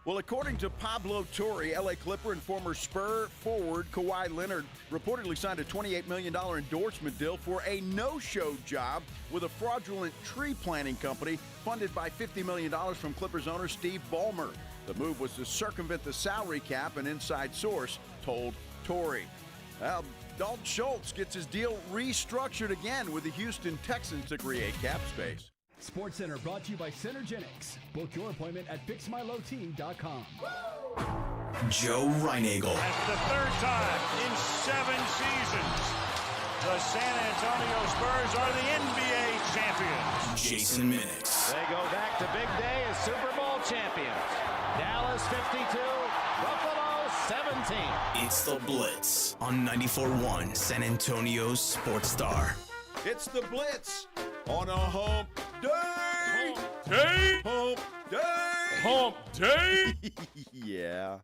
Well, according to Pablo Torre, L.A. Clipper and former Spur forward Kawhi Leonard reportedly signed a $28 million endorsement deal for a no-show job with a fraudulent tree planting company funded by $50 million from Clippers owner Steve Ballmer. The move was to circumvent the salary cap, an inside source told Torre. Well, Dalton Schultz gets his deal restructured again with the Houston Texans to create cap space. SportsCenter brought to you by Centergenics. Book your appointment at fixmyloteam.com. Joe Reinagel. That's the third time in 7 seasons the San Antonio Spurs are the NBA champions. Jason Minix. They go back to big day as Super Bowl champions. Dallas 52, Buffalo 17. It's the Blitz on 94.1 San Antonio's Sports Star. It's the Blitz on a hump day. Hump day. Hump day. Yeah.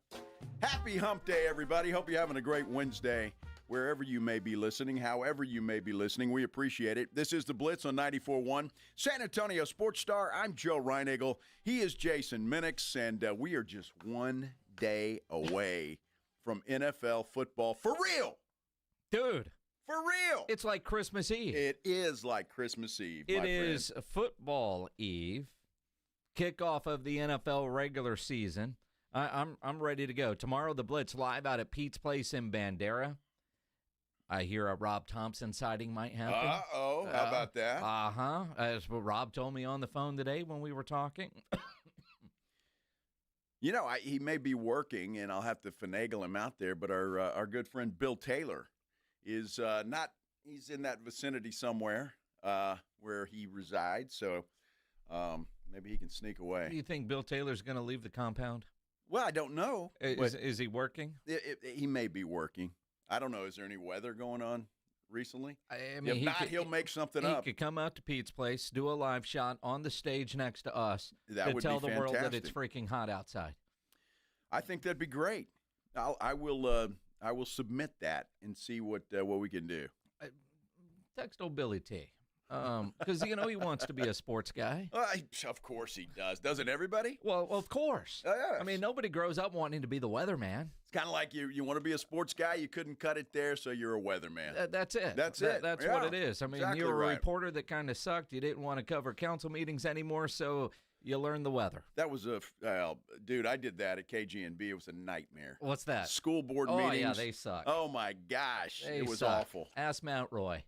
Happy hump day, everybody. Hope you're having a great Wednesday. Wherever you may be listening, however you may be listening, we appreciate it. This is the Blitz on 94.1 San Antonio Sports Star. I'm Joe Reinagel. He is Jason Minix, and we are just one day away from NFL football for real. Dude. For real. It's like Christmas Eve. It is like Christmas Eve, It my is friend. football Eve, kickoff of the NFL regular season. I'm ready to go. Tomorrow, the Blitz live out at Pete's Place in Bandera. I hear a Rob Thompson sighting might happen. Uh-oh. How about that? That's what Rob told me on the phone today when we were talking. You know, he may be working, and I'll have to finagle him out there, but our good friend Bill Taylor is not – he's in that vicinity somewhere where he resides, so maybe he can sneak away. Do you think Bill Taylor's going to leave the compound? Well, I don't know. Is he working? He may be working. I don't know. Is there any weather going on recently? I mean, if not, he'll make something up. He could come out to Pete's Place, do a live shot on the stage next to us That would tell be the world that fantastic. it's freaking hot outside. I think that'd be great. I will submit that and see what we can do. Text old Billy T. Because, he wants to be a sports guy. Of course he does. Doesn't everybody? Well, of course. Yes. I mean, nobody grows up wanting to be the weatherman. It's kind of like you want to be a sports guy, you couldn't cut it there, so you're a weatherman. That's it. That's it. That's Yeah, what it is. I mean, exactly you were a right. reporter that kind of sucked. You didn't want to cover council meetings anymore, so you learned the weather. That was dude, I did that at KGNB. It was a nightmare. What's that? School board Oh, meetings. yeah, they suck. Oh, my gosh. They it was suck. awful. Ask Mount Roy.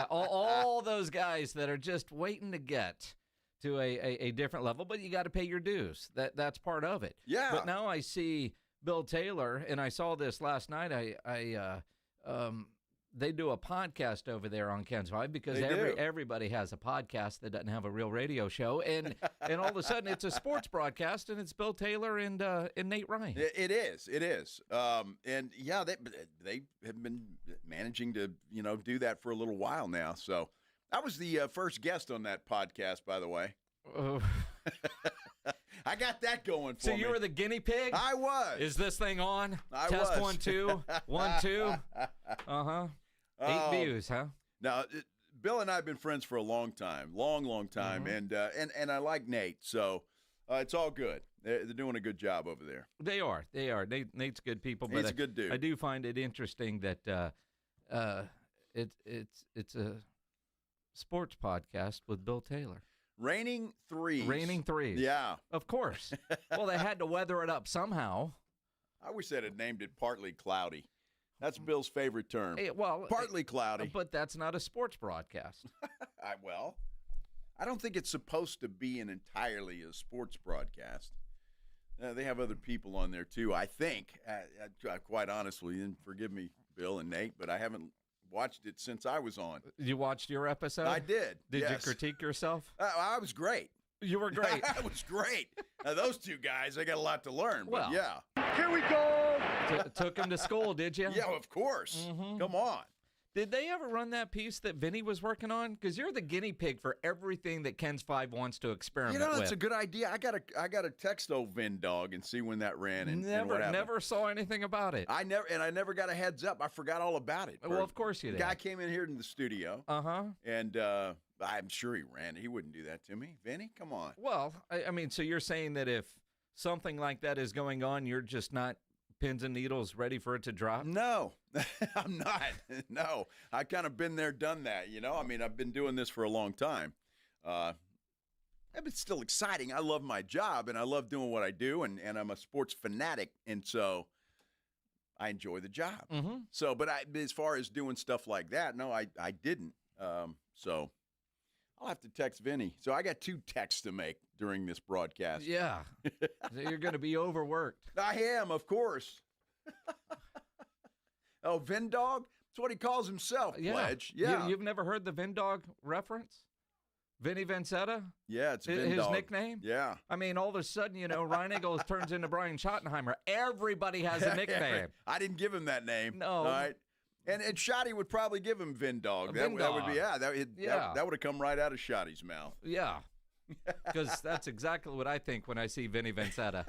All those guys that are just waiting to get to a different level, but you got to pay your dues. That's part of it. Yeah. But now I see Bill Taylor, and I saw this last night. They do a podcast over there on Ken's Vibe because everybody has a podcast that doesn't have a real radio show, and all of a sudden it's a sports broadcast, and it's Bill Taylor and Nate Ryan. It is. And yeah, they have been managing to do that for a little while now. So I was the first guest on that podcast, by the way. I got that going for me. So you were the guinea pig? I was. Is this thing on? I Test was. 1 2 1 2. 8 views, huh? Now, Bill and I have been friends for a long time, long time, and I like Nate, so it's all good. They're doing a good job over there. They are. Nate's good people, but He's a good dude. I do find it interesting that it's a sports podcast with Bill Taylor. Raining threes. Yeah. Of course. Well, they had to weather it up somehow. I wish they'd have named it Partly Cloudy. That's Bill's favorite term. Partly cloudy. But that's not a sports broadcast. I don't think it's supposed to be entirely a sports broadcast. They have other people on there, too, I think. Quite honestly, and forgive me, Bill and Nate, but I haven't watched it since I was on. You watched your episode? I did. Did yes. you critique yourself? I was great. You were great. I was great. Those two guys, they got a lot to learn. Well, but yeah. Here we go. Took him to school, did you? Yeah, of course. Mm-hmm. Come on. Did they ever run that piece that Vinny was working on? Because you're the guinea pig for everything that Ken's Five wants to experiment with. That's a good idea. I gotta text old Vin Dog and see when that ran and what happened. Never saw anything about it. I never got a heads up. I forgot all about it. Well, of course you did. The guy came in here in the studio. And I'm sure he ran it. He wouldn't do that to me. Vinny, come on. Well, I mean, so you're saying that if something like that is going on, you're just not pins and needles ready for it to drop? No, I'm not. No, I kind of been there, done that. I mean, I've been doing this for a long time. It's still exciting. I love my job, and I love doing what I do, and I'm a sports fanatic, and so I enjoy the job. Mm-hmm. So, but as far as doing stuff like that, no, I didn't. So I'll have to text Vinny. So I got 2 texts to make during this broadcast. Yeah. So you're going to be overworked. I am, of course. Oh, Vin Dog? That's what he calls himself, Pledge. Yeah. You've never heard the Vin Dog reference? Vinny Vincetta? Yeah, it's Vin his Dog. nickname? Yeah. I mean, all of a sudden, Ryan Eagles turns into Brian Schottenheimer. Everybody has a nickname. I didn't give him that name. No. All right. And Schotty would probably give him Vin Dog. That would be, that would have come right out of Schotty's mouth. Yeah. Because that's exactly what I think when I see Vinny Vincetta.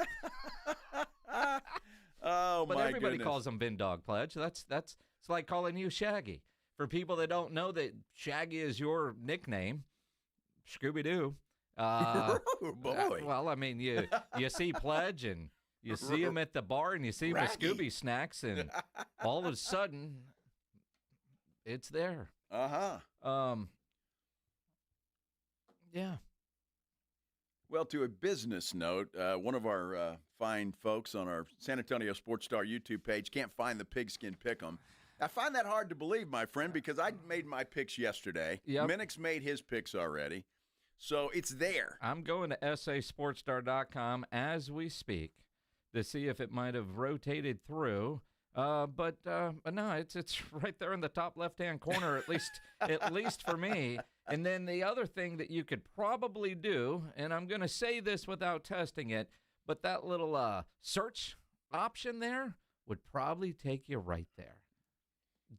Oh, but my everybody goodness. calls him Vin Dog, Pledge. That's it's like calling you Shaggy. For people that don't know that Shaggy is your nickname, Scooby-Doo. Oh, boy. Well, I mean, you see Pledge and you see him at the bar and you see him with Scooby snacks, and all of a sudden, it's there. Uh-huh. Yeah. Well, to a business note, one of our fine folks on our San Antonio Sports Star YouTube page can't find the Pigskin Pick'em. I find that hard to believe, my friend, because I made my picks yesterday. Yep. Minnick's made his picks already. So it's there. I'm going to sasportstar.com as we speak to see if it might have rotated through. But no, it's right there in the top left-hand corner, at least for me. And then the other thing that you could probably do, and I'm going to say this without testing it, but that little search option there would probably take you right there.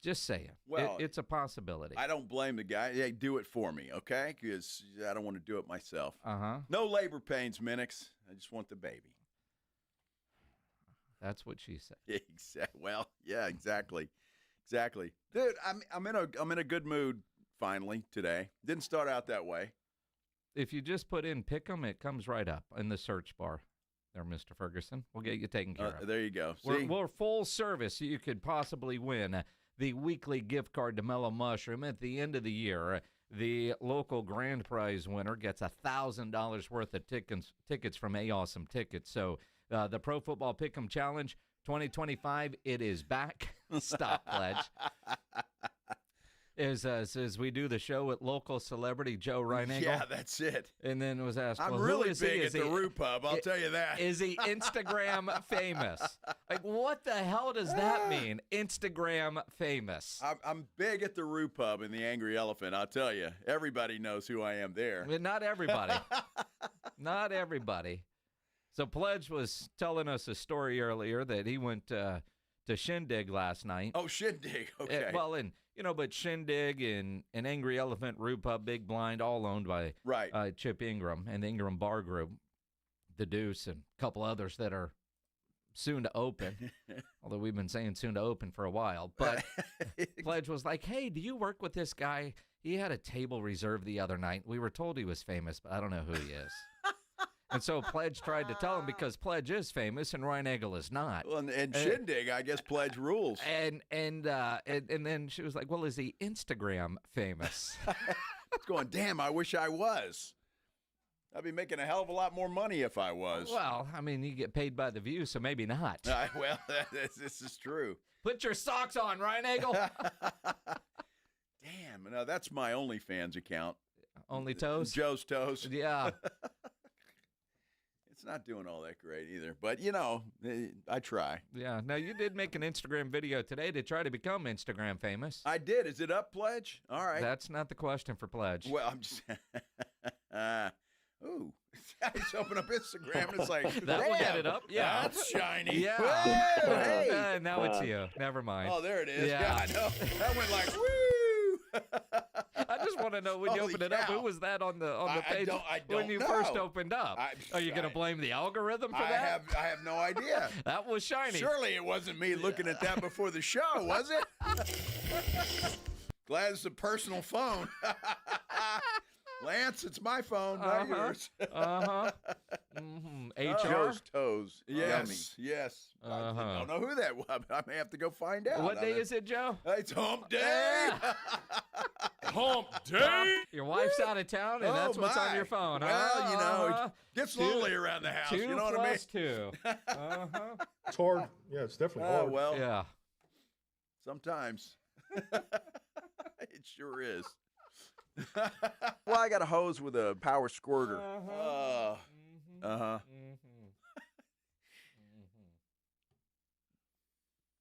Just saying. Well, it's a possibility. I don't blame the guy. Hey, do it for me, okay? Because I don't want to do it myself. Uh-huh. No labor pains, Minnix. I just want the baby. That's what she said. Exactly. Well, yeah, exactly. Dude, I'm in a good mood finally today. Didn't start out that way. If you just put in Pick'em, it comes right up in the search bar. There, Mr. Ferguson. We'll get you taken care of. There you go. We're full service. You could possibly win the weekly gift card to Mellow Mushroom. At the end of the year, the local grand prize winner gets $1,000 worth of tickets from Awesome Tickets. So the Pro Football Pick'em Challenge 2025, it is back. Stop, Pledge. As we do the show with local celebrity Joe Reinagel. Yeah, that's it. And then was asked, I'm well, really who is big he? at the Roo Pub, I'll tell you that. Is he Instagram famous? Like, what the hell does that mean, Instagram famous? I'm big at the Roo Pub in the Angry Elephant, I'll tell you. Everybody knows who I am there. I mean, not everybody. Not everybody. So Pledge was telling us a story earlier that he went to Shindig last night. Oh, Shindig, okay. But Shindig and Angry Elephant, Roo Pub, Big Blind, all owned by Chip Ingram and the Ingram Bar Group, the Deuce, and a couple others that are soon to open, although we've been saying soon to open for a while. But Pledge was like, hey, do you work with this guy? He had a table reserved the other night. We were told he was famous, but I don't know who he is. And so Pledge tried to tell him because Pledge is famous and Reinagel is not. Well, and Shindig, I guess Pledge rules. And then she was like, well, is he Instagram famous? It's going, damn, I wish I was. I'd be making a hell of a lot more money if I was. Well, I mean, you get paid by the view, so maybe not. Well, this is true. Put your socks on, Reinagel. Damn, no, that's my OnlyFans account. Only toes? Joe's Toes. Yeah. It's not doing all that great either, but, I try. Yeah. Now, you did make an Instagram video today to try to become Instagram famous. I did. Is it up, Pledge? All right. That's not the question for Pledge. Well, I'm just ooh. I just open up Instagram and it's like, that will get it up. Yeah. That's shiny. Yeah. Whoa, hey. Now it's you. Never mind. Oh, there it is. Yeah. I know. That went like, woo. I just want to know when you opened it up, who was that on the page I don't when you know. first opened up? Are you going to blame the algorithm for that? I have no idea. That was shiny. Surely it wasn't me looking at that before the show, was it? Glad it's a personal phone. Lance, it's my phone, not yours. HR? Joe's toes. Yes, yes. I don't know who that was. I may have to go find out. What day is it, Joe? It's hump day. Hump day. Your wife's out of town, and that's what's on your phone. Well, it gets lonely around the house. 2 You know what I mean? + 2. It's hard. Yeah, it's definitely hard. Well, Yeah. Sometimes. It sure is. Well, I got a hose with a power squirter.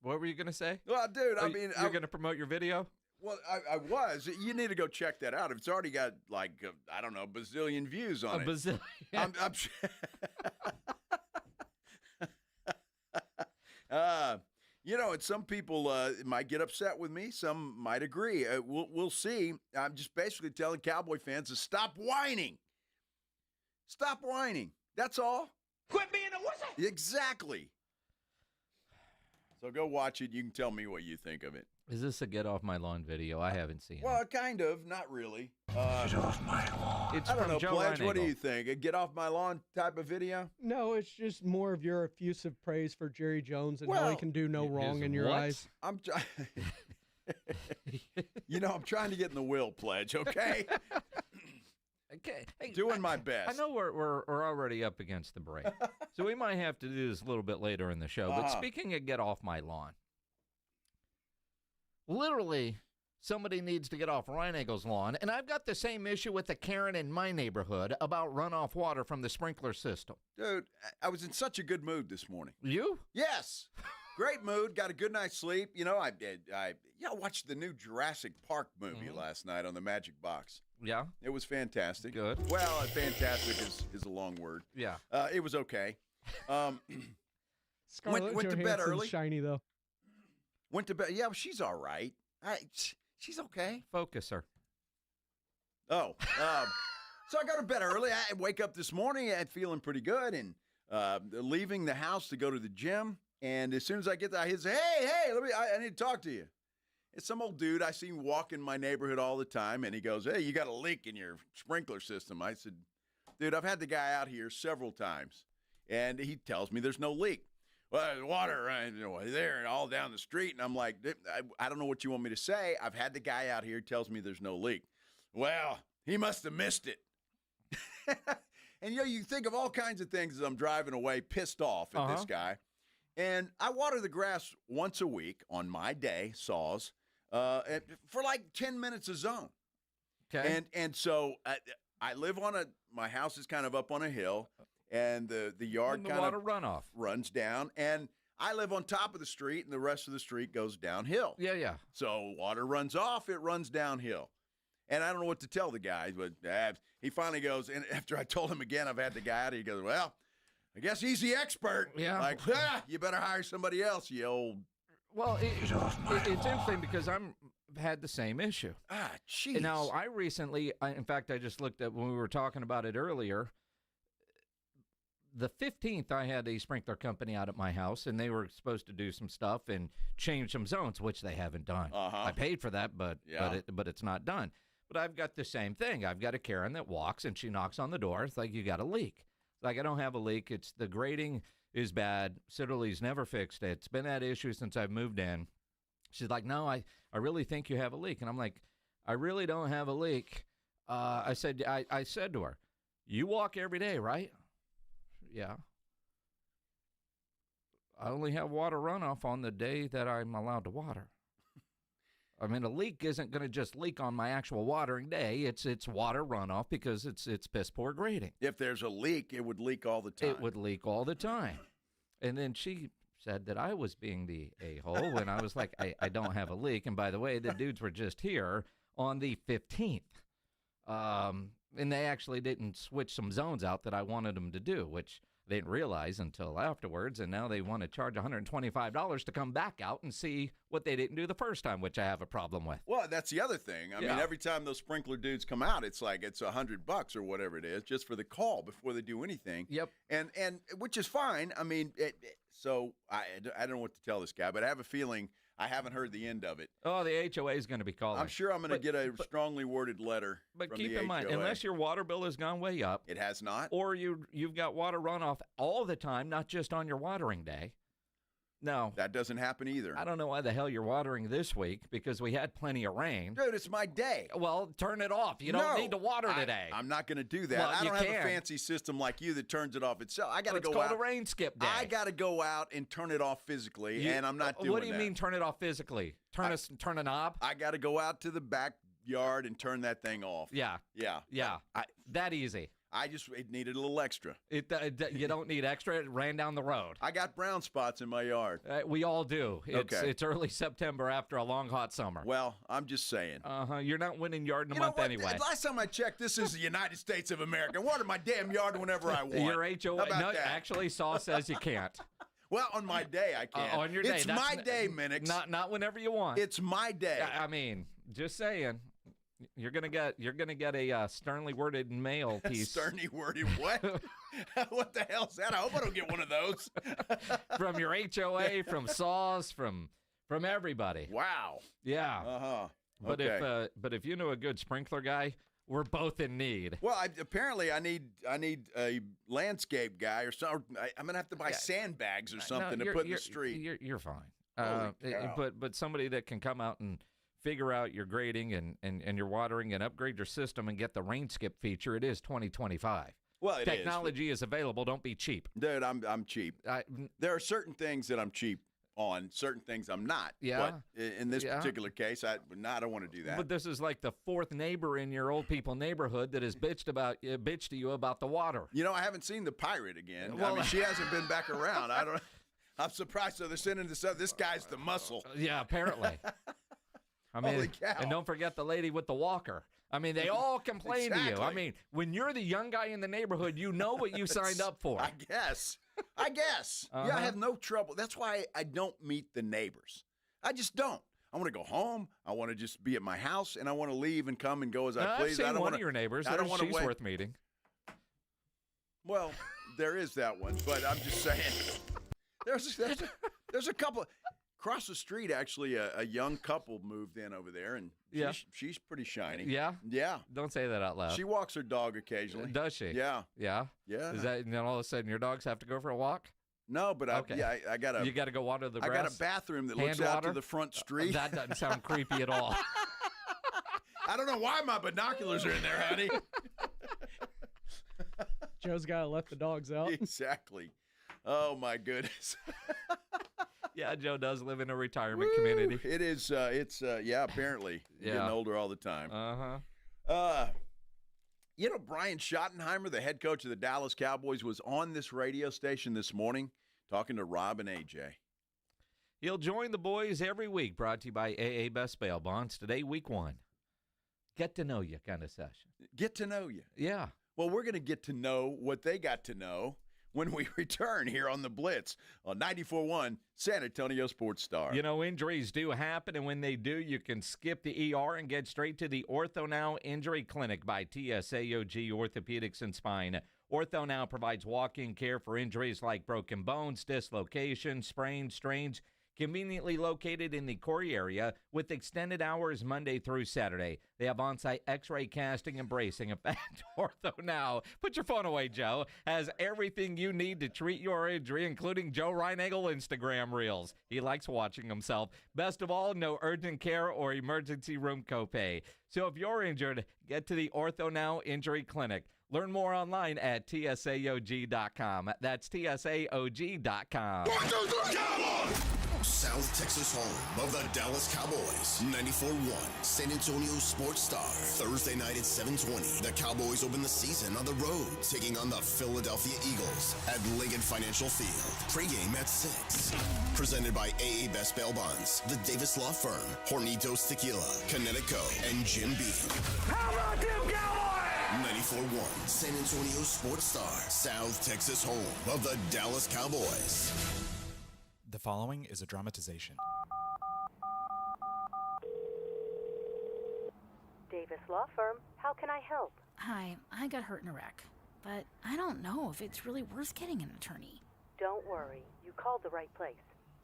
What were you going to say? Well, dude, I mean, You're going to promote your video? Well, I was. You need to go check that out. It's already got, like, I don't know, a bazillion views on it. Bazillion. I'm you know, and some people might get upset with me. Some might agree. We'll see. I'm just basically telling Cowboy fans to stop whining. Stop whining. That's all. Quit being a wussy. Exactly. So go watch it. You can tell me what you think of it. Is this a get off my lawn video? I haven't seen Well, it. kind of. Not really. Get off my lawn. It's I don't from know, Joe Pledge. What do Reinagle. you think? A get off my lawn type of video? No, it's just more of your effusive praise for Jerry Jones and how Well, he can do no wrong His in your what? eyes. I'm You know, I'm trying to get in the will, Pledge, okay? Okay. Hey, Doing my best. I know we're already up against the break, so we might have to do this a little bit later in the show. But speaking of get off my lawn, literally, somebody needs to get off Reinagle's lawn, and I've got the same issue with the Karen in my neighborhood about runoff water from the sprinkler system. Dude, I was in such a good mood this morning. You? Yes. Great mood. Got a good night's sleep. You know, I watched the new Jurassic Park movie last night on the Magic Box. Yeah. It was fantastic. Good. Well, fantastic is a long word. Yeah. It was okay. Scarlett went to bed Johansson's early. shiny, though. Went to bed. Yeah, well, she's all right. She's okay. Focus her. Oh. So I go to bed early. I wake up this morning feeling pretty good and leaving the house to go to the gym. And as soon as I get there, he says, hey, I need to talk to you. It's some old dude I see walk in my neighborhood all the time, and he goes, hey, you got a leak in your sprinkler system. I said, dude, I've had the guy out here several times, and he tells me there's no leak. Well, there's water there and all down the street. And I'm like, I don't know what you want me to say. I've had the guy out here tells me there's no leak. Well, he must have missed it. And, you think of all kinds of things as I'm driving away pissed off at this guy. And I water the grass once a week on my day, saws, for like 10 minutes a zone. Okay. And so I live my house is kind of up on a hill, and the yard And the kind water of runoff runs down, and I live on top of the street, and the rest of the street goes downhill. Yeah. So water runs off, it runs downhill. And I don't know what to tell the guy, but he finally goes, and after I told him again I've had the guy out, he goes, well, I guess he's the expert. Yeah. Like, you better hire somebody else, you old. Well, it's interesting because I've had the same issue. Jeez. Now, I recently, in fact, I just looked at when we were talking about it earlier. The 15th, I had a sprinkler company out at my house, and they were supposed to do some stuff and change some zones, which they haven't done. I paid for that, but it's not done. But I've got the same thing. I've got a Karen that walks, and she knocks on the door. It's like, you got a leak. It's like, I don't have a leak. It's the grading is bad. Citterly's never fixed it. It's been that issue since I've moved in. She's like, no, I really think you have a leak. And I'm like, I really don't have a leak. I said to her, you walk every day, right? Yeah. I only have water runoff on the day that I'm allowed to water. I mean, a leak isn't going to just leak on my actual watering day. It's water runoff because it's piss poor grading. If there's a leak, it would leak all the time. It would leak all the time. And then she said that I was being the a-hole when I was like, I don't have a leak. And by the way, the dudes were just here on the 15th. And they actually didn't switch some zones out that I wanted them to do, which they didn't realize until afterwards. And now they want to charge $125 to come back out and see what they didn't do the first time, which I have a problem with. Well, that's the other thing. I mean, every time those sprinkler dudes come out, it's like it's $100 or whatever it is just for the call before they do anything. Yep. And which is fine. I mean, so I don't know what to tell this guy, but I have a feeling I haven't heard the end of it. Oh, the HOA is going to be calling. I'm sure I'm going to get a strongly worded letter But from keep the in mind, HOA. unless your water bill has gone way up. It has not. Or you've got water runoff all the time, not just on your watering day. No. That doesn't happen either. I don't know why the hell you're watering this week because we had plenty of rain. Dude, it's my day. Well, turn it off. You don't need to water today. I'm not going to do that. Well, I you don't have can. a fancy system like you that turns it off itself. I got to It's go called out. a rain skip day. I got to go out and turn it off physically, and I'm not doing that. What do you mean turn it off physically? Turn a knob? I got to go out to the backyard and turn that thing off. Yeah. Yeah. That easy. It needed a little extra. You don't need extra. It ran down the road. I got brown spots in my yard. We all do. Okay. It's early September after a long, hot summer. Well, I'm just saying. You're not winning yard in a You know month what? anyway. Last time I checked, this is the United States of America. I water my damn yard whenever I want. Your HOA. How about No, that? actually, Saw says you can't. Well, on my day, I can. On your day. It's my day, Minix. Not whenever you want. It's my day. I mean, just saying. You're gonna get a sternly worded mail piece. Sternly worded what? What the hell's that? I hope I don't get one of those. From your HOA, from Saws, from everybody. Wow. Yeah. Uh-huh. But Okay. if you know a good sprinkler guy, we're both in need. Well, apparently I need a landscape guy or something. I'm gonna have to buy sandbags or something to put in the street. You're fine. Holy cow. But somebody that can come out and figure out your grading and your watering and upgrade your system and get the rain skip feature. It is 2025. Well, Technology is available. Don't be cheap. Dude, I'm cheap. There are certain things that I'm cheap on, certain things I'm not. Yeah. But in this particular case, I don't want to do that. But this is like the fourth neighbor in your old people neighborhood that has bitched to you about the water. You know, I haven't seen the pirate again. Well, I mean, she hasn't been back around. I'm surprised. So they're sending this up. This guy's the muscle. Yeah, apparently. I mean, Holy cow. And don't forget the lady with the walker. I mean, they all complain to you. I mean, when you're the young guy in the neighborhood, you know what you signed up for. I guess. Yeah, I have no trouble. That's why I don't meet the neighbors. I just don't. I want to go home. I want to just be at my house, and I want to leave and come and go as I please. I've seen one of your neighbors. I don't want to She's wait. worth meeting. Well, there is that one, but I'm just saying. There's a couple. Across the street, actually, a young couple moved in over there, and she's pretty shiny. Yeah? Yeah. Don't say that out loud. She walks her dog occasionally. Does she? Yeah. Yeah? Yeah. Is that, and then all of a sudden your dogs have to go for a walk? No, but I got You got to go water the grass? I got a bathroom that looks Hand out to water? the front street. That doesn't sound creepy at all. I don't know why my binoculars are in there, honey. Joe's got to let the dogs out. Exactly. Oh, my goodness. Yeah, Joe does live in a retirement community. It is. Apparently. Getting older all the time. You know, Brian Shottenheimer, the head coach of the Dallas Cowboys, was on this radio station this morning talking to Rob and AJ. He'll join the boys every week, brought to you by AA Best Bail Bonds. Today, week 1. Get to know you kind of session. Get to know you. Yeah. Well, we're going to get to know what they got to know when we return here on the Blitz on 94.1 San Antonio Sports Star. You know, injuries do happen, and when they do, you can skip the ER and get straight to the Ortho Now Injury Clinic by TSAOG Orthopedics and Spine. Ortho Now provides walk-in care for injuries like broken bones, dislocations, sprains, strains, conveniently located in the Corey area with extended hours Monday through Saturday. They have on-site x-ray casting and bracing. In fact, Ortho Now, put your phone away, Joe, has everything you need to treat your injury, including Joe Reinagle Instagram reels. He likes watching himself. Best of all, no urgent care or emergency room copay. So if you're injured, get to the Ortho Now Injury Clinic. Learn more online at tsaog.com. That's tsaog.com. South Texas home of the Dallas Cowboys. 94.1 San Antonio Sports Star. Thursday night at 7:20. The Cowboys open the season on the road, taking on the Philadelphia Eagles at Lincoln Financial Field. Pre-game at 6. Presented by AA Best Bail Bonds, the Davis Law Firm, Hornitos Tequila, Connecticut, and Jim Beam. How about them Cowboys? 94.1 San Antonio Sports Star. South Texas home of the Dallas Cowboys. The following is a dramatization. Davis Law Firm, how can I help? Hi, I got hurt in a wreck, but I don't know if it's really worth getting an attorney. Don't worry, you called the right place.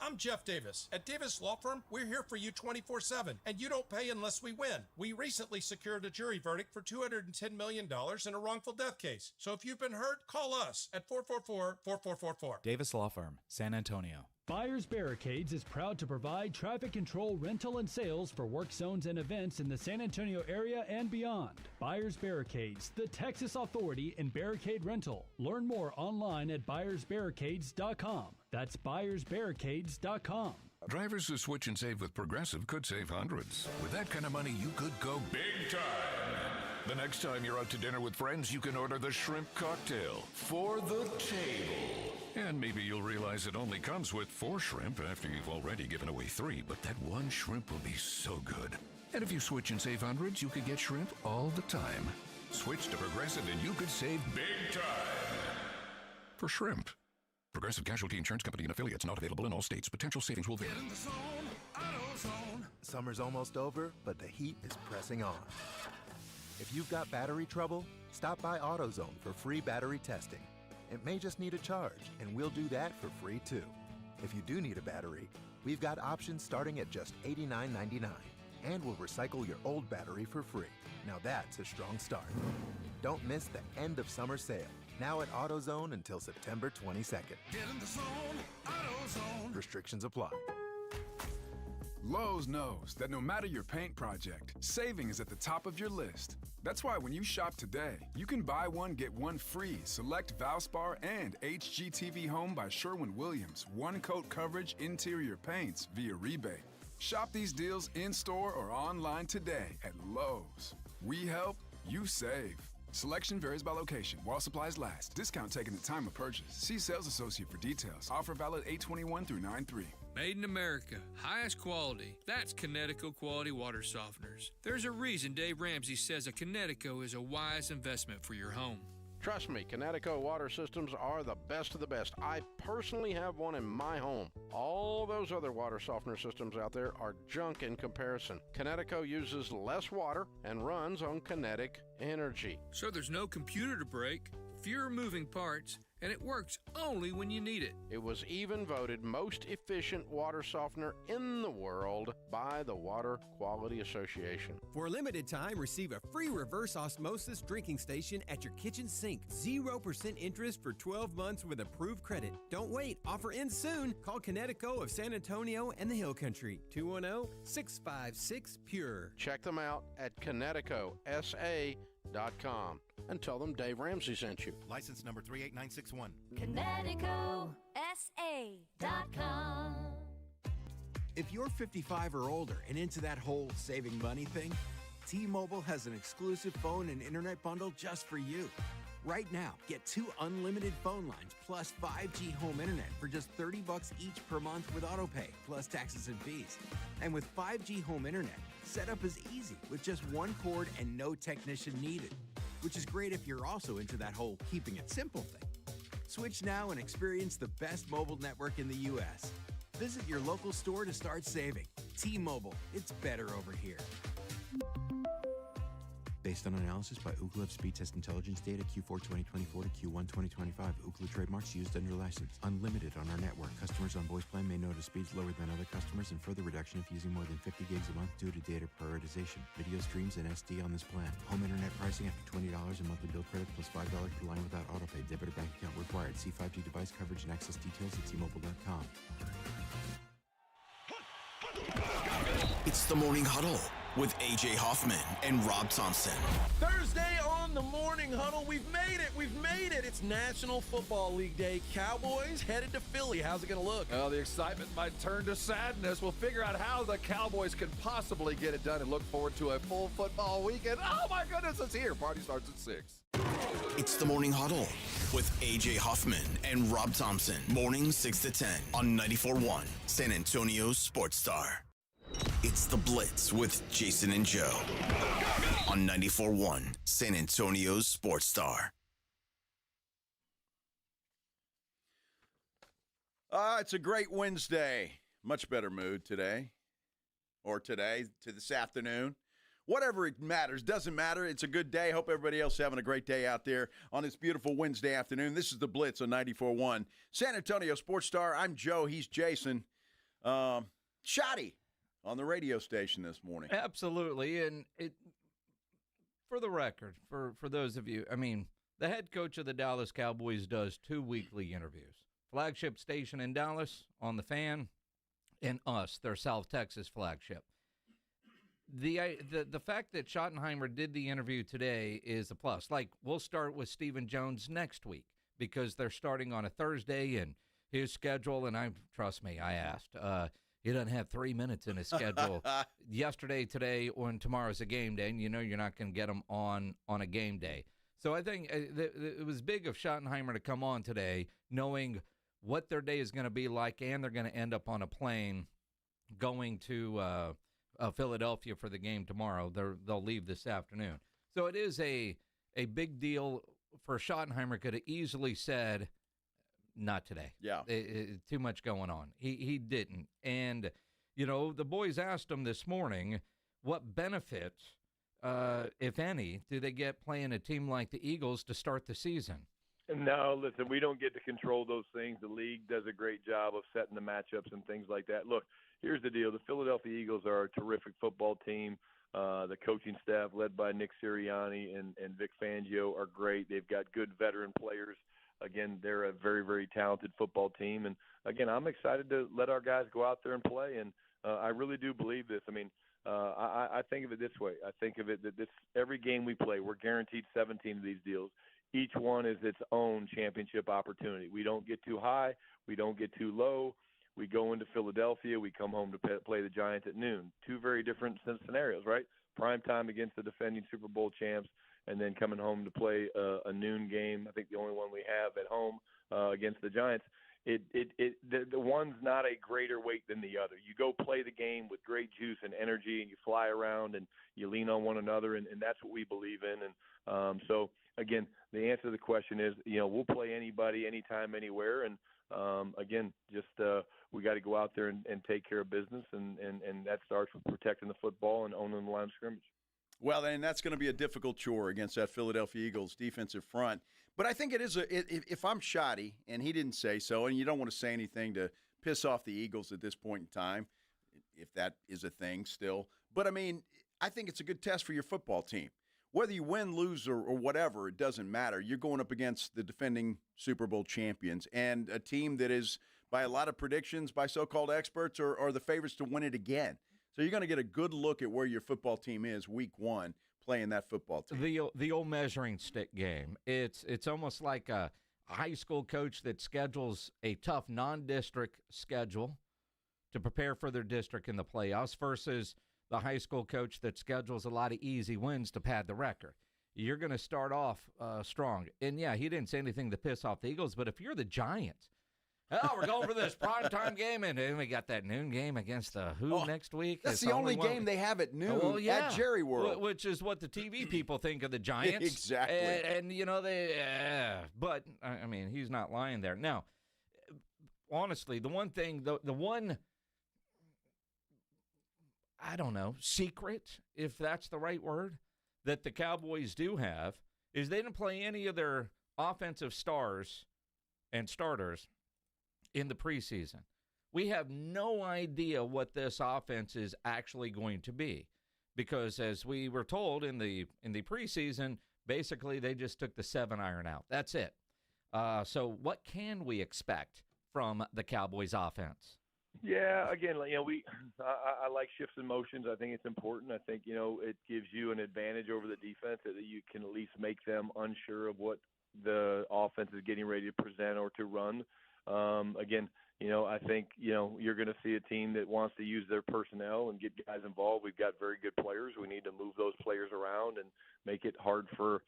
I'm Jeff Davis. At Davis Law Firm, we're here for you 24/7, and you don't pay unless we win. We recently secured a jury verdict for $210 million in a wrongful death case. So if you've been hurt, call us at 444-4444. Davis Law Firm, San Antonio. Buyers Barricades is proud to provide traffic control, rental, and sales for work zones and events in the San Antonio area and beyond. Buyers Barricades, the Texas authority in barricade rental. Learn more online at buyersbarricades.com. That's buyersbarricades.com. Drivers who switch and save with Progressive could save hundreds. With that kind of money, you could go big time. The next time you're out to dinner with friends, you can order the shrimp cocktail for the table. And maybe you'll realize it only comes with 4 shrimp after you've already given away 3, but that one shrimp will be so good. And if you switch and save hundreds, you could get shrimp all the time. Switch to Progressive and you could save big time. For shrimp. Progressive Casualty Insurance Company and affiliates, not available in all states. Potential savings will vary. Get in the zone, AutoZone. Summer's almost over, but the heat is pressing on. If you've got battery trouble, stop by AutoZone for free battery testing. It may just need a charge, and we'll do that for free too. If you do need a battery, we've got options starting at just $89.99, and we'll recycle your old battery for free. Now that's a strong start. Don't miss the end of summer sale, now at AutoZone until September 22nd. Get in the zone, AutoZone. Restrictions apply. Lowe's knows that no matter your paint project, saving is at the top of your list. That's why when you shop today, you can buy one, get one free. Select Valspar and HGTV Home by Sherwin-Williams. One coat coverage interior paints via rebate. Shop these deals in-store or online today at Lowe's. We help, you save. Selection varies by location. While supplies last. Discount taken at time of purchase. See sales associate for details. Offer valid 8/21 through 9/3. Made in America. Highest quality. That's Kinetico Quality Water Softeners. There's a reason Dave Ramsey says a Kinetico is a wise investment for your home. Trust me, Kinetico water systems are the best of the best. I personally have one in my home. All those other water softener systems out there are junk in comparison. Kinetico uses less water and runs on kinetic energy. So there's no computer to break, fewer moving parts, and it works only when you need it. It was even voted most efficient water softener in the world by the Water Quality Association. For a limited time, receive a free reverse osmosis drinking station at your kitchen sink. 0% interest for 12 months with approved credit. Don't wait. Offer ends soon. Call Kinetico of San Antonio and the Hill Country. 210-656-PURE. Check them out at KineticoSA.com and tell them Dave Ramsey sent you. License number 38961. KineticoSA.com. If you're 55 or older and into that whole saving money thing, T-Mobile has an exclusive phone and internet bundle just for you. Right now, get 2 unlimited phone lines plus 5G home internet for just $30 each per month with AutoPay, plus taxes and fees. And with 5G home internet, setup is easy with just one cord and no technician needed, which is great if you're also into that whole keeping it simple thing. Switch now and experience the best mobile network in the U.S. Visit your local store to start saving. T-Mobile, it's better over here. Based on analysis by Ookla of speed test intelligence data Q4 2024 to Q1 2025. Ookla trademarks used under license. Unlimited on our network. Customers on voice plan may notice speeds lower than other customers and further reduction if using more than 50 gigs a month due to data prioritization. Video streams and SD on this plan. Home internet pricing after $20 a monthly bill credit plus $5 per line without autopay. Debit or bank account required. See 5G device coverage and access details at T-Mobile.com. It's the Morning Huddle with A.J. Hoffman and Rob Thompson. Thursday on the Morning Huddle, we've made it. It's National Football League Day. Cowboys headed to Philly. How's it going to look? Well, the excitement might turn to sadness. We'll figure out how the Cowboys can possibly get it done and look forward to a full football weekend. Oh, my goodness, it's here. Party starts at 6. It's the Morning Huddle with A.J. Hoffman and Rob Thompson. Mornings 6 to 10 on 94.1 San Antonio Sports Star. It's the Blitz with Jason and Joe on 94.1 San Antonio Sports Star. It's a great Wednesday. Much better mood today. Or today, to this afternoon. Whatever it matters, doesn't matter. It's a good day. Hope everybody else is having a great day out there on this beautiful Wednesday afternoon. This is the Blitz on 94.1 San Antonio Sports Star. I'm Joe. He's Jason. Schotty on the radio station this morning. Absolutely. And for the record, for those of you, I mean, the head coach of the Dallas Cowboys does 2 weekly interviews. Flagship station in Dallas on the Fan, and us, their South Texas flagship. The fact that Shottenheimer did the interview today is a plus. Like, we'll start with Stephen Jones next week because they're starting on a Thursday, and his schedule, and trust me, I asked. He doesn't have 3 minutes in his schedule yesterday, today, and tomorrow's a game day, and you know you're not going to get him on a game day. So I think it was big of Schottenheimer to come on today knowing what their day is going to be like, and they're going to end up on a plane going to Philadelphia for the game tomorrow. They'll leave this afternoon. So it is a big deal for Schottenheimer. Could have easily said, not today. Yeah. Too much going on. He didn't. And, you know, the boys asked him this morning, what benefits, if any, do they get playing a team like the Eagles to start the season? No, listen, we don't get to control those things. The league does a great job of setting the matchups and things like that. Look, here's the deal. The Philadelphia Eagles are a terrific football team. The coaching staff led by Nick Sirianni and Vic Fangio are great. They've got good veteran players. Again, they're a very, very talented football team. And, again, I'm excited to let our guys go out there and play. And I really do believe this. I mean, I think of it this way. I think of it that every game we play, we're guaranteed 17 of these deals. Each one is its own championship opportunity. We don't get too high. We don't get too low. We go into Philadelphia. We come home to play the Giants at noon. 2 very different scenarios, right? Prime time against the defending Super Bowl champs, and then coming home to play a noon game. I think the only one we have at home against the Giants. The one's not a greater weight than the other. You go play the game with great juice and energy, and you fly around and you lean on one another, and that's what we believe in. And so, again, the answer to the question is, you know, we'll play anybody, anytime, anywhere. And, again, just we got to go out there and take care of business, and that starts with protecting the football and owning the line of scrimmage. Well, and that's going to be a difficult chore against that Philadelphia Eagles defensive front. But I think it is if I'm Schotty, and he didn't say so, and you don't want to say anything to piss off the Eagles at this point in time, if that is a thing still. But, I mean, I think it's a good test for your football team. Whether you win, lose, or whatever, it doesn't matter. You're going up against the defending Super Bowl champions and a team that is, by a lot of predictions, by so-called experts, are the favorites to win it again. So you're going to get a good look at where your football team is week one playing that football team. The old measuring stick game. It's almost like a high school coach that schedules a tough non-district schedule to prepare for their district in the playoffs versus the high school coach that schedules a lot of easy wins to pad the record. You're going to start off strong. And, yeah, he didn't say anything to piss off the Eagles, but if you're the Giants, we're going for this primetime game, and then we got that noon game against next week. That's the only game they have at noon at Jerry World. Which is what the TV people think of the Giants. Exactly. And you know, but, I mean, he's not lying there. Now, honestly, the one thing, the one, I don't know, secret, if that's the right word, that the Cowboys do have is they didn't play any of their offensive stars and starters in the preseason. We have no idea what this offense is actually going to be because, as we were told in the preseason, basically they just took the 7-iron out. That's it. So what can we expect from the Cowboys offense? Yeah, again, you know, I like shifts and motions. I think it's important. I think, you know, it gives you an advantage over the defense that you can at least make them unsure of what the offense is getting ready to present or to run. Again, you know, I think, you know, you're going to see a team that wants to use their personnel and get guys involved. We've got very good players. We need to move those players around and make it hard for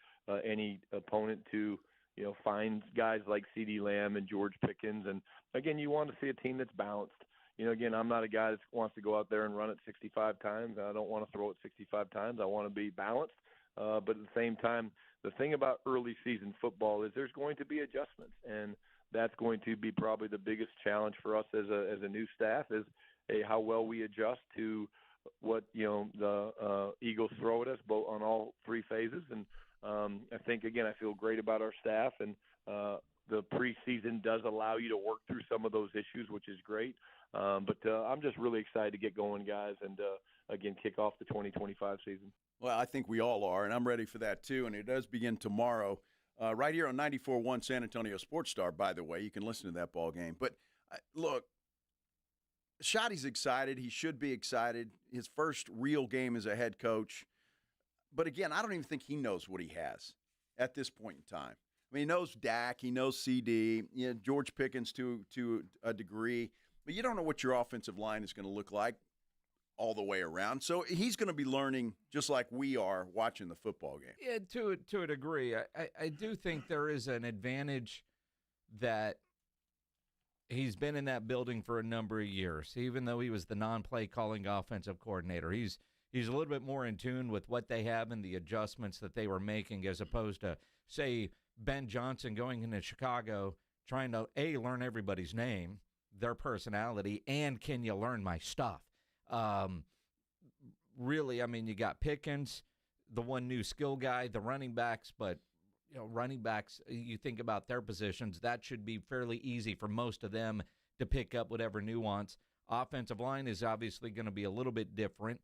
any opponent to, you know, find guys like CeeDee Lamb and George Pickens. And, again, you want to see a team that's balanced. You know, again, I'm not a guy that wants to go out there and run it 65 times. I don't want to throw it 65 times. I want to be balanced. But at the same time, the thing about early season football is there's going to be adjustments, and that's going to be probably the biggest challenge for us as a new staff is how well we adjust to what, you know, the Eagles throw at us both on all three phases. And I think, again, I feel great about our staff, and the preseason does allow you to work through some of those issues, which is great. But I'm just really excited to get going, guys, and again, kick off the 2025 season. Well, I think we all are, and I'm ready for that too. And it does begin tomorrow, right here on 94.1 San Antonio Sports Star. By the way, you can listen to that ball game. But look, Schotty's excited. He should be excited. His first real game as a head coach. But again, I don't even think he knows what he has at this point in time. I mean, he knows Dak, he knows CD, George Pickens to a degree, but you don't know what your offensive line is going to look like all the way around. So he's going to be learning just like we are watching the football game. Yeah, to a degree. I do think there is an advantage that he's been in that building for a number of years, even though he was the non-play calling offensive coordinator. He's a little bit more in tune with what they have and the adjustments that they were making, as opposed to, say, Ben Johnson going into Chicago trying to, A, learn everybody's name, their personality, and can you learn my stuff? Really, I mean, you got Pickens, the one new skill guy, the running backs, but running backs, you think about their positions, that should be fairly easy for most of them to pick up whatever nuance. Offensive line is obviously going to be a little bit different,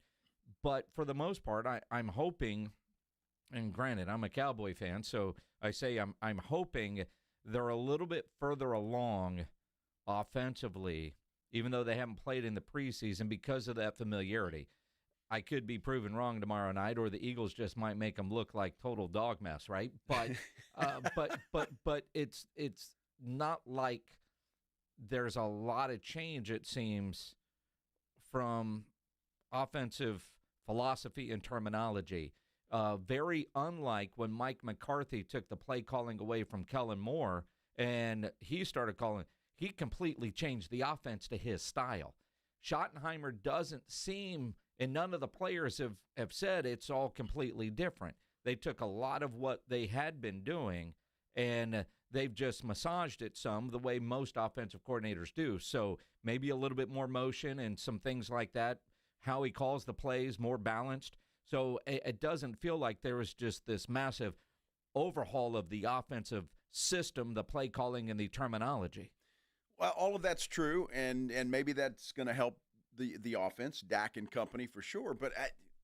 but for the most part, I'm hoping, and granted, I'm a Cowboy fan, so I say I'm hoping they're a little bit further along offensively, even though they haven't played in the preseason, because of that familiarity. I could be proven wrong tomorrow night, or the Eagles just might make them look like total dog mess, right? But but it's not like there's a lot of change, it seems, from offensive philosophy and terminology. Very unlike when Mike McCarthy took the play calling away from Kellen Moore and he started calling. He completely changed the offense to his style. Shottenheimer doesn't seem, and none of the players have said it's all completely different. They took a lot of what they had been doing, and they've just massaged it some, the way most offensive coordinators do. So maybe a little bit more motion and some things like that. How he calls the plays, more balanced. So it doesn't feel like there was just this massive overhaul of the offensive system, the play calling, and the terminology. Well, all of that's true, and maybe that's going to help the offense, Dak and company for sure. But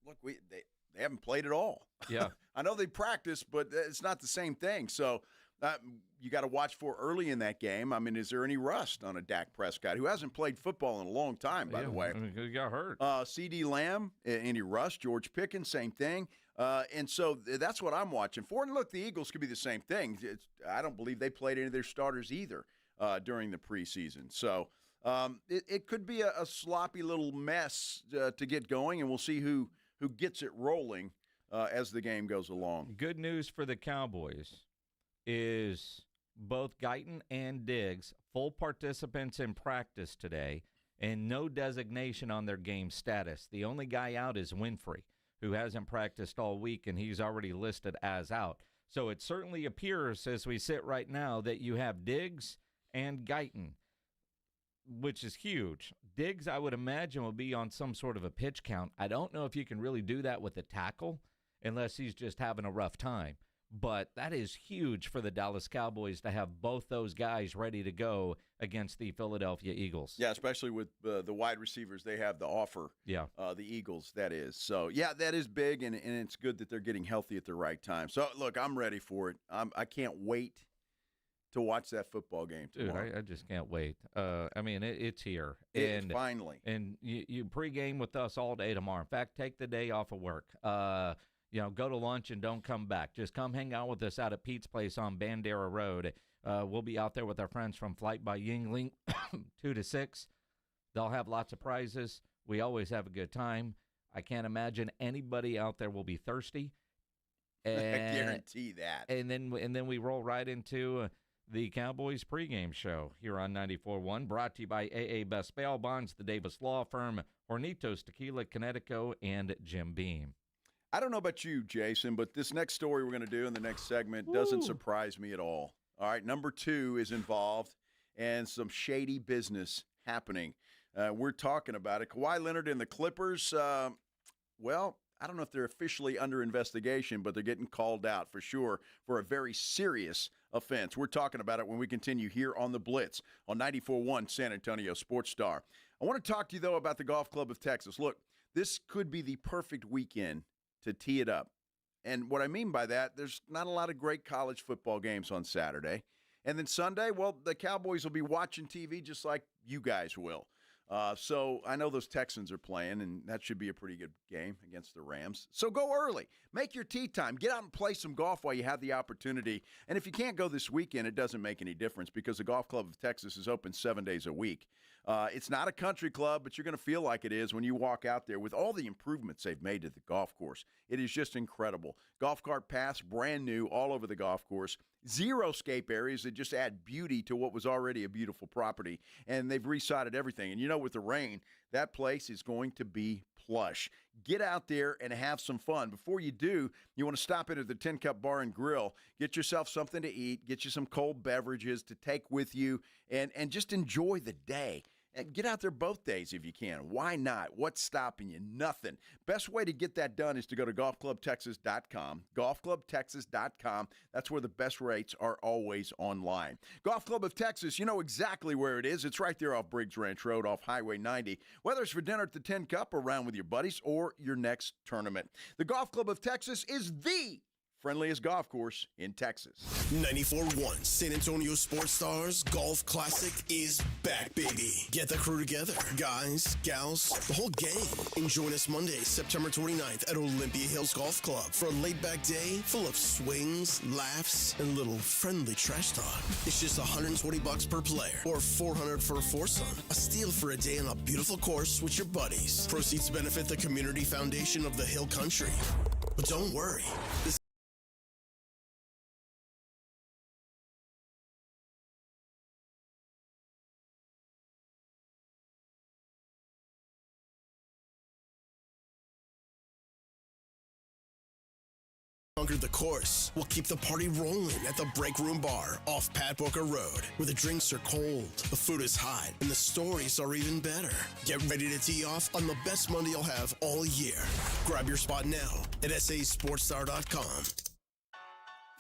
look, they haven't played at all. Yeah, I know they practice, but it's not the same thing. So you got to watch for early in that game. I mean, is there any rust on a Dak Prescott who hasn't played football in a long time? By the way, he got hurt. CD Lamb, any rust? George Pickens, same thing. And so that's what I'm watching for. And look, the Eagles could be the same thing. I don't believe they played any of their starters either during the preseason. So it could be a sloppy little mess to get going, and we'll see who gets it rolling as the game goes along. Good news for the Cowboys is both Guyton and Diggs, full participants in practice today, and no designation on their game status. The only guy out is Winfrey, who hasn't practiced all week, and he's already listed as out. So it certainly appears, as we sit right now, that you have Diggs and Guyton, which is huge. Diggs, I would imagine, will be on some sort of a pitch count. I don't know if you can really do that with a tackle unless he's just having a rough time. But that is huge for the Dallas Cowboys to have both those guys ready to go against the Philadelphia Eagles. Yeah, especially with the wide receivers they have to offer. Yeah, the Eagles, that is. So, yeah, that is big, and it's good that they're getting healthy at the right time. So, look, I'm ready for it. I can't wait to watch that football game tomorrow. Dude, I just can't wait. I mean, it's here. Finally. And you pregame with us all day tomorrow. In fact, take the day off of work. Go to lunch and don't come back. Just come hang out with us out at Pete's Place on Bandera Road. We'll be out there with our friends from Flight by Yingling, 2 to 6. They'll have lots of prizes. We always have a good time. I can't imagine anybody out there will be thirsty. And, I guarantee that. And then we roll right into the Cowboys pregame show here on 94.1, brought to you by AA Best Bail Bonds, the Davis Law Firm, Hornitos Tequila, Connecticut, and Jim Beam. I don't know about you, Jason, but this next story we're going to do in the next segment doesn't surprise me at all. All right, number 2 is involved and some shady business happening. We're talking about it. Kawhi Leonard and the Clippers, I don't know if they're officially under investigation, but they're getting called out for sure for a very serious offense. We're talking about it when we continue here on the Blitz on 94.1 San Antonio Sports Star. I want to talk to you, though, about the Golf Club of Texas. Look, this could be the perfect weekend to tee it up. And what I mean by that, there's not a lot of great college football games on Saturday. And then Sunday, well, the Cowboys will be watching TV just like you guys will. So I know those Texans are playing, and that should be a pretty good game against the Rams. So go early. Make your tee time. Get out and play some golf while you have the opportunity. And if you can't go this weekend, it doesn't make any difference because the Golf Club of Texas is open 7 days a week. It's not a country club, but you're going to feel like it is when you walk out there with all the improvements they've made to the golf course. It is just incredible. Golf cart paths, brand new, all over the golf course. Zero scape areas that just add beauty to what was already a beautiful property. And they've resided everything. And you know, with the rain, that place is going to be plush. Get out there and have some fun. Before you do, you want to stop in at the 10 Cup Bar and Grill. Get yourself something to eat. Get you some cold beverages to take with you. And just enjoy the day. And get out there both days if you can. Why not? What's stopping you? Nothing. Best way to get that done is to go to golfclubtexas.com. Golfclubtexas.com. That's where the best rates are always online. Golf Club of Texas, you know exactly where it is. It's right there off Briggs Ranch Road off Highway 90. Whether it's for dinner at the 10 Cup or around with your buddies or your next tournament. The Golf Club of Texas is the friendliest golf course in Texas. 94.1 San Antonio Sports Stars Golf Classic is back, baby. Get the crew together. Guys, gals, the whole gang. And join us Monday, September 29th at Olympia Hills Golf Club for a laid-back day full of swings, laughs, and little friendly trash talk. It's just $120 per player or $400 for a foursome. A steal for a day on a beautiful course with your buddies. Proceeds benefit the Community Foundation of the Hill Country. But don't worry. This conquered the course. We'll keep the party rolling at the Break Room Bar off Pat Booker Road, where the drinks are cold, the food is hot, and the stories are even better. Get ready to tee off on the best Monday you'll have all year. Grab your spot now at sasportstar.com.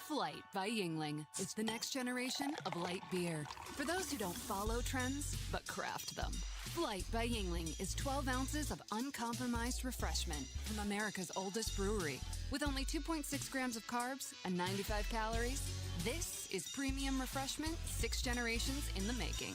Flight by Yuengling is the next generation of light beer. For those who don't follow trends, but craft them. Flight by Yuengling is 12 ounces of uncompromised refreshment from America's oldest brewery. With only 2.6 grams of carbs and 95 calories, this is premium refreshment 6 generations in the making.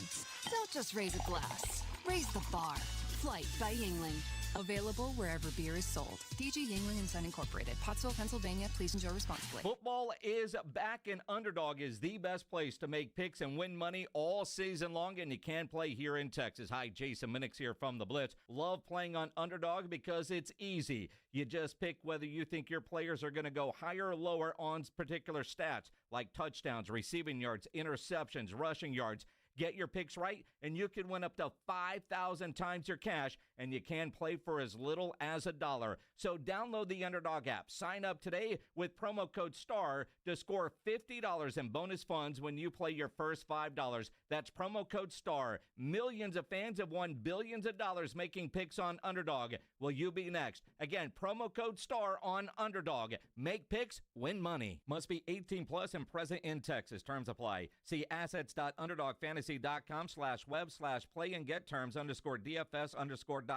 Don't just raise a glass, raise the bar. Flight by Yuengling. Available wherever beer is sold. DG Yuengling and Son Incorporated, Pottsville, Pennsylvania. Please enjoy responsibly. Football is back, and Underdog is the best place to make picks and win money all season long, and you can play here in Texas. Hi, Jason Minix here from the Blitz. Love playing on Underdog because it's easy. You just pick whether you think your players are going to go higher or lower on particular stats like touchdowns, receiving yards, interceptions, rushing yards. Get your picks right, and you can win up to 5,000 times your cash, and you can play for as little as $1. So download the Underdog app. Sign up today with promo code STAR to score $50 in bonus funds when you play your first $5. That's promo code STAR. Millions of fans have won billions of dollars making picks on Underdog. Will you be next? Again, promo code STAR on Underdog. Make picks, win money. Must be 18 plus and present in Texas. Terms apply. See assets.underdogfantasy.com/web/play and get terms _DFS_.html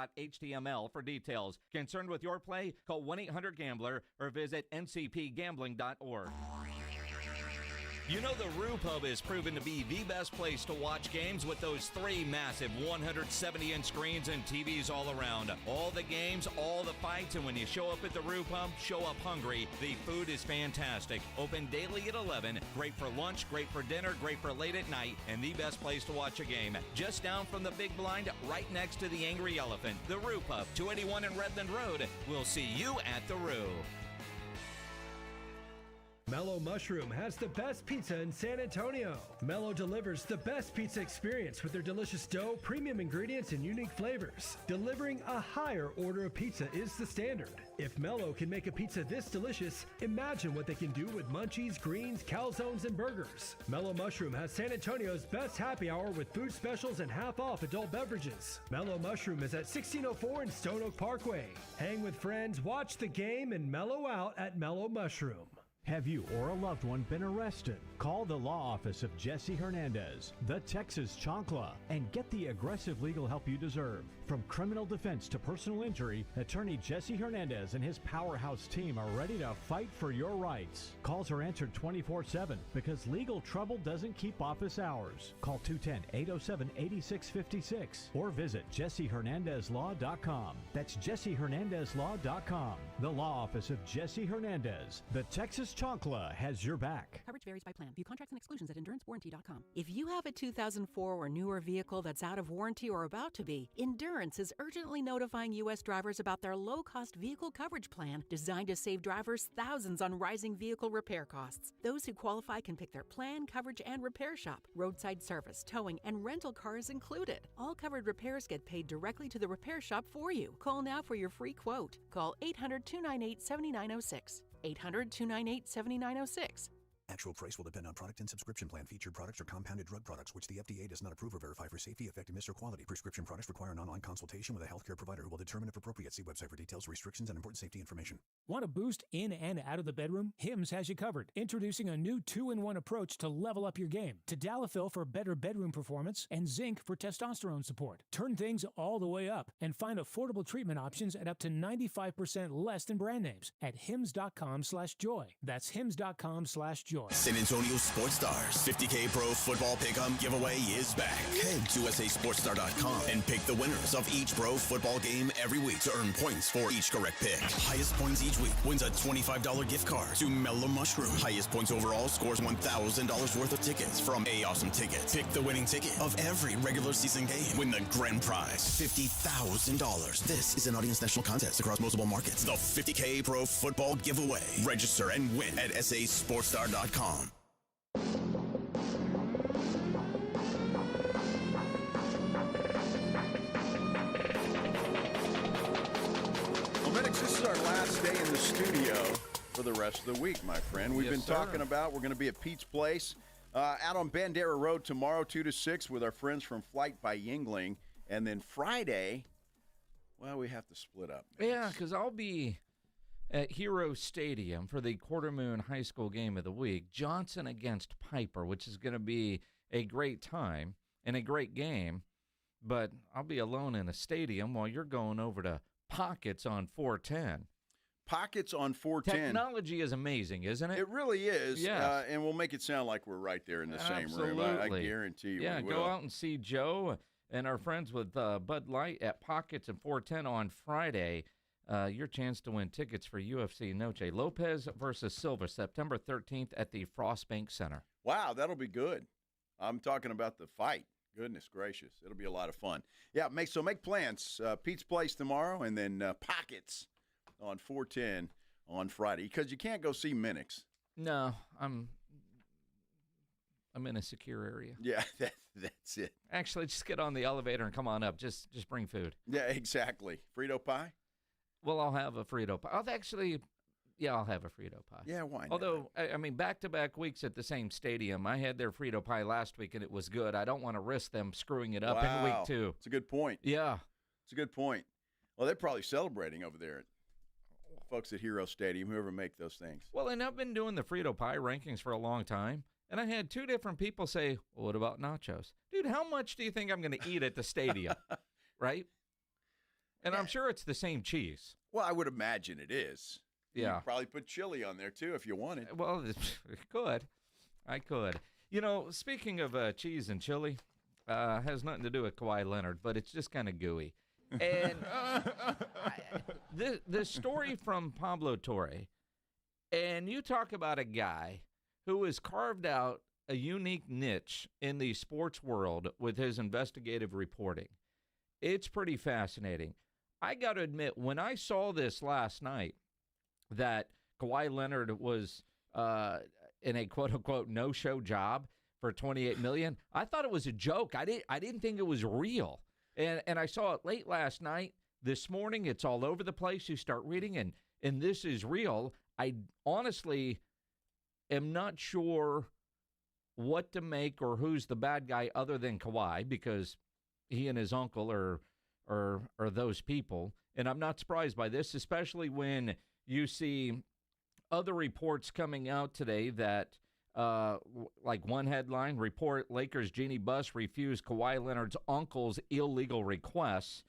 for details. Concerned with your play? Call 1-800-GAMBLER or visit ncpgambling.org. You know the Roo Pub is proven to be the best place to watch games with those 3 massive 170-inch screens and TVs all around. All the games, all the fights, and when you show up at the Roo Pub, show up hungry. The food is fantastic. Open daily at 11. Great for lunch, great for dinner, great for late at night, and the best place to watch a game. Just down from the big blind, right next to the Angry Elephant. The Roo Pub, 281 in Redland Road. We'll see you at the Roo. Mellow Mushroom has the best pizza in San Antonio. Mellow delivers the best pizza experience with their delicious dough, premium ingredients, and unique flavors. Delivering a higher order of pizza is the standard. If Mellow can make a pizza this delicious, imagine what they can do with munchies, greens, calzones, and burgers. Mellow Mushroom has San Antonio's best happy hour with food specials and half-off adult beverages. Mellow Mushroom is at 1604 in Stone Oak Parkway. Hang with friends, watch the game, and mellow out at Mellow Mushroom. Have you or a loved one been arrested? Call the law office of Jesse Hernandez, the Texas Chancla, and get the aggressive legal help you deserve. From criminal defense to personal injury, attorney Jesse Hernandez and his powerhouse team are ready to fight for your rights. Calls are answered 24/7 because legal trouble doesn't keep office hours. Call 210-807-8656 or visit jessehernandezlaw.com. That's jessehernandezlaw.com. The law office of Jesse Hernandez, the Texas Chancla, has your back. Coverage varies by plan. View contracts and exclusions at endurancewarranty.com. If you have a 2004 or newer vehicle that's out of warranty or about to be, Endurance is urgently notifying U.S. drivers about their low-cost vehicle coverage plan designed to save drivers thousands on rising vehicle repair costs. Those who qualify can pick their plan, coverage, and repair shop. Roadside service, towing, and rental cars included. All covered repairs get paid directly to the repair shop for you. Call now for your free quote. Call 800-298-7906. 800-298-7906. Actual price will depend on product and subscription plan. Featured products are compounded drug products, which the FDA does not approve or verify for safety, effectiveness, or quality. Prescription products require an online consultation with a healthcare provider who will determine if appropriate. See website for details, restrictions, and important safety information. Want a boost in and out of the bedroom? Hims has you covered. Introducing a new 2-in-1 approach to level up your game. Tadalafil for better bedroom performance and zinc for testosterone support. Turn things all the way up and find affordable treatment options at up to 95% less than brand names at hims.com/joy. That's hims.com/joy. San Antonio Sports Stars 50K Pro Football Pick'em giveaway is back. Head to USASportsStar.com and pick the winners of each pro football game every week to earn points for each correct pick. Highest points each week wins a $25 gift card to Mellow Mushroom. Highest points overall scores $1,000 worth of tickets from A Awesome Tickets. Pick the winning ticket of every regular season game. Win the grand prize, $50,000. This is an Audience National contest across multiple markets. The 50K Pro Football Giveaway. Register and win at SASportsStar.com. This is our last day in the studio for the rest of the week, my friend. We've been talking about we're going to be at Pete's Place out on Bandera Road tomorrow, 2 to 6, with our friends from Flight by Yingling. And then Friday, well, we have to split up. Yeah, because I'll be at Hero Stadium for the Quarter Moon High School game of the week, Johnson against Piper, which is going to be a great time and a great game. But I'll be alone in a stadium while you're going over to Pockets on 410. Pockets on 410. Technology is amazing, isn't it? It really is. Yes. And we'll make it sound like we're right there in the same room. I guarantee you we will. Go out and see Joe and our friends with Bud Light at Pockets and 410 on Friday. Your chance to win tickets for UFC Noche. Lopez versus Silva, September 13th at the Frostbank Center. Wow, that'll be good. I'm talking about the fight. Goodness gracious. It'll be a lot of fun. Yeah, make plans. Pete's Place tomorrow and then Pockets on 410 on Friday because you can't go see Minix. No, I'm in a secure area. Yeah, that's it. Actually, just get on the elevator and come on up. Just bring food. Yeah, exactly. Frito pie? Well, I'll have a Frito pie. I'll have a Frito pie. Yeah, why not? Although, I mean, back-to-back weeks at the same stadium. I had their Frito pie last week, and it was good. I don't want to risk them screwing it up in week 2. It's a good point. Yeah. It's a good point. Well, they're probably celebrating over there. Folks at Hero Stadium, whoever make those things. Well, and I've been doing the Frito pie rankings for a long time, and I had 2 different people say, well, what about nachos? Dude, how much do you think I'm going to eat at the stadium? Right? And I'm sure it's the same cheese. Well, I would imagine it is. Yeah. You could probably put chili on there, too, if you wanted. Well, I could. You know, speaking of cheese and chili, has nothing to do with Kawhi Leonard, but it's just kind of gooey. And the story from Pablo Torre, and you talk about a guy who has carved out a unique niche in the sports world with his investigative reporting. It's pretty fascinating. I got to admit, when I saw this last night, that Kawhi Leonard was in a quote-unquote no-show job for $28 million. I thought it was a joke. I didn't think it was real. And I saw it late last night. This morning, it's all over the place. You start reading, and this is real. I honestly am not sure what to make or who's the bad guy other than Kawhi, because he and his uncle are those people. And I'm not surprised by this, especially when you see other reports coming out today that, like one headline, report Lakers Jeannie Buss refused Kawhi Leonard's uncle's illegal requests.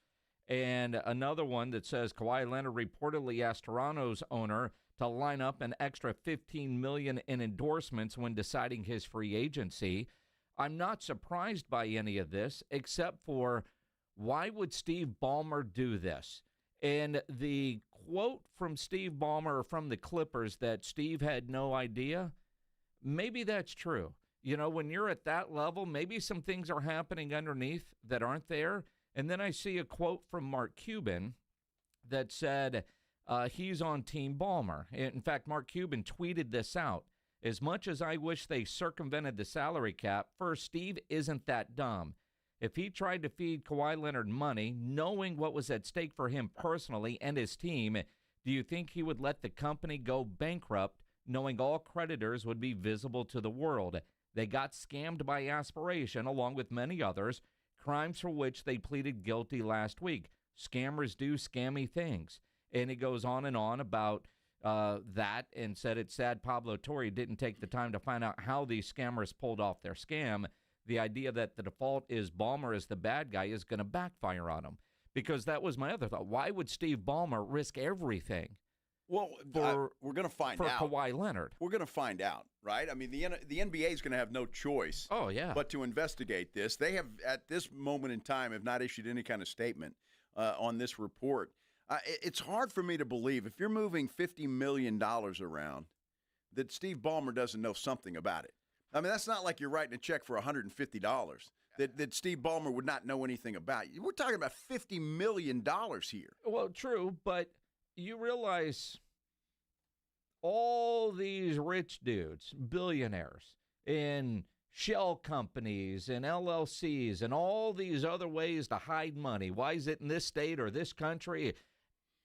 And another one that says Kawhi Leonard reportedly asked Toronto's owner to line up an extra $15 million in endorsements when deciding his free agency. I'm not surprised by any of this, except for why would Steve Ballmer do this? And the quote from Steve Ballmer from the Clippers that Steve had no idea, maybe that's true. You know, when you're at that level, maybe some things are happening underneath that aren't there. And then I see a quote from Mark Cuban that said he's on Team Ballmer. In fact, Mark Cuban tweeted this out. As much as I wish they circumvented the salary cap, first, Steve isn't that dumb. If he tried to feed Kawhi Leonard money, knowing what was at stake for him personally and his team, do you think he would let the company go bankrupt, knowing all creditors would be visible to the world? They got scammed by aspiration, along with many others, crimes for which they pleaded guilty last week. Scammers do scammy things. And he goes on and on about that and said it's sad Pablo Torre didn't take the time to find out how these scammers pulled off their scam. The idea that the default is Ballmer is the bad guy is going to backfire on him. Because that was my other thought. Why would Steve Ballmer risk everything? Well, we're going to find out. For Kawhi Leonard. We're going to find out, right? I mean, the NBA is going to have no choice. Oh, yeah. But to investigate this. They have, at this moment in time, have not issued any kind of statement on this report. It's hard for me to believe, if you're moving $50 million around, that Steve Ballmer doesn't know something about it. I mean, that's not like you're writing a check for $150 that Steve Ballmer would not know anything about. We're talking about $50 million here. Well, true, but you realize all these rich dudes, billionaires, in shell companies and LLCs and all these other ways to hide money. Why is it in this state or this country?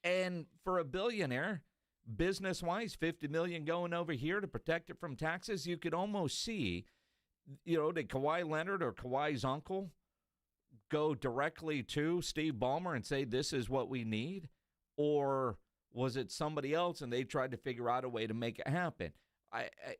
And for a billionaire, business-wise, $50 million going over here to protect it from taxes, you could almost see, did Kawhi Leonard or Kawhi's uncle go directly to Steve Ballmer and say, this is what we need? Or was it somebody else and they tried to figure out a way to make it happen?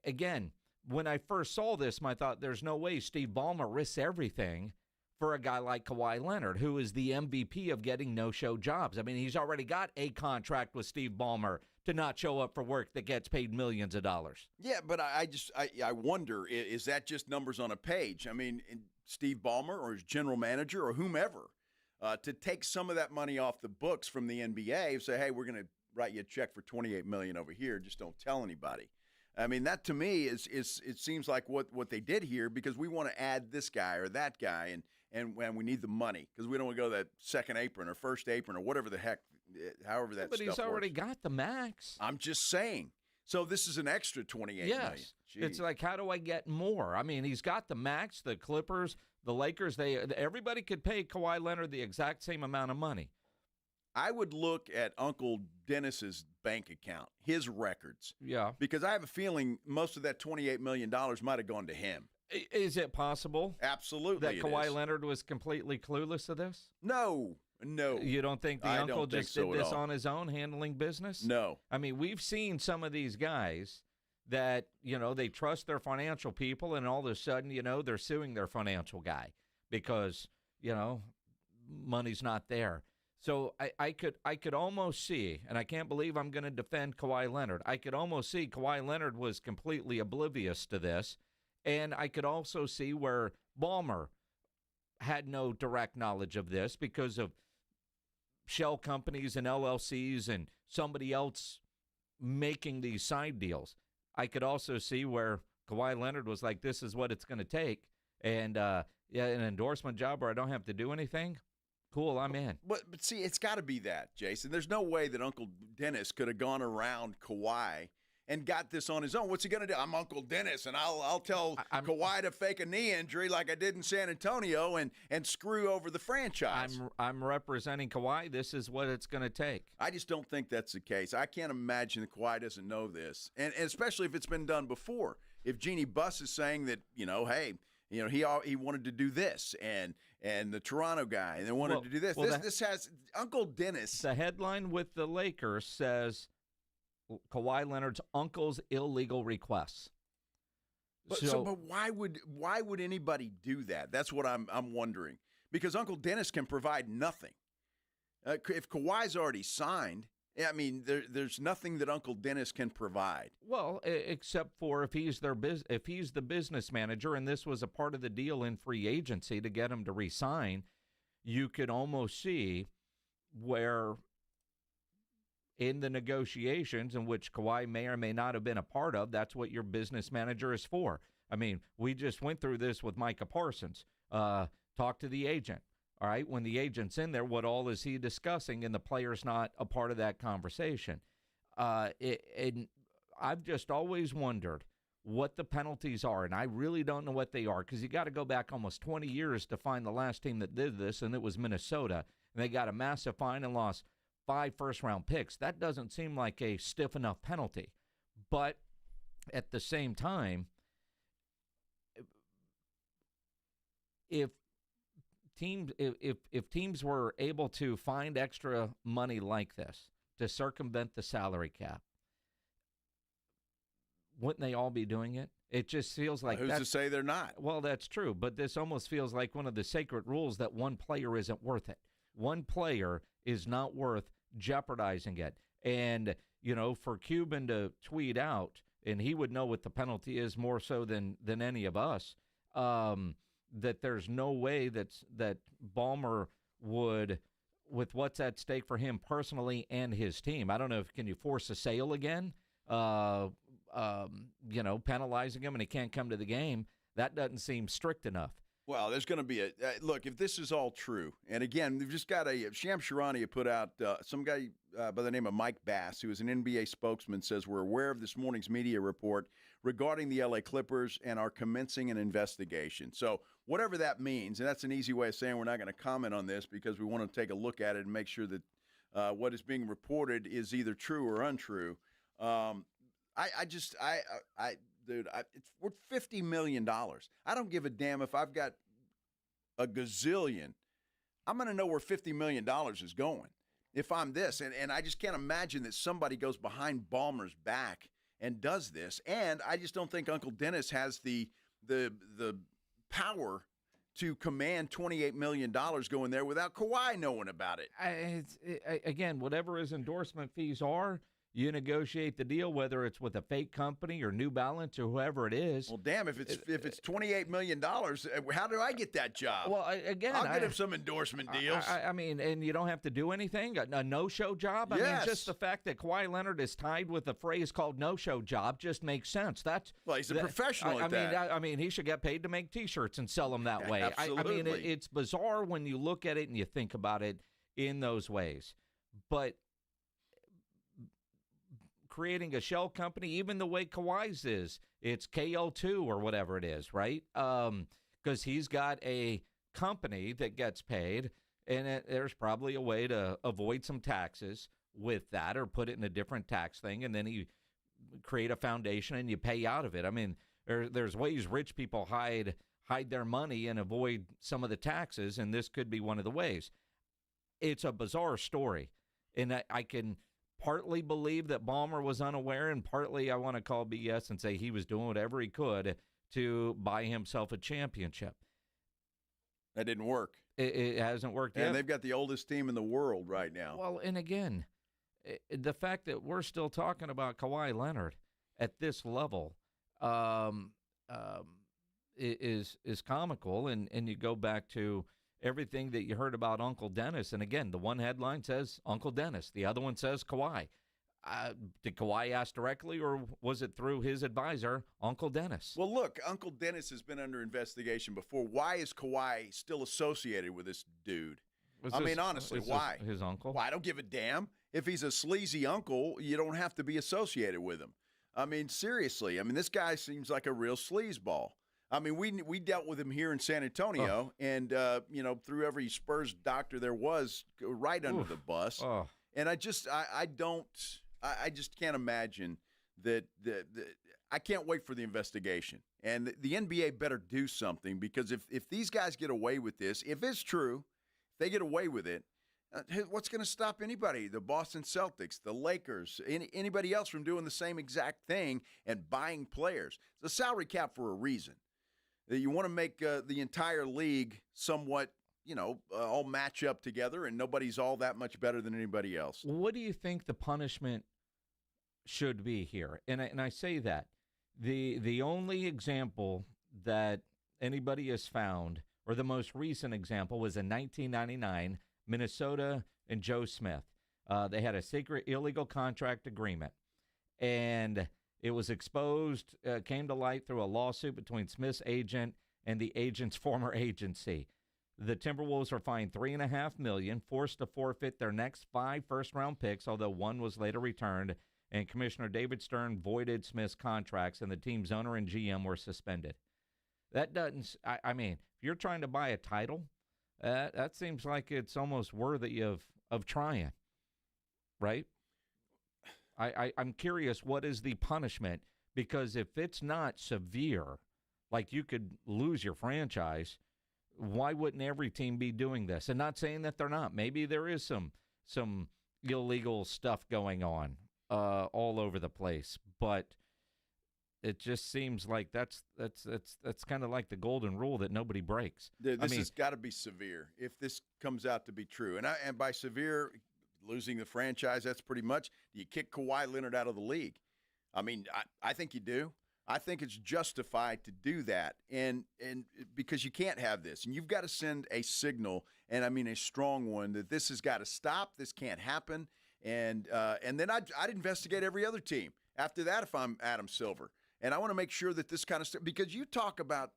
Again, when I first saw this, I thought there's no way Steve Ballmer risks everything for a guy like Kawhi Leonard, who is the MVP of getting no-show jobs. I mean, he's already got a contract with Steve Ballmer to not show up for work that gets paid millions of dollars. Yeah, but I wonder, is that just numbers on a page? I mean, Steve Ballmer or his general manager or whomever, to take some of that money off the books from the NBA and say, hey, we're going to write you a check for $28 million over here, just don't tell anybody. I mean, that to me it seems like what they did here, because we want to add this guy or that guy, and we need the money because we don't want to go that second apron or first apron or whatever the heck, however that stuff But he's already works. got the max. I'm just saying. So this is an extra $28 million. Yes. Jeez. It's like, how do I get more? I mean, he's got the max. The Clippers, the Lakers, everybody could pay Kawhi Leonard the exact same amount of money. I would look at Uncle Dennis's bank account, his records. Yeah. Because I have a feeling most of that $28 million might have gone to him. Is it possible? Absolutely. That Kawhi Leonard was completely clueless of this? No. You don't think the I uncle don't think just so did at this all. on his own, handling business? No. I mean, we've seen some of these guys that, they trust their financial people, and all of a sudden, they're suing their financial guy because, money's not there. So I could almost see, and I can't believe I'm going to defend Kawhi Leonard, I could almost see Kawhi Leonard was completely oblivious to this, and I could also see where Ballmer had no direct knowledge of this because of shell companies and LLCs and somebody else making these side deals. I could also see where Kawhi Leonard was like, this is what it's going to take, and an endorsement job where I don't have to do anything. Cool, I'm in. But see, it's got to be that, Jason. There's no way that Uncle Dennis could have gone around Kawhi and got this on his own. What's he going to do? I'm Uncle Dennis, and I'll tell Kawhi to fake a knee injury like I did in San Antonio and screw over the franchise. I'm representing Kawhi. This is what it's going to take. I just don't think that's the case. I can't imagine that Kawhi doesn't know this, and especially if it's been done before. If Jeannie Buss is saying that, hey, he wanted to do this, and the Toronto guy, and they wanted to do this. This has Uncle Dennis. The headline with the Lakers says Kawhi Leonard's uncle's illegal requests. But why would anybody do that? That's what I'm wondering. Because Uncle Dennis can provide nothing. If Kawhi's already signed, I mean, there's nothing that Uncle Dennis can provide. Well, except for if he's the business manager, and this was a part of the deal in free agency to get him to re-sign, you could almost see where in the negotiations in which Kawhi may or may not have been a part of, that's what your business manager is for. I mean, we just went through this with Micah Parsons. Talk to the agent. All right, when the agent's in there, what all is he discussing, and the player's not a part of that conversation? And I've just always wondered what the penalties are, and I really don't know what they are, because you got to go back almost 20 years to find the last team that did this, and it was Minnesota, and they got a massive fine and lost 5 first-round picks. That doesn't seem like a stiff enough penalty. But at the same time, if teams were able to find extra money like this to circumvent the salary cap, wouldn't they all be doing it? It just feels like who's to say they're not? Well, that's true, but this almost feels like one of the sacred rules that one player isn't worth it. One player is not worth jeopardizing it. And, for Cuban to tweet out, and he would know what the penalty is more so than any of us, that there's no way that Ballmer would, with what's at stake for him personally and his team. I don't know can you force a sale again, penalizing him and he can't come to the game. That doesn't seem strict enough. Well, there's going to be look, if this is all true, and again, we've just got Shams Charania put out, some guy by the name of Mike Bass, who is an NBA spokesman, says we're aware of this morning's media report regarding the LA Clippers and are commencing an investigation. So whatever that means, and that's an easy way of saying we're not going to comment on this because we want to take a look at it and make sure that what is being reported is either true or untrue. Dude, it's worth $50 million. I don't give a damn if I've got a gazillion. I'm going to know where $50 million is going if I'm this. And I just can't imagine that somebody goes behind Ballmer's back and does this. And I just don't think Uncle Dennis has the power to command $28 million going there without Kawhi knowing about it. Again, whatever his endorsement fees are, you negotiate the deal, whether it's with a fake company or New Balance or whoever it is. Well, damn, if it's $28 million, how do I get that job? Well, again, I'll get him some endorsement deals. I mean, and you don't have to do anything, a no-show job? I mean, just the fact that Kawhi Leonard is tied with a phrase called no-show job just makes sense. Well, he's a professional at that. I mean, he should get paid to make T-shirts and sell them that way. Absolutely. I mean, it's bizarre when you look at it and you think about it in those ways. But creating a shell company, even the way Kawhi's is, it's KL2 or whatever it is, right? Because he's got a company that gets paid, and there's probably a way to avoid some taxes with that or put it in a different tax thing, and then you create a foundation and you pay out of it. I mean, there's ways rich people hide their money and avoid some of the taxes, and this could be one of the ways. It's a bizarre story, and I can partly believe that Ballmer was unaware, and partly I want to call BS and say he was doing whatever he could to buy himself a championship. That didn't work. It hasn't worked yet. And they've got the oldest team in the world right now. Well, and again, the fact that we're still talking about Kawhi Leonard at this level is comical, and you go back to everything that you heard about Uncle Dennis. And again, the one headline says Uncle Dennis. The other one says Kawhi. Did Kawhi ask directly, or was it through his advisor, Uncle Dennis? Well, look, Uncle Dennis has been under investigation before. Why is Kawhi still associated with this dude? Honestly, why? His uncle? Well, I don't give a damn. If he's a sleazy uncle, you don't have to be associated with him. I mean, seriously. I mean, this guy seems like a real sleazeball. I mean, we dealt with him here in San Antonio, and threw every Spurs doctor there was right under the bus. And I just can't imagine that. I can't wait for the investigation, and the NBA better do something, because if these guys get away with this, if it's true, if they get away with it, what's going to stop anybody? The Boston Celtics, the Lakers, anybody else from doing the same exact thing and buying players? It's a salary cap for a reason. You want to make the entire league somewhat, all match up together, and nobody's all that much better than anybody else. What do you think the punishment should be here? And I say that the only example that anybody has found, or the most recent example, was in 1999, Minnesota and Joe Smith. They had a secret illegal contract agreement, and it was exposed, came to light through a lawsuit between Smith's agent and the agent's former agency. The Timberwolves were fined $3.5 million, forced to forfeit their next 5 first-round picks, although one was later returned, and Commissioner David Stern voided Smith's contracts, and the team's owner and GM were suspended. That doesn't, I mean, if you're trying to buy a title, that seems like it's almost worthy of trying, right? I'm curious, what is the punishment? Because if it's not severe, like you could lose your franchise, why wouldn't every team be doing this? And not saying that they're not. Maybe there is some illegal stuff going on all over the place, but it just seems like that's kind of like the golden rule that nobody breaks. This has got to be severe if this comes out to be true. And by severe, losing the franchise, that's pretty much, you kick Kawhi Leonard out of the league. I mean, I think you do. I think it's justified to do that, and because you can't have this, and you've got to send a signal, and I mean a strong one, that this has got to stop. This can't happen, and then I'd investigate every other team after that if I'm Adam Silver, and I want to make sure that this kind of stuff, because you talk about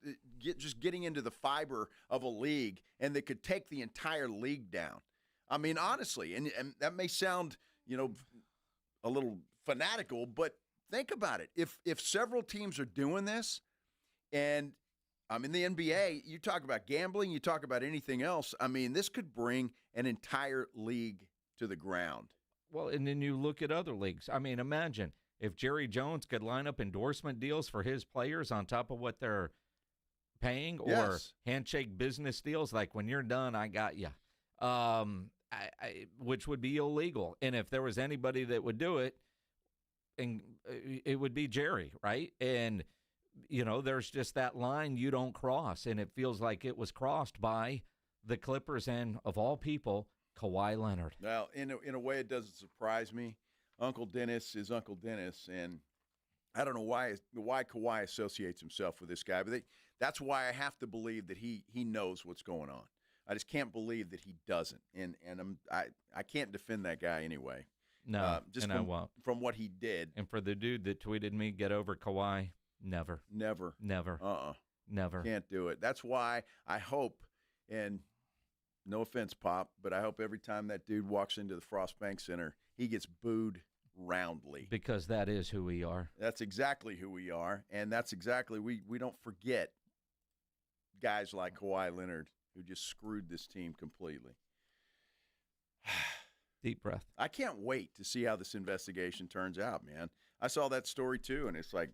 just getting into the fiber of a league, and that could take the entire league down. I mean, honestly, and that may sound, a little fanatical, but think about it. If several teams are doing this, and in the NBA, you talk about gambling, you talk about anything else, I mean, this could bring an entire league to the ground. Well, and then you look at other leagues. I mean, imagine if Jerry Jones could line up endorsement deals for his players on top of what they're paying, or handshake business deals, like when you're done, I got you. Which would be illegal. And if there was anybody that would do it, and it would be Jerry, right? And, there's just that line you don't cross, and it feels like it was crossed by the Clippers and, of all people, Kawhi Leonard. Well, in a way, it doesn't surprise me. Uncle Dennis is Uncle Dennis, and I don't know why Kawhi associates himself with this guy, but that's why I have to believe that he knows what's going on. I just can't believe that he doesn't, and I can't defend that guy anyway. No, just I won't. From what he did. And for the dude that tweeted me, get over Kawhi, never. Never. Never. Can't do it. That's why I hope, and no offense, Pop, but I hope every time that dude walks into the Frost Bank Center, he gets booed roundly. Because that is who we are. That's exactly who we are, and that's exactly, we don't forget guys like Kawhi Leonard who just screwed this team completely. Deep breath. I can't wait to see how this investigation turns out, man. I saw that story too, and it's like,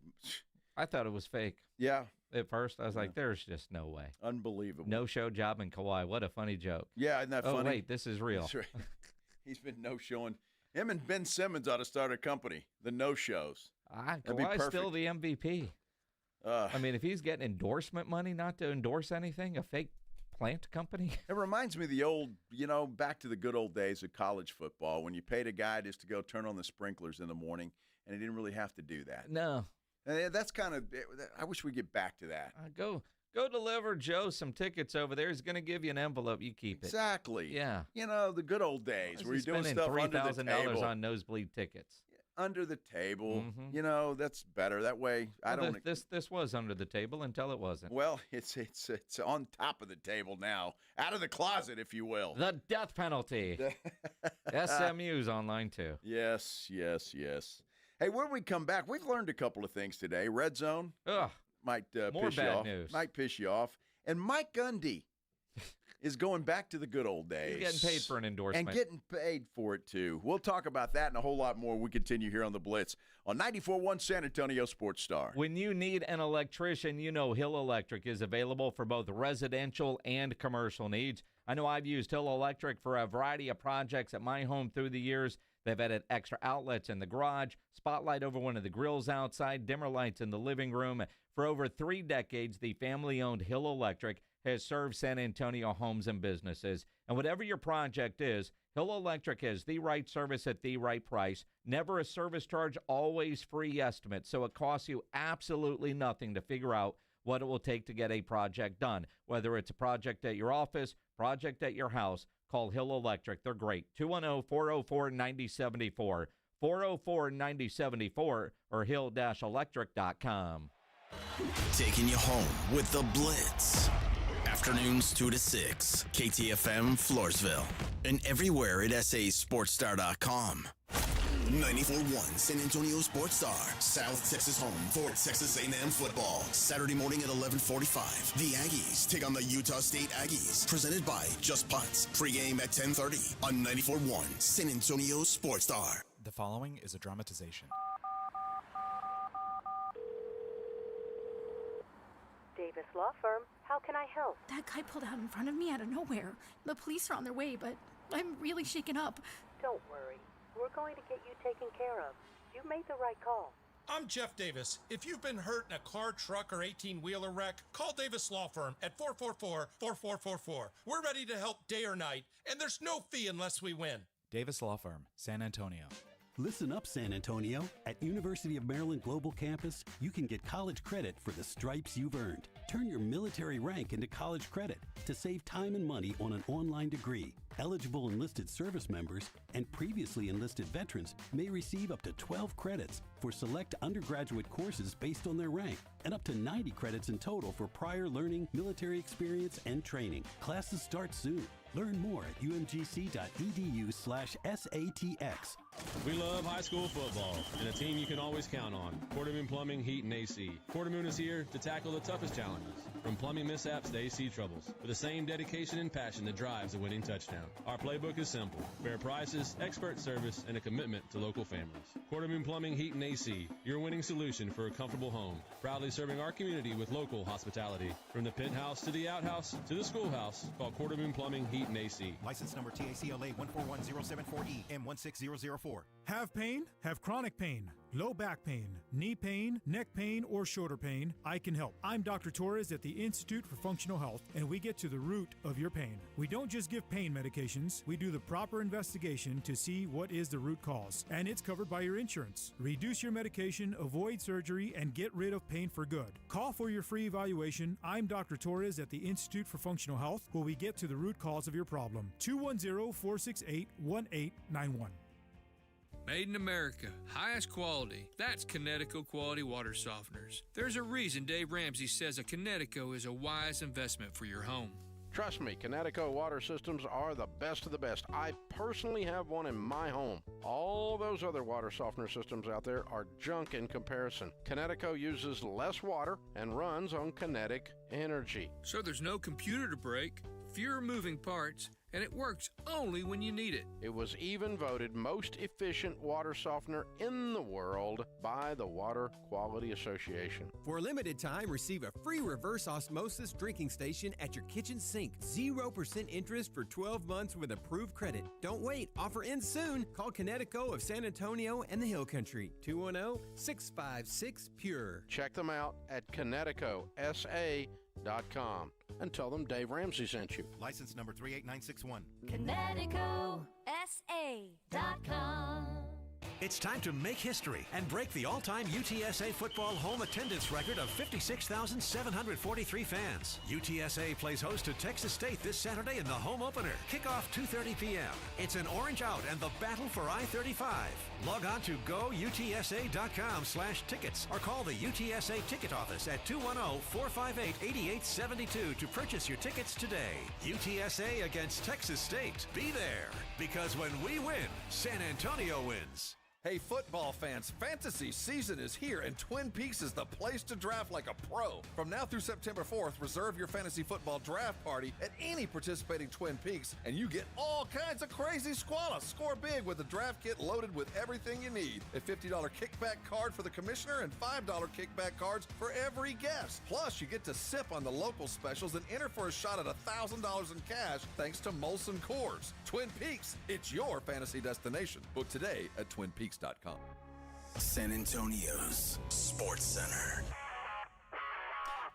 I thought it was fake. Yeah. At first, I was like, there's just no way. Unbelievable. No-show job in Kawhi. What a funny joke. Yeah, isn't that funny? Oh, wait, this is real. That's right. He's been no-showing. Him and Ben Simmons ought to start a company, the no-shows. Kawhi's still the MVP. I mean, if he's getting endorsement money not to endorse anything, a fake plant company. It reminds me of the old, back to the good old days of college football when you paid a guy just to go turn on the sprinklers in the morning, and he didn't really have to do that. No. That's kind of, I wish we get back to that. Go deliver Joe some tickets over there. He's going to give you an envelope. You keep it. Exactly. Yeah. The good old days where you're doing stuff under the table. $3,000 on nosebleed tickets. Under the table. That's better. That way, This was under the table until it wasn't. Well, it's on top of the table now. Out of the closet, if you will. The death penalty. SMU's online too. Yes. Hey, when we come back, we've learned a couple of things today. Red zone might more piss you bad off. news. Might piss you off. And Mike Gundy is going back to the good old days. He's getting paid for an endorsement. And getting paid for it, too. We'll talk about that and a whole lot more. We continue here on The Blitz on 94.1 San Antonio Sports Star. When you need an electrician, you know Hill Electric is available for both residential and commercial needs. I know I've used Hill Electric for a variety of projects at my home through the years. They've added extra outlets in the garage, spotlight over one of the grills outside, dimmer lights in the living room. For over 3 decades, the family-owned Hill Electric has served San Antonio homes and businesses. And whatever your project is, Hill Electric has the right service at the right price. Never a service charge, always free estimate. So it costs you absolutely nothing to figure out what it will take to get a project done. Whether it's a project at your office, project at your house, call Hill Electric. They're great. 210-404-9074. 404-9074 or hill-electric.com. Taking you home with the Blitz. Afternoons 2 to 6. KTFM Floresville. And everywhere at sasportstar.com. 94.1 San Antonio Sports Star. South Texas home for Texas A&M football. Saturday morning at 11:45. The Aggies take on the Utah State Aggies. Presented by Just Punts. Pregame at 10:30 on 94.1 San Antonio Sports Star. The following is a dramatization. Davis Law Firm. How can I help? That guy pulled out in front of me out of nowhere. The police are on their way, but I'm really shaken up. Don't worry. We're going to get you taken care of. You made the right call. I'm Jeff Davis. If you've been hurt in a car, truck, or 18-wheeler wreck, call Davis Law Firm at 444-4444. We're ready to help day or night, and there's no fee unless we win. Davis Law Firm, San Antonio. Listen up, San Antonio. At University of Maryland Global Campus, you can get college credit for the stripes you've earned. Turn your military rank into college credit to save time and money on an online degree. Eligible enlisted service members and previously enlisted veterans may receive up to 12 credits for select undergraduate courses based on their rank, and up to 90 credits in total for prior learning, military experience, and training. Classes start soon. Learn more at umgc.edu/SATX. We love high school football and a team you can always count on. Quartermoon Plumbing, Heat, and AC. Quartermoon is here to tackle the toughest challenges, from plumbing mishaps to AC troubles, with the same dedication and passion that drives a winning touchdown. Our playbook is simple: fair prices, expert service, and a commitment to local families. Quartermoon Plumbing, Heat, and AC, your winning solution for a comfortable home. Proudly serving our community with local hospitality. From the pit house to the outhouse to the schoolhouse, call Quartermoon Plumbing, Heat, and AC. License number TACLA 141074E M16004. Have pain? Have chronic pain, low back pain, knee pain, neck pain, or shoulder pain? I can help. I'm Dr. Torres at the Institute for Functional Health, and we get to the root of your pain. We don't just give pain medications. We do the proper investigation to see what is the root cause, and it's covered by your insurance. Reduce your medication, avoid surgery, and get rid of pain for good. Call for your free evaluation. I'm Dr. Torres at the Institute for Functional Health, where we get to the root cause of your problem. 210-468-1891. Made in America, highest quality. That's Connecticut Quality Water Softeners. There's a reason Dave Ramsey says a Connecticut is a wise investment for your home. Trust me, Connecticut water systems are the best of the best. I personally have one in my home. All those other water softener systems out there are junk in comparison. Connecticut uses less water and runs on kinetic energy. So there's no computer to break, fewer moving parts, and it works only when you need it. It was even voted most efficient water softener in the world by the Water Quality Association. For a limited time, receive a free reverse osmosis drinking station at your kitchen sink. 0% interest for 12 months with approved credit. Don't wait. Offer ends soon. Call Connecticut of San Antonio and the Hill Country. 210-656-PURE. Check them out at ConnecticutSA.com and tell them Dave Ramsey sent you. License number 38961. ConnecticutSA.com. It's time to make history and break the all-time UTSA football home attendance record of 56,743 fans. UTSA plays host to Texas State this Saturday in the home opener. Kickoff 2:30 p.m. It's an orange out and the battle for I-35. Log on to goutsa.com/tickets or call the UTSA ticket office at 210-458-8872 to purchase your tickets today. UTSA against Texas State. Be there, because when we win, San Antonio wins. Hey, football fans, fantasy season is here, and Twin Peaks is the place to draft like a pro. From now through September 4th, reserve your fantasy football draft party at any participating Twin Peaks, and you get all kinds of crazy squalor. Score big with a draft kit loaded with everything you need. A $50 kickback card for the commissioner and $5 kickback cards for every guest. Plus, you get to sip on the local specials and enter for a shot at $1,000 in cash thanks to Molson Coors. Twin Peaks, it's your fantasy destination. Book today at TwinPeaks.com. San Antonio's Sports Center.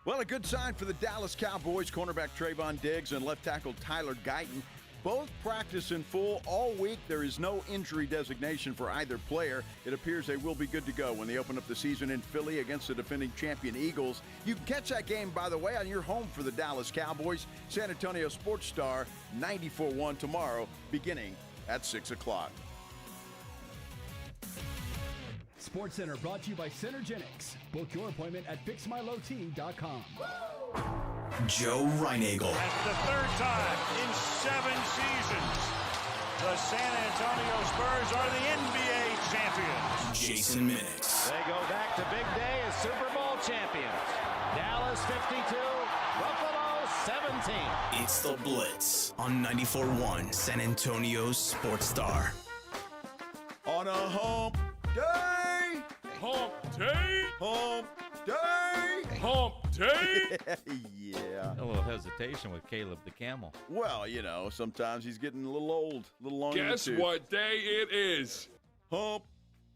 Well, a good sign for the Dallas Cowboys. Cornerback Trayvon Diggs and left tackle Tyler Guyton both practice in full all week. There is no injury designation for either player. It appears they will be good to go when they open up the season in Philly against the defending champion Eagles. You can catch that game, by the way, on your home for the Dallas Cowboys. San Antonio Sports Star 94.1 tomorrow, beginning at 6 o'clock. Sports Center brought to you by Centergenics. Book your appointment at fixmylowt.com. Joe Reinagel. That's the third time in 7 seasons the San Antonio Spurs are the NBA champions. Jason Minix. They go back to big day as Super Bowl champions. Dallas 52, Buffalo 17. It's the Blitz on 94.1 San Antonio's Sports Star. On a hump day! Hump day! Hump day! Hump day! Yeah. A little hesitation with Caleb the Camel. Well, you know, sometimes he's getting a little old, a little long. Guess what day it is? Hump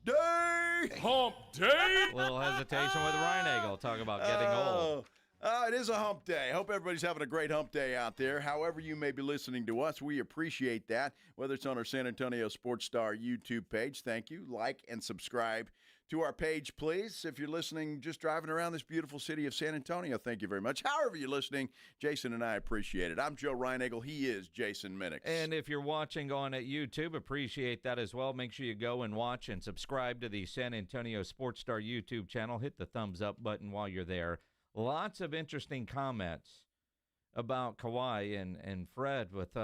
day! Hump day! A little hesitation with Reinagel. Talk about getting old. It is a hump day. I hope everybody's having a great hump day out there. However you may be listening to us, we appreciate that. Whether it's on our San Antonio Sports Star YouTube page, thank you. Like and subscribe to our page, please. If you're listening, just driving around this beautiful city of San Antonio, thank you very much. However you're listening, Jason and I appreciate it. I'm Joe Reinagel. He is Jason Minix. And if you're watching on at YouTube, appreciate that as well. Make sure you go and watch and subscribe to the San Antonio Sports Star YouTube channel. Hit the thumbs up button while you're there. Lots of interesting comments about Kawhi and Fred with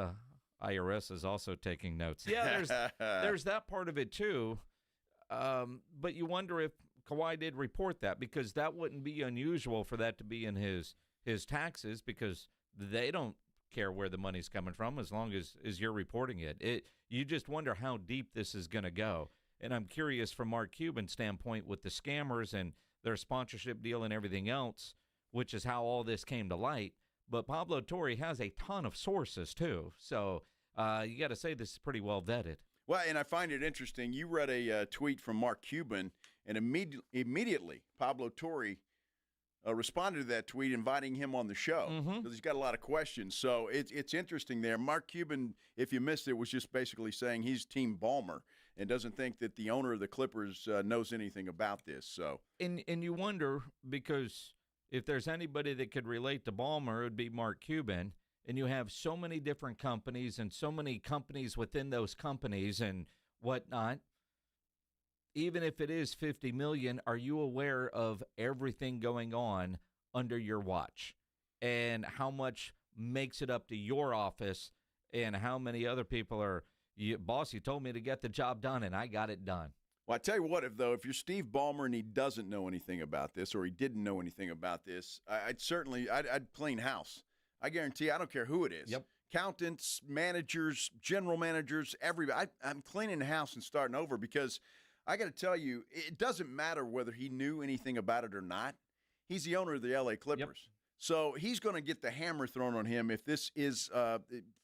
IRS is also taking notes. Yeah, there's that part of it too. But you wonder if Kawhi did report that, because that wouldn't be unusual for that to be in his taxes, because they don't care where the money's coming from as long as you're reporting it. You just wonder how deep this is going to go. And I'm curious from Mark Cuban's standpoint with the scammers and their sponsorship deal and everything else, which is how all this came to light. But Pablo Torre has a ton of sources, too. So you got to say this is pretty well vetted. Well, and I find it interesting. You read a tweet from Mark Cuban, and immediately Pablo Torre responded to that tweet, inviting him on the show because he's got a lot of questions. So it's interesting there. Mark Cuban, if you missed it, was just basically saying he's Team Ballmer and doesn't think that the owner of the Clippers knows anything about this. So and you wonder, because if there's anybody that could relate to Ballmer, it would be Mark Cuban. And you have so many different companies and so many companies within those companies and whatnot. Even if it is $50 million, are you aware of everything going on under your watch and how much makes it up to your office and how many other people are, boss, you told me to get the job done and I got it done. Well, I tell you what, if you're Steve Ballmer and he doesn't know anything about this, or he didn't know anything about this, I'd clean house. I guarantee, I don't care who it is. Yep. Accountants, managers, general managers, everybody. I'm cleaning the house and starting over, because I got to tell you, it doesn't matter whether he knew anything about it or not. He's the owner of the LA Clippers. Yep. So he's going to get the hammer thrown on him if this is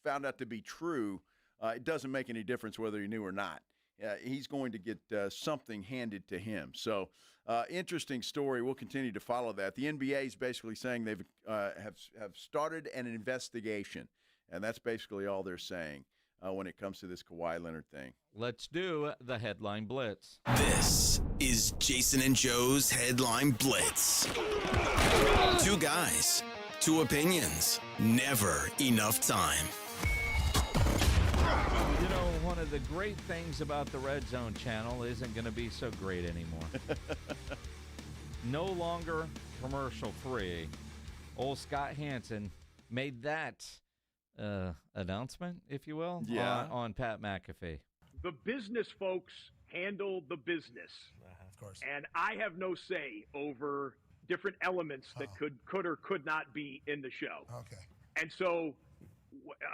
found out to be true. It doesn't make any difference whether he knew or not. He's going to get something handed to him. So interesting story. We'll continue to follow that. The NBA is basically saying they've have started an investigation, and that's basically all they're saying when it comes to this Kawhi Leonard thing. Let's do the Headline Blitz. This is Jason and Joe's Headline Blitz. Two guys, two opinions, never enough time. You know, one of the great things about the Red Zone channel isn't going to be so great anymore. No longer commercial free. Old Scott Hansen made that announcement, if you will, on Pat McAfee. the business folks handle the business. Of course. And I have no say over different elements that could or could not be in the show. Okay. And so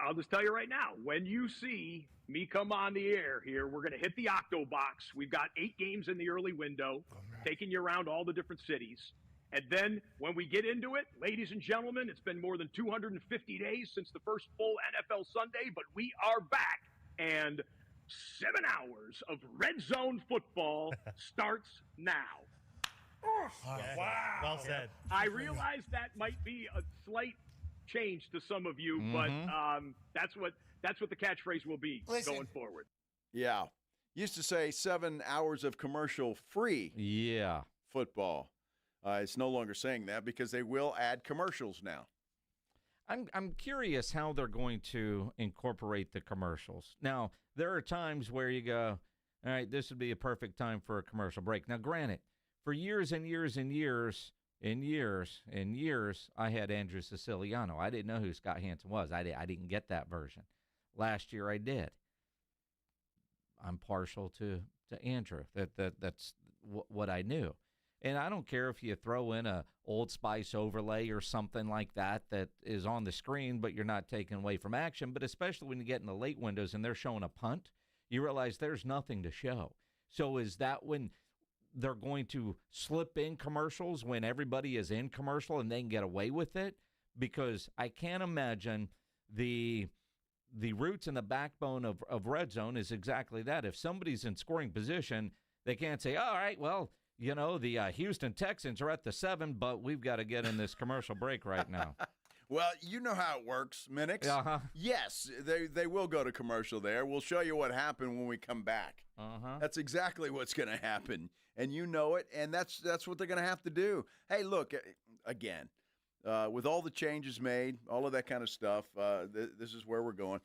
I'll just tell you right now, when you see me come on the air here, we're going to hit the Octo Box. We've got 8 games in the early window, taking you around all the different cities. And then when we get into it, ladies and gentlemen, it's been more than 250 days since the first full NFL Sunday, but we are back. And 7 hours of red zone football starts now. Wow. Well said. I realize that might be a slight change to some of you, but that's what the catchphrase will be going forward. Yeah. Used to say 7 hours of commercial-free football. It's no longer saying that because they will add commercials now. I'm curious how they're going to incorporate the commercials. Now, there are times where you go, all right, this would be a perfect time for a commercial break. Now, granted, for years and years and years and years and years, I had Andrew Siciliano. I didn't know who Scott Hansen was. I didn't get that version. Last year I did. I'm partial to Andrew. That's what I knew. And I don't care if you throw in a Old Spice overlay or something like that is on the screen, but you're not taking away from action. But especially when you get in the late windows and they're showing a punt, you realize there's nothing to show. So is that when they're going to slip in commercials when everybody is in commercial and they can get away with it? Because I can't imagine the roots and the backbone of red zone is exactly that. If somebody's in scoring position, they can't say, all right, well, you know, the Houston Texans are at the 7, but we've got to get in this commercial break right now. Well, you know how it works, Minix. Uh-huh. Yes, they will go to commercial there. We'll show you what happened when we come back. Uh-huh. That's exactly what's going to happen, and you know it, and that's what they're going to have to do. Hey, look, again, with all the changes made, all of that kind of stuff, this is where we're going.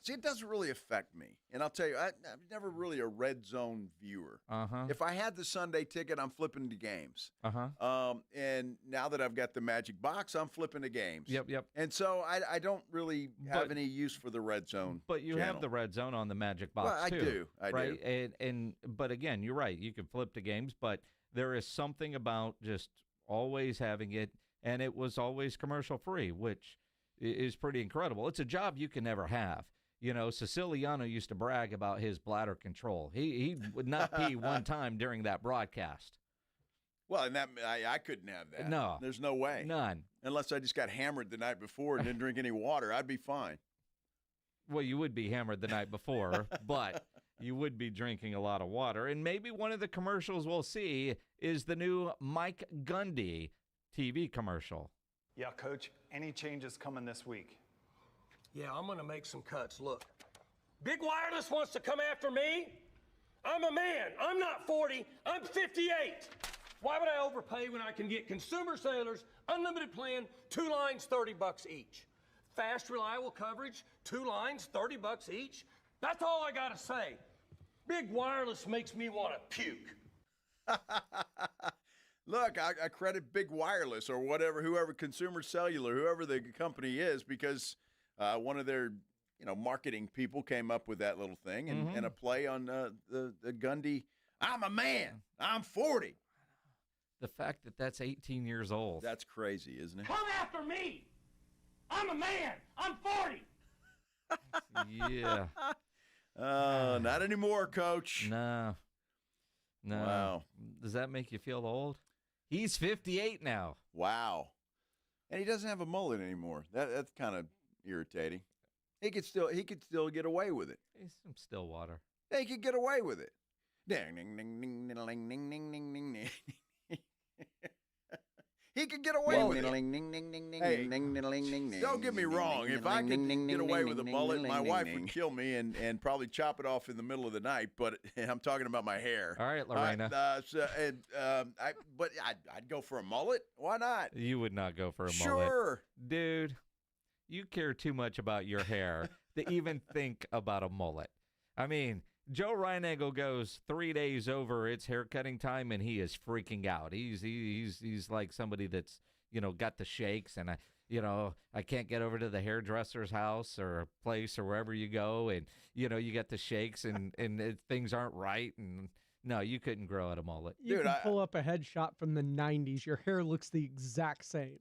See, it doesn't really affect me. And I'll tell you, I'm never really a red zone viewer. Uh-huh. If I had the Sunday ticket, I'm flipping to games. Uh-huh. And now that I've got the Magic Box, I'm flipping to games. Yep. And so I don't really have any use for the red zone. But you channel. have the red zone on the Magic Box, well, I too. I right? do. But again, you're right. You can flip to games, but there is something about just always having it. And it was always commercial-free, which is pretty incredible. It's a job you can never have. You know, Siciliano used to brag about his bladder control. He would not pee one time during that broadcast. Well, and that I couldn't have that. No. There's no way. None. Unless I just got hammered the night before and didn't drink any water, I'd be fine. Well, you would be hammered the night before, but you would be drinking a lot of water. And maybe one of the commercials we'll see is the new Mike Gundy TV commercial. Yeah, Coach, any changes coming this week? Yeah, I'm going to make some cuts. Look, Big Wireless wants to come after me? I'm a man. I'm not 40. I'm 58. Why would I overpay when I can get consumer sailors, unlimited plan, 2 lines, $30 each? Fast, reliable coverage, 2 lines, $30 each? That's all I got to say. Big Wireless makes me want to puke. Look, I credit Big Wireless or whoever Consumer Cellular, whoever the company is, because one of their marketing people came up with that little thing and a play on the Gundy. I'm a man. I'm 40. The fact that that's 18 years old. That's crazy, isn't it? Come after me. I'm a man. I'm 40. Yeah. Not anymore, Coach. No. Wow. Does that make you feel old? He's 58 now. Wow. And he doesn't have a mullet anymore. That's kind of irritating. He could still get away with it. He's some Stillwater. He could get away with it. Ding, ding, ding, ding, ding, ding, ding, ding, ding, ding, ding. He could get away with it. Hey, don't get me wrong. If I could get away with a mullet, my wife would kill me and probably chop it off in the middle of the night. But I'm talking about my hair. All right, Lorena. But I'd go for a mullet. Why not? You would not go for a mullet. Sure. Dude, you care too much about your hair to even think about a mullet. I mean, Joe Reinagel goes 3 days over its haircutting time, and he is freaking out. He's like somebody that's got the shakes, and I can't get over to the hairdresser's house or a place or wherever you go, and you get the shakes and things aren't right, and no, you couldn't grow out a mullet. You can pull up a headshot from the 90s. Your hair looks the exact same.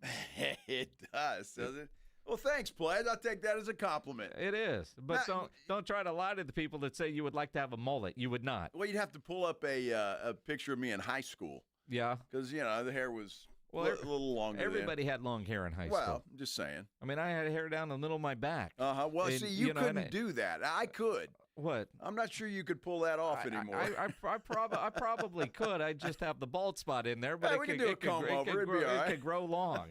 It does, doesn't it? Well, thanks, Pledge. I'll take that as a compliment. It is, but don't try to lie to the people that say you would like to have a mullet. You would not. Well, you'd have to pull up a picture of me in high school. Yeah, because the hair was a little longer. Everybody had long hair in high school. Well, I'm just saying. I mean, I had hair down the middle of my back. Well, and, see, you couldn't do that. I could. What? I'm not sure you could pull that off anymore. I probably could. I just have the bald spot in there, but we can do a comb over. It'd be all right. It could grow long.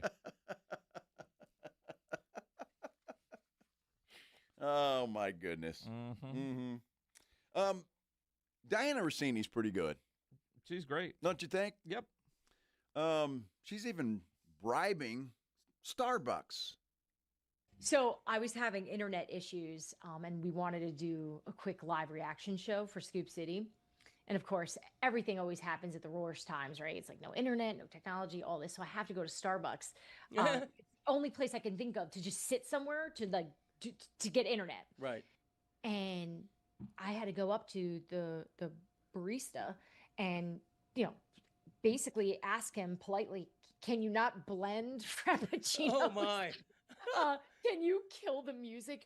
Oh, my goodness. Mm-hmm. Diana Rossini's pretty good. She's great. Don't you think? Yep. She's even bribing Starbucks. So I was having internet issues, and we wanted to do a quick live reaction show for Scoop City. And, of course, everything always happens at the worst times, right? It's like no internet, no technology, all this. So I have to go to Starbucks. It's the only place I can think of to just sit somewhere to get internet. Right. And I had to go up to the barista and, basically ask him politely, can you not blend Frappuccino? Oh, my. Can you kill the music?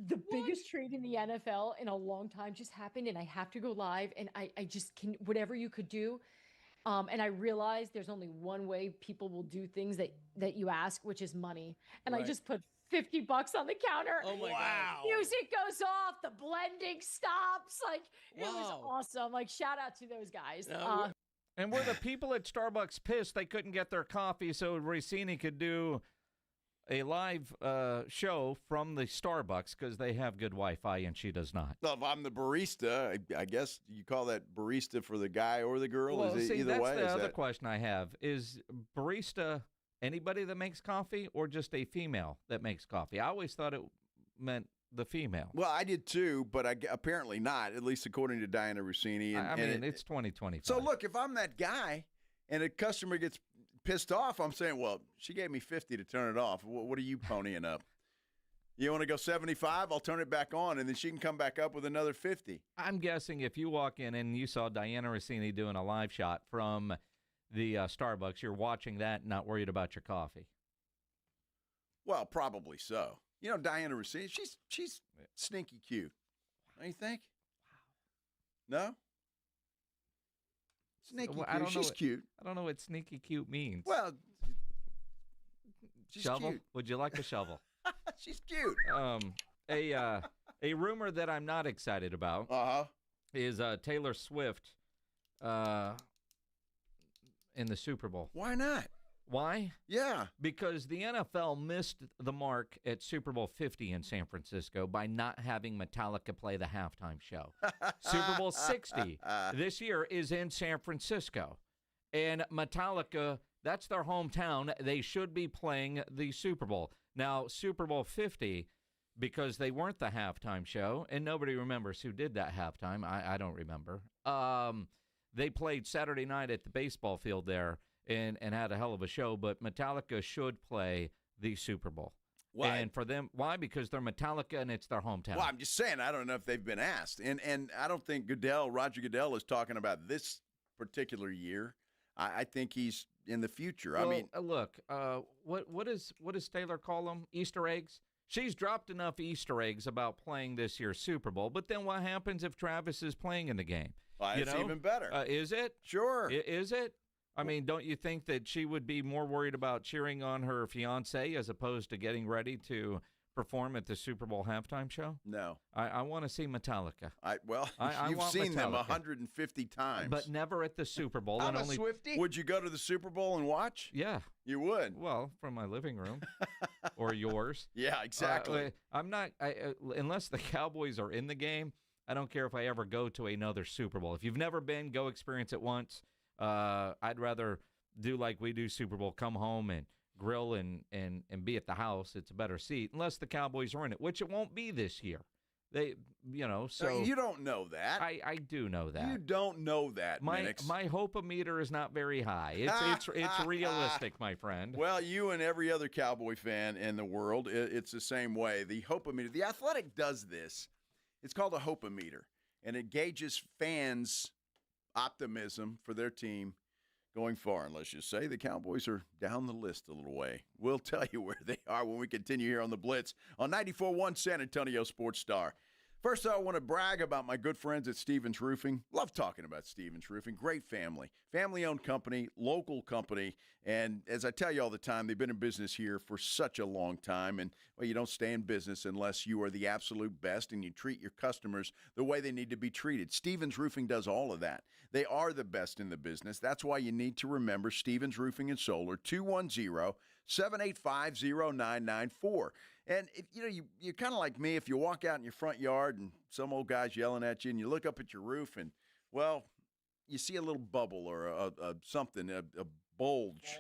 The biggest trade in the NFL in a long time just happened, and I have to go live, and I just can, whatever you could do. And I realized there's only one way people will do things that you ask, which is money. And I just put $50 on the counter. Oh my God. Music goes off, the blending stops. It was awesome. Shout out to those guys. And were the people at Starbucks pissed they couldn't get their coffee so Rossini could do a live show from the Starbucks because they have good Wi-Fi and she does not? Well, if I'm the barista, I guess you call that barista for the guy or the girl? Well, is it either that's way? The other question I have. Is barista anybody that makes coffee or just a female that makes coffee? I always thought it meant the female. Well, I did too, but apparently not, at least according to Diana Rossini. It's 2025. So, look, if I'm that guy and a customer gets pissed off, I'm saying, well, she gave me $50 to turn it off. What are you ponying up? You want to go $75? I'll turn it back on, and then she can come back up with another $50. I'm guessing if you walk in and you saw Diana Rossini doing a live shot from the Starbucks, you're watching that and not worried about your coffee. Well, probably so. Diana Rossini, she's sneaky cute. Don't you think? Wow. No? Sneaky cute. She's cute. I don't know what sneaky cute means. Well, she's shovel? Cute. Would you like a shovel? She's cute. A rumor that I'm not excited about is Taylor Swift in the Super Bowl. Why not? Why? Yeah. Because the NFL missed the mark at Super Bowl 50 in San Francisco by not having Metallica play the halftime show. Super Bowl 60 this year is in San Francisco. And Metallica, that's their hometown. They should be playing the Super Bowl. Now, Super Bowl 50, because they weren't the halftime show, and nobody remembers who did that halftime. I don't remember. They played Saturday night at the baseball field there. And had a hell of a show, but Metallica should play the Super Bowl. Why? And for them, why? Because they're Metallica and it's their hometown. Well, I'm just saying, I don't know if they've been asked. And I don't think Roger Goodell is talking about this particular year. I think he's in the future. Well, I mean, look, what does Taylor call them? Easter eggs? She's dropped enough Easter eggs about playing this year's Super Bowl, but then what happens if Travis is playing in the game? Well, it's even better. Is it? Sure. Is it? I mean, don't you think that she would be more worried about cheering on her fiancé as opposed to getting ready to perform at the Super Bowl halftime show? No. I want to see Metallica. You've seen them 150 times. But never at the Super Bowl. I'm a Swiftie. Would you go to the Super Bowl and watch? Yeah. You would? Well, from my living room or yours. Yeah, exactly. I'm not, unless the Cowboys are in the game, I don't care if I ever go to another Super Bowl. If you've never been, go experience it once. I'd rather do like we do Super Bowl, come home and grill and be at the house. It's a better seat, unless the Cowboys are in it, which it won't be this year. They, so you don't know that. I do know that. You don't know that, Minix. My hope-o-meter is not very high. It's realistic, my friend. Well, you and every other Cowboy fan in the world, it's the same way. The hope-o-meter, The Athletic does this. It's called a hope-o-meter, and it gauges fans' optimism for their team going far. And let's just say the Cowboys are down the list a little way. We'll tell you where they are when we continue here on the Blitz on 94.1 San Antonio Sports Star. First, I want to brag about my good friends at Stevens Roofing. Love talking about Stevens Roofing. Great family. Family-owned company, local company. And as I tell you all the time, they've been in business here for such a long time. And, well, you don't stay in business unless you are the absolute best and you treat your customers the way they need to be treated. Stevens Roofing does all of that. They are the best in the business. That's why you need to remember Stevens Roofing and Solar, 210-785-0994. And, you're kind of like me. If you walk out in your front yard and some old guy's yelling at you and you look up at your roof and, well, you see a little bubble or a bulge.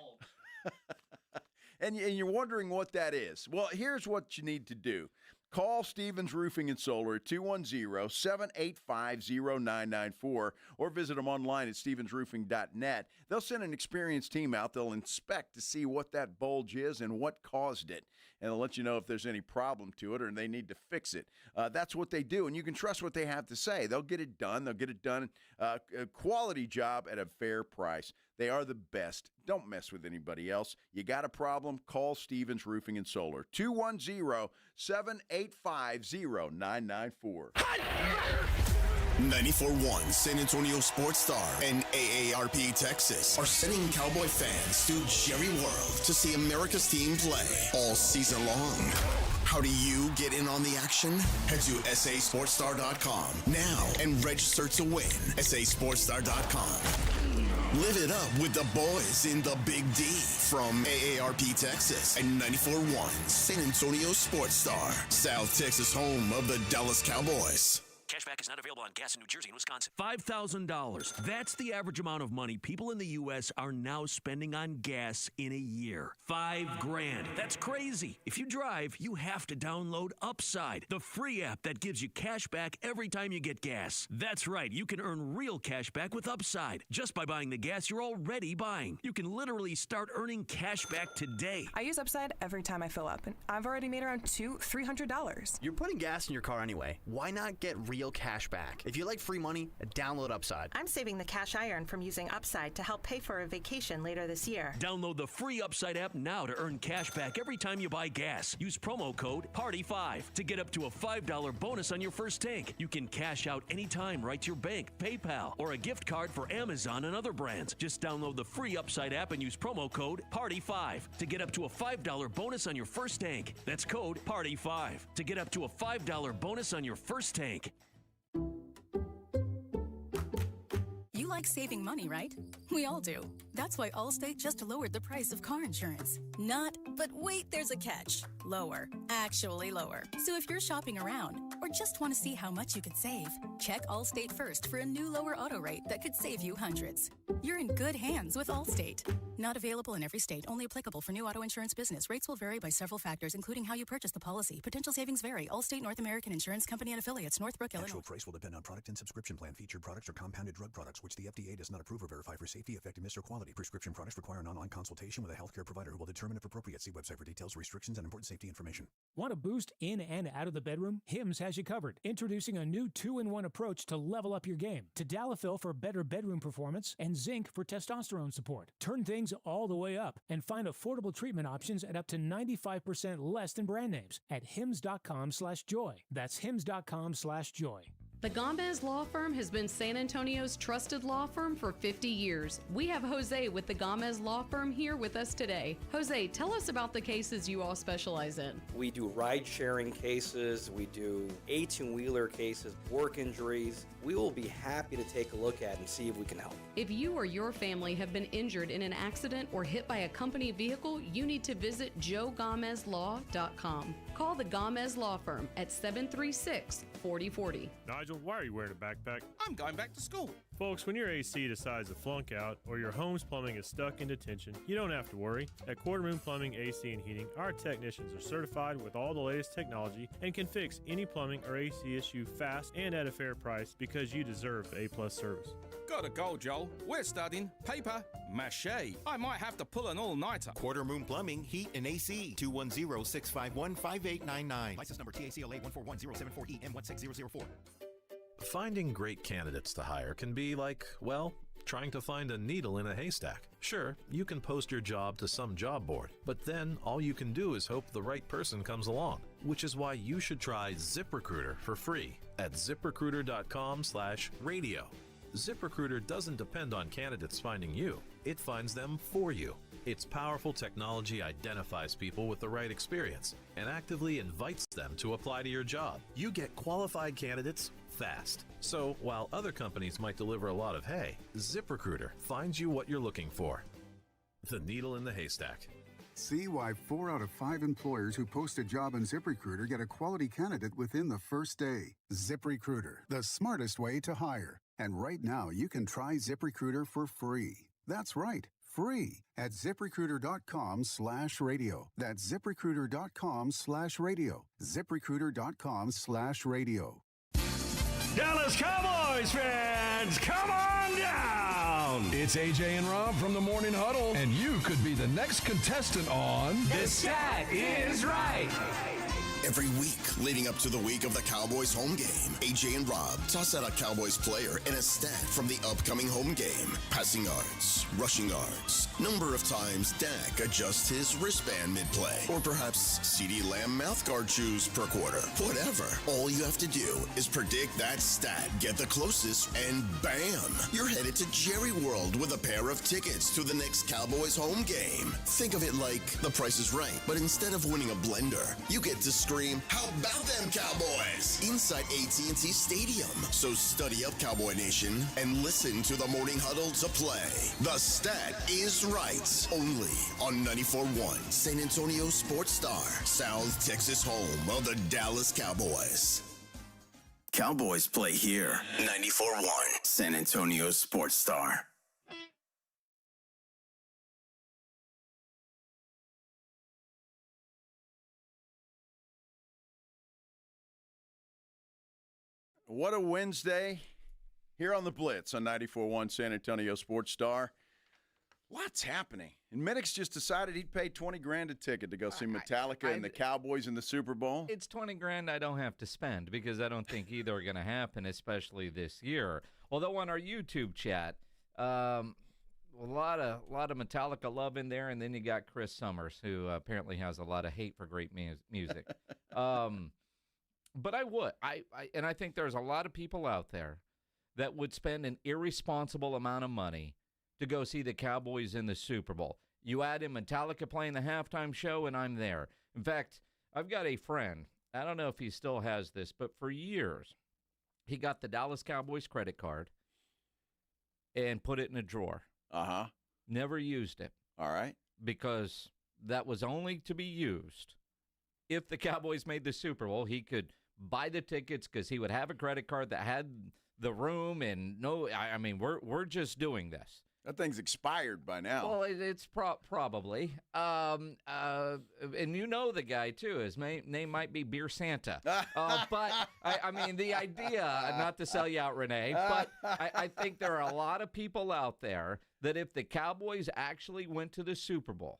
and you're wondering what that is. Well, here's what you need to do. Call Stevens Roofing and Solar at 210-785-0994 or visit them online at stevensroofing.net. They'll send an experienced team out. They'll inspect to see what that bulge is and what caused it. And they'll let you know if there's any problem to it or they need to fix it. That's what they do, and you can trust what they have to say. They'll get it done. They'll get it done. A quality job at a fair price. They are the best. Don't mess with anybody else. You got a problem? Call Stevens Roofing and Solar. 210-785-0994. 94.1 San Antonio Sports Star and AARP Texas are sending Cowboy fans to Jerry World to see America's team play all season long. How do you get in on the action? Head to sasportstar.com now and register to win. sasportstar.com. Live it up with the boys in the Big D from AARP Texas and 94.1 San Antonio Sports Star, South Texas home of the Dallas Cowboys. Cashback is not available on gas in New Jersey and Wisconsin. $5,000. That's the average amount of money people in the U.S. are now spending on gas in a year. $5,000. That's crazy. If you drive, you have to download Upside, the free app that gives you cash back every time you get gas. That's right. You can earn real cash back with Upside just by buying the gas you're already buying. You can literally start earning cash back today. I use Upside every time I fill up, and I've already made around $300. You're putting gas in your car anyway. Why not get real cash back? If you like free money, download Upside. I'm saving the cash I earn from using Upside to help pay for a vacation later this year. Download the free Upside app now to earn cash back every time you buy gas. Use promo code PARTY5 to get up to a $5 bonus on your first tank. You can cash out anytime right to your bank, PayPal, or a gift card for Amazon and other brands. Just download the free Upside app and use promo code PARTY5 to get up to a $5 bonus on your first tank. That's code PARTY5 to get up to a $5 bonus on your first tank. You like saving money, right? We all do. That's why Allstate just lowered the price of car insurance. But wait, there's a catch. Lower. Actually lower. So if you're shopping around or just want to see how much you could save, check Allstate first for a new lower auto rate that could save you hundreds. You're in good hands with Allstate. Not available in every state. Only applicable for new auto insurance business. Rates will vary by several factors, including how you purchase the policy. Potential savings vary. Allstate North American Insurance Company and Affiliates, Northbrook, Illinois. Actual price will depend on product and subscription plan. Featured products are compounded drug products, which the FDA does not approve or verify for safety, effectiveness, or quality. Prescription products require an online consultation with a healthcare provider who will determine if appropriate. See website for details, restrictions, and important safety information. Want a boost in and out of the bedroom? Hims has you covered. Introducing a new 2-in-1 approach to level up your game. Tadalafil for better bedroom performance and zinc for testosterone support. Turn things all the way up and find affordable treatment options at up to 95% less than brand names at hims.com/joy. That's hims.com/joy. The Gomez Law Firm has been San Antonio's trusted law firm for 50 years. We have Jose with the Gomez Law Firm here with us today. Jose, tell us about the cases you all specialize in. We do ride-sharing cases, we do 18-wheeler cases, work injuries. We will be happy to take a look at and see if we can help. If you or your family have been injured in an accident or hit by a company vehicle, you need to visit joegomezlaw.com. Call the Gomez Law Firm at 736-4040. Nigel, why are you wearing a backpack? I'm going back to school. Folks, when your AC decides to flunk out or your home's plumbing is stuck in detention, you don't have to worry. At Quarter Moon Plumbing, AC, and Heating, our technicians are certified with all the latest technology and can fix any plumbing or AC issue fast and at a fair price because you deserve the A-plus service. Gotta go, Joel. We're studying paper mache. I might have to pull an all-nighter. Quarter Moon Plumbing, Heat, and AC. 210-651-5899. License number TACLA 141-074-EM16004. Finding great candidates to hire can be like, well, trying to find a needle in a haystack. Sure, you can post your job to some job board, but then all you can do is hope the right person comes along, which is why you should try ZipRecruiter for free at ZipRecruiter.com/radio. ZipRecruiter doesn't depend on candidates finding you. It finds them for you. Its powerful technology identifies people with the right experience and actively invites them to apply to your job. You get qualified candidates fast. So while other companies might deliver a lot of hay, ZipRecruiter finds you what you're looking for. The needle in the haystack. See why 4 out of 5 employers who post a job on ZipRecruiter get a quality candidate within the first day. ZipRecruiter, the smartest way to hire. And right now, you can try ZipRecruiter for free. That's right, free at ZipRecruiter.com/radio. That's ZipRecruiter.com/radio. ZipRecruiter.com/radio. Dallas Cowboys fans, come on down! It's AJ and Rob from the Morning Huddle, and you could be the next contestant on The Stat Is Right. Every week leading up to the week of the Cowboys home game, AJ and Rob toss out a Cowboys player and a stat from the upcoming home game. Passing yards, rushing yards, number of times Dak adjusts his wristband mid-play, or perhaps CeeDee Lamb mouthguard chews per quarter. Whatever. All you have to do is predict that stat, get the closest, and bam! You're headed to Jerry World with a pair of tickets to the next Cowboys home game. Think of it like The Price is Right, but instead of winning a blender, you get to scream, "How about them Cowboys?" inside AT&T Stadium. So study up, Cowboy Nation, and listen to the Morning Huddle to play. The Stat Is Right. Only on 94.1 San Antonio Sports Star, South Texas home of the Dallas Cowboys. Cowboys play here. 94.1 San Antonio Sports Star. What a Wednesday here on the Blitz on 94.1 San Antonio Sports Star. Lots happening. And Minix just decided he'd pay $20,000 a ticket to go see Metallica and the Cowboys in the Super Bowl. It's $20,000 I don't have to spend because I don't think either are going to happen, especially this year. Although on our YouTube chat, a lot of Metallica love in there, and then you got Chris Summers, who apparently has a lot of hate for great music. But I would. And I think there's a lot of people out there that would spend an irresponsible amount of money to go see the Cowboys in the Super Bowl. You add in Metallica playing the halftime show, and I'm there. In fact, I've got a friend. I don't know if he still has this, but for years, he got the Dallas Cowboys credit card and put it in a drawer. Uh-huh. Never used it. All right. Because that was only to be used if the Cowboys made the Super Bowl. He could buy the tickets because he would have a credit card that had the room, and we're just doing this. That thing's expired by now. Well, it's probably. And you know the guy, too. His name might be Beer Santa. But, the idea, not to sell you out, Renee, but I think there are a lot of people out there that if the Cowboys actually went to the Super Bowl,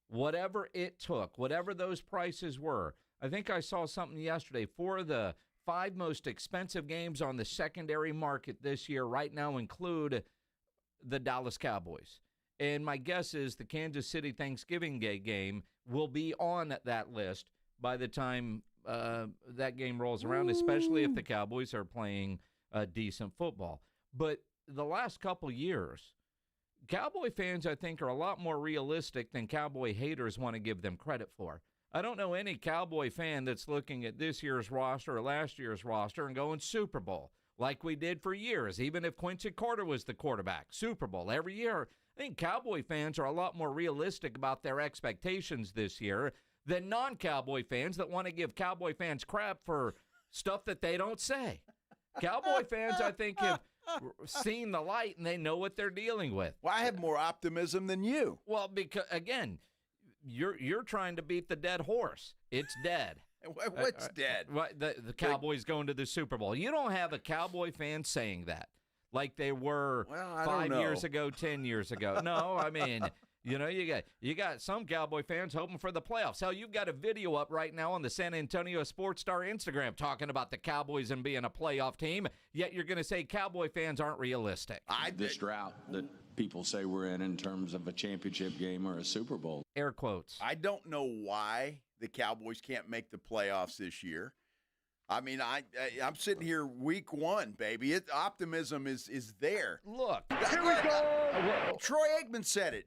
whatever it took, whatever those prices were, I think I saw something yesterday. 4 of the 5 most expensive games on the secondary market this year right now include the Dallas Cowboys. And my guess is the Kansas City Thanksgiving Day game will be on that list by the time that game rolls around, especially if the Cowboys are playing decent football. But the last couple years, Cowboy fans, I think, are a lot more realistic than Cowboy haters want to give them credit for. I don't know any Cowboy fan that's looking at this year's roster or last year's roster and going Super Bowl like we did for years, even if Quincy Carter was the quarterback. Super Bowl every year. I think Cowboy fans are a lot more realistic about their expectations this year than non-Cowboy fans that want to give Cowboy fans crap for stuff that they don't say. Cowboy fans, I think, seen the light and they know what they're dealing with. Well, I have more optimism than you. Well, because again, you're trying to beat the dead horse. It's dead. What's dead? The Cowboys going to the Super Bowl. You don't have a Cowboy fan saying that like they were 5 years ago, 10 years ago. No, I mean, you got some Cowboy fans hoping for the playoffs. Hell, you've got a video up right now on the San Antonio Sports Star Instagram talking about the Cowboys and being a playoff team, yet you're going to say Cowboy fans aren't realistic. This drought that people say we're in terms of a championship game or a Super Bowl. Air quotes. I don't know why the Cowboys can't make the playoffs this year. I mean, I'm sitting here week one, baby. Optimism is there. Look. Here we go. Troy Aikman said it.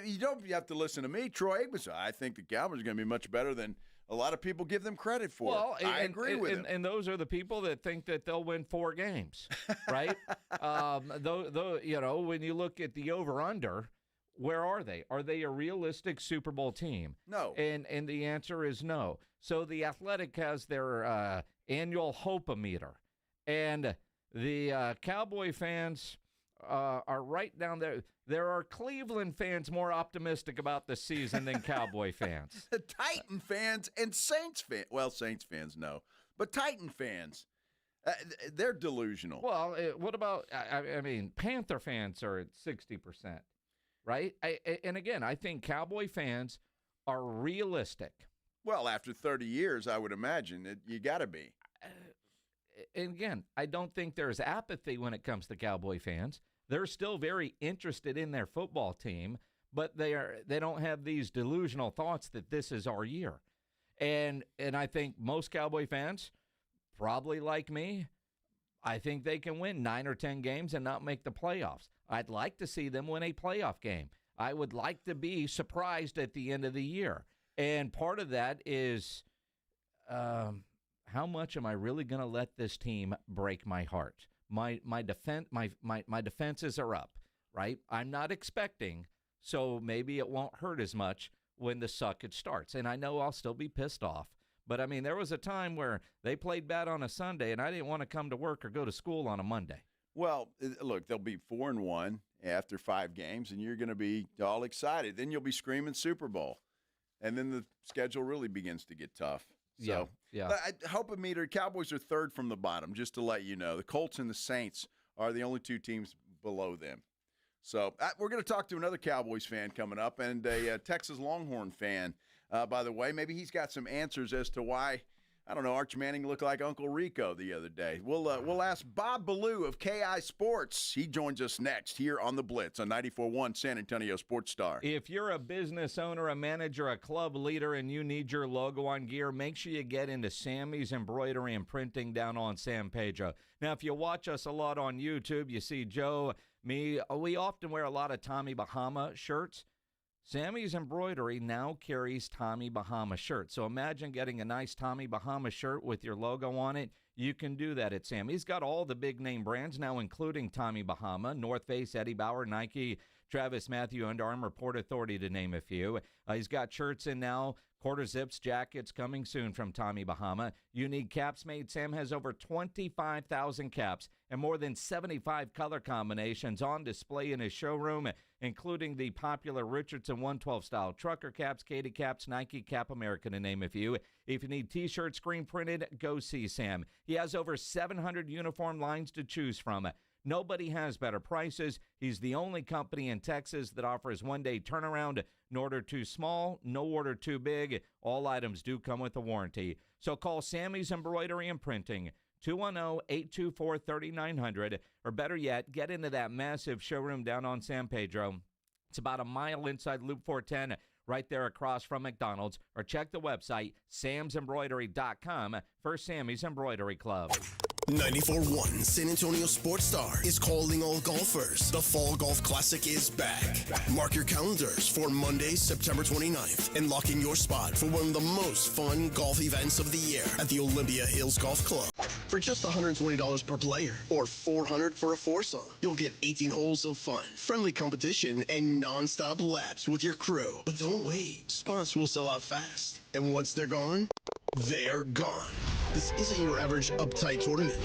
You don't have to listen to me. Troy Aikman said, I think the Cowboys are going to be much better than a lot of people give them credit for. Well, I agree with him. And those are the people that think that they'll win 4 games, right? When you look at the over-under, where are they? Are they a realistic Super Bowl team? No. And the answer is no. So the Athletic has their annual hope-o-meter. And the Cowboy fans are right down there. There are Cleveland fans more optimistic about the season than Cowboy fans. The Titan fans and Saints fans. Well, Saints fans, no. But Titan fans, they're delusional. Well, what about, I mean, Panther fans are at 60%, right? And again, I think Cowboy fans are realistic. Well, after 30 years, I would imagine you got to be. And again, I don't think there's apathy when it comes to Cowboy fans. They're still very interested in their football team, but they don't have these delusional thoughts that this is our year. And I think most Cowboy fans, probably like me, I think they can win 9 or 10 games and not make the playoffs. I'd like to see them win a playoff game. I would like to be surprised at the end of the year. And part of that is how much am I really going to let this team break my heart? My defenses are up, right? I'm not expecting, so maybe it won't hurt as much when the suckage starts. And I know I'll still be pissed off. But, I mean, there was a time where they played bad on a Sunday, and I didn't want to come to work or go to school on a Monday. Well, look, they'll be 4-1 after 5 games, and you're going to be all excited. Then you'll be screaming Super Bowl. And then the schedule really begins to get tough. So, yeah. But hope-o-meter, Cowboys are 3rd from the bottom, just to let you know. The Colts and the Saints are the only 2 teams below them. So we're going to talk to another Cowboys fan coming up and a Texas Longhorn fan, by the way. Maybe he's got some answers as to why, I don't know, Arch Manning looked like Uncle Rico the other day. We'll ask Bob Ballou of KEYE Sports. He joins us next here on The Blitz on 94.1 San Antonio Sports Star. If you're a business owner, a manager, a club leader, and you need your logo on gear, make sure you get into Sammy's Embroidery and Printing down on San Pedro. Now, if you watch us a lot on YouTube, you see Joe, me, we often wear a lot of Tommy Bahama shirts. Sammy's Embroidery now carries Tommy Bahama shirts. So imagine getting a nice Tommy Bahama shirt with your logo on it. You can do that at Sam. He's got all the big name brands now, including Tommy Bahama, North Face, Eddie Bauer, Nike, Travis Matthew, Under Armour, Port Authority, to name a few. He's got shirts in now, quarter zips, jackets coming soon from Tommy Bahama. You need caps made. Sam has over 25,000 caps and more than 75 color combinations on display in his showroom, including the popular Richardson 112 style trucker caps, Katie caps, Nike Cap America, to name a few. If you need t-shirts screen printed, go see Sam. He has over 700 uniform lines to choose from. Nobody has better prices. He's the only company in Texas that offers one-day turnaround. No order too small, no order too big. All items do come with a warranty. So call Sammy's Embroidery and Printing, 210-824-3900, or better yet, get into that massive showroom down on San Pedro. It's about a mile inside Loop 410, right there across from McDonald's, or check the website, samsembroidery.com, for Sammy's Embroidery Club. 94.1 San Antonio Sports Star is calling all golfers. The Fall Golf Classic is back. Mark your calendars for Monday, September 29th, and lock in your spot for one of the most fun golf events of the year at the Olympia Hills Golf Club. For just $120 per player, or $400 for a foursome, you'll get 18 holes of fun, friendly competition, and non-stop laps with your crew. But don't wait. Spots will sell out fast. And once they're gone, they're gone. This isn't your average uptight tournament.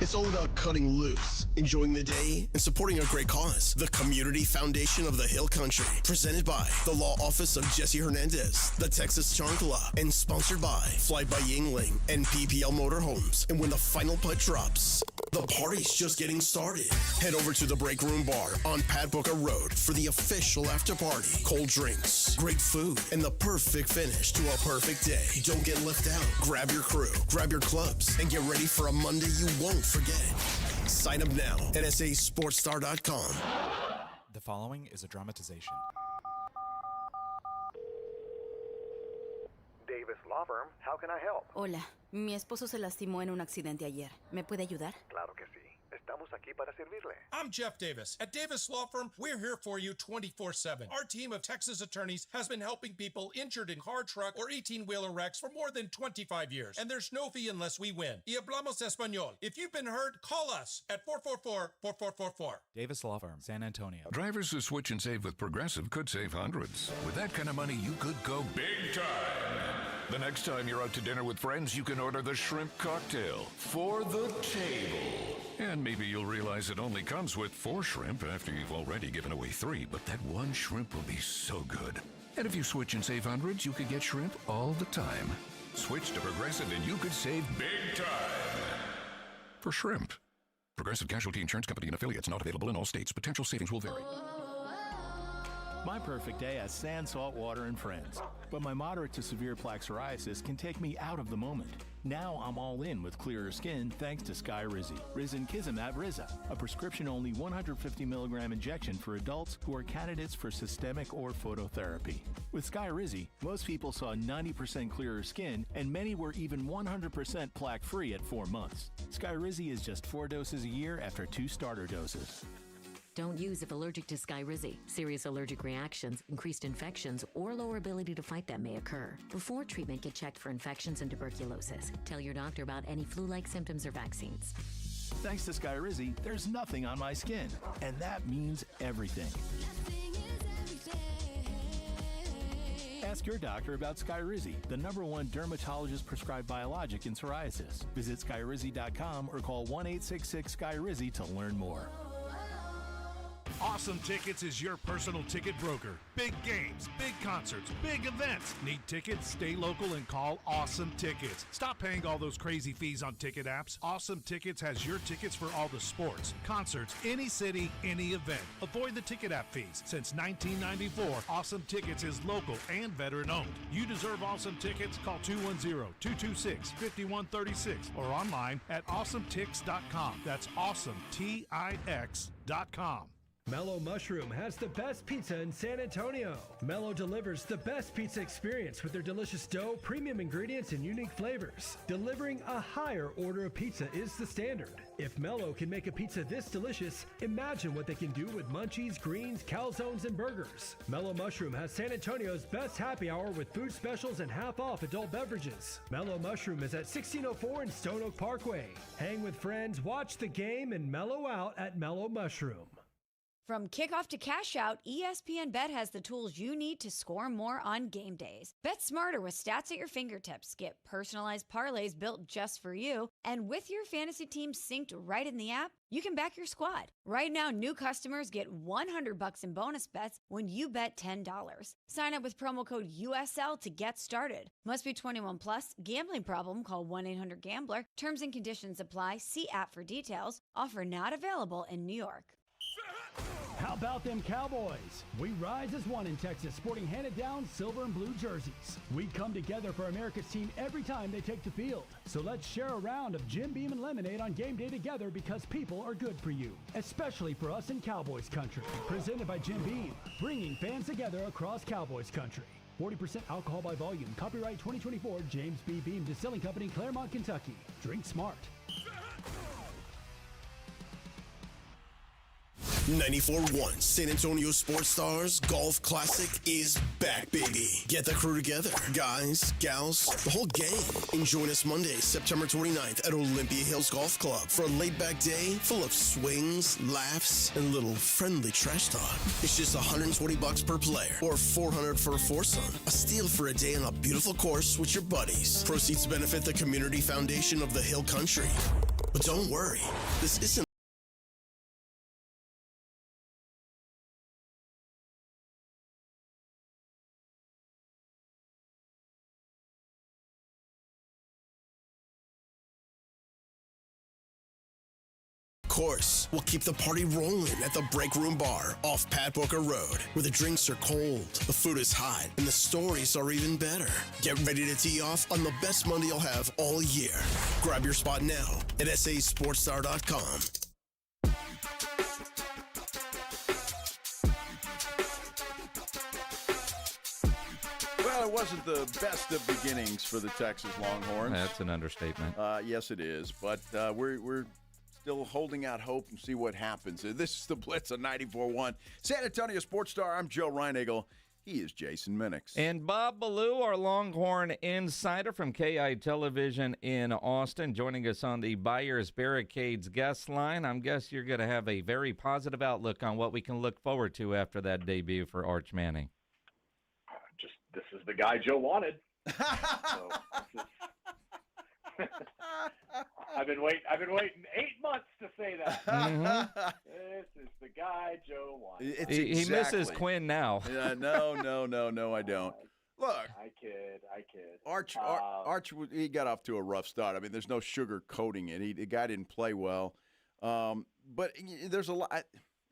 It's all about cutting loose, enjoying the day, and supporting a great cause. The Community Foundation of the Hill Country, presented by the Law Office of Jesse Hernandez, the Texas Chancla, and sponsored by Fly by Yingling and PPL Motorhomes. And when the final putt drops, the party's just getting started. Head over to the Break Room Bar on Pat Booker Road for the official after party. Cold drinks, great food, and the perfect finish to a perfect day. Don't get left out. Grab your crew, grab your clubs, and get ready for a Monday you won't forget. Sign up now at sasportstar.com. The following is a dramatization. Davis Law Firm, how can I help? Hola, mi esposo se lastimó en un accidente ayer. ¿Me puede ayudar? Claro que sí. Estamos aquí para servirle. I'm Jeff Davis. At Davis Law Firm, we're here for you 24/7. Our team of Texas attorneys has been helping people injured in car, truck, or 18-wheeler wrecks for more than 25 years. And there's no fee unless we win. Y hablamos español. If you've been hurt, call us at 444-4444. Davis Law Firm, San Antonio. Drivers who switch and save with Progressive could save hundreds. With that kind of money, you could go big time. The next time you're out to dinner with friends, you can order the shrimp cocktail for the table. And maybe you'll realize it only comes with 4 shrimp after you've already given away 3, but that one shrimp will be so good. And if you switch and save hundreds, you could get shrimp all the time. Switch to Progressive and you could save big time. For shrimp. Progressive Casualty Insurance Company and affiliates, not available in all states. Potential savings will vary. My perfect day has sand, salt water, and friends. But my moderate to severe plaque psoriasis can take me out of the moment. Now I'm all in with clearer skin thanks to Sky Rizzy. Risankizumab Riza, a prescription-only 150 milligram injection for adults who are candidates for systemic or phototherapy. With Sky Rizzy, most people saw 90% clearer skin, and many were even 100% plaque-free at 4 months. Sky Rizzy is just 4 doses a year after 2 starter doses. Don't use if allergic to Skyrizi. Serious allergic reactions, increased infections, or lower ability to fight them may occur. Before treatment, get checked for infections and tuberculosis. Tell your doctor about any flu-like symptoms or vaccines. Thanks to Skyrizi, there's nothing on my skin, and that means everything. Ask your doctor about Skyrizi, the #1 dermatologist-prescribed biologic in psoriasis. Visit skyrizi.com or call 1-866-SKY-RIZZI to learn more. Awesome Tickets is your personal ticket broker. Big games, big concerts, big events. Need tickets? Stay local and call Awesome Tickets. Stop paying all those crazy fees on ticket apps. Awesome Tickets has your tickets for all the sports, concerts, any city, any event. Avoid the ticket app fees. Since 1994, Awesome Tickets is local and veteran-owned. You deserve Awesome Tickets. Call 210-226-5136 or online at awesometix.com. That's awesometix.com. Mellow Mushroom has the best pizza in San Antonio. Mellow delivers the best pizza experience with their delicious dough, premium ingredients, and unique flavors. Delivering a higher order of pizza is the standard. If Mellow can make a pizza this delicious, imagine what they can do with munchies, greens, calzones, and burgers. Mellow Mushroom has San Antonio's best happy hour with food specials and half-off adult beverages. Mellow Mushroom is at 1604 in Stone Oak Parkway. Hang with friends, watch the game, and mellow out at Mellow Mushroom. From kickoff to cash out, ESPN Bet has the tools you need to score more on game days. Bet smarter with stats at your fingertips. Get personalized parlays built just for you. And with your fantasy team synced right in the app, you can back your squad. Right now, new customers get $100 in bonus bets when you bet $10. Sign up with promo code USL to get started. Must be 21 plus. Gambling problem? Call 1-800-GAMBLER. Terms and conditions apply. See app for details. Offer not available in New York. How about them Cowboys? We rise as one in Texas, sporting handed-down silver and blue jerseys. We come together for America's team every time they take the field. So let's share a round of Jim Beam and lemonade on game day together because people are good for you, especially for us in Cowboys country. Presented by Jim Beam, bringing fans together across Cowboys country. 40% alcohol by volume. Copyright 2024, James B. Beam Distilling Company, Claremont, Kentucky. Drink smart. 94.1 San Antonio Sports Stars Golf Classic is back, baby. Get the crew together. Guys, gals, the whole gang. And join us Monday, September 29th at Olympia Hills Golf Club for a laid-back day full of swings, laughs, and a little friendly trash talk. It's just $120 per player or $400 for a foursome. A steal for a day on a beautiful course with your buddies. Proceeds benefit the Community Foundation of the Hill Country. But don't worry, this isn't. Of course, we'll keep the party rolling at the Break Room Bar off Pat Booker Road, where the drinks are cold, the food is hot, and the stories are even better. Get ready to tee off on the best Monday you'll have all year. Grab your spot now at sasportstar.com. Well, it wasn't the best of beginnings for the Texas Longhorns. That's an understatement. Yes, it is. But we're still holding out hope and see what happens. This is the Blitz on 94.1. San Antonio Sports Star. I'm Joe Reinagle. He is Jason Minix. And Bob Ballou, our Longhorn insider from KEYE Television in Austin, joining us on the Buyers Barricades guest line. I guess you're going to have a very positive outlook on what we can look forward to after that debut for Arch Manning. This is the guy Joe wanted. So I've been waiting 8 months to say that. Mm-hmm. This is the guy Joe wanted. He misses Quinn now. No, I don't. Look, I kid. Arch, he got off to a rough start. I mean, there's no sugar coating it. The guy didn't play well, but there's a lot.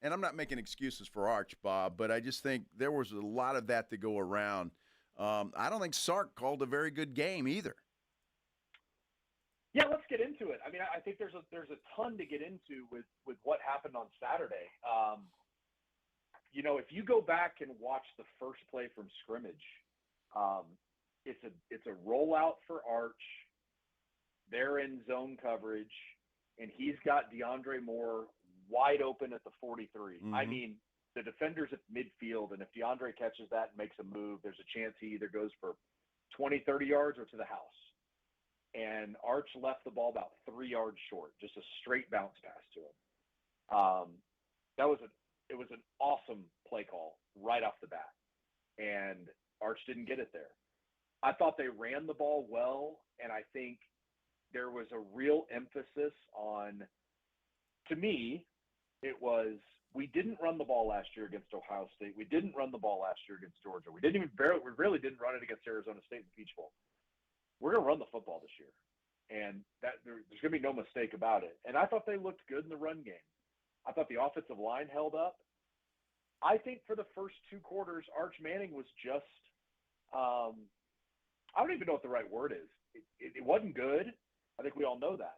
And I'm not making excuses for Arch, Bob, but I just think there was a lot of that to go around. I don't think Sark called a very good game either. Yeah, let's get into it. I mean, I think there's a ton to get into with what happened on Saturday. If you go back and watch the first play from scrimmage, it's a rollout for Arch. They're in zone coverage, and he's got DeAndre Moore wide open at the 43. Mm-hmm. I mean, the defender's at midfield, and if DeAndre catches that and makes a move, there's a chance he either goes for 20, 30 yards or to the house. And Arch left the ball about 3 yards short, just a straight bounce pass to him. It was an awesome play call right off the bat, and Arch didn't get it there. I thought they ran the ball well, and I think there was a real emphasis on, to me, it was, we didn't run the ball last year against Ohio State. We didn't run the ball last year against Georgia. We really didn't run it against Arizona State in the Peach Bowl. We're going to run the football this year, and there's going to be no mistake about it. And I thought they looked good in the run game. I thought the offensive line held up. I think for the first 2 quarters, Arch Manning was just I don't even know what the right word is. It wasn't good. I think we all know that.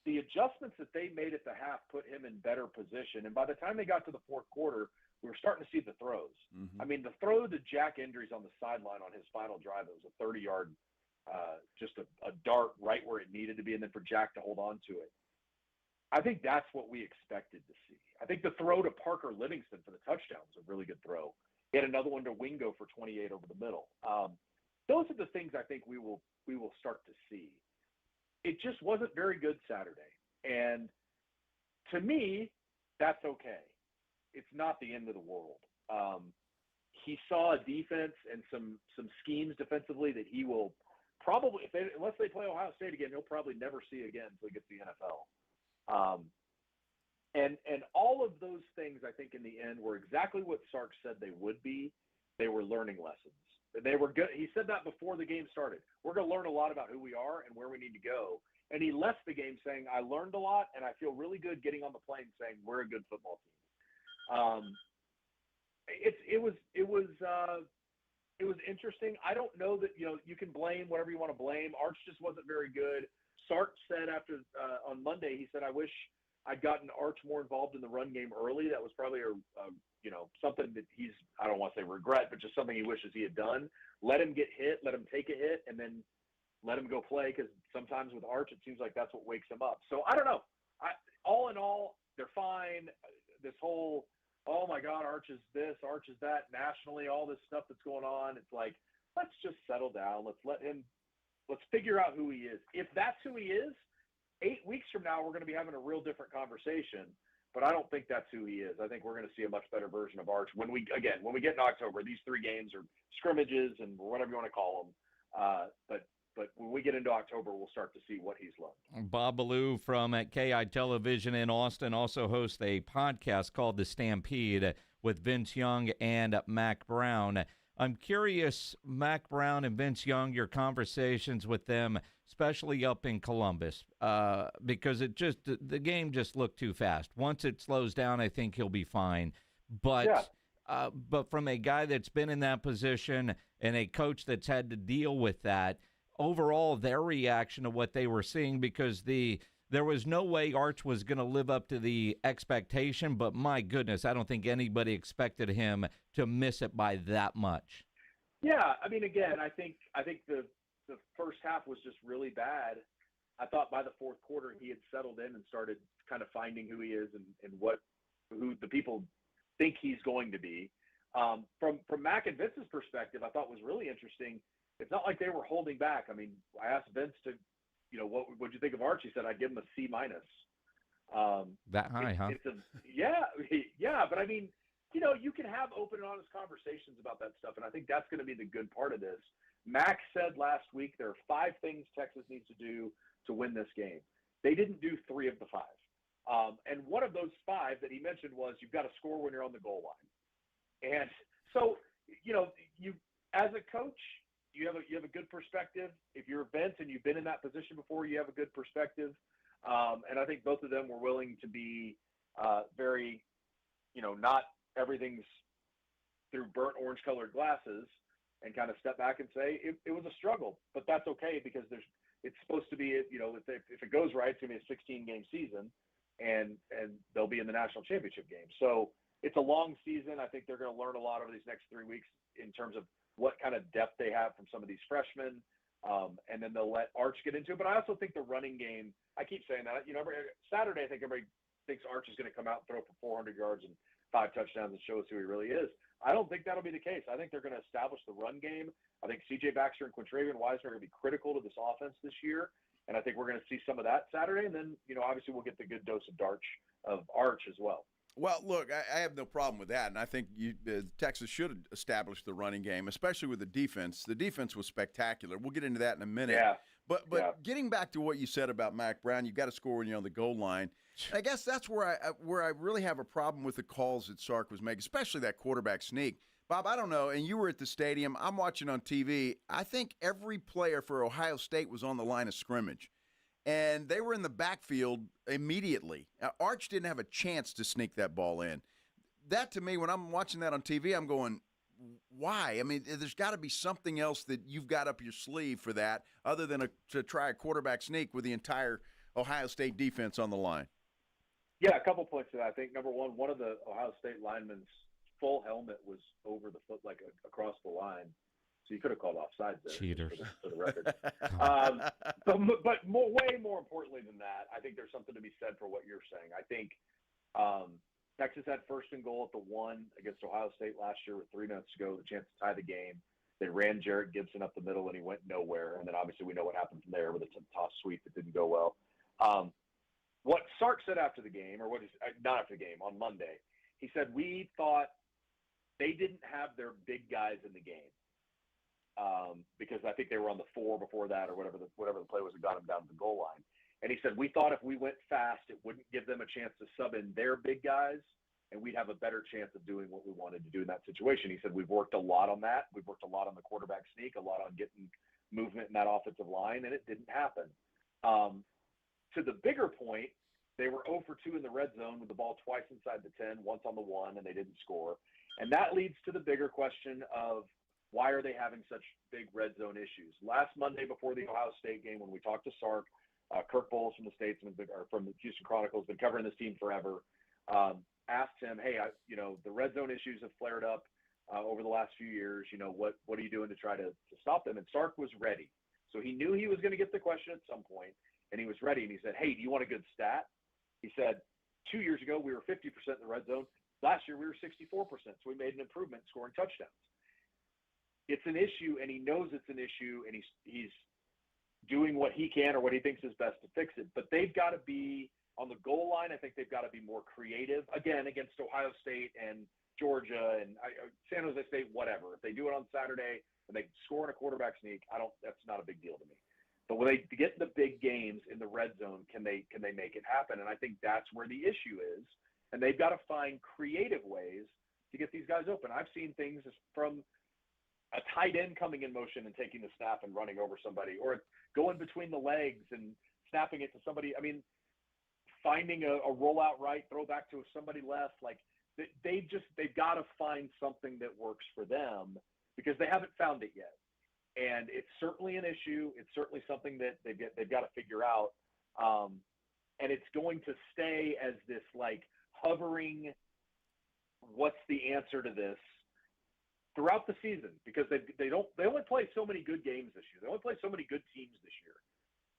The adjustments that they made at the half put him in better position. And by the time they got to the fourth quarter, we were starting to see the throws. Mm-hmm. I mean, the throw to Jack Endries on the sideline on his final drive, it was a 30-yard, just a dart right where it needed to be, and then for Jack to hold on to it. I think that's what we expected to see. I think the throw to Parker Livingston for the touchdown was a really good throw. He had another one to Wingo for 28 over the middle. Those are the things I think we will start to see. It just wasn't very good Saturday. And to me, that's okay. It's not the end of the world. He saw a defense and some schemes defensively that he will probably, unless they play Ohio State again, he'll probably never see again until he gets to the NFL. And all of those things, I think, in the end were exactly what Sark said they would be. They were learning lessons. They were good. He said that before the game started. We're going to learn a lot about who we are and where we need to go. And he left the game saying, I learned a lot, and I feel really good getting on the plane saying we're a good football team. It was interesting. I don't know that, you can blame whatever you want to blame. Arch just wasn't very good. Sark said after on Monday, he said, I wish I'd gotten Arch more involved in the run game early. That was probably something that he's, I don't want to say regret, but just something he wishes he had done. Let him get hit, let him take a hit, and then let him go play, because sometimes with Arch, it seems like that's what wakes him up. So I don't know. All in all, they're fine. This whole, oh my God, Arch is this, Arch is that, nationally, all this stuff that's going on. It's like, let's just settle down. Let's figure out who he is. If that's who he is, 8 weeks from now, we're going to be having a real different conversation. But I don't think that's who he is. I think we're going to see a much better version of Arch when we get in October. These 3 games are scrimmages and whatever you want to call them. But But when we get into October, we'll start to see what he's learned. Ballou from KEYE Television in Austin also hosts a podcast called The Stampede with Vince Young and Mac Brown. I'm curious, Mac Brown and Vince Young, your conversations with them, especially up in Columbus, because the game just looked too fast. Once it slows down, I think he'll be fine. But from a guy that's been in that position and a coach that's had to deal with that, overall, their reaction to what they were seeing, because there was no way Arch was going to live up to the expectation, but my goodness, I don't think anybody expected him to miss it by that much. Yeah, I mean, again, I think the first half was just really bad. I thought by the fourth quarter he had settled in and started kind of finding who he is and who the people think he's going to be. From Mac and Vince's perspective, I thought was really interesting. It's not like they were holding back. I mean, I asked Vince to, what would you think of Arch? He said, I'd give him a C-. That high, huh? Yeah. But I mean, you can have open and honest conversations about that stuff. And I think that's going to be the good part of this. Mac said last week, there are 5 things Texas needs to do to win this game. They didn't do 3 of the 5. And one of those 5 that he mentioned was you've got to score when you're on the goal line. And so, you as a coach, you have a good perspective. If you're Vince and you've been in that position before, you have a good perspective. And I think both of them were willing to be very, not everything's through burnt orange colored glasses, and kind of step back and say it was a struggle, but that's okay because it's supposed to be, if it goes right, it's going to be a 16-game season, and they'll be in the national championship game. So it's a long season. I think they're going to learn a lot over these next 3 weeks in terms of what kind of depth they have from some of these freshmen, and then they'll let Arch get into it. But I also think the running game, I keep saying that, Saturday I think everybody thinks Arch is going to come out and throw for 400 yards and 5 touchdowns and show us who he really is. I don't think that'll be the case. I think they're going to establish the run game. I think C.J. Baxter and Quintravian Wiseman are going to be critical to this offense this year, and I think we're going to see some of that Saturday. And then, obviously we'll get the good dose of Arch as well. Well, look, I have no problem with that, and I think Texas should establish the running game, especially with the defense. The defense was spectacular. We'll get into that in a minute. Yeah. But getting back to what you said about Mac Brown, you've got to score when you're on the goal line. I guess that's where I really have a problem with the calls that Sark was making, especially that quarterback sneak. Bob, I don't know, and you were at the stadium. I'm watching on TV. I think every player for Ohio State was on the line of scrimmage, and they were in the backfield immediately. Arch didn't have a chance to sneak that ball in. That, to me, when I'm watching that on TV, I'm going, why? I mean, there's got to be something else that you've got up your sleeve for that other than to try a quarterback sneak with the entire Ohio State defense on the line. Yeah, a couple points to that. I think, number one of the Ohio State linemen's full helmet was over the foot, like across the line. So you could have called offsides there. Cheaters. For the record. But way more importantly than that, I think there's something to be said for what you're saying. I think Texas had first and goal at the 1 against Ohio State last year with 3 minutes to go, the chance to tie the game. They ran Jarrett Gibson up the middle, and he went nowhere. And then obviously we know what happened from there with a toss sweep that didn't go well. What Sark said after the game, or not after the game, on Monday, he said, we thought they didn't have their big guys in the game because I think they were on the 4 before that or whatever the play was that got them down to the goal line. And he said, we thought if we went fast, it wouldn't give them a chance to sub in their big guys, and we'd have a better chance of doing what we wanted to do in that situation. He said, we've worked a lot on that. We've worked a lot on the quarterback sneak, a lot on getting movement in that offensive line, and it didn't happen. To the bigger point, they were 0 for 2 in the red zone with the ball twice inside the 10, once on the 1, and they didn't score. And that leads to the bigger question of why are they having such big red zone issues? Last Monday before the Ohio State game, when we talked to Sark, Kirk Bowles from the Statesman, or from the Houston Chronicles, been covering this team forever, asked him, hey, the red zone issues have flared up over the last few years. What are you doing to try to stop them? And Sark was ready. So he knew he was going to get the question at some point, and he was ready. And he said, hey, do you want a good stat? He said, 2 years ago, we were 50% in the red zone. Last year, we were 64%. So we made an improvement scoring touchdowns. It's an issue, and he knows it's an issue, and he's doing what he can or what he thinks is best to fix it. But they've got to be on the goal line. I think they've got to be more creative, again, against Ohio State and Georgia and San Jose State, whatever. If they do it on Saturday and they score in a quarterback sneak, that's not a big deal to me. But when they get the big games in the red zone, can they make it happen? And I think that's where the issue is. And they've got to find creative ways to get these guys open. I've seen things from a tight end coming in motion and taking the snap and running over somebody, or going between the legs and snapping it to somebody. I mean, finding a rollout right, throw back to somebody left. Like they've got to find something that works for them because they haven't found it yet. And it's certainly an issue. It's certainly something that they've got to figure out. And it's going to stay as this like hovering, what's the answer to this throughout the season, because they only play so many good games this year. They only play so many good teams this year.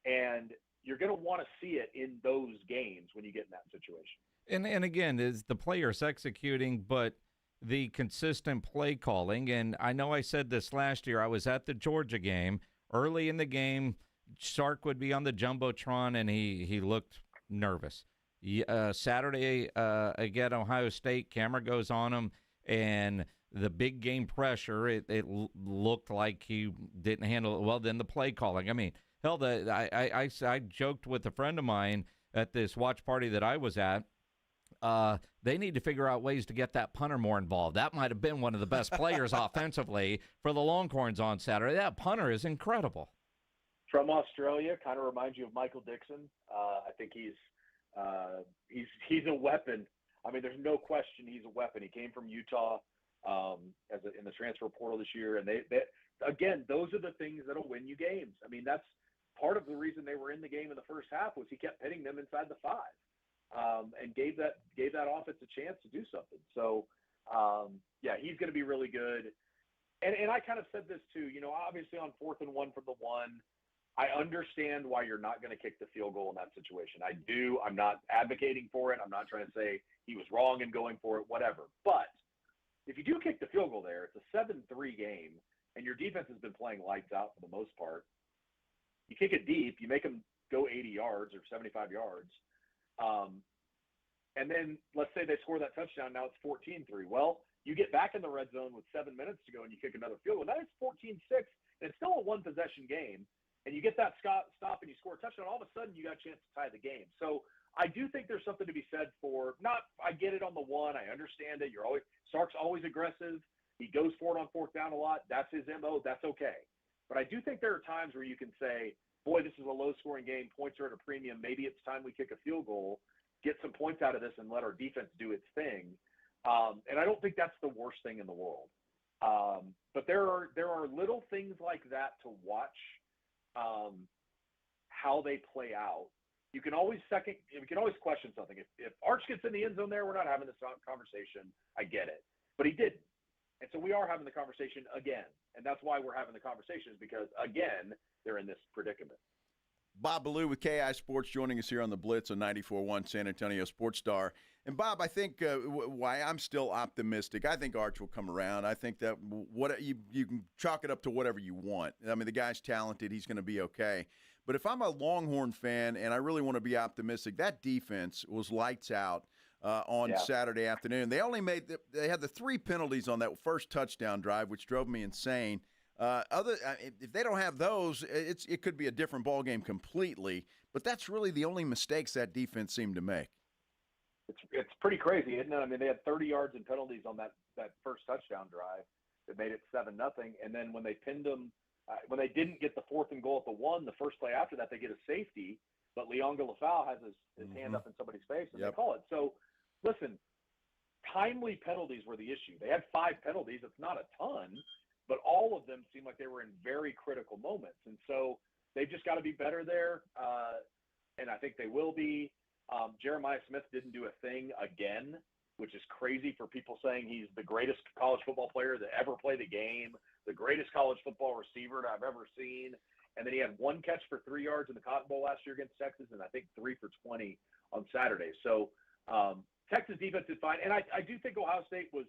And you're going to want to see it in those games when you get in that situation. And again, is the players executing, but the consistent play calling. And I know I said this last year. I was at the Georgia game. Early in the game, Sark would be on the Jumbotron, and he looked nervous. Saturday, again, Ohio State, camera goes on him, and the big game pressure, it looked like he didn't handle it well. Then the play calling. I mean, hell, I joked with a friend of mine at this watch party that I was at. They need to figure out ways to get that punter more involved. That might have been one of the best players offensively for the Longhorns on Saturday. That punter is incredible. From Australia, kind of reminds you of Michael Dixon. I think he's a weapon. I mean, there's no question he's a weapon. He came from Utah in the transfer portal this year, and they again, those are the things that'll win you games. I mean, that's part of the reason they were in the game in the first half was he kept hitting them inside the 5. And gave that offense a chance to do something. So, yeah, he's going to be really good. And I kind of said this too, obviously on 4th and 1 from the 1, I understand why you're not going to kick the field goal in that situation. I do. I'm not advocating for it. I'm not trying to say he was wrong in going for it, whatever. But if you do kick the field goal there, it's a 7-3 game, and your defense has been playing lights out for the most part. You kick it deep, you make them go 80 yards or 75 yards. And then let's say they score that touchdown. Now it's 14-3. Well, you get back in the red zone with 7 minutes to go and you kick another field goal. Now it's 14-6, and it's still a one-possession game. And you get that stop and you score a touchdown. All of a sudden, you got a chance to tie the game. So I do think there's something to be said for I get it on the 1. I understand it. Sark's always aggressive. He goes for it on 4th down a lot. That's his MO. That's okay. But I do think there are times where you can say, boy, this is a low-scoring game. Points are at a premium. Maybe it's time we kick a field goal, get some points out of this, and let our defense do its thing. And I don't think that's the worst thing in the world. But there are little things like that to watch how they play out. You can always question something. If Arch gets in the end zone there, we're not having this conversation. I get it. But he didn't. And so we are having the conversation again. And that's why we're having the conversations, because, again, they're in this predicament. Bob Ballou with KEYE Sports joining us here on the Blitz on 94.1 San Antonio Sports Star. And, Bob, I think why I'm still optimistic, I think Arch will come around. I think that you can chalk it up to whatever you want. I mean, the guy's talented. He's going to be okay. But if I'm a Longhorn fan and I really want to be optimistic, that defense was lights out on Saturday afternoon. They had the 3 penalties on that first touchdown drive, which drove me insane. If they don't have those, it could be a different ball game completely. But that's really the only mistakes that defense seemed to make. It's pretty crazy, isn't it? I mean, they had 30 yards in penalties on that first touchdown drive that made it 7-0. And then when they pinned them, when they didn't get the 4th and goal at the 1, the first play after that they get a safety, but Leon Galafau has his hand up in somebody's face and they call it. So, listen, timely penalties were the issue. They had 5 penalties. It's not a ton, but all of them seem like they were in very critical moments. And so they've just got to be better there, and I think they will be. Jeremiah Smith didn't do a thing again, which is crazy for people saying he's the greatest college football player to ever play the game, the greatest college football receiver I've ever seen. And then he had 1 catch for 3 yards in the Cotton Bowl last year against Texas, and I think 3 for 20 on Saturday. So Texas defense is fine. And I do think Ohio State was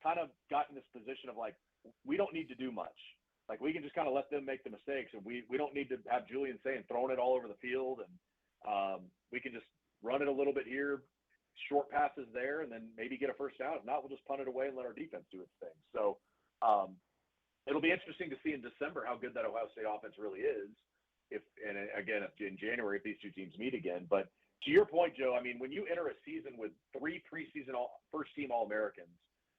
kind of got in this position of like, we don't need to do much. Like, we can just kind of let them make the mistakes, and we don't need to have Julian saying throwing it all over the field. And we can just run it a little bit here, short passes there, and then maybe get a first down. If not, we'll just punt it away and let our defense do its thing. So it'll be interesting to see in December how good that Ohio State offense really is. if in January, if these two teams meet again. But to your point, Joe, I mean, when you enter a season with 3 preseason first-team All-Americans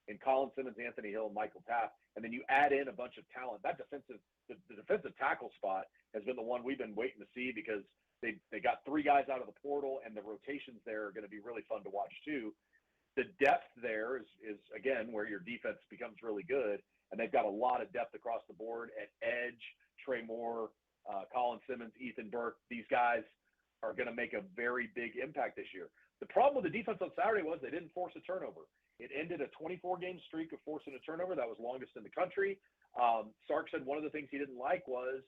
in Colin Simmons, Anthony Hill, and Michael Taft, and then you add in a bunch of talent, that the defensive tackle spot has been the one we've been waiting to see because they got 3 guys out of the portal, and the rotations there are going to be really fun to watch too. The depth there is again where your defense becomes really good, and they've got a lot of depth across the board at edge. Trey Moore, Colin Simmons, Ethan Burke, these guys are going to make a very big impact this year. The problem with the defense on Saturday was they didn't force a turnover. It ended a 24-game streak of forcing a turnover. That was longest in the country. Sark said one of the things he didn't like was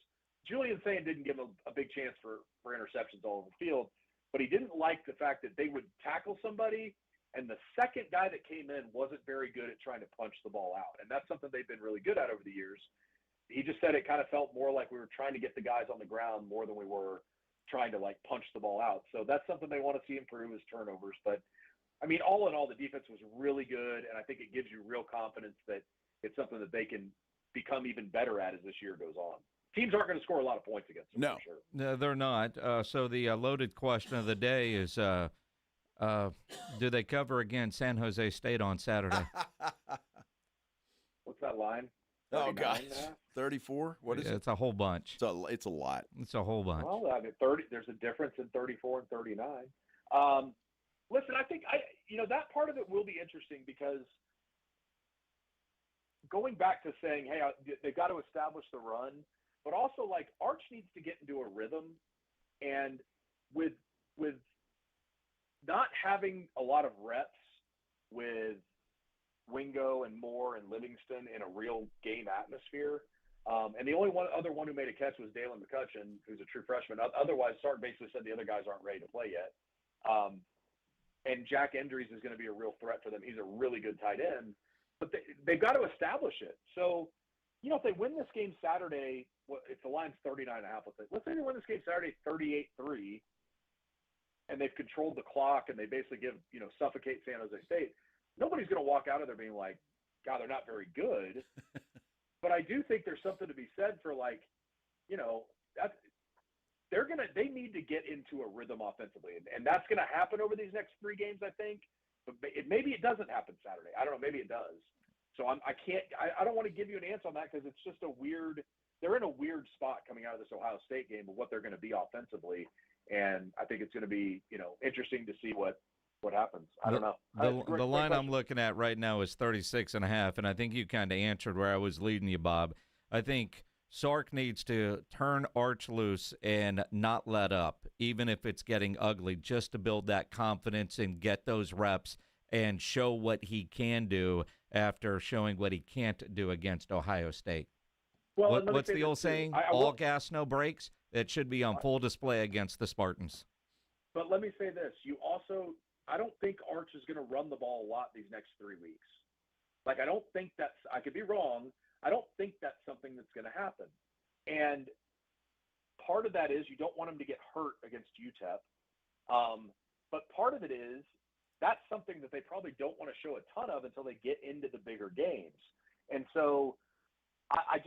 Julian Sain didn't give him a big chance for interceptions all over the field, but he didn't like the fact that they would tackle somebody, and the second guy that came in wasn't very good at trying to punch the ball out. And that's something they've been really good at over the years. He just said it kind of felt more like we were trying to get the guys on the ground more than we were trying to, like, punch the ball out. So that's something they want to see improve is turnovers. But, I mean, all in all, the defense was really good, and I think it gives you real confidence that it's something that they can become even better at as this year goes on. Teams aren't going to score a lot of points against them, for sure. No, they're not. So the loaded question of the day is, do they cover against San Jose State on Saturday? What's that line? Oh, gosh. 34? What is it? It's a whole bunch. It's a lot. It's a whole bunch. Well, I mean, there's a difference in 34 and 39. Listen, I think that part of it will be interesting because going back to saying, hey, they've got to establish the run, but also, like, Arch needs to get into a rhythm, and with not having a lot of reps with Wingo and Moore and Livingston in a real game atmosphere. And the only other one who made a catch was Dalen McCutcheon, who's a true freshman. Otherwise, Sark basically said the other guys aren't ready to play yet. And Jack Endries is going to be a real threat for them. He's a really good tight end. But they've got to establish it. So, if they win this game Saturday, if the line's 39.5, let's say they win this game Saturday 38-3, and they've controlled the clock and they basically suffocate San Jose State, nobody's going to walk out of there being like, God, they're not very good. But I do think there's something to be said for, like, they need to get into a rhythm offensively. And that's going to happen over these next 3 games, I think. But maybe it doesn't happen Saturday. I don't know. Maybe it does. So I don't want to give you an answer on that because it's just they're in a weird spot coming out of this Ohio State game of what they're going to be offensively. And I think it's going to be, interesting to see what happens. I don't know. The line I'm looking at right now is 36.5, and I think you kind of answered where I was leading you, Bob. I think Sark needs to turn Arch loose and not let up, even if it's getting ugly, just to build that confidence and get those reps and show what he can do after showing what he can't do against Ohio State. Well, what's the old saying? All gas, no brakes? It should be on full display against the Spartans. But let me say this. I don't think Arch is going to run the ball a lot these next 3 weeks. Like, I could be wrong. I don't think that's something that's going to happen. And part of that is you don't want him to get hurt against UTEP. But part of it is that's something that they probably don't want to show a ton of until they get into the bigger games. And so I'm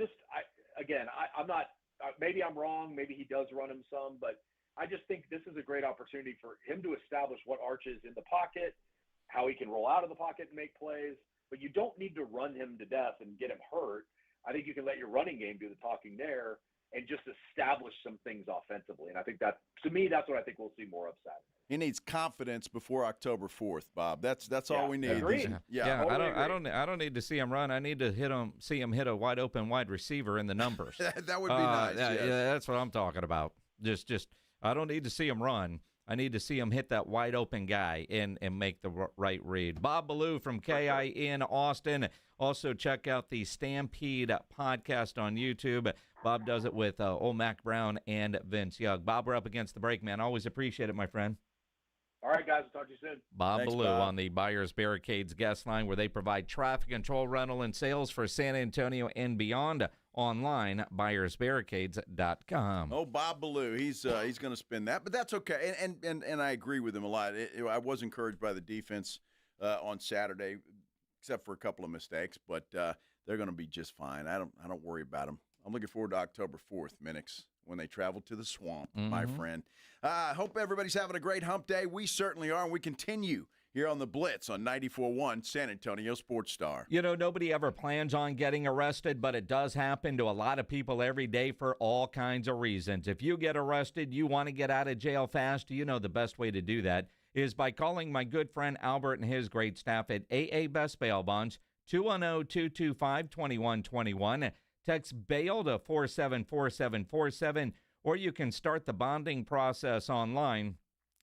not, maybe I'm wrong. Maybe he does run him some, but I just think this is a great opportunity for him to establish what Arch is in the pocket, how he can roll out of the pocket and make plays. But you don't need to run him to death and get him hurt. I think you can let your running game do the talking there and just establish some things offensively. And I think that's what I think we'll see more of Saturday. He needs confidence before October 4th, Bob. That's all we need. Agreed. Yeah. I don't need to see him run. I need to see him hit a wide open wide receiver in the numbers. That would be nice. Yeah, that's what I'm talking about. Just I don't need to see him run. I need to see him hit that wide open guy and make the right read. Bob Ballou from KEYE in Austin. Also check out the Stampede podcast on YouTube. Bob does it with old Mac Brown and Vince Young. Bob, we're up against the break, man. Always appreciate it, my friend. All right, guys. I'll talk to you soon. Bob Ballou on the Buyers Barricades guest line, where they provide traffic control, rental, and sales for San Antonio and beyond. Online, buyersbarricades.com. Oh, Bob Ballou, he's going to spin that, but that's okay. And I agree with him a lot. I was encouraged by the defense on Saturday, except for a couple of mistakes, but they're going to be just fine. I don't worry about them. I'm looking forward to October 4th, Minix. when they travel to the swamp, my friend. I hope everybody's having a great hump day. We certainly are, and we continue here on the Blitz on 94.1 San Antonio Sports Star. You know, nobody ever plans on getting arrested, but it does happen to a lot of people every day for all kinds of reasons. If you get arrested, you want to get out of jail fast, you know the best way to do that is by calling my good friend Albert and his great staff at AA Best Bail Bonds, 210-225-2121. Text bail to 474747, or you can start the bonding process online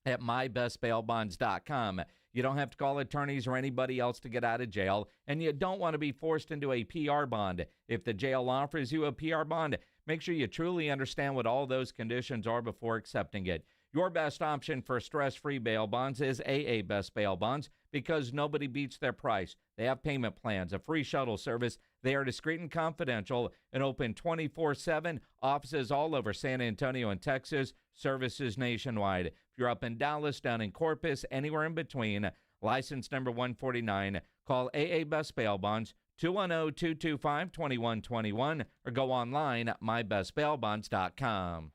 at mybestbailbonds.com. You don't have to call attorneys or anybody else to get out of jail, and you don't want to be forced into a PR bond. If the jail offers you a PR bond, make sure you truly understand what all those conditions are before accepting it. Your best option for stress-free bail bonds is AA Best Bail Bonds because nobody beats their price. They have payment plans, a free shuttle service. They are discreet and confidential and open 24/7. Offices all over San Antonio and Texas, services nationwide. If you're up in Dallas, down in Corpus, anywhere in between, license number 149, call AA Best Bail Bonds, 210-225-2121, or go online at mybestbailbonds.com.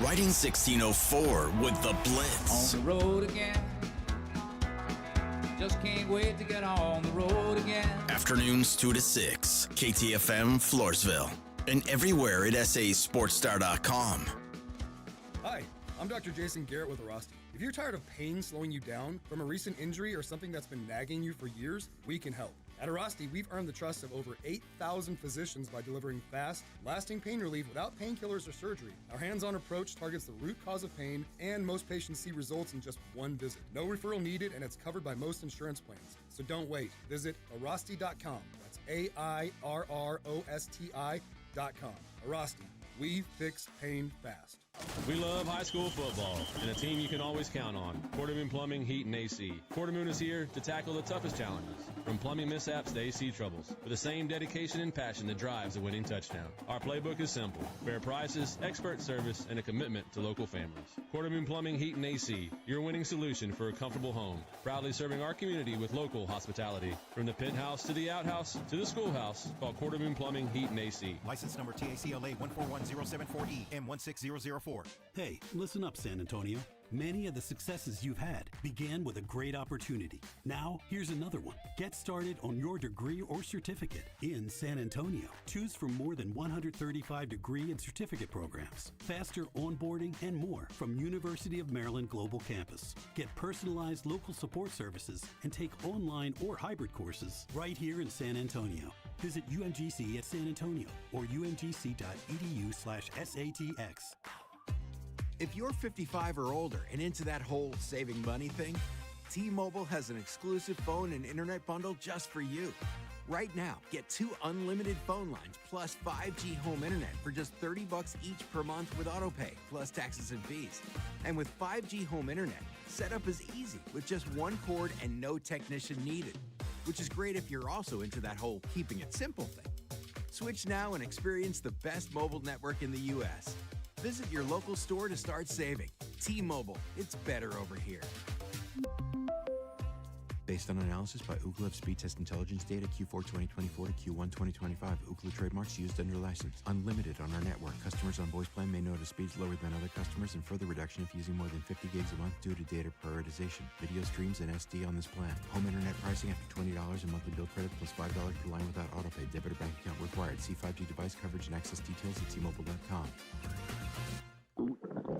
Riding 1604 with the Blitz. On the road again. Just can't wait to get on the road again. Afternoons 2 to 6. KTFM Floresville. And everywhere at sasportstar.com. Hi, I'm Dr. Jason Garrett with Arasti. If you're tired of pain slowing you down from a recent injury or something that's been nagging you for years, we can help. At Arasti, we've earned the trust of over 8,000 physicians by delivering fast, lasting pain relief without painkillers or surgery. Our hands-on approach targets the root cause of pain, and most patients see results in just one visit. No referral needed, and it's covered by most insurance plans. So don't wait. Visit Arasti.com. That's AIRROSTI.com. Arasti. We fix pain fast. We love high school football and a team you can always count on. Quartermoon Plumbing, Heat, and AC. Quartermoon is here to tackle the toughest challenges, from plumbing mishaps to AC troubles, with the same dedication and passion that drives a winning touchdown. Our playbook is simple: fair prices, expert service, and a commitment to local families. Quartermoon Plumbing, Heat, and AC, your winning solution for a comfortable home. Proudly serving our community with local hospitality. From the penthouse to the outhouse to the schoolhouse, call Quartermoon Plumbing, Heat, and AC. License number TACLA 141074E and 16004. Hey, listen up, San Antonio. Many of the successes you've had began with a great opportunity. Now, here's another one. Get started on your degree or certificate in San Antonio. Choose from more than 135 degree and certificate programs, faster onboarding, and more from University of Maryland Global Campus. Get personalized local support services and take online or hybrid courses right here in San Antonio. Visit UMGC at San Antonio or umgc.edu/SATX. If you're 55 or older and into that whole saving money thing, T-Mobile has an exclusive phone and internet bundle just for you. Right now, get 2 unlimited phone lines plus 5G home internet for just $30 each per month with autopay, plus taxes and fees. And with 5G home internet, setup is easy with just one cord and no technician needed, which is great if you're also into that whole keeping it simple thing. Switch now and experience the best mobile network in the U.S. Visit your local store to start saving. T-Mobile, it's better over here. Based on analysis by Ookla of speed test intelligence data Q4 2024 to Q1 2025. Ookla trademarks used under license. Unlimited on our network. Customers on voice plan may notice speeds lower than other customers, and further reduction if using more than 50 gigs a month due to data prioritization. Video streams and SD on this plan. Home internet pricing after $20 a monthly bill credit plus $5 per line without autopay. Debit or bank account required. See 5G device coverage and access details at T-Mobile.com.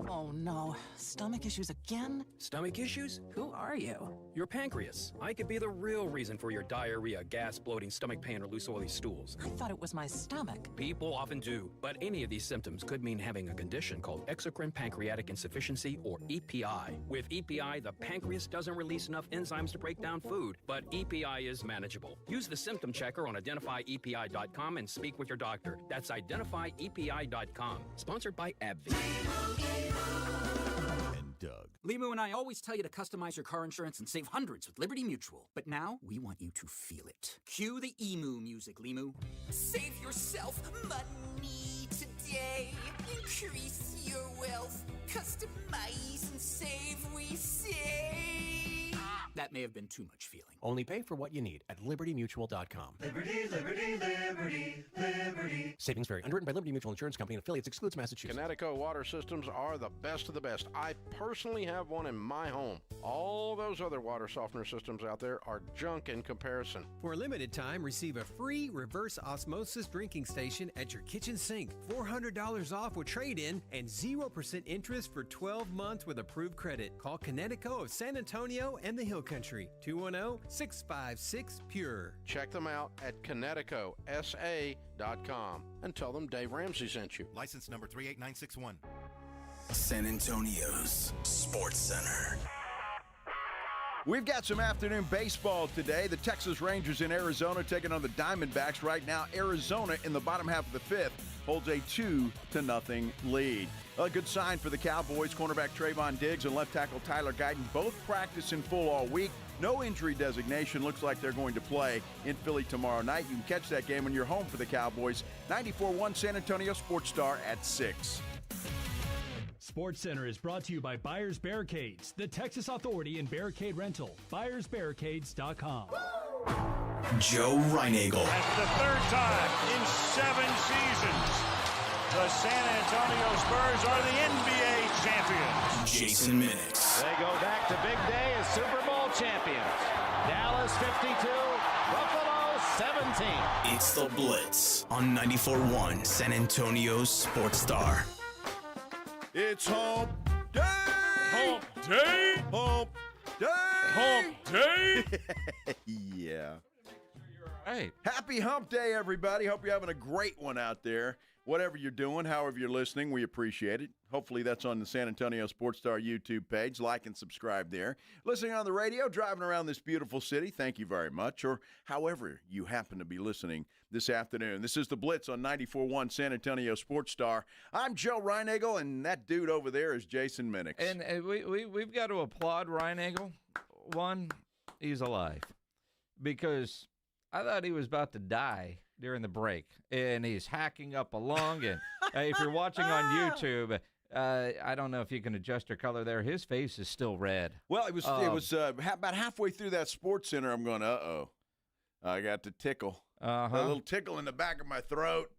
Oh no, stomach issues again? Stomach issues? Who are you? Your pancreas. I could be the real reason for your diarrhea, gas, bloating, stomach pain, or loose oily stools. I thought it was my stomach. People often do, but any of these symptoms could mean having a condition called exocrine pancreatic insufficiency, or EPI. With EPI, the pancreas doesn't release enough enzymes to break down food, but EPI is manageable. Use the symptom checker on identifyepi.com and speak with your doctor. That's identifyepi.com. Sponsored by AbbVie. And Doug. Limu and I always tell you to customize your car insurance and save hundreds with Liberty Mutual. But now, we want you to feel it. Cue the emu music, Limu. Save yourself money today. Increase your wealth. Customize and save, we say. That may have been too much feeling. Only pay for what you need at libertymutual.com. Liberty, liberty, liberty, liberty. Savings vary. Underwritten by Liberty Mutual Insurance Company and affiliates. Excludes Massachusetts. Connecticut water systems are the best of the best. I personally have one in my home. All those other water softener systems out there are junk in comparison. For a limited time, receive a free reverse osmosis drinking station at your kitchen sink. $400 off with trade-in and 0% interest for 12 months with approved credit. Call Connecticut of San Antonio and the Hill Country. 210-656-PURE. Check them out at ConnecticutSA.com and tell them Dave Ramsey sent you. License number 38961. San Antonio's Sports Center. We've got some afternoon baseball today. The Texas Rangers in Arizona taking on the Diamondbacks. Right now, Arizona in the bottom half of the fifth holds a 2-0 lead. A good sign for the Cowboys. Cornerback Trayvon Diggs and left tackle Tyler Guyton both practice in full all week. No injury designation. Looks like they're going to play in Philly tomorrow night. You can catch that game when you're home for the Cowboys. 94.1 San Antonio Sports Star at 6. Sports Center is brought to you by Buyers Barricades, the Texas authority in barricade rental. BuyersBarricades.com. Joe Reinagel. That's the third time in 7 seasons the San Antonio Spurs are the NBA champions. Jason Minix. They go back to big day as Super Bowl champions. Dallas 52, Buffalo 17. It's the Blitz on 94.1 San Antonio's Sports Star. It's hump day! Hump day! Hump day! Hump day! Yeah. Hey. Happy hump day, everybody. Hope you're having a great one out there. Whatever you're doing, however you're listening, we appreciate it. Hopefully that's on the San Antonio Sports Star YouTube page. Like and subscribe there. Listening on the radio, driving around this beautiful city, thank you very much. Or however you happen to be listening this afternoon. This is the Blitz on 94.1 San Antonio Sports Star. I'm Joe Reinagel, and that dude over there is Jason Minix. And we've got to applaud Reinagel. One, he's alive. Because I thought he was about to die during the break, and he's hacking up a lung. And if you're watching on YouTube, I don't know if you can adjust your color there. His face is still red. Well, it was about halfway through that Sports Center. I'm going, I got the tickle, a little tickle in the back of my throat.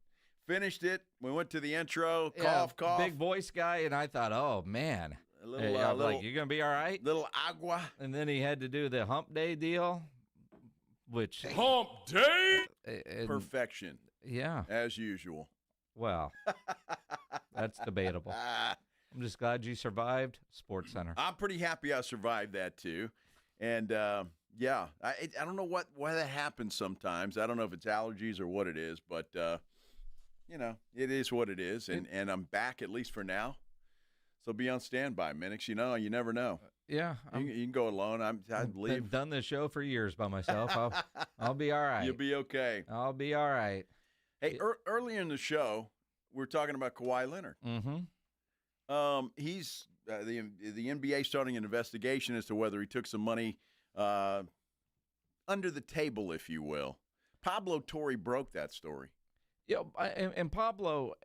Finished it. We went to the intro. Cough. Big voice guy, and I thought, oh man, a little, like, you gonna be all right? Little agua. And then he had to do the hump day deal. Which hump day? Perfection. Yeah. As usual. Well, that's debatable. I'm just glad you survived Sports Center. I'm pretty happy I survived that too. And I don't know why that happens sometimes. I don't know if it's allergies or what it is, but it is what it is. And I'm back at least for now. So be on standby, Minix. You never know. Yeah, you can go alone. I'd leave. I've done this show for years by myself. I'll be all right. You'll be okay. I'll be all right. Hey, earlier in the show, we were talking about Kawhi Leonard. Mm-hmm. He's the NBA starting an investigation as to whether he took some money under the table, if you will. Pablo Torre broke that story. Yeah, and Pablo,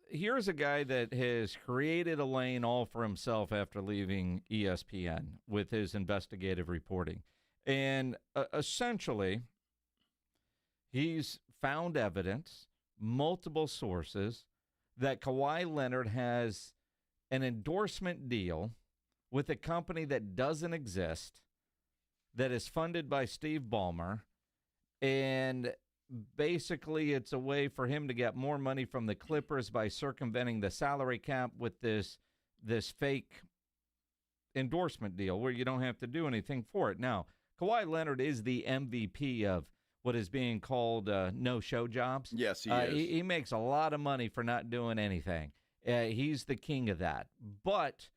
here's a guy that has created a lane all for himself after leaving ESPN with his investigative reporting. And essentially, he's found evidence, multiple sources, that Kawhi Leonard has an endorsement deal with a company that doesn't exist, that is funded by Steve Ballmer, and basically it's a way for him to get more money from the Clippers by circumventing the salary cap with this fake endorsement deal where you don't have to do anything for it. Now, Kawhi Leonard is the MVP of what is being called no-show jobs. Yes, he is. He makes a lot of money for not doing anything. He's the king of that. But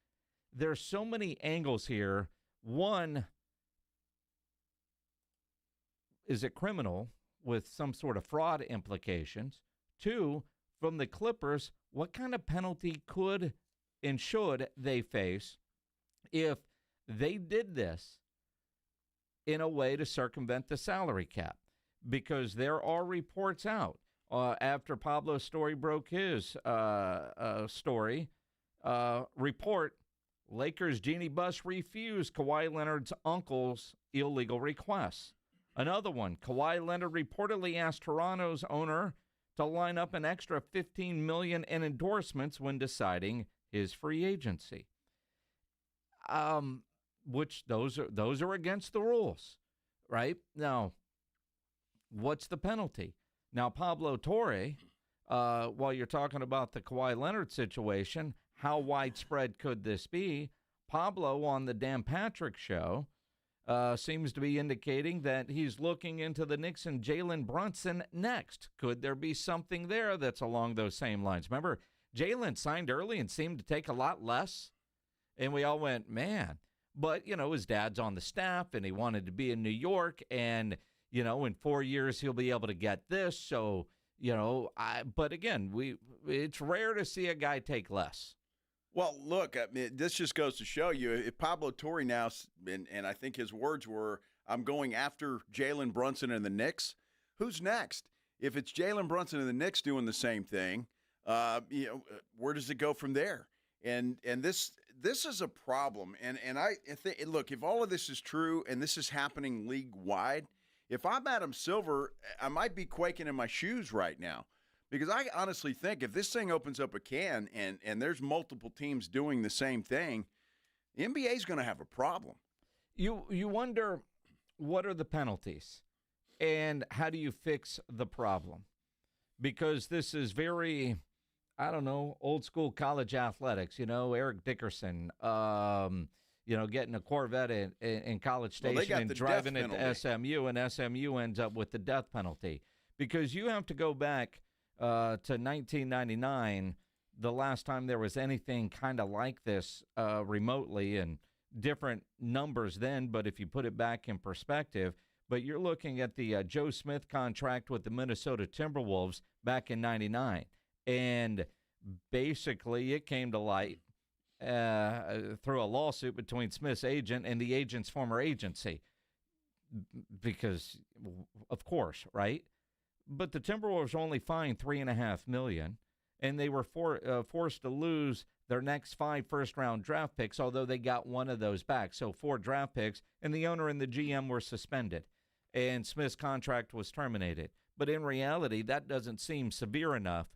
there's so many angles here. One, is it criminal with some sort of fraud implications? Two, from the Clippers, what kind of penalty could and should they face if they did this in a way to circumvent the salary cap? Because there are reports out after Pablo's story broke his report Lakers Genie Bus refused Kawhi Leonard's uncle's illegal requests. Another one, Kawhi Leonard reportedly asked Toronto's owner to line up an extra $15 million in endorsements when deciding his free agency. Which those are against the rules, right? Now, what's the penalty? Now, Pablo Torre, while you're talking about the Kawhi Leonard situation, how widespread could this be? Pablo on the Dan Patrick show seems to be indicating that he's looking into the Knicks and Jalen Brunson next. Could there be something there that's along those same lines? Remember, Jalen signed early and seemed to take a lot less, and we all went, man. But, his dad's on the staff, and he wanted to be in New York, and, in 4 years he'll be able to get this. So, but again, it's rare to see a guy take less. Well, look, I mean, this just goes to show you, if Pablo Torre now, and I think his words were, I'm going after Jalen Brunson and the Knicks, who's next? If it's Jalen Brunson and the Knicks doing the same thing, where does it go from there? And this is a problem. And I think, look, if all of this is true and this is happening league-wide, if I'm Adam Silver, I might be quaking in my shoes right now. Because I honestly think if this thing opens up a can and there's multiple teams doing the same thing, the NBA is going to have a problem. You wonder, what are the penalties and how do you fix the problem? Because this is very, I don't know, old school college athletics, Eric Dickerson, getting a Corvette in College Station and driving it to SMU, and SMU ends up with the death penalty. Because you have to go back to 1999, the last time there was anything kind of like this remotely, and different numbers then, but if you put it back in perspective, but you're looking at the Joe Smith contract with the Minnesota Timberwolves back in 99, and basically it came to light through a lawsuit between Smith's agent and the agent's former agency, because, of course, right? But the Timberwolves only fined $3.5 million, and they were forced to lose their next 5 first-round draft picks, although they got one of those back. So 4 draft picks, and the owner and the GM were suspended, and Smith's contract was terminated. But in reality, that doesn't seem severe enough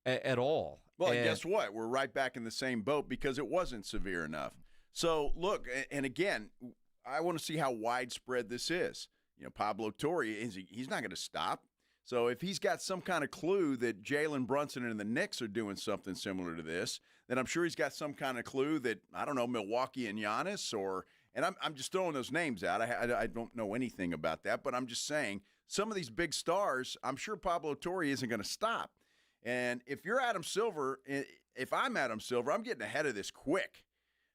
at all. Well, and guess what? We're right back in the same boat because it wasn't severe enough. So, look, and again, I want to see how widespread this is. Pablo Torre, he's not going to stop. So if he's got some kind of clue that Jalen Brunson and the Knicks are doing something similar to this, then I'm sure he's got some kind of clue that, I don't know, Milwaukee and Giannis and I'm just throwing those names out. I don't know anything about that, but I'm just saying some of these big stars, I'm sure Pablo Torre isn't going to stop. And if you're Adam Silver, if I'm Adam Silver, I'm getting ahead of this quick.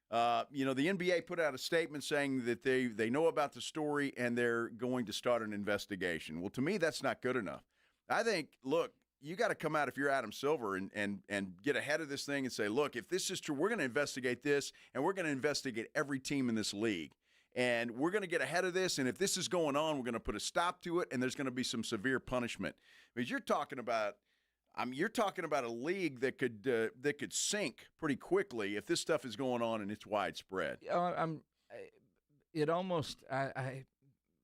The NBA put out a statement saying that they know about the story and they're going to start an investigation. Well, to me, that's not good enough. I think, look, you got to come out if you're Adam Silver and get ahead of this thing and say, look, if this is true, we're going to investigate this, and we're going to investigate every team in this league. And we're going to get ahead of this, and if this is going on, we're going to put a stop to it, and there's going to be some severe punishment. Because you're talking about a league that could sink pretty quickly if this stuff is going on and it's widespread. I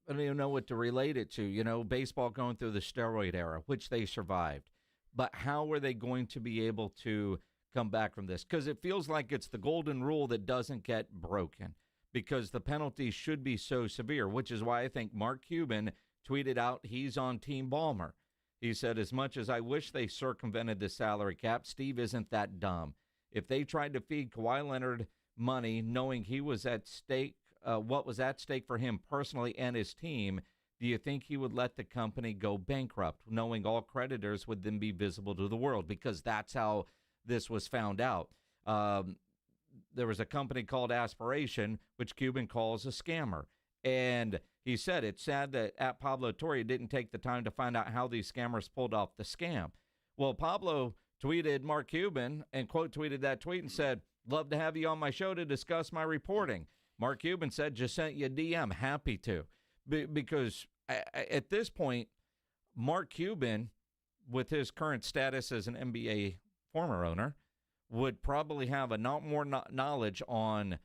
don't even know what to relate it to. Baseball going through the steroid era, which they survived. But how are they going to be able to come back from this? Because it feels like it's the golden rule that doesn't get broken, because the penalties should be so severe, which is why I think Mark Cuban tweeted out he's on Team Ballmer. He said, as much as I wish they circumvented the salary cap, Steve isn't that dumb. If they tried to feed Kawhi Leonard money knowing he was at stake, what was at stake for him personally and his team, do you think he would let the company go bankrupt, knowing all creditors would then be visible to the world? Because that's how this was found out. There was a company called Aspiration, which Cuban calls a scammer. And he said it's sad that at Pablo Torre didn't take the time to find out how these scammers pulled off the scam. Well, Pablo tweeted Mark Cuban and quote tweeted that tweet and said, love to have you on my show to discuss my reporting. Mark Cuban said, just sent you a DM, happy to. Because at this point, Mark Cuban, with his current status as an NBA former owner, would probably have a lot more knowledge on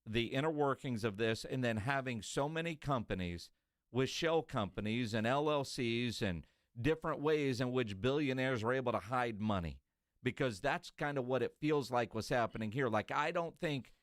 the inner workings of this, and then having so many companies with shell companies and LLCs and different ways in which billionaires are able to hide money, because that's kind of what it feels like was happening here. Like, I don't think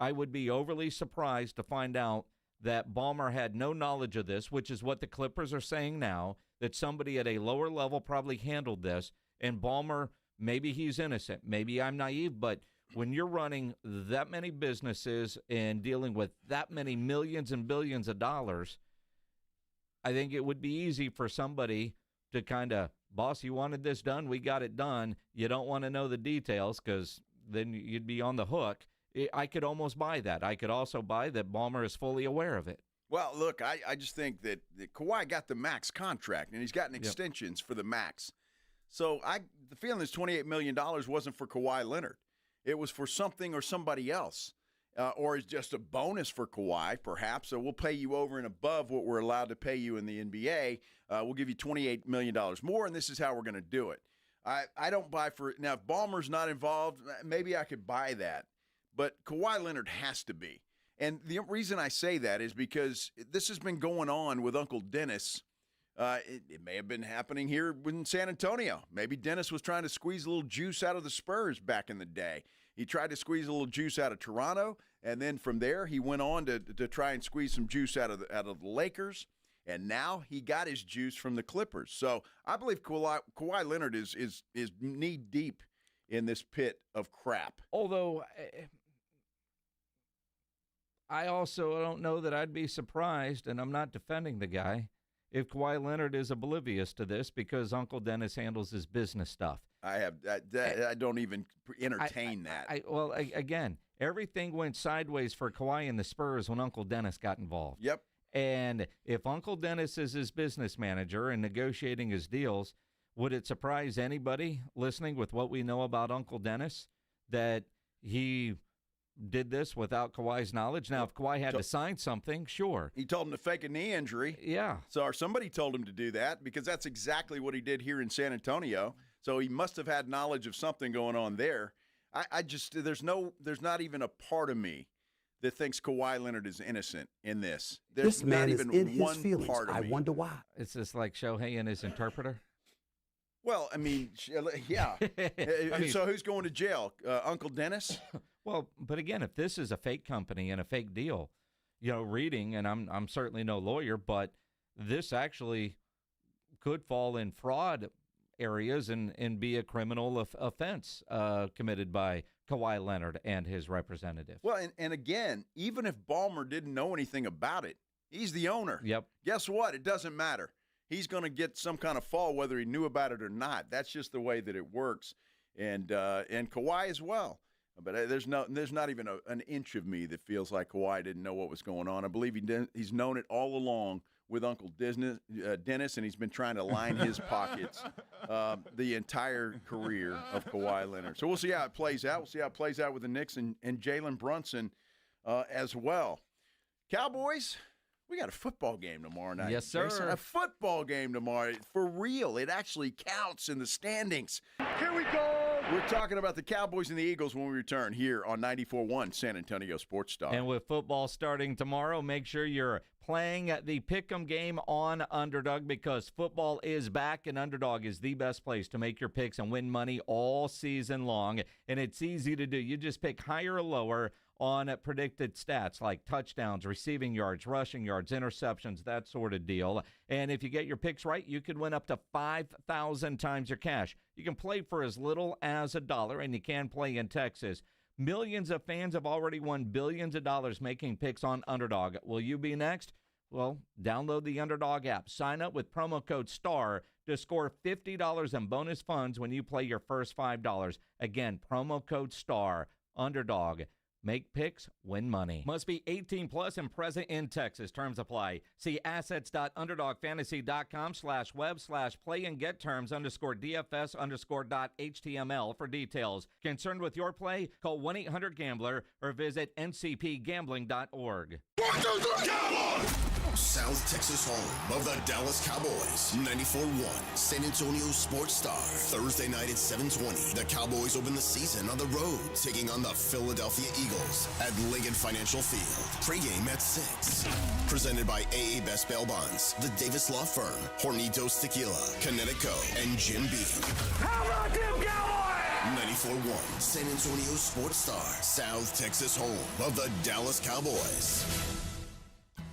I would be overly surprised to find out that Ballmer had no knowledge of this, which is what the Clippers are saying now, that somebody at a lower level probably handled this, and Ballmer, maybe he's innocent. Maybe I'm naive, but when you're running that many businesses and dealing with that many millions and billions of dollars, I think it would be easy for somebody to kind of, boss, you wanted this done, we got it done. You don't want to know the details because then you'd be on the hook. I could almost buy that. I could also buy that Ballmer is fully aware of it. Well, look, I just think that Kawhi got the max contract, and he's gotten extensions for the max. So the feeling is $28 million wasn't for Kawhi Leonard. It was for something or somebody else, or it's just a bonus for Kawhi, perhaps. So we'll pay you over and above what we're allowed to pay you in the NBA. We'll give you $28 million more, and this is how we're going to do it. I don't buy for it. Now, if Ballmer's not involved, maybe I could buy that. But Kawhi Leonard has to be. And the reason I say that is because this has been going on with Uncle Dennis. It may have been happening here in San Antonio. Maybe Dennis was trying to squeeze a little juice out of the Spurs back in the day. He tried to squeeze a little juice out of Toronto, and then from there he went on to try and squeeze some juice out of the Lakers. And now he got his juice from the Clippers. So I believe Kawhi Leonard is knee deep in this pit of crap. Although I also don't know that I'd be surprised, and I'm not defending the guy, if Kawhi Leonard is oblivious to this because Uncle Dennis handles his business stuff. I don't even entertain that. Well, again, everything went sideways for Kawhi and the Spurs when Uncle Dennis got involved. Yep. And if Uncle Dennis is his business manager and negotiating his deals, would it surprise anybody listening with what we know about Uncle Dennis that he did this without Kawhi's knowledge? Now, if Kawhi had to sign something, sure. He told him to fake a knee injury. Yeah. So or somebody told him to do that because that's exactly what he did here in San Antonio. So he must have had knowledge of something going on there. I just there's not even a part of me that thinks Kawhi Leonard is innocent in this. There's this man not even is in one his feelings. part of I me. wonder why. It's just like Shohei and his interpreter. Well, I mean, yeah. So who's going to jail? Uncle Dennis? Well, but again, if this is a fake company and a fake deal, reading, and I'm certainly no lawyer, but this actually could fall in fraud areas and be a criminal offense committed by Kawhi Leonard and his representative. Well, and again, even if Ballmer didn't know anything about it, he's the owner. Yep. Guess what? It doesn't matter. He's going to get some kind of fall whether he knew about it or not. That's just the way that it works, and Kawhi as well. But there's not even an inch of me that feels like Kawhi didn't know what was going on. I believe he's known it all along with Uncle Dennis, and he's been trying to line his pockets the entire career of Kawhi Leonard. So we'll see how it plays out. We'll see how it plays out with the Knicks and Jalen Brunson as well. Cowboys, we got a football game tomorrow night. Yes, sir. Jason, a football game tomorrow. For real. It actually counts in the standings. Here we go. We're talking about the Cowboys and the Eagles when we return here on 94.1 San Antonio Sports Star. And with football starting tomorrow, make sure you're playing the Pick'em game on Underdog because football is back and Underdog is the best place to make your picks and win money all season long. And it's easy to do. You just pick higher or lower on predicted stats like touchdowns, receiving yards, rushing yards, interceptions, that sort of deal. And if you get your picks right, you could win up to 5,000 times your cash. You can play for as little as $1, and you can play in Texas. Millions of fans have already won billions of dollars making picks on Underdog. Will you be next? Well, download the Underdog app. Sign up with promo code STAR to score $50 in bonus funds when you play your first $5. Again, promo code STAR, Underdog. Make picks, win money. Must be 18 plus and present in Texas. Terms apply. See assets.underdogfantasy.com/web/play-and-get-terms_DFS_.html for details. Concerned with your play? Call 1-800-GAMBLER or visit ncpgambling.org. South Texas home of the Dallas Cowboys. 94.1 San Antonio Sports Star. Thursday night at 7:20. The Cowboys open the season on the road, taking on the Philadelphia Eagles at Lincoln Financial Field. Pre-game at 6. Presented by AA Best Bail Bonds, the Davis Law Firm, Hornitos Tequila, Connecticut, and Jim Beam. How about them Cowboys? 94.1 San Antonio Sports Star. South Texas home of the Dallas Cowboys.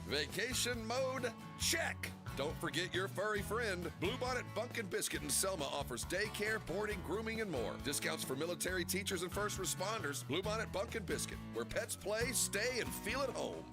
Vacation mode? Check. Don't forget your furry friend. Bluebonnet Bunkin' Biscuit in Selma offers daycare, boarding, grooming, and more. Discounts for military, teachers, and first responders. Bluebonnet Bunkin' Biscuit, where pets play, stay, and feel at home.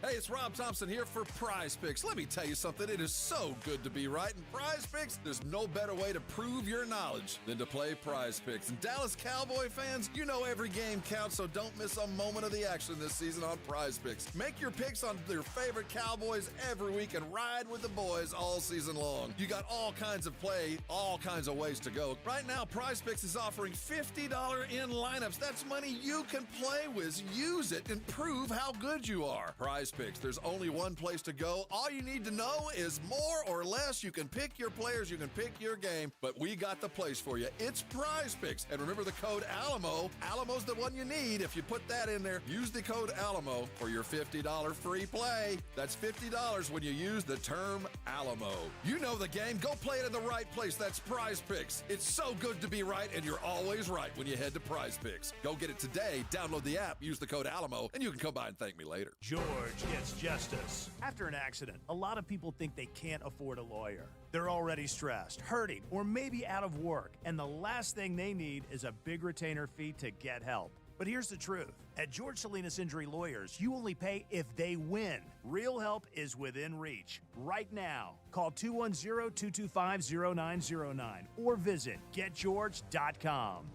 Hey, it's Rob Thompson here for Prize Picks. Let me tell you something. It is so good to be right. In Prize Picks, there's no better way to prove your knowledge than to play Prize Picks. And Dallas Cowboy fans, you know every game counts, so don't miss a moment of the action this season on Prize Picks. Make your picks on your favorite Cowboys every week and ride with the boys all season long. You got all kinds of play, all kinds of ways to go. Right now, Prize Picks is offering $50 in lineups. That's money you can play with. Use it and prove how good you are. Prize Picks. There's only one place to go. All you need to know is more or less. You can pick your players, you can pick your game, but we got the place for you. It's Prize Picks. And remember the code ALAMO. Alamo's the one you need. If you put that in there, use the code ALAMO for your $50 free play. That's $50 when you use the term ALAMO. You know the game. Go play it in the right place. That's Prize Picks. It's so good to be right, and you're always right when you head to Prize Picks. Go get it today. Download the app, use the code ALAMO, and you can come by and thank me later. George gets justice. After an accident, a lot of people think they can't afford a lawyer. They're already stressed, hurting, or maybe out of work, and the last thing they need is a big retainer fee to get help. But here's the truth. At George Salinas Injury Lawyers, you only pay if they win. Real help is within reach. Right now, call 210-225-0909 or visit getgeorge.com.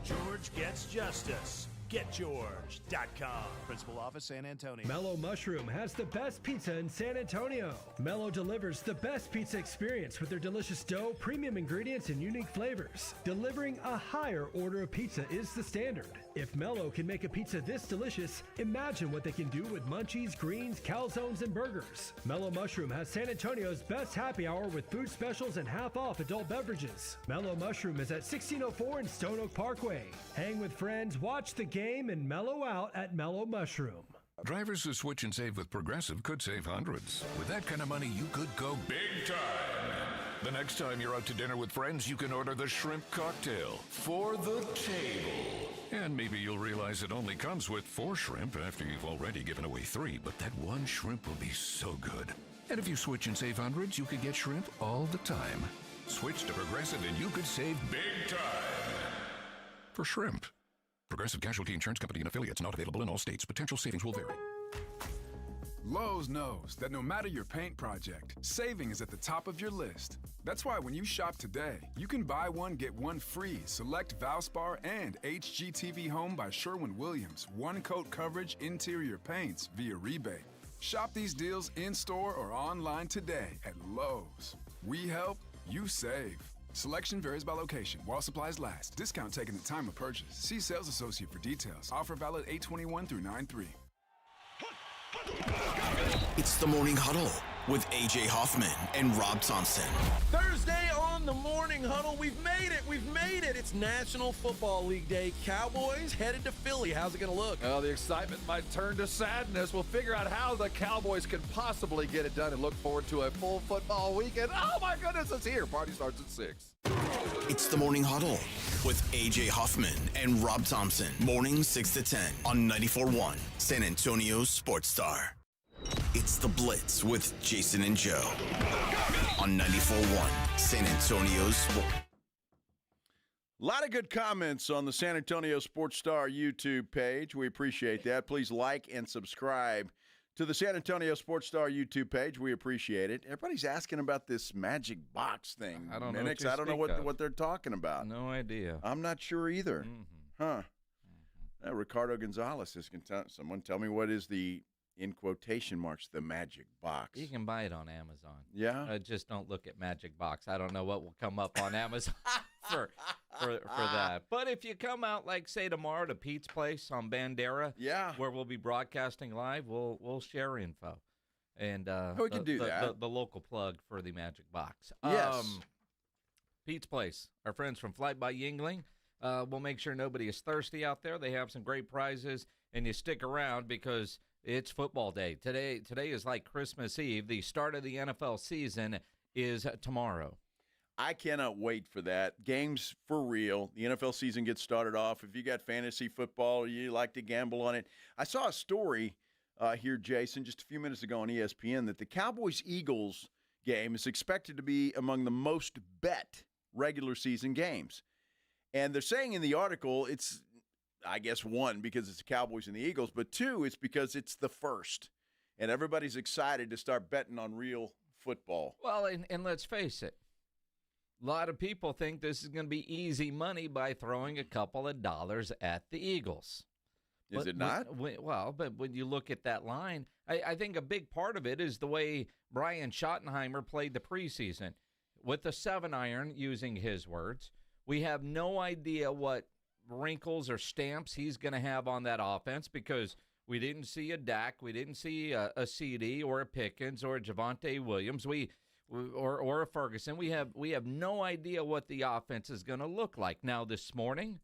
George gets justice. GetGeorge.com. Principal Office, San Antonio. Mellow Mushroom has the best pizza in San Antonio. Mellow delivers the best pizza experience with their delicious dough, premium ingredients, and unique flavors. Delivering a higher order of pizza is the standard. If Mellow can make a pizza this delicious, imagine what they can do with munchies, greens, calzones, and burgers. Mellow Mushroom has San Antonio's best happy hour with food specials and half-off adult beverages. Mellow Mushroom is at 1604 in Stone Oak Parkway. Hang with friends, watch the game, and mellow out at Mellow Mushroom. Drivers who switch and save with Progressive could save hundreds. With that kind of money, you could go big time. The next time you're out to dinner with friends, you can order the shrimp cocktail for the table. And maybe you'll realize it only comes with 4 shrimp after you've already given away 3, but that one shrimp will be so good. And if you switch and save hundreds, you could get shrimp all the time. Switch to Progressive and you could save big time. For shrimp. Progressive Casualty Insurance Company and affiliates, not available in all states. Potential savings will vary. Lowe's knows that no matter your paint project, saving is at the top of your list. That's why when you shop today, you can buy one, get one free. Select Valspar and HGTV Home by Sherwin-Williams. One-coat coverage interior paints via rebate. Shop these deals in-store or online today at Lowe's. We help, you save. Selection varies by location. While supplies last. Discount taken at time of purchase. See sales associate for details. Offer valid 8/21 through 9/3. It's the Morning Huddle with AJ Hoffman and Rob Thompson. Thursday on the Morning Huddle, we've made it. It's National Football League Day. Cowboys headed to Philly. How's it going to look? Well, the excitement might turn to sadness. We'll figure out how the Cowboys can possibly get it done and look forward to a full football weekend. Oh, my goodness, it's here. Party starts at 6. It's the Morning Huddle with AJ Hoffman and Rob Thompson. Morning 6 to 10 on 94.1 San Antonio Sports Star. It's the Blitz with Jason and Joe on 94.1 San Antonio Sports. A lot of good comments on the San Antonio Sports Star YouTube page. We appreciate that. Please like and subscribe to the San Antonio Sports Star YouTube page. We appreciate it. Everybody's asking about this magic box thing. I don't know. I don't know what they're talking about. No idea. I'm not sure either. Huh. Ricardo Gonzalez is someone tell me what is the, in quotation marks, the magic box. You can buy it on Amazon. Yeah? Just don't look at magic box. I don't know what will come up on Amazon for that. But if you come out, like, say, tomorrow to Pete's Place on Bandera, where we'll be broadcasting live, we'll share info. And we can do that. The local plug for the Magic Box. Yes. Pete's Place, our friends from Flight by Yingling. We'll make sure nobody is thirsty out there. They have some great prizes, and you stick around because it's football day. Today is like Christmas Eve. The start of the NFL season is tomorrow. I cannot wait for that. Games for real. The NFL season gets started off. If you got fantasy football, you like to gamble on it. I saw a story here, Jason, just a few minutes ago on ESPN that the Cowboys-Eagles game is expected to be among the most bet regular season games. And they're saying in the article it's, I guess, one, because it's the Cowboys and the Eagles, but two, it's because it's the first. And everybody's excited to start betting on real football. Well, and let's face it, a lot of people think this is going to be easy money by throwing a couple of dollars at the Eagles. Is it not? But when you look at that line, I think a big part of it is the way Brian Schottenheimer played the preseason. With the 7-iron, using his words, we have no idea what wrinkles or stamps he's going to have on that offense because we didn't see a Dak, we didn't see a CD or a Pickens or a Javonte Williams, or a Ferguson. We have no idea what the offense is going to look like. Now, this morning,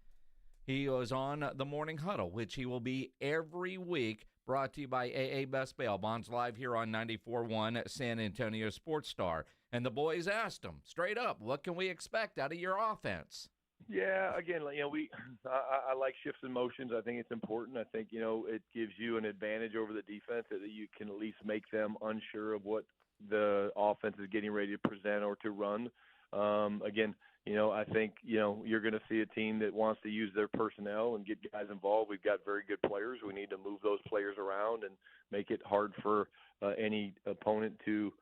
he was on the Morning Huddle, which he will be every week, brought to you by AA Best Bail Bonds, live here on 94.1 San Antonio Sports Star. And the boys asked him straight up, what can we expect out of your offense? Yeah, again, I like shifts and motions. I think it's important. I think, it gives you an advantage over the defense that you can at least make them unsure of what the offense is getting ready to present or to run. Again, I think, you're going to see a team that wants to use their personnel and get guys involved. We've got very good players. We need to move those players around and make it hard for any opponent to,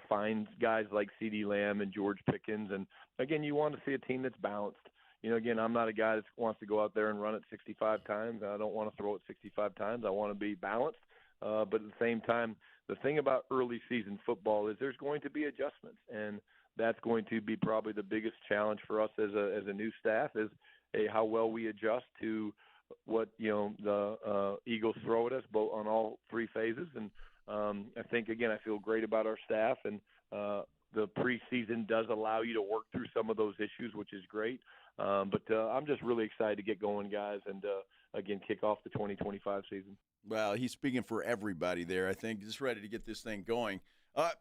find guys like CeeDee Lamb and George Pickens. And, again, you want to see a team that's balanced. Again, I'm not a guy that wants to go out there and run it 65 times. I don't want to throw it 65 times. I want to be balanced. But at the same time, the thing about early season football is there's going to be adjustments, and that's going to be probably the biggest challenge for us as a new staff is how well we adjust to what the Eagles throw at us both on all three phases. And I think, again, I feel great about our staff, and the preseason does allow you to work through some of those issues, which is great. But I'm just really excited to get going, guys, and, again, kick off the 2025 season. Well, he's speaking for everybody there, I think, just ready to get this thing going. I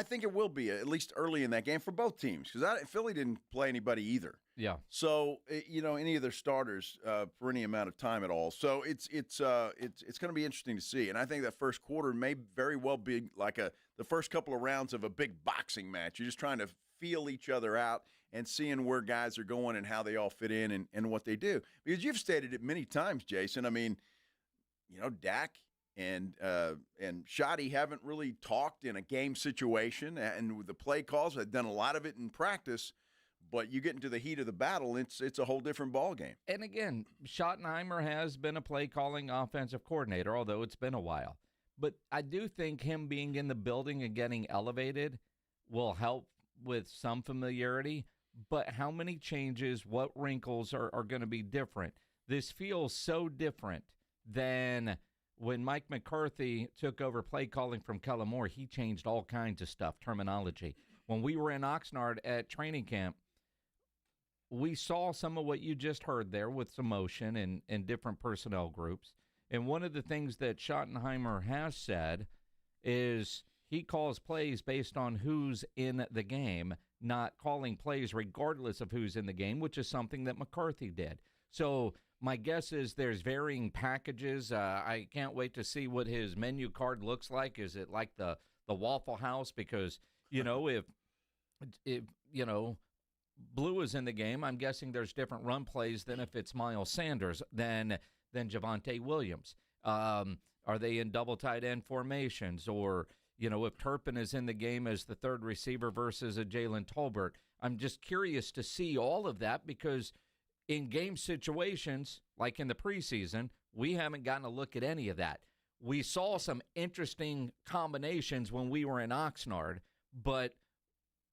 think it will be, at least early in that game for both teams, because Philly didn't play anybody either. Yeah. So, any of their starters for any amount of time at all. So it's going to be interesting to see. And I think that first quarter may very well be like the first couple of rounds of a big boxing match. You're just trying to feel each other out and seeing where guys are going and how they all fit in and what they do. Because you've stated it many times, Jason. I mean, Dak and Schotty haven't really talked in a game situation, and with the play calls, I've done a lot of it in practice. But you get into the heat of the battle, it's a whole different ball game. And again, Schottenheimer has been a play calling offensive coordinator, although it's been a while. But I do think him being in the building and getting elevated will help with some familiarity. But how many changes, what wrinkles are going to be different? This feels so different than when Mike McCarthy took over play calling from Kellen Moore. He changed all kinds of stuff, terminology. When we were in Oxnard at training camp, we saw some of what you just heard there with some motion and different personnel groups. And one of the things that Schottenheimer has said is he calls plays based on who's in the game, not calling plays regardless of who's in the game, which is something that McCarthy did. So my guess is there's varying packages. I can't wait to see what his menu card looks like. Is it like the Waffle House? Because, if Blue is in the game, I'm guessing there's different run plays than if it's Miles Sanders than Javonte Williams. Are they in double tight end formations? Or, if Turpin is in the game as the third receiver versus a Jalen Tolbert. I'm just curious to see all of that because in game situations, like in the preseason, we haven't gotten a look at any of that. We saw some interesting combinations when we were in Oxnard, but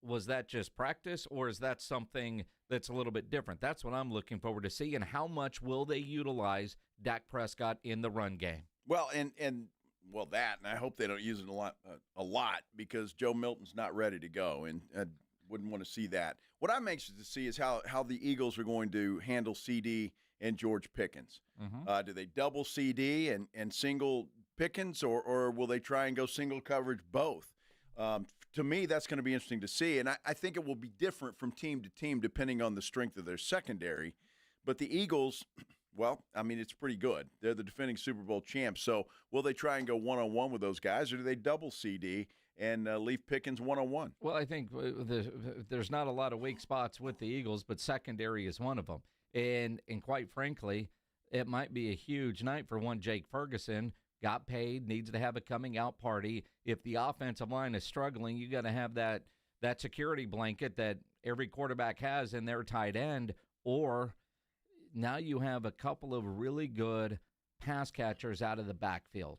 was that just practice or is that something that's a little bit different? That's what I'm looking forward to see. And how much will they utilize Dak Prescott in the run game? Well, and Well, that, and I hope they don't use it a lot because Joe Milton's not ready to go, and I wouldn't want to see that. What I'm anxious to see is how the Eagles are going to handle CD and George Pickens. Mm-hmm. Do they double CD and single Pickens, or will they try and go single coverage both? To me, that's going to be interesting to see, and I think it will be different from team to team depending on the strength of their secondary. But the Eagles, well, I mean, it's pretty good. They're the defending Super Bowl champs. So will they try and go one-on-one with those guys, or do they double CD and leave Pickens one-on-one? Well, I think there's not a lot of weak spots with the Eagles, but secondary is one of them. And quite frankly, it might be a huge night for one Jake Ferguson. Got paid, needs to have a coming-out party. If the offensive line is struggling, you got to have that security blanket that every quarterback has in their tight end, or now you have a couple of really good pass catchers out of the backfield.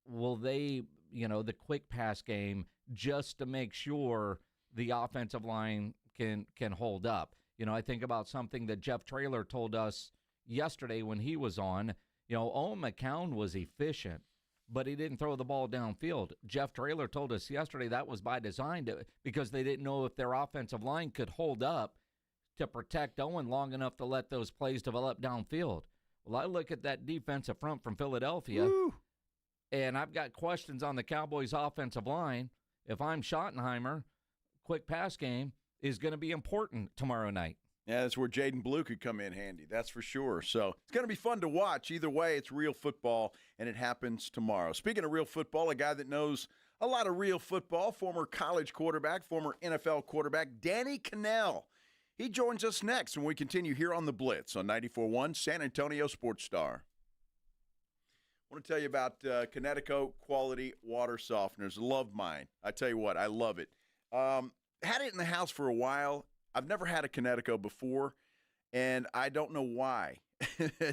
Will they, the quick pass game just to make sure the offensive line can hold up? I think about something that Jeff Traylor told us yesterday when he was on. Owen McCown was efficient, but he didn't throw the ball downfield. Jeff Traylor told us yesterday that was by design because they didn't know if their offensive line could hold up to protect Owen long enough to let those plays develop downfield. Well, I look at that defensive front from Philadelphia, Woo! And I've got questions on the Cowboys' offensive line. If I'm Schottenheimer, quick pass game is going to be important tomorrow night. Yeah, that's where Jaden Blue could come in handy, that's for sure. So it's going to be fun to watch. Either way, it's real football, and it happens tomorrow. Speaking of real football, a guy that knows a lot of real football, former college quarterback, former NFL quarterback, Danny Kanell. He joins us next when we continue here on The Blitz on 94.1 San Antonio Sports Star. I want to tell you about Connecticut Quality Water Softeners. Love mine. I tell you what, I love it. Had it in the house for a while. I've never had a Connecticut before, and I don't know why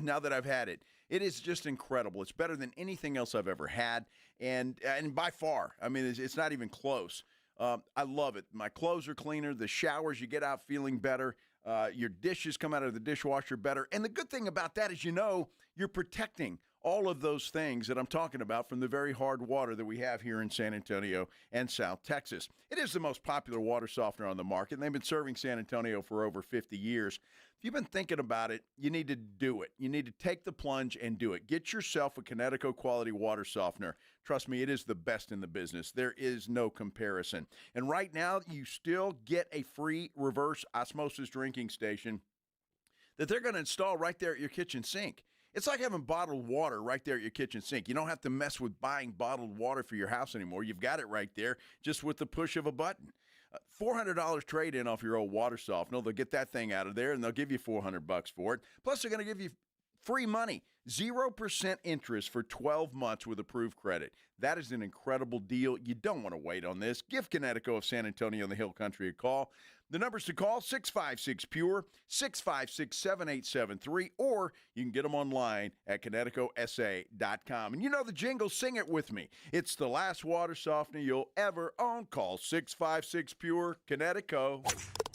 now that I've had it. It is just incredible. It's better than anything else I've ever had, and by far. I mean, it's not even close. I love it. My clothes are cleaner. The showers, you get out feeling better. Your dishes come out of the dishwasher better. And the good thing about that is, you're protecting all of those things that I'm talking about from the very hard water that we have here in San Antonio and South Texas. It is the most popular water softener on the market, and they've been serving San Antonio for over 50 years. If you've been thinking about it, you need to do it. You need to take the plunge and do it. Get yourself a Connecticut Quality Water Softener. Trust me, it is the best in the business. There is no comparison. And right now, you still get a free reverse osmosis drinking station that they're going to install right there at your kitchen sink. It's like having bottled water right there at your kitchen sink. You don't have to mess with buying bottled water for your house anymore. You've got it right there just with the push of a button. $400 trade-in off your old water softener. They'll get that thing out of there, and they'll give you $400 for it. Plus, they're going to give you free money, 0% interest for 12 months with approved credit. That is an incredible deal. You don't want to wait on this. Give Connecticut of San Antonio and the Hill Country a call. The numbers to call, 656-PURE, 656-7873, or you can get them online at ConnecticutSA.com. And you know the jingle, sing it with me. It's the last water softener you'll ever own. Call 656-PURE, Connecticut.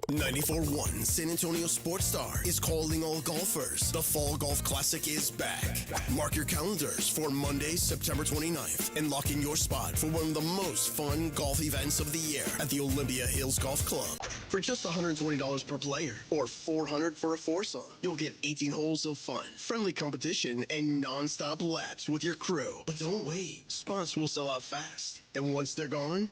94.1 San Antonio Sports Star is calling all golfers. The Fall Golf Classic is back. Mark your calendars for Monday, September 29th, and lock in your spot for one of the most fun golf events of the year at the Olympia Hills Golf Club. For just $120 per player, or $400 for a foursome, you'll get 18 holes of fun, friendly competition, and non-stop laps with your crew. But don't wait. Spots will sell out fast. And once they're gone,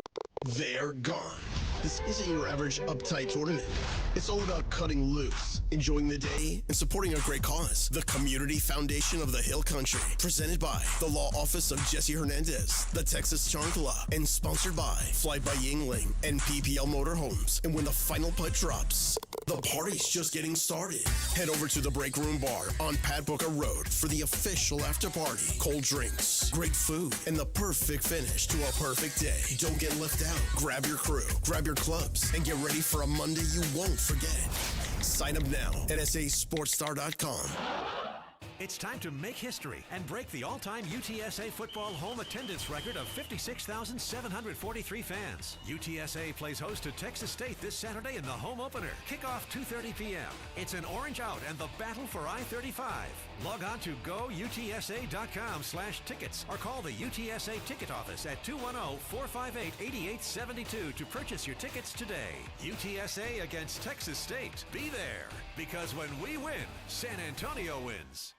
they're gone. This isn't your average uptight tournament. It's all about cutting loose, enjoying the day, and supporting a great cause. The Community Foundation of the Hill Country, presented by the Law Office of Jesse Hernandez, the Texas Charm Club, and sponsored by Fly by Yingling and PPL Motorhomes. And when the final putt drops, the party's just getting started. Head over to the Break Room Bar on Pat Booker Road for the official after party. Cold drinks, great food, and the perfect finish to a perfect day. Don't get left out. Grab your crew, grab your clubs, and get ready for a Monday you won't forget. Sign up now at sasportstar.com. It's time to make history and break the all-time UTSA football home attendance record of 56,743 fans. UTSA plays host to Texas State this Saturday in the home opener. Kickoff 2:30 p.m. It's an orange out and the battle for I-35. Log on to goutsa.com/tickets or call the UTSA ticket office at 210-458-8872 to purchase your tickets today. UTSA against Texas State. Be there, because when we win, San Antonio wins.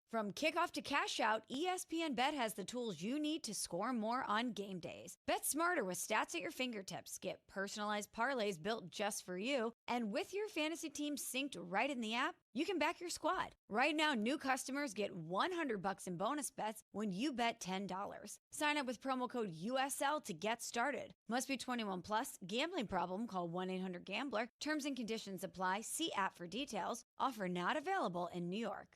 From kickoff to cash out, ESPN Bet has the tools you need to score more on game days. Bet smarter with stats at your fingertips. Get personalized parlays built just for you. And with your fantasy team synced right in the app, you can back your squad. Right now, new customers get $100 in bonus bets when you bet $10. Sign up with promo code USL to get started. Must be 21 plus. Gambling problem? Call 1-800-GAMBLER. Terms and conditions apply. See app for details. Offer not available in New York.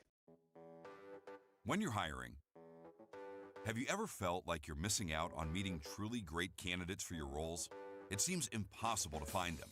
When you're hiring, have you ever felt like you're missing out on meeting truly great candidates for your roles? It seems impossible to find them,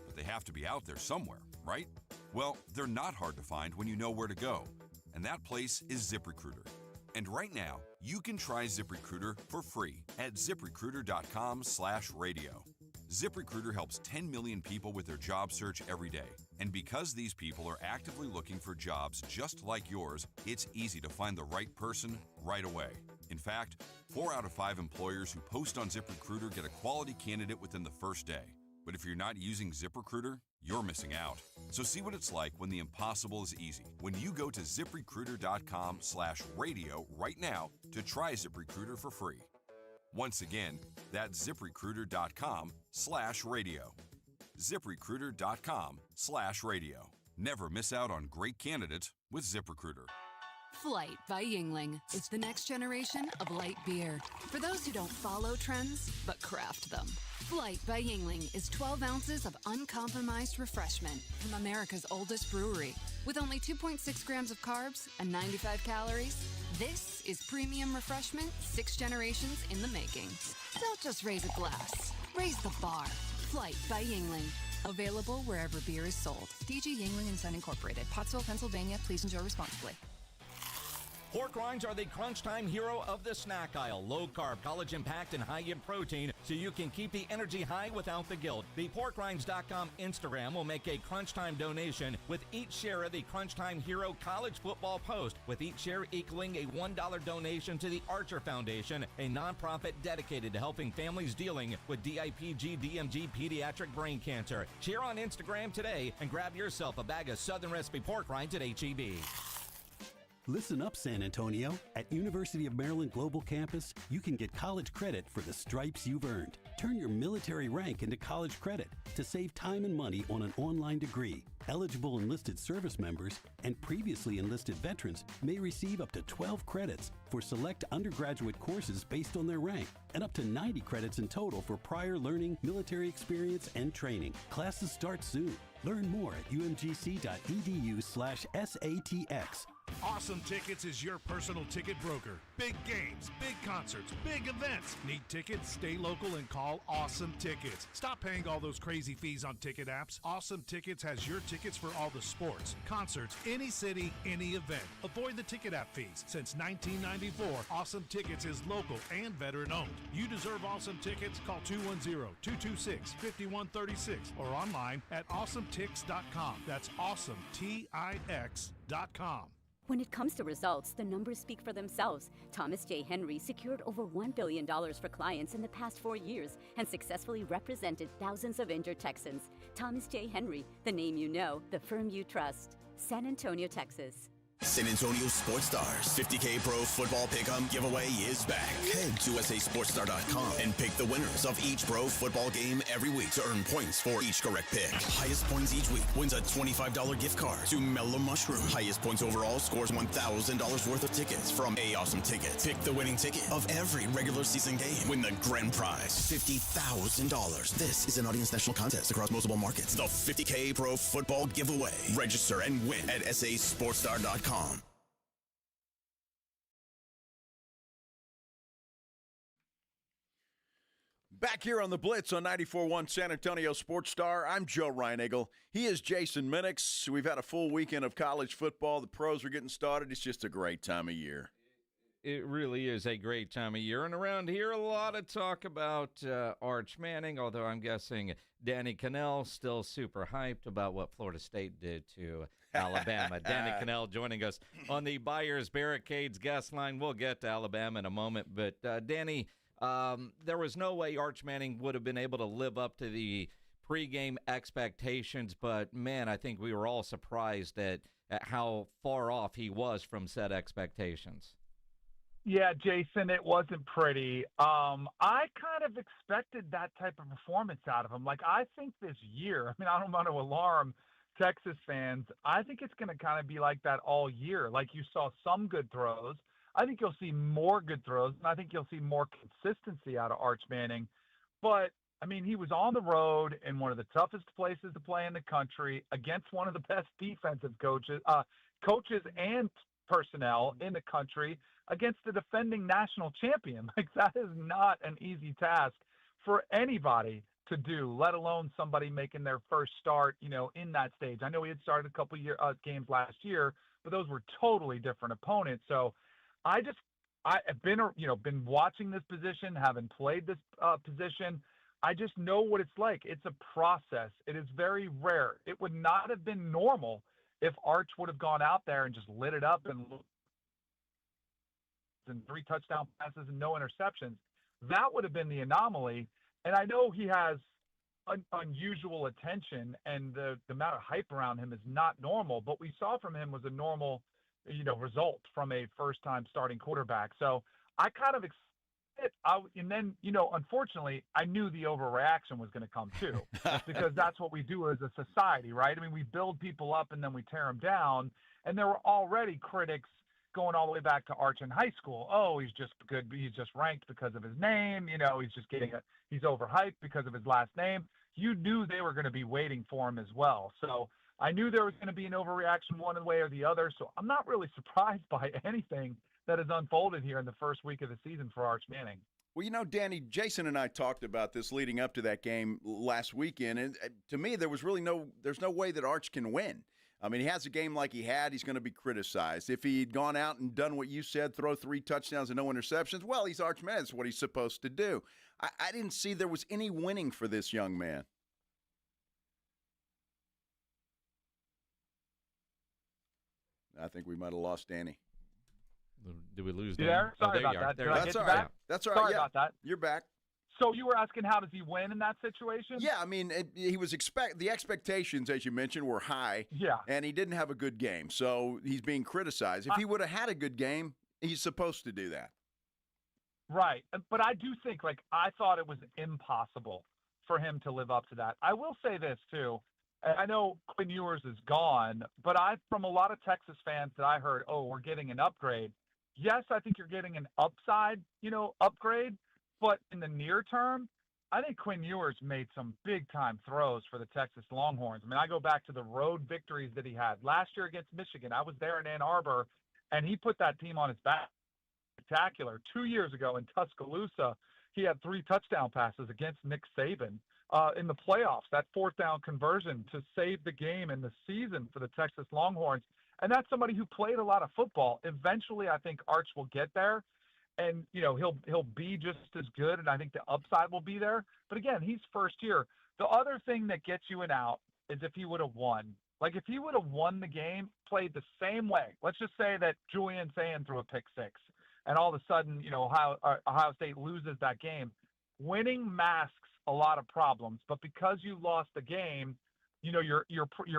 but they have to be out there somewhere, right? Well, they're not hard to find when you know where to go, and that place is ZipRecruiter. And right now, you can try ZipRecruiter for free at ZipRecruiter.com/radio. ZipRecruiter helps 10 million people with their job search every day. And because these people are actively looking for jobs just like yours, it's easy to find the right person right away. In fact, 4 out of 5 employers who post on ZipRecruiter get a quality candidate within the first day. But if you're not using ZipRecruiter, you're missing out. So see what it's like when the impossible is easy. When you go to ZipRecruiter.com/radio right now to try ZipRecruiter for free. Once again, that's ZipRecruiter.com/radio. ZipRecruiter.com/radio. Never miss out on great candidates with ZipRecruiter. Flight by Yingling is the next generation of light beer. For those who don't follow trends, but craft them. Flight by Yingling is 12 ounces of uncompromised refreshment from America's oldest brewery. With only 2.6 grams of carbs and 95 calories, this is premium refreshment 6 generations in the making. Don't just raise a glass, raise the bar. Flight by Yingling. Available wherever beer is sold. DG Yingling & Son Incorporated, Pottsville, Pennsylvania. Please enjoy responsibly. Pork rinds are the crunch time hero of the snack aisle. Low carb, college impact, and high in protein, so you can keep the energy high without the guilt. The PorkRinds.com Instagram will make a crunch time donation with each share of the Crunch Time Hero College Football Post, with each share equaling a $1 donation to the Archer Foundation, a nonprofit dedicated to helping families dealing with DIPG, DMG, pediatric brain cancer. Share on Instagram today and grab yourself a bag of Southern Recipe pork rinds at HEB. Listen up, San Antonio. At University of Maryland Global Campus, you can get college credit for the stripes you've earned. Turn your military rank into college credit to save time and money on an online degree. Eligible enlisted service members and previously enlisted veterans may receive up to 12 credits for select undergraduate courses based on their rank, and up to 90 credits in total for prior learning, military experience, and training. Classes start soon. Learn more at umgc.edu/SATX. Awesome Tickets is your personal ticket broker. Big games, big concerts, big events. Need tickets? Stay local and call Awesome Tickets. Stop paying all those crazy fees on ticket apps. Awesome Tickets has your tickets for all the sports, concerts, any city, any event. Avoid the ticket app fees. Since 1994, Awesome Tickets is local and veteran owned. You deserve Awesome Tickets. Call 210-226-5136 or online at awesometix.com. That's awesometix.com. When it comes to results, the numbers speak for themselves. Thomas J. Henry secured over $1 billion for clients in the past 4 years and successfully represented thousands of injured Texans. Thomas J. Henry, the name you know, the firm you trust. San Antonio, Texas. San Antonio Sports Stars 50K Pro Football Pick'em giveaway is back. Head to USASportsStar.com and pick the winners of each pro football game every week to earn points for each correct pick. Highest points each week wins a $25 gift card to Mellow Mushroom. Highest points overall scores $1,000 worth of tickets from Awesome Tickets. Pick the winning ticket of every regular season game. Win the grand prize, $50,000. This is an Audience National contest across multiple markets. The 50K Pro Football Giveaway. Register and win at SASportsStar.com. Back here on the Blitz on 94.1 San Antonio Sports Star, I'm Joe Reinagle. He is Jason Minix. We've had a full weekend of college football. The pros are getting started. It's just a great time of year. It really is a great time of year. And around here, a lot of talk about Arch Manning, although I'm guessing Danny Canel still super hyped about what Florida State did to Alabama. Danny Canel joining us on the Buyers Barricades guest line. We'll get to Alabama in a moment. But, Danny, there was no way Arch Manning would have been able to live up to the pregame expectations. But, man, I think we were all surprised at how far off he was from said expectations. Yeah, Jason, it wasn't pretty. I kind of expected that type of performance out of him. Like, I think this year, I mean, I don't want to alarm Texas fans. I think it's going to kind of be like that all year. Like, you saw some good throws. I think you'll see more good throws, and I think you'll see more consistency out of Arch Manning. But, I mean, he was on the road in one of the toughest places to play in the country against one of the best defensive coaches and personnel in the country against the defending national champion. Like, that is not an easy task for anybody to do, let alone somebody making their first start, in that stage. I know he had started a couple games last year, but those were totally different opponents. So I've been watching this position, having played this position. I just know what it's like. It's a process. It is very rare. It would not have been normal if Arch would have gone out there and just lit it up and 3 touchdown passes and no interceptions. That would have been the anomaly. And I know he has unusual attention, and the amount of hype around him is not normal. But we saw from him was a normal, result from a first-time starting quarterback. So I kind of and then, unfortunately, I knew the overreaction was going to come too, because that's what we do as a society, right? I mean, we build people up and then we tear them down. And there were already critics going all the way back to Arch in high school. Oh, he's just good. He's just ranked because of his name. He's overhyped because of his last name. You knew they were going to be waiting for him as well. So I knew there was going to be an overreaction one way or the other. So I'm not really surprised by anything that has unfolded here in the first week of the season for Arch Manning. Well, Danny, Jason and I talked about this leading up to that game last weekend, and to me, there's no way that Arch can win. I mean, he has a game like he had, he's going to be criticized. If he'd gone out and done what you said, throw 3 touchdowns and no interceptions, well, he's Arch Manning. That's what he's supposed to do. I didn't see there was any winning for this young man. I think we might have lost Danny. Did we lose? Sorry about that. That's all right. That's all right. Sorry about that. You're back. So you were asking, how does he win in that situation? Yeah, I mean, he was the expectations, as you mentioned, were high. Yeah. And he didn't have a good game, so he's being criticized. If he would have had a good game, he's supposed to do that. Right. But I do think, I thought it was impossible for him to live up to that. I will say this, too. I know Quinn Ewers is gone, but from a lot of Texas fans that I heard, we're getting an upgrade. Yes, I think you're getting an upside, upgrade. But in the near term, I think Quinn Ewers made some big-time throws for the Texas Longhorns. I mean, I go back to the road victories that he had. Last year against Michigan, I was there in Ann Arbor, and he put that team on his back. Spectacular. 2 years ago in Tuscaloosa, he had 3 touchdown passes against Nick Saban. In the playoffs, that 4th down conversion to save the game in the season for the Texas Longhorns. And that's somebody who played a lot of football. Eventually, I think Arch will get there. And, he'll be just as good, and I think the upside will be there. But, again, he's first year. The other thing that gets you an out is if he would have won. Like, if he would have won the game, played the same way. Let's just say that Julian Sand threw a pick 6, and all of a sudden, Ohio State loses that game. Winning masks a lot of problems, but because you lost the game, your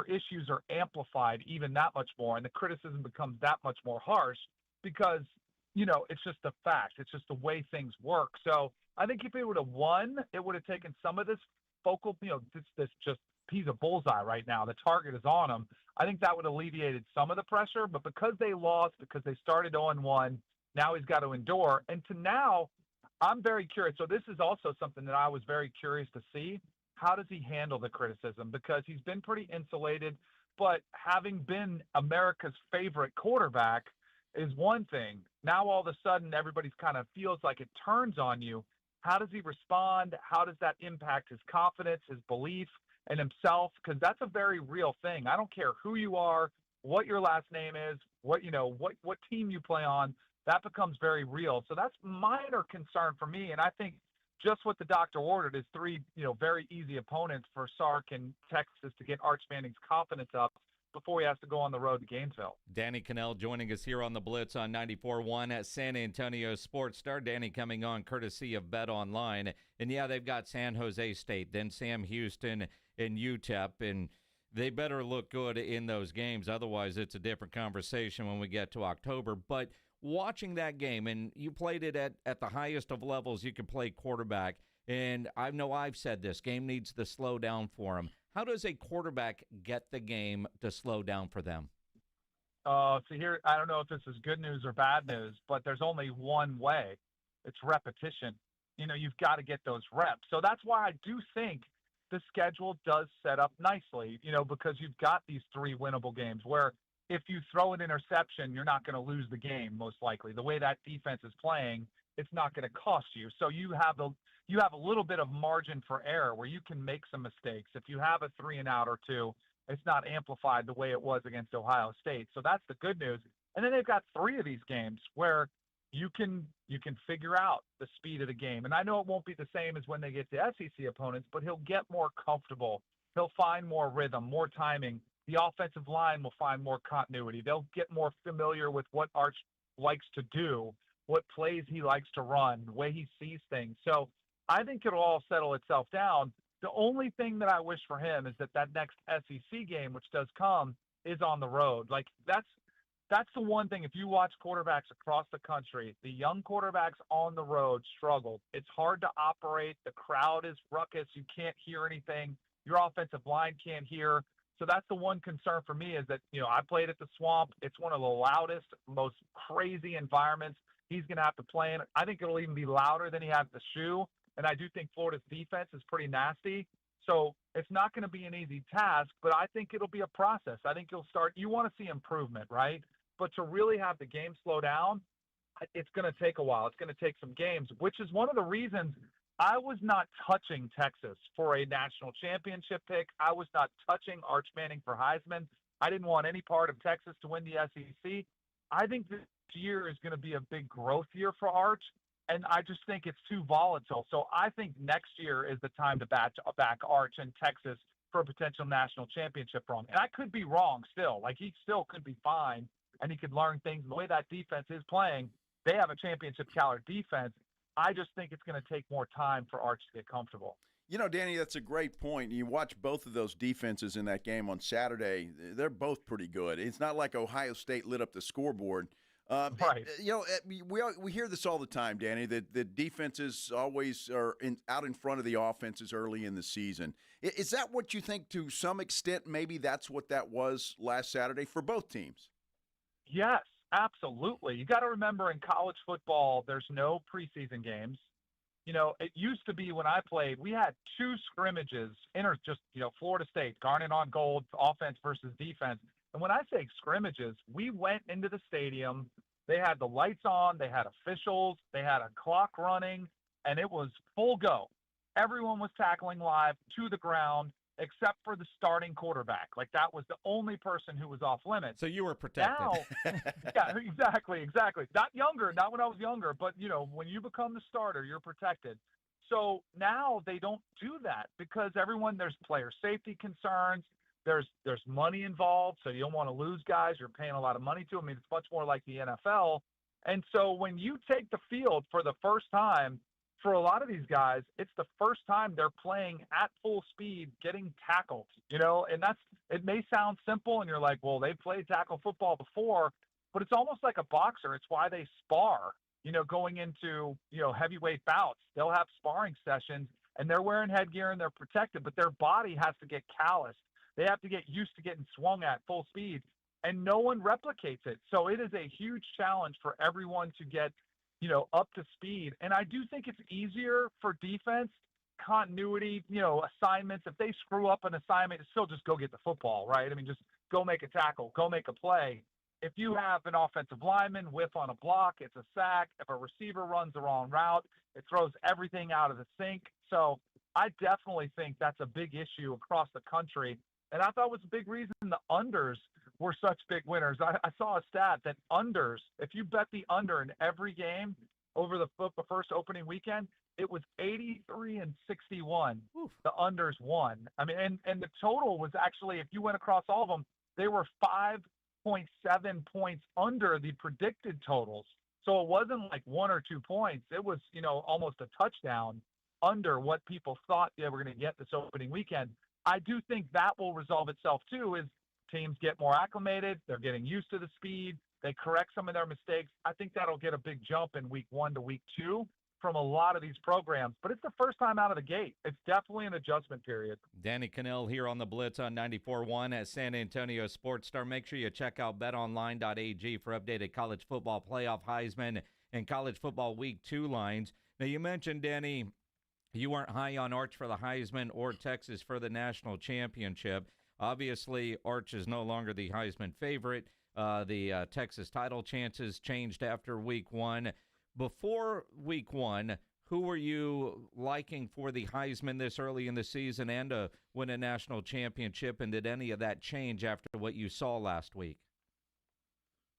issues are amplified even that much more, and the criticism becomes that much more harsh because – it's just a fact. It's just the way things work. So I think if he would have won, it would have taken some of this focal, this just he's a bullseye right now. The target is on him. I think that would have alleviated some of the pressure. But because they lost, because they started 0-1, now he's got to endure. And to now, I'm very curious. So this is also something that I was very curious to see. How does he handle the criticism? Because he's been pretty insulated. But having been America's favorite quarterback is one thing. Now all of a sudden everybody's kind of feels like it turns on you. How does he respond? How does that impact his confidence, his belief in himself? Because that's a very real thing. I don't care who you are, what your last name is, what team you play on. That becomes very real. So that's minor concern for me. And I think just what the doctor ordered is 3, very easy opponents for Sark and Texas to get Arch Manning's confidence up before he has to go on the road to Gainesville. Danny Kanell joining us here on the Blitz on 94.1 at San Antonio Sports Star. Danny coming on courtesy of Bet Online. And, yeah, they've got San Jose State, then Sam Houston and UTEP, and they better look good in those games. Otherwise, it's a different conversation when we get to October. But watching that game, and you played it at the highest of levels you can play quarterback, and I know I've said this, game needs to slow down for him. How does a quarterback get the game to slow down for them? So here, I don't know if this is good news or bad news, but there's only one way. It's repetition. You've got to get those reps. So that's why I do think the schedule does set up nicely, because you've got these 3 winnable games where if you throw an interception, you're not going to lose the game, most likely. The way that defense is playing, it's not going to cost you. So you have a little bit of margin for error where you can make some mistakes. If you have a 3-and-out or 2, it's not amplified the way it was against Ohio State. So that's the good news. And then they've got 3 of these games where you can figure out the speed of the game. And I know it won't be the same as when they get to SEC opponents, but he'll get more comfortable. He'll find more rhythm, more timing. The offensive line will find more continuity. They'll get more familiar with what Arch likes to do, what plays he likes to run, the way he sees things. So I think it'll all settle itself down. The only thing that I wish for him is that next SEC game, which does come, is on the road. Like that's the one thing. If you watch quarterbacks across the country, the young quarterbacks on the road struggle. It's hard to operate. The crowd is ruckus. You can't hear anything. Your offensive line can't hear. So that's the one concern for me is that, I played at the Swamp. It's one of the loudest, most crazy environments he's going to have to play in. I think it'll even be louder than he had at the Shoe. And I do think Florida's defense is pretty nasty. So it's not going to be an easy task, but I think it'll be a process. I think you want to see improvement, right? But to really have the game slow down, it's going to take a while. It's going to take some games, which is one of the reasons I was not touching Texas for a national championship pick. I was not touching Arch Manning for Heisman. I didn't want any part of Texas to win the SEC. I think this year is going to be a big growth year for Arch, and I just think it's too volatile. So I think next year is the time to back Arch and Texas for a potential national championship run. And I could be wrong still. Like, he still could be fine, and he could learn things. The way that defense is playing, they have a championship caliber defense. I just think it's going to take more time for Arch to get comfortable. Danny, that's a great point. You watch both of those defenses in that game on Saturday. They're both pretty good. It's not like Ohio State lit up the scoreboard. Right. We hear this all the time, Danny, that the defenses always are out in front of the offenses early in the season. Is that what you think to some extent maybe that's what that was last Saturday for both teams? Yes. Absolutely. You got to remember in college football, there's no preseason games. It used to be when I played, we had 2 scrimmages, Florida State, Garnet on Gold, offense versus defense. And when I say scrimmages, we went into the stadium. They had the lights on. They had officials. They had a clock running, and it was full go. Everyone was tackling live to the ground except for the starting quarterback. Like, that was the only person who was off limits. So you were protected. Now, yeah, exactly. Not when I was younger, but, when you become the starter, you're protected. So now they don't do that because there's player safety concerns. There's money involved, so you don't want to lose guys you're paying a lot of money to. I mean, it's much more like the NFL. And so when you take the field for the first time, for a lot of these guys, it's the first time they're playing at full speed, getting tackled, and it may sound simple and you're like, well, they've played tackle football before, but it's almost like a boxer. It's why they spar, going into, heavyweight bouts. They'll have sparring sessions and they're wearing headgear and they're protected, but their body has to get calloused. They have to get used to getting swung at full speed, and no one replicates it. So it is a huge challenge for everyone to get up to speed. And I do think it's easier for defense continuity, assignments. If they screw up an assignment, still just go get the football, right? I mean, just go make a tackle, go make a play. if you have an offensive lineman whiff on a block, it's a sack. If a receiver runs the wrong route, it throws everything out of the sync. So I definitely think that's a big issue across the country. And I thought it was a big reason the unders were such big winners. I saw a stat that unders, if you bet the under in every game over the first opening weekend, it was 83 and 61. Oof. The unders won. I mean, and the total was actually, if you went across all of them, they were 5.7 points under the predicted totals. So it wasn't like 1 or 2 points. It was, almost a touchdown under what people thought they were going to get this opening weekend. I do think that will resolve itself too, is teams get more acclimated. They're getting used to the speed. They correct some of their mistakes. I think that'll get a big jump in week 1 to week 2 from a lot of these programs. But it's the first time out of the gate. It's definitely an adjustment period. Danny Kanell here on the Blitz on 94.1 at San Antonio Sports Star. Make sure you check out betonline.ag for updated college football playoff, Heisman, and college football week 2 lines. Now, you mentioned, Danny, you weren't high on Arch for the Heisman or Texas for the national championship. Obviously, Arch is no longer the Heisman favorite. The Texas title chances changed after week 1. Before week 1, who were you liking for the Heisman this early in the season and to win a national championship? And did any of that change after what you saw last week?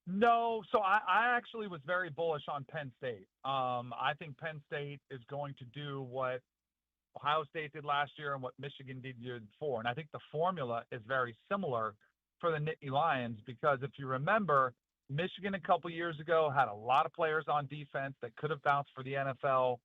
No, so I actually was very bullish on Penn State. I think Penn State is going to do what Ohio State did last year and what Michigan did the year before. And I think the formula is very similar for the Nittany Lions, because if you remember, Michigan a couple years ago had a lot of players on defense that could have bounced for the NFL.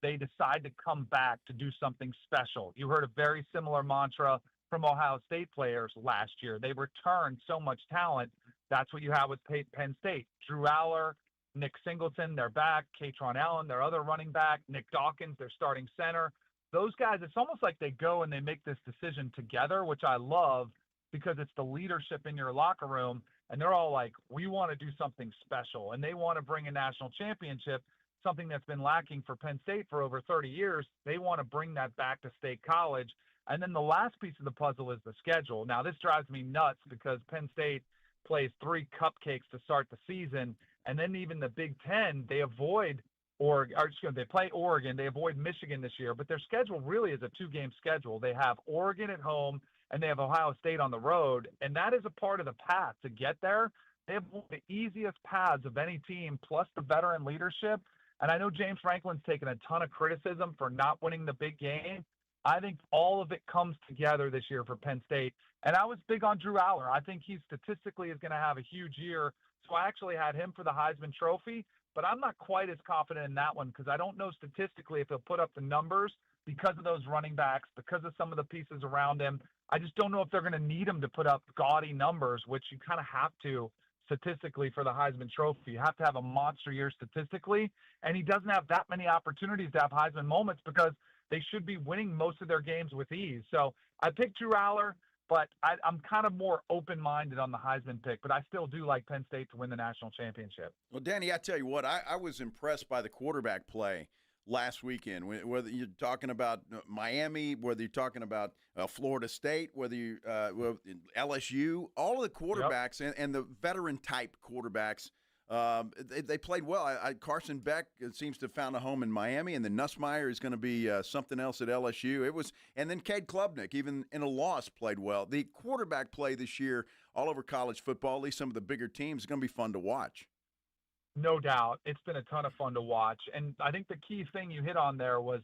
They decided to come back to do something special. You heard a very similar mantra from Ohio State players last year. They returned so much talent. That's what you have with Penn State. Drew Aller, Nick Singleton, they're back. Katron Allen, their other running back. Nick Dawkins, their starting center. Those guys, it's almost like they go and they make this decision together, which I love because it's the leadership in your locker room. And they're all like, we want to do something special. And they want to bring a national championship, something that's been lacking for Penn State for over 30 years. They want to bring that back to State College. And then the last piece of the puzzle is the schedule. Now, this drives me nuts because Penn State plays 3 cupcakes to start the season. And then even the Big Ten, they avoid they play Oregon. They avoid Michigan this year. But their schedule really is a 2-game schedule. They have Oregon at home, and they have Ohio State on the road, and that is a part of the path to get there. They have one of the easiest paths of any team, plus the veteran leadership. And I know James Franklin's taken a ton of criticism for not winning the big game. I think all of it comes together this year for Penn State. And I was big on Drew Aller. I think he statistically is going to have a huge year. So I actually had him for the Heisman Trophy, but I'm not quite as confident in that one because I don't know statistically if he'll put up the numbers because of those running backs, because of some of the pieces around him. I just don't know if they're going to need him to put up gaudy numbers, which you kind of have to statistically for the Heisman Trophy. You have to have a monster year statistically, and he doesn't have that many opportunities to have Heisman moments because they should be winning most of their games with ease. So I picked Drew Aller, but I'm kind of more open-minded on the Heisman pick, but I still do like Penn State to win the national championship. Well, Danny, I tell you what, I was impressed by the quarterback play last weekend, whether you're talking about Miami, whether you're talking about Florida State, whether you LSU, all of the quarterbacks and the veteran-type quarterbacks, they played well. Carson Beck seems to have found a home in Miami, and then Nussmeier is going to be something else at LSU. And then Cade Klubnik, even in a loss, played well. The quarterback play this year all over college football, at least some of the bigger teams, is going to be fun to watch. No doubt. It's been a ton of fun to watch. And I think the key thing you hit on there was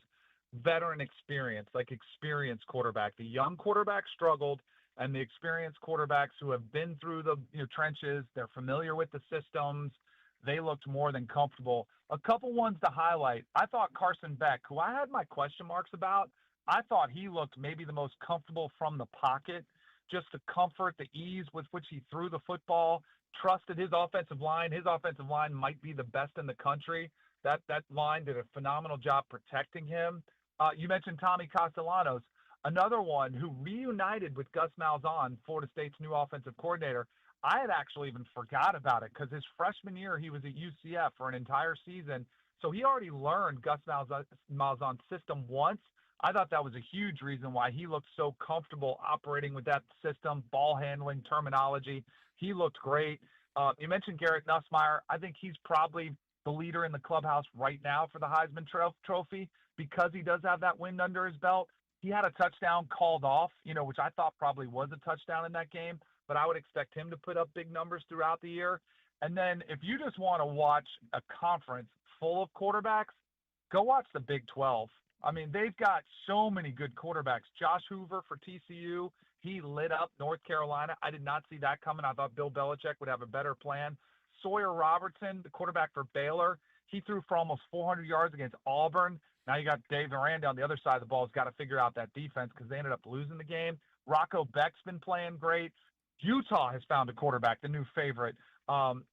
veteran experience, like experienced quarterback. The young quarterback struggled, and the experienced quarterbacks who have been through the trenches, they're familiar with the systems, they looked more than comfortable. A couple ones to highlight. I thought Carson Beck, who I had my question marks about, I thought he looked maybe the most comfortable from the pocket, just the comfort, the ease with which he threw the football, trusted his offensive line. His offensive line might be the best in the country. That line did a phenomenal job protecting him. You mentioned Tommy Castellanos, another one who reunited with Gus Malzahn, Florida State's new offensive coordinator. I had actually even forgot about it because his freshman year he was at UCF for an entire season. So he already learned Gus Malzahn's system once. I thought that was a huge reason why he looked so comfortable operating with that system, ball handling, terminology. He looked great. You mentioned Garrett Nussmeier. I think he's probably the leader in the clubhouse right now for the Heisman Trophy because he does have that wind under his belt. He had a touchdown called off, which I thought probably was a touchdown in that game, but I would expect him to put up big numbers throughout the year. And then if you just want to watch a conference full of quarterbacks, go watch the Big 12. I mean, they've got so many good quarterbacks. Josh Hoover for TCU, he lit up North Carolina. I did not see that coming. I thought Bill Belichick would have a better plan. Sawyer Robertson, the quarterback for Baylor, he threw for almost 400 yards against Auburn. Now you got Dave Aranda on the other side of the ball. Has got to figure out that defense because they ended up losing the game. Rocco Beck's been playing great. Utah has found a quarterback, the new favorite. And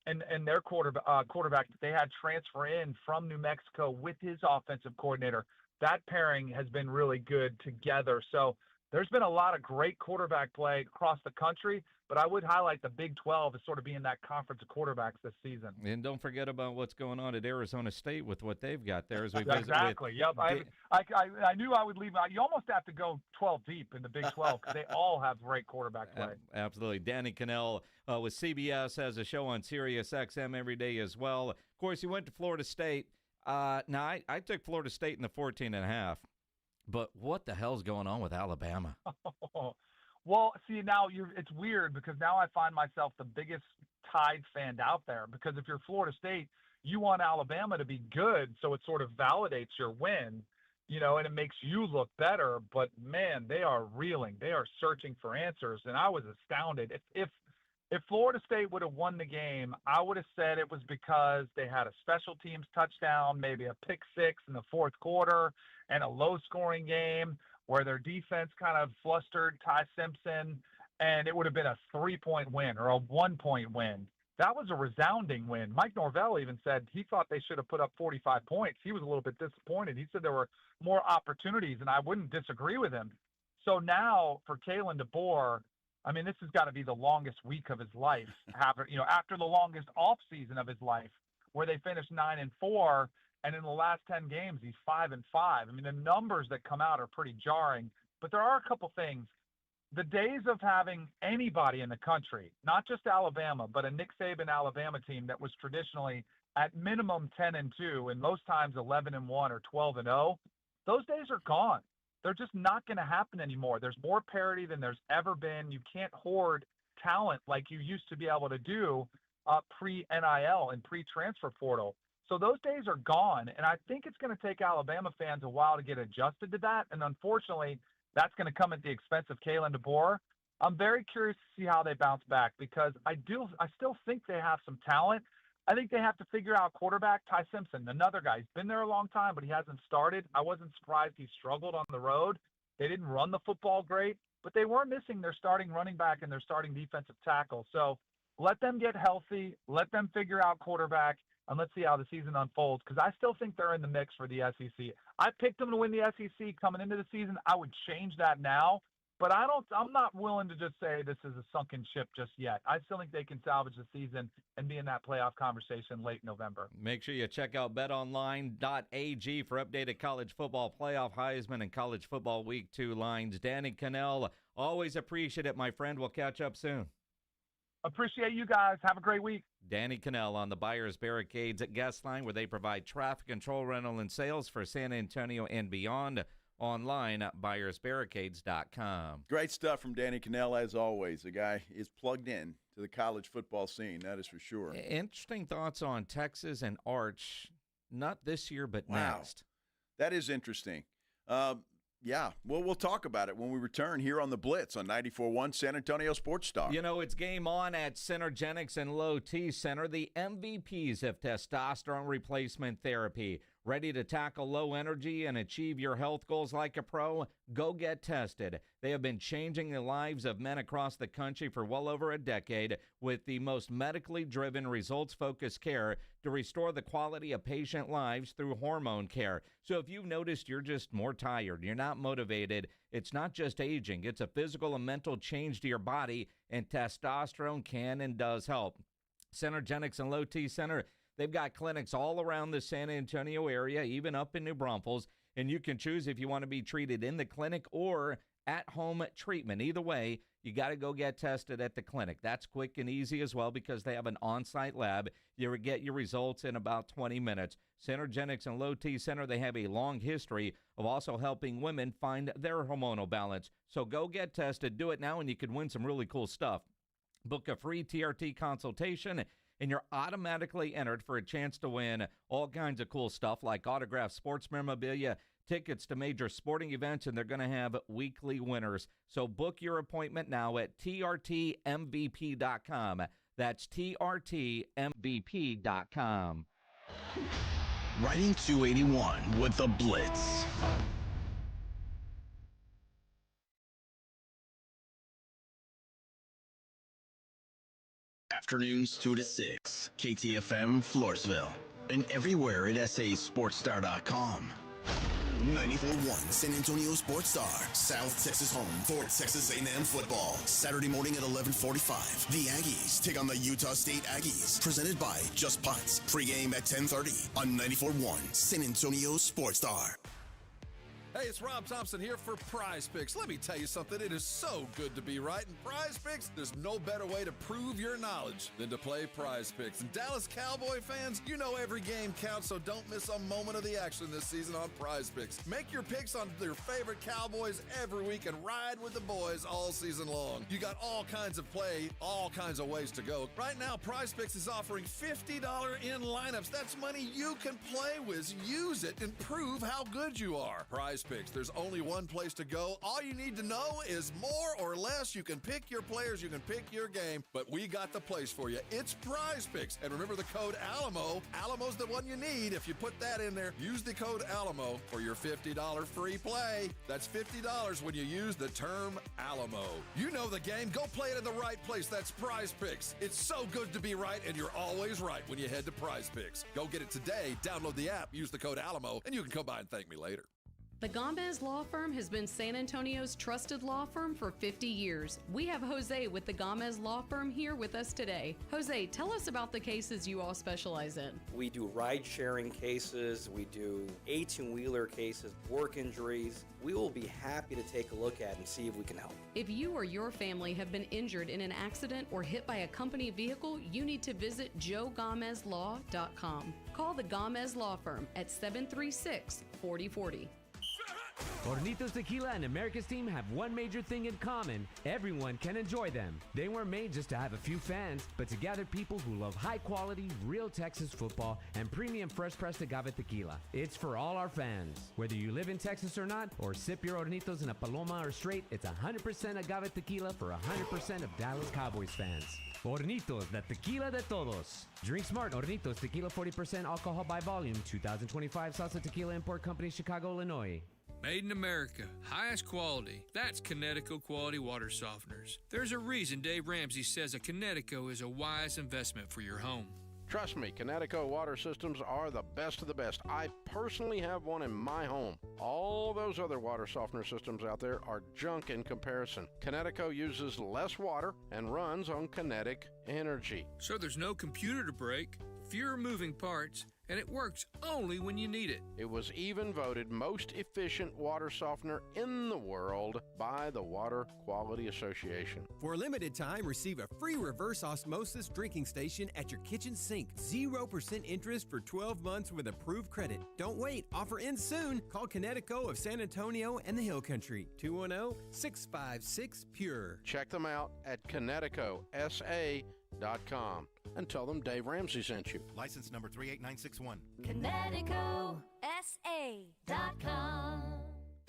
their quarterback that they had transfer in from New Mexico with his offensive coordinator. That pairing has been really good together. So there's been a lot of great quarterback play across the country, but I would highlight the Big 12 as sort of being that conference of quarterbacks this season. And don't forget about what's going on at Arizona State with what they've got there. As we exactly. Yep. I knew I would leave. You almost have to go 12 deep in the Big 12 because they all have great quarterback play. Absolutely. Danny Canel with CBS has a show on Sirius XM every day as well. Of course, he went to Florida State. Now, I took Florida State in the 14.5. But what the hell's going on with Alabama? Well, see, now it's weird because now I find myself the biggest Tide fan out there because if you're Florida State, you want Alabama to be good, so it sort of validates your win, and it makes you look better. But, man, they are reeling. They are searching for answers, and I was astounded. If Florida State would have won the game, I would have said it was because they had a special teams touchdown, maybe a pick six in the fourth quarter, and a low-scoring game where their defense kind of flustered Ty Simpson, and it would have been a 3-point win or a 1-point win. That was a resounding win. Mike Norvell even said he thought they should have put up 45 points. He was a little bit disappointed. He said there were more opportunities, and I wouldn't disagree with him. So now for Kalen DeBoer, I mean, this has got to be the longest week of his life, after the longest off season of his life, where they finished 9-4, and in the last 10 games, he's 5-5. I mean, the numbers that come out are pretty jarring, but there are a couple things. The days of having anybody in the country, not just Alabama, but a Nick Saban Alabama team that was traditionally at minimum 10-2 and most times 11-1 or 12-0, those days are gone. They're just not going to happen anymore. There's more parity than there's ever been. You can't hoard talent like you used to be able to do pre-NIL and pre-transfer portal. So those days are gone, and I think it's going to take Alabama fans a while to get adjusted to that, and unfortunately, that's going to come at the expense of Kalen DeBoer. I'm very curious to see how they bounce back because I still think they have some talent. I think they have to figure out quarterback. Ty Simpson, another guy. He's been there a long time, but he hasn't started. I wasn't surprised he struggled on the road. They didn't run the football great, but they were missing their starting running back and their starting defensive tackle. So let them get healthy. Let them figure out quarterback, and let's see how the season unfolds because I still think they're in the mix for the SEC. I picked them to win the SEC coming into the season. I would change that now. But I'm not willing to just say this is a sunken ship just yet. I still think they can salvage the season and be in that playoff conversation late November. Make sure you check out betonline.ag for updated college football playoff, Heisman, and college football week 2 lines. Danny Canel, always appreciate it, my friend. We'll catch up soon. Appreciate you guys. Have a great week. Danny Canel on the Buyers Barricades at Guest Line, where they provide traffic control, rental, and sales for San Antonio and beyond. Online at buyersbarricades.com. Great stuff from Danny Canel, as always. The guy is plugged in to the college football scene, that is for sure. Interesting thoughts on Texas and Arch, not this year, but next. That is interesting. Yeah, well, we'll talk about it when we return here on the Blitz on 94.1 San Antonio Sports Star. It's game on at Synergenics and Low T Center. The MVPs of testosterone replacement therapy. Ready to tackle low energy and achieve your health goals like a pro? Go get tested. They have been changing the lives of men across the country for well over a decade with the most medically driven, results-focused care to restore the quality of patient lives through hormone care. So if you've noticed you're just more tired, you're not motivated, it's not just aging, it's a physical and mental change to your body, and testosterone can and does help. Synergenics and Low T Center, they've got clinics all around the San Antonio area, even up in New Braunfels, and you can choose if you want to be treated in the clinic or at-home treatment. Either way, you got to go get tested at the clinic. That's quick and easy as well because they have an on-site lab. You get your results in about 20 minutes. Synergenics and Low T Center, they have a long history of also helping women find their hormonal balance. So go get tested. Do it now, and you could win some really cool stuff. Book a free TRT consultation, and you're automatically entered for a chance to win all kinds of cool stuff like autographed sports memorabilia, tickets to major sporting events, and they're going to have weekly winners. So book your appointment now at trtmvp.com. That's trtmvp.com. Riding 281 with the Blitz. Afternoons 2 to 6. KTFM Floresville. And everywhere at sasportstar.com. 94.1 San Antonio Sports Star, South Texas home for Texas A&M football. Saturday morning at 11:45. The Aggies take on the Utah State Aggies. Presented by Just Putts. Pregame at 10:30 on 94.1 San Antonio Sports Star. Hey, it's Rob Thompson here for Prize Picks. Let me tell you something. It is so good to be right. In Prize Picks, there's no better way to prove your knowledge than to play Prize Picks. And Dallas Cowboy fans, you know every game counts, so don't miss a moment of the action this season on Prize Picks. Make your picks on your favorite Cowboys every week and ride with the boys all season long. You got all kinds of play, all kinds of ways to go. Right now, Prize Picks is offering $50 in lineups. That's money you can play with. Use it and prove how good you are. Prize Picks. There's only one place to go. All you need to know is more or less. You can pick your players, you can pick your game, but we got the place for you. It's Prize Picks. And remember the code ALAMO. Alamo's the one you need. If you put that in there, use the code ALAMO for your $50 free play. That's $50 when you use the term ALAMO. You know the game. Go play it in the right place. That's Prize Picks. It's so good to be right, and you're always right when you head to Prize Picks. Go get it today. Download the app, use the code ALAMO, and you can come by and thank me later. The Gomez Law Firm has been San Antonio's trusted law firm for 50 years. We have Jose with the Gomez Law Firm here with us today. Jose, tell us about the cases you all specialize in. We do ride-sharing cases, we do 18-wheeler cases, work injuries. We will be happy to take a look at and see if we can help. If you or your family have been injured in an accident or hit by a company vehicle, you need to visit joegomezlaw.com. Call the Gomez Law Firm at 736-4040. Hornitos Tequila and America's team have one major thing in common. Everyone can enjoy them. They weren't made just to have a few fans, but to gather people who love high-quality, real Texas football and premium fresh-pressed agave tequila. It's for all our fans. Whether you live in Texas or not, or sip your Hornitos in a Paloma or straight, it's 100% agave tequila for 100% of Dallas Cowboys fans. Hornitos, the tequila de todos. Drink smart. Hornitos Tequila, 40% alcohol by volume. 2025 Salsa Tequila Import Company, Chicago, Illinois. Made in America, highest quality. That's Connecticut Quality Water Softeners. There's a reason Dave Ramsey says a Connecticut is a wise investment for your home. Trust me, Connecticut water systems are the best of the best. I personally have one in my home. All those other water softener systems out there are junk in comparison. Connecticut uses less water and runs on kinetic energy. So there's no computer to break, fewer moving parts, and it works only when you need it. It was even voted most efficient water softener in the world by the Water Quality Association. For a limited time, receive a free reverse osmosis drinking station at your kitchen sink. 0% interest for 12 months with approved credit. Don't wait. Offer ends soon. Call Connecticut of San Antonio and the Hill Country. 210-656-PURE. Check them out at ConnecticutSA.com and tell them Dave Ramsey sent you. License number 38961. ConnecticutSA.com.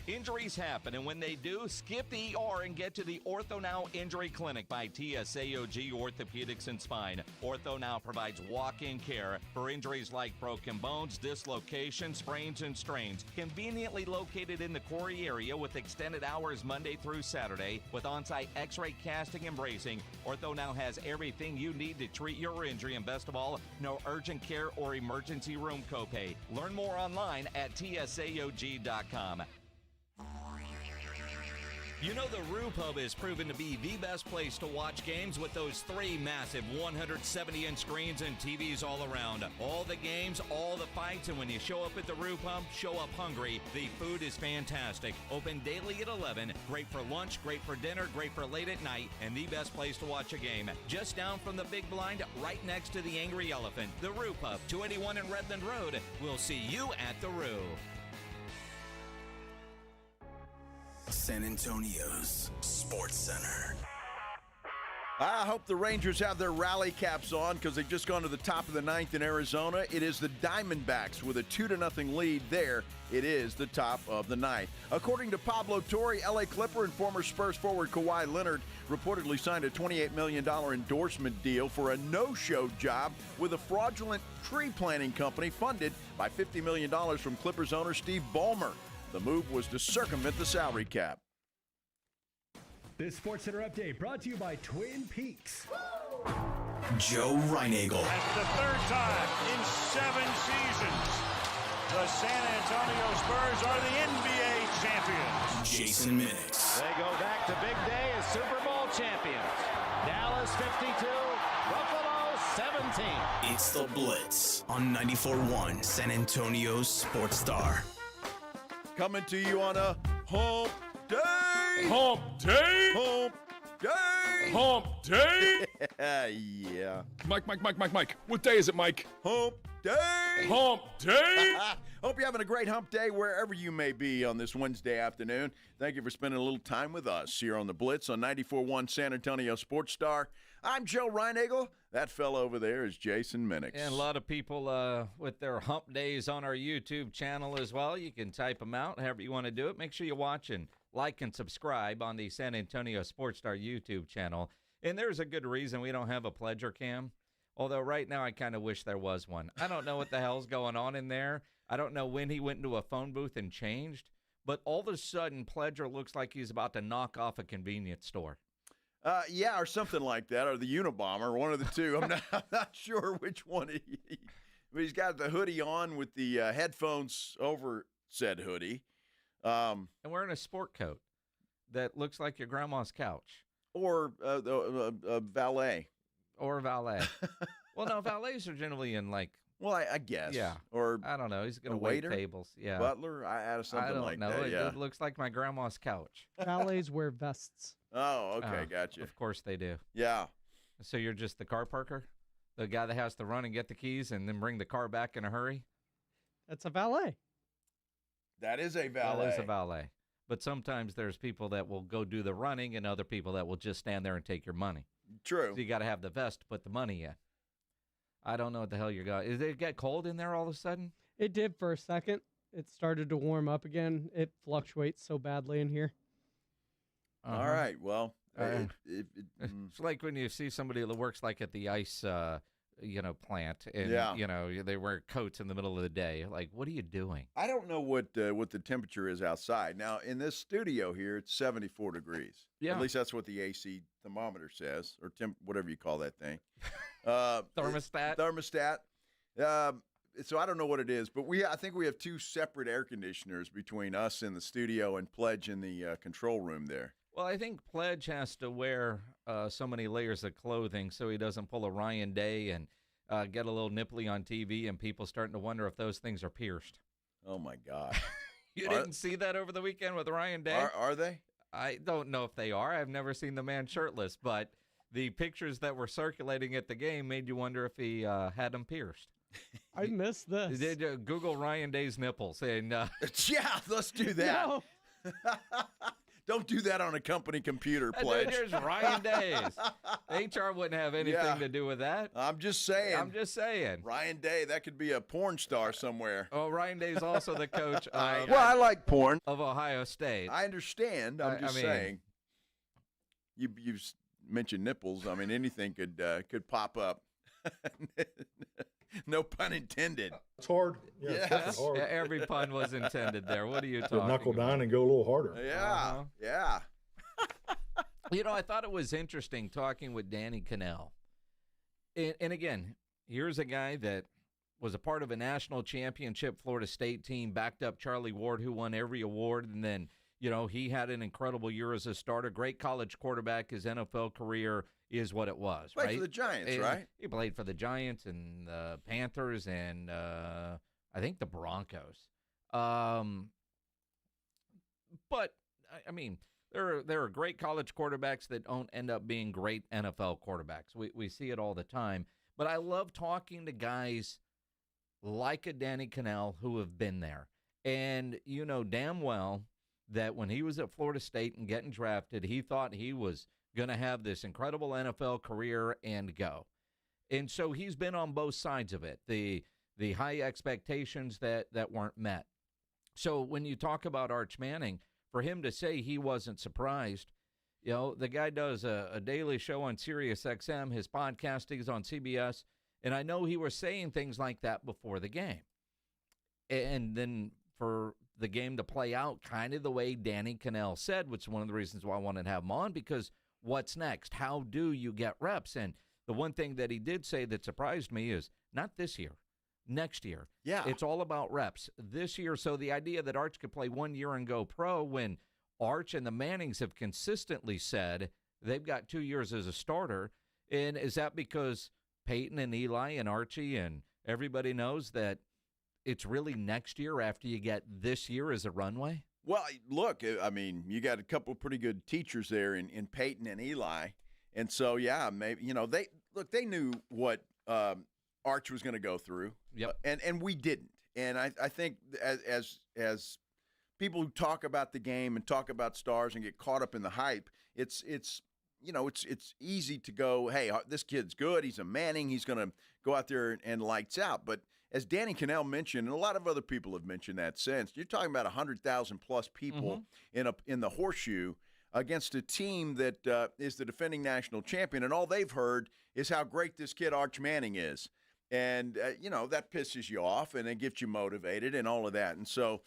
Injuries happen, and when they do, skip the ER and get to the Ortho Now Injury Clinic by TSAOG Orthopedics and Spine. Ortho Now provides walk-in care for injuries like broken bones, dislocations, sprains, and strains. Conveniently located in the Quarry area with extended hours Monday through Saturday with on-site x-ray casting and bracing, Ortho Now has everything you need to treat your injury, and best of all, no urgent care or emergency room copay. Learn more online at TSAOG.com. You know the Roo Pub has proven to be the best place to watch games with those 3 massive 170-inch screens and TVs all around. All the games, all the fights, and when you show up at the Roo Pub, show up hungry. The food is fantastic. Open daily at 11. Great for lunch, great for dinner, great for late at night, and the best place to watch a game. Just down from the big blind, right next to the Angry Elephant. The Roo Pub, 281 in Redland Road. We'll see you at the Roo. San Antonio's Sports Center. I hope the Rangers have their rally caps on because they've just gone to the top of the 9th in Arizona. It is the Diamondbacks with a 2-0 lead there. It is the top of the 9th. According to Pablo Torre, LA Clipper and former Spurs forward Kawhi Leonard reportedly signed a $28 million endorsement deal for a no-show job with a fraudulent tree planting company funded by $50 million from Clippers owner Steve Ballmer. The move was to circumvent the salary cap. This Sports Center update brought to you by Twin Peaks. Joe Reinagel. That's the 3rd time in 7 seasons. The San Antonio Spurs are the NBA champions. Jason Minix. They go back to big day as Super Bowl champions. Dallas 52, Buffalo 17. It's the Blitz on 94.1 San Antonio's Sports Star. Coming to you on a hump day. Hump day. Hump day. Hump day. Yeah. Mike. What day is it, Mike? Hump day. Hump day. Hope you're having a great hump day wherever you may be on this Wednesday afternoon. Thank you for spending a little time with us here on the Blitz on 94.1 San Antonio Sports Star. I'm Joe Reinagel. That fellow over there is Jason Minix. And a lot of people with their hump days on our YouTube channel as well. You can type them out however you want to do it. Make sure you watch and like and subscribe on the San Antonio Sports Star YouTube channel. And there's a good reason we don't have a Pledger cam, although right now I kind of wish there was one. I don't know what the hell's going on in there. I don't know when he went into a phone booth and changed, but all of a sudden Pledger looks like he's about to knock off a convenience store. Yeah, or something like that, or the Unabomber, one of the two. I'm not sure which one. But he's got the hoodie on with the headphones over said hoodie. And wearing a sport coat that looks like your grandma's couch. Or a valet. Or a valet. Well, no, valets are generally in like... Well, I guess. Yeah. Or I don't know. He's going to wait tables. Yeah. Butler? I added something like that. I don't know. Yeah. It looks like my grandma's couch. Valets wear vests. Oh, okay. Gotcha. Of course they do. Yeah. So you're just the car parker? The guy that has to run and get the keys and then bring the car back in a hurry? That's a valet. That is a valet. That is a valet. But sometimes there's people that will go do the running and other people that will just stand there and take your money. True. So you got to have the vest to put the money in. I don't know what the hell you're going. Did it get cold in there all of a sudden? It did for a second. It started to warm up again. It fluctuates so badly in here. All right. Well, it's like when you see somebody that works like at the ice, plant, and they wear coats in the middle of the day. Like, what are you doing? I don't know what the temperature is outside. Now, in this studio here, it's 74 degrees. Yeah. At least that's what the AC thermometer says, or whatever you call that thing. Thermostat. Thermostat. So I don't know what it is, but I think we have 2 separate air conditioners between us in the studio and Pledge in the control room there. Well, I think Pledge has to wear so many layers of clothing so he doesn't pull a Ryan Day and get a little nipply on TV and people starting to wonder if those things are pierced. Oh, my God. You didn't see that over the weekend with Ryan Day? Are they? I don't know if they are. I've never seen the man shirtless, but the pictures that were circulating at the game made you wonder if he had them pierced. I missed this. Did Google Ryan Day's nipples and yeah, let's do that. No. Don't do that on a company computer, Pledge. There's Ryan Days. HR wouldn't have anything to do with that. I'm just saying. Ryan Day, that could be a porn star somewhere. Oh, Ryan Day's also the coach of, I like porn. Of Ohio State. I understand. I'm just saying. You mentioned nipples. I mean, anything could pop up. No pun intended. It's hard. Yeah, it's hard. Every pun was intended there. What are you talking about? Knuckle down and go a little harder. Yeah, yeah. I thought it was interesting talking with Danny Canel. And again, here's a guy that was a part of a national championship Florida State team, backed up Charlie Ward, who won every award, and then he had an incredible year as a starter. Great college quarterback. His NFL career is what it was, Played right? for the Giants, And right? He played for the Giants and the Panthers and I think the Broncos. But, I mean, there are great college quarterbacks that don't end up being great NFL quarterbacks. We see it all the time. But I love talking to guys like a Danny Kanell who have been there. And you know damn well that when he was at Florida State and getting drafted, he thought he was going to have this incredible NFL career and go. And so he's been on both sides of it, the high expectations that weren't met. So when you talk about Arch Manning, for him to say he wasn't surprised, the guy does a daily show on Sirius XM. His podcasting is on CBS. And I know he was saying things like that before the game. And then for the game to play out kind of the way Danny Kanell said, which is one of the reasons why I wanted to have him on, because what's next? How do you get reps? And the one thing that he did say that surprised me is not this year, next year. Yeah. It's all about reps this year. So the idea that Arch could play 1 year and go pro when Arch and the Mannings have consistently said they've got 2 years as a starter. And is that because Peyton and Eli and Archie and everybody knows that it's really next year after you get this year as a runway? Well, look, I mean, you got a couple of pretty good teachers there in Peyton and Eli. And so, yeah, maybe, they knew what Arch was going to go through. Yep. And we didn't. And I think as people who talk about the game and talk about stars and get caught up in the hype, it's easy to go, hey, this kid's good. He's a Manning. He's going to go out there and lights out. But as Danny Kanell mentioned, and a lot of other people have mentioned that since, you're talking about 100,000 plus people in the horseshoe against a team that is the defending national champion, and all they've heard is how great this kid Arch Manning is. And, that pisses you off, and it gets you motivated and all of that. And so,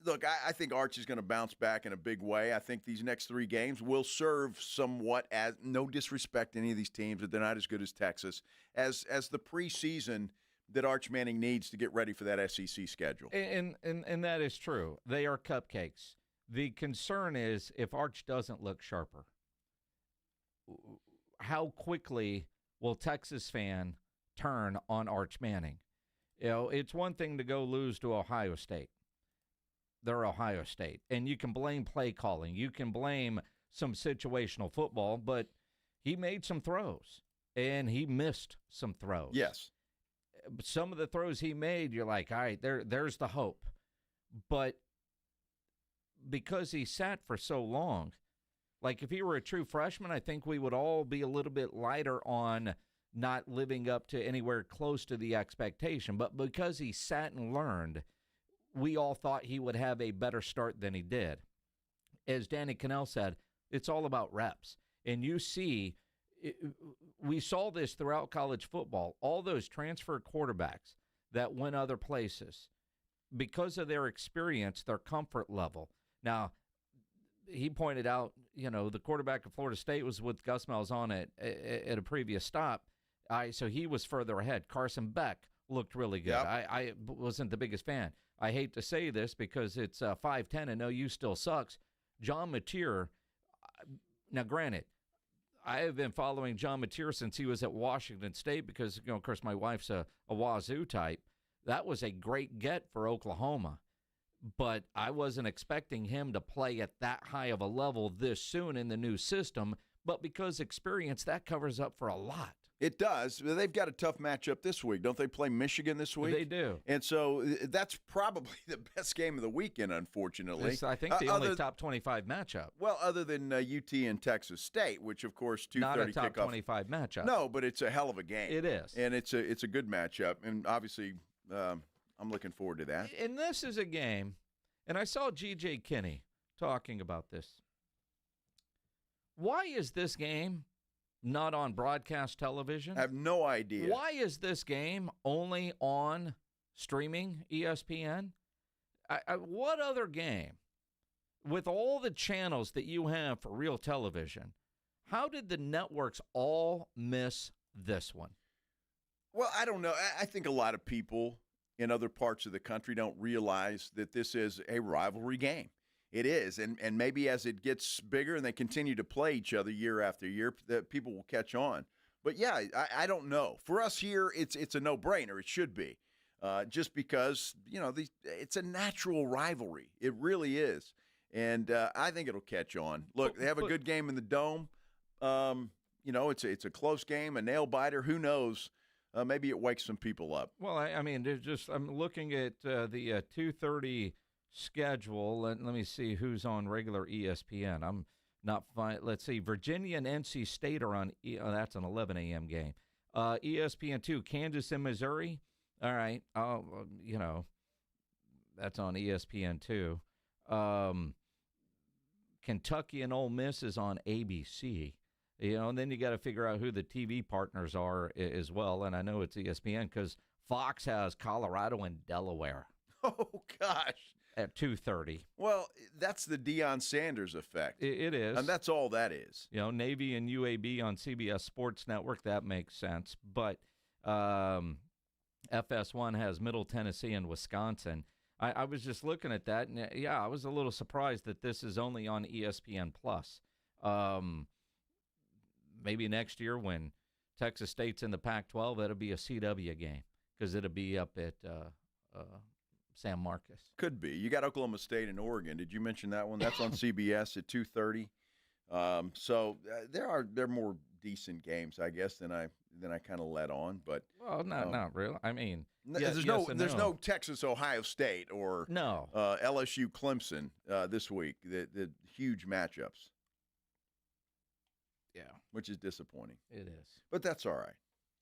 look, I think Arch is going to bounce back in a big way. I think these next 3 games will serve somewhat as, no disrespect to any of these teams, that they're not as good as Texas, as the preseason that Arch Manning needs to get ready for that SEC schedule. And that is true. They are cupcakes. The concern is if Arch doesn't look sharper, how quickly will Texas fan turn on Arch Manning? It's one thing to go lose to Ohio State. They're Ohio State. And you can blame play calling. You can blame some situational football, but he made some throws, and he missed some throws. Yes. Some of the throws he made, you're like, all right, there's the hope. But because he sat for so long, like if he were a true freshman, I think we would all be a little bit lighter on not living up to anywhere close to the expectation. But because he sat and learned, we all thought he would have a better start than he did. As Danny Kanell said, it's all about reps. And you see, we saw this throughout college football. All those transfer quarterbacks that went other places, because of their experience, their comfort level. Now, he pointed out, the quarterback of Florida State was with Gus Malzahn at a previous stop. So he was further ahead. Carson Beck looked really good. Yep. I wasn't the biggest fan. I hate to say this because it's 5'10" and OU still sucks. John Mateer, now granted, I have been following John Mateer since he was at Washington State because, of course, my wife's a Wazoo type. That was a great get for Oklahoma. But I wasn't expecting him to play at that high of a level this soon in the new system. But because experience, that covers up for a lot. It does. They've got a tough matchup this week. Don't they play Michigan this week? They do. And so that's probably the best game of the weekend, unfortunately. It's, I think, the only top 25 matchup. Well, other than UT and Texas State, which, of course, 2:30 Not a top kickoff. 25 matchup. No, but it's a hell of a game. It is. And it's a good matchup. And obviously, I'm looking forward to that. And this is a game, and I saw G.J. Kinney talking about this. Why is this game not on broadcast television? I have no idea. Why is this game only on streaming ESPN? What other game, with all the channels that you have for real television, how did the networks all miss this one? Well, I don't know. I think a lot of people in other parts of the country don't realize that this is a rivalry game. It is, and maybe as it gets bigger and they continue to play each other year after year, that people will catch on. But yeah, I don't know. For us here, it's a no-brainer. It should be, just because it's a natural rivalry. It really is, and I think it'll catch on. Look, they have a good game in the Dome. It's a close game, a nail biter. Who knows? Maybe it wakes some people up. Well, I mean, I'm looking at the 2:30 schedule, and let me see who's on regular ESPN. I'm not fine. Let's see. Virginia and NC State are on. That's an 11 a.m. game. ESPN2, Kansas and Missouri. All right. That's on ESPN2. Kentucky and Ole Miss is on ABC. And then you got to figure out who the TV partners are as well. And I know it's ESPN because Fox has Colorado and Delaware. Oh, gosh. At 2:30. Well, that's the Deion Sanders effect. It is. And that's all that is. Navy and UAB on CBS Sports Network, that makes sense. But FS1 has Middle Tennessee and Wisconsin. I was just looking at that, and yeah, I was a little surprised that this is only on ESPN+. Maybe next year when Texas State's in the Pac-12, it'll be a CW game because it'll be up at San Marcos. Could be. You got Oklahoma State and Oregon. Did you mention that one? That's on CBS at 2:30. So there are more decent games, I guess, than I kind of let on. But not really. I mean, there's no Texas Ohio State or LSU Clemson this week. The huge matchups. Yeah, which is disappointing. It is, but that's all right.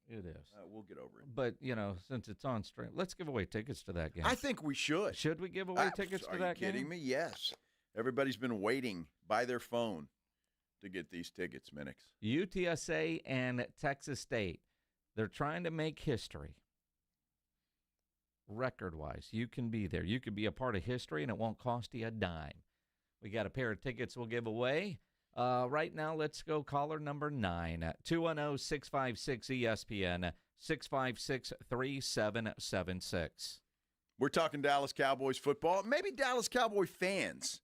It is. We'll get over it. But, since it's on stream, let's give away tickets to that game. I think we should. Should we give away tickets to that game? Are you kidding me? Yes. Everybody's been waiting by their phone to get these tickets, Minix. UTSA and Texas State. They're trying to make history. Record-wise, you can be there. You could be a part of history, and it won't cost you a dime. We got a pair of tickets we'll give away. Right now, let's go caller number 9, 210-656-ESPN, 656-3776. We're talking Dallas Cowboys football, maybe Dallas Cowboy fans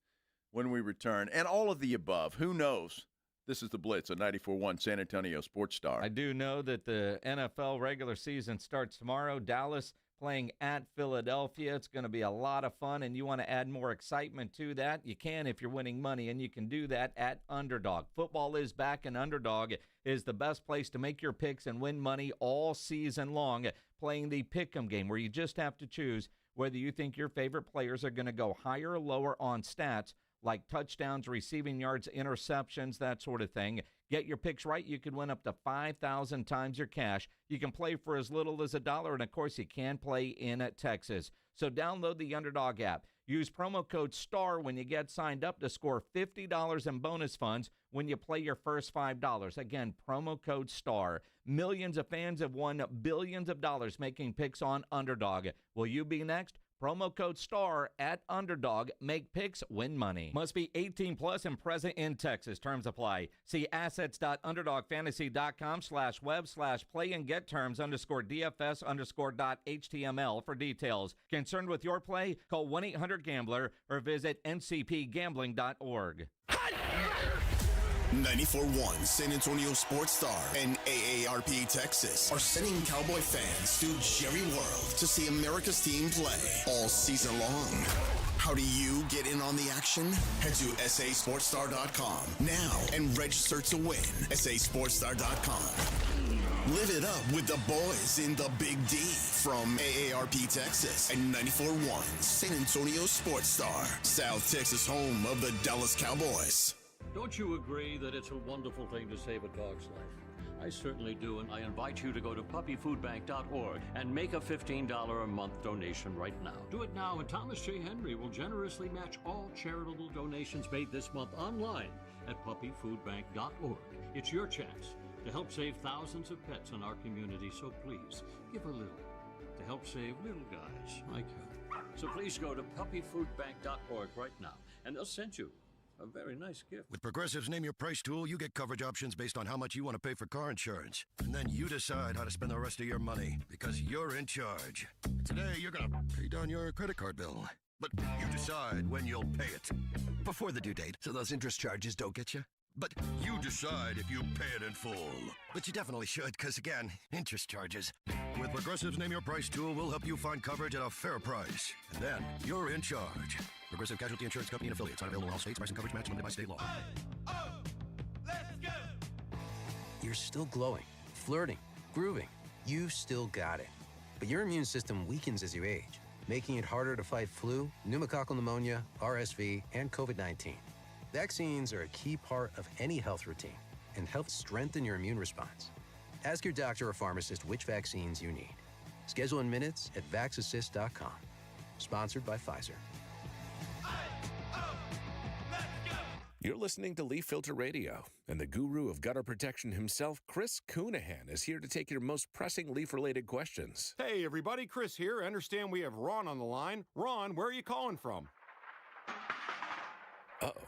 when we return, and all of the above. Who knows? This is the Blitz on 94.1 San Antonio Sports Star. I do know that the NFL regular season starts tomorrow. Dallas playing at Philadelphia. It's going to be a lot of fun, and you want to add more excitement to that, you can if you're winning money, and you can do that at Underdog. Football is back, and Underdog is the best place to make your picks and win money all season long, playing the Pick'em game, where you just have to choose whether you think your favorite players are going to go higher or lower on stats, like touchdowns, receiving yards, interceptions, that sort of thing. Get your picks right. You can win up to 5,000 times your cash. You can play for as little as $1, and, of course, you can play in Texas. So download the Underdog app. Use promo code STAR when you get signed up to score $50 in bonus funds when you play your first $5. Again, promo code STAR. Millions of fans have won billions of dollars making picks on Underdog. Will you be next? Promo code STAR at Underdog. Make picks, win money. Must be 18 plus and present in Texas. Terms apply. See assets.underdogfantasy.com/web/play and get terms _DFS_.html for details. Concerned with your play? Call 1-800-GAMBLER or visit ncpgambling.org. 94.1 San Antonio Sports Star and AARP Texas are sending Cowboy fans to Jerry World to see America's team play all season long. How do you get in on the action? Head to sasportstar.com now and register to win. sasportstar.com. Live it up with the boys in the Big D from AARP Texas and 94.1 San Antonio Sports Star, South Texas home of the Dallas Cowboys. Don't you agree that it's a wonderful thing to save a dog's life? I certainly do, and I invite you to go to puppyfoodbank.org and make a $15 a month donation right now. Do it now, and Thomas J. Henry will generously match all charitable donations made this month online at puppyfoodbank.org. It's your chance to help save thousands of pets in our community, so please give a little to help save little guys like you. So please go to puppyfoodbank.org right now, and they'll send you a very nice gift. With Progressive's Name Your Price tool, you get coverage options based on how much you want to pay for car insurance. And then you decide how to spend the rest of your money, because you're in charge. Today, you're going to pay down your credit card bill. But you decide when you'll pay it. Before the due date, so those interest charges don't get you. But you decide if you pay it in full. But you definitely should, because again, interest charges. With Progressive's Name Your Price tool, we'll help you find coverage at a fair price. And then you're in charge. Progressive Casualty Insurance Company and affiliates. Not available in all states. Price and coverage match limited by state law. You're still glowing, flirting, grooving. You still got it. But your immune system weakens as you age, making it harder to fight flu, pneumococcal pneumonia, RSV, and COVID-19. Vaccines are a key part of any health routine and help strengthen your immune response. Ask your doctor or pharmacist which vaccines you need. Schedule in minutes at vaxassist.com. Sponsored by Pfizer. You're listening to Leaf Filter Radio, and the guru of gutter protection himself, Chris Coonahan, is here to take your most pressing leaf-related questions. Hey, everybody, Chris here. I understand we have Ron on the line. Ron, where are you calling from? Uh-oh.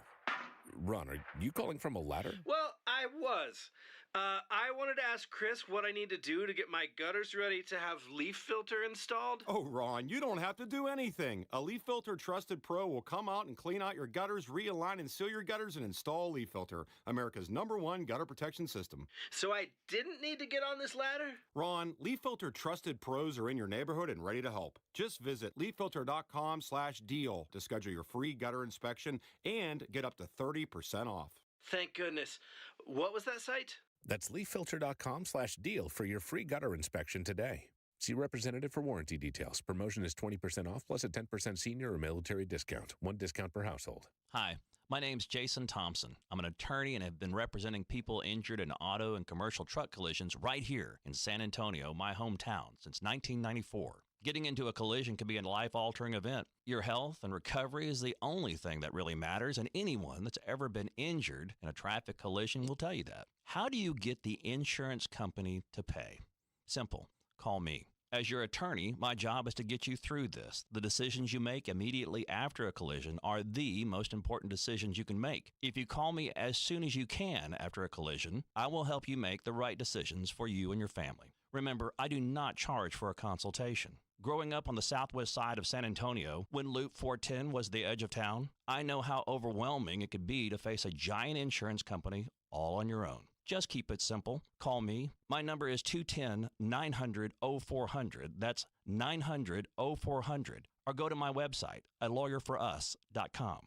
Ron, are you calling from a ladder? Well, I was. I wanted to ask Chris what I need to do to get my gutters ready to have leaf filter installed. Oh, Ron, you don't have to do anything. A Leaf Filter Trusted Pro will come out and clean out your gutters, realign and seal your gutters, and install Leaf Filter, America's #1 gutter protection system. So I didn't need to get on this ladder? Ron, Leaf Filter Trusted Pros are in your neighborhood and ready to help. Just visit leaffilter.com/deal to schedule your free gutter inspection and get up to 30% off. Thank goodness. What was that site? That's leaffilter.com/deal for your free gutter inspection today. See representative for warranty details. Promotion is 20% off plus a 10% senior or military discount. One discount per household. Hi, my name's Jason Thompson. I'm an attorney and have been representing people injured in auto and commercial truck collisions right here in San Antonio, my hometown, since 1994. Getting into a collision can be a life-altering event. Your health and recovery is the only thing that really matters, and anyone that's ever been injured in a traffic collision will tell you that. How do you get the insurance company to pay? Simple. Call me. As your attorney, my job is to get you through this. The decisions you make immediately after a collision are the most important decisions you can make. If you call me as soon as you can after a collision, I will help you make the right decisions for you and your family. Remember, I do not charge for a consultation. Growing up on the southwest side of San Antonio, when Loop 410 was the edge of town, I know how overwhelming it could be to face a giant insurance company all on your own. Just keep it simple. Call me. My number is 210-900-0400. That's 900-0400. Or go to my website at lawyerforus.com.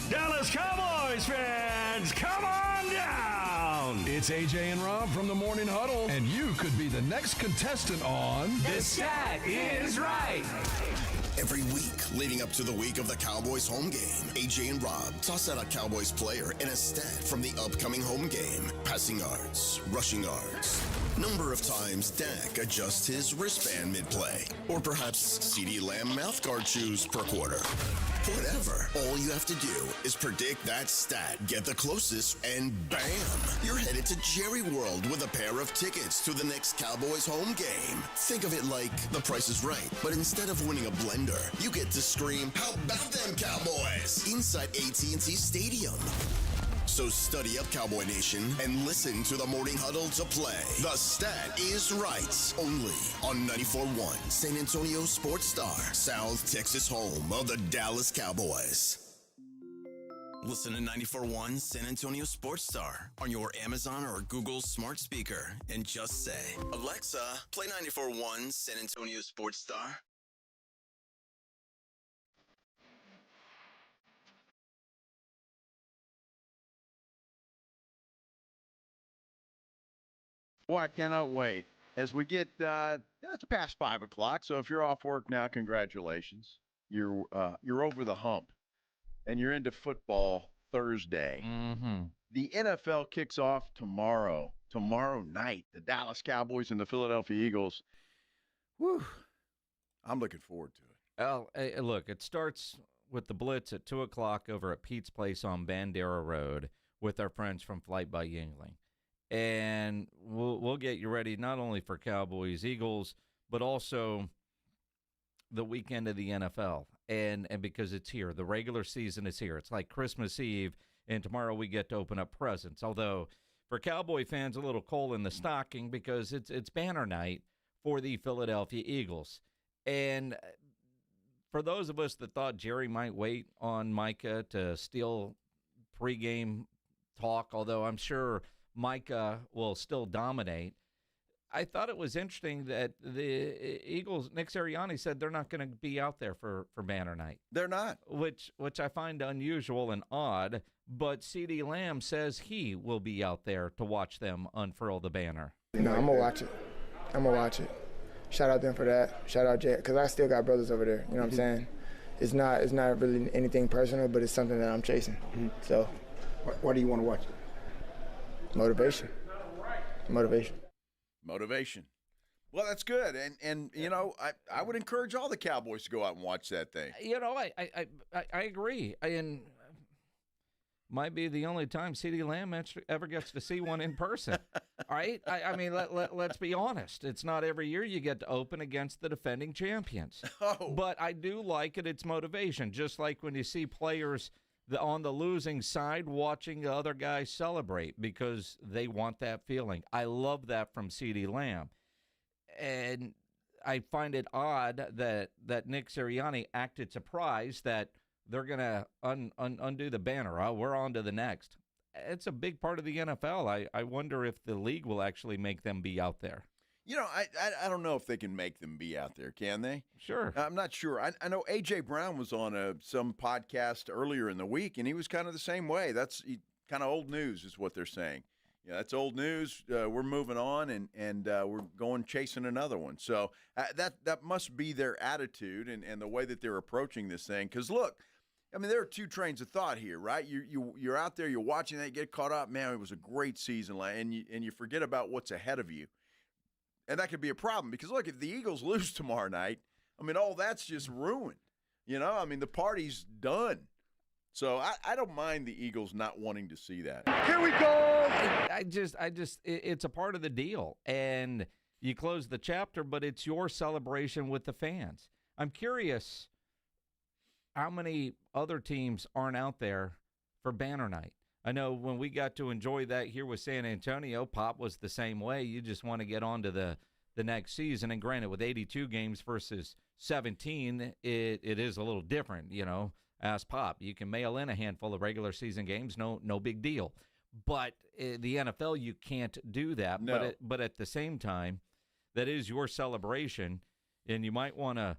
Dallas Cowboys fans, come on down! It's AJ and Rob from the Morning Huddle, and you could be the next contestant on The Stat Is Right. Every week leading up to the week of the Cowboys home game, AJ and Rob toss out a Cowboys player and a stat from the upcoming home game. Passing yards, rushing yards, number of times Dak adjusts his wristband mid-play, or perhaps CeeDee Lamb mouthguard chews per quarter. Whatever. All you have to do is predict that stat, get the closest, and bam! You're headed to Jerry World with a pair of tickets to the next Cowboys home game. Think of it like The Price is Right, but instead of winning a blender, you get to scream, "How about them Cowboys?" inside AT&T Stadium. So study up, Cowboy Nation, and listen to the Morning Huddle to play. The Stat Is Right, only on 94.1 San Antonio Sports Star, South Texas home of the Dallas Cowboys. Listen to 94.1 San Antonio Sports Star on your Amazon or Google smart speaker and just say, "Alexa, play 94.1 San Antonio Sports Star." Boy, I cannot wait. As we get, it's past 5 o'clock, so if you're off work now, congratulations. You're over the hump, and you're into football Thursday. Mm-hmm. The NFL kicks off tomorrow night. The Dallas Cowboys and the Philadelphia Eagles. Whew. I'm looking forward to it. Well, hey, look, it starts with the Blitz at 2 o'clock over at Pete's Place on Bandera Road with our friends from Flight by Yingling. And we'll get you ready not only for Cowboys, Eagles, but also the weekend of the NFL. And because it's here. The regular season is here. It's like Christmas Eve, and tomorrow we get to open up presents. Although, for Cowboy fans, a little coal in the stocking because it's banner night for the Philadelphia Eagles. And for those of us that thought Jerry might wait on Micah to steal pregame talk, although I'm sure Micah will still dominate, I thought it was interesting that the Eagles, Nick Sirianni said they're not going to be out there for banner night. They're not. Which I find unusual and odd, but CeeDee Lamb says he will be out there to watch them unfurl the banner. No, I'm going to watch it. Shout out them for that. Shout out Jay, because I still got brothers over there. You know what I'm saying? It's not really anything personal, but it's something that I'm chasing. So, why do you want to watch it? Motivation. Well, that's good, and you know, I would encourage all the Cowboys to go out and watch that thing. You know, I agree, and might be the only time CeeDee Lamb ever gets to see one in person. All right, I mean, let's be honest. It's not every year you get to open against the defending champions. Oh. But I do like it. It's motivation, just like when you see players on the losing side watching the other guys celebrate because they want that feeling. I love that from CeeDee Lamb. And I find it odd that Nick Sirianni acted surprised that they're going to undo the banner. Oh, we're on to the next. It's a big part of the NFL. I wonder if the league will actually make them be out there. You know, I don't know if they can make them be out there, can they? Sure. I'm not sure. I know A.J. Brown was on some podcast earlier in the week, and he was kind of the same way. That's kind of old news is what they're saying. Yeah, that's old news. We're moving on, and we're going chasing another one. So that must be their attitude and the way that they're approaching this thing. Because, look, I mean, there are two trains of thought here, right? You're out there, you're watching that, get caught up. Man, it was a great season, and you forget about what's ahead of you. And that could be a problem because, look, if the Eagles lose tomorrow night, I mean, all that's just ruined. You know, I mean, the party's done. So I don't mind the Eagles not wanting to see that. Here we go. It's a part of the deal. And you close the chapter, but it's your celebration with the fans. I'm curious how many other teams aren't out there for banner night. I know when we got to enjoy that here with San Antonio, Pop was the same way. You just want to get on to the next season. And granted, with 82 games versus 17, it is a little different, you know. Ask Pop. You can mail in a handful of regular season games, no big deal. But the NFL, you can't do that. No. But at the same time, that is your celebration, and you might want to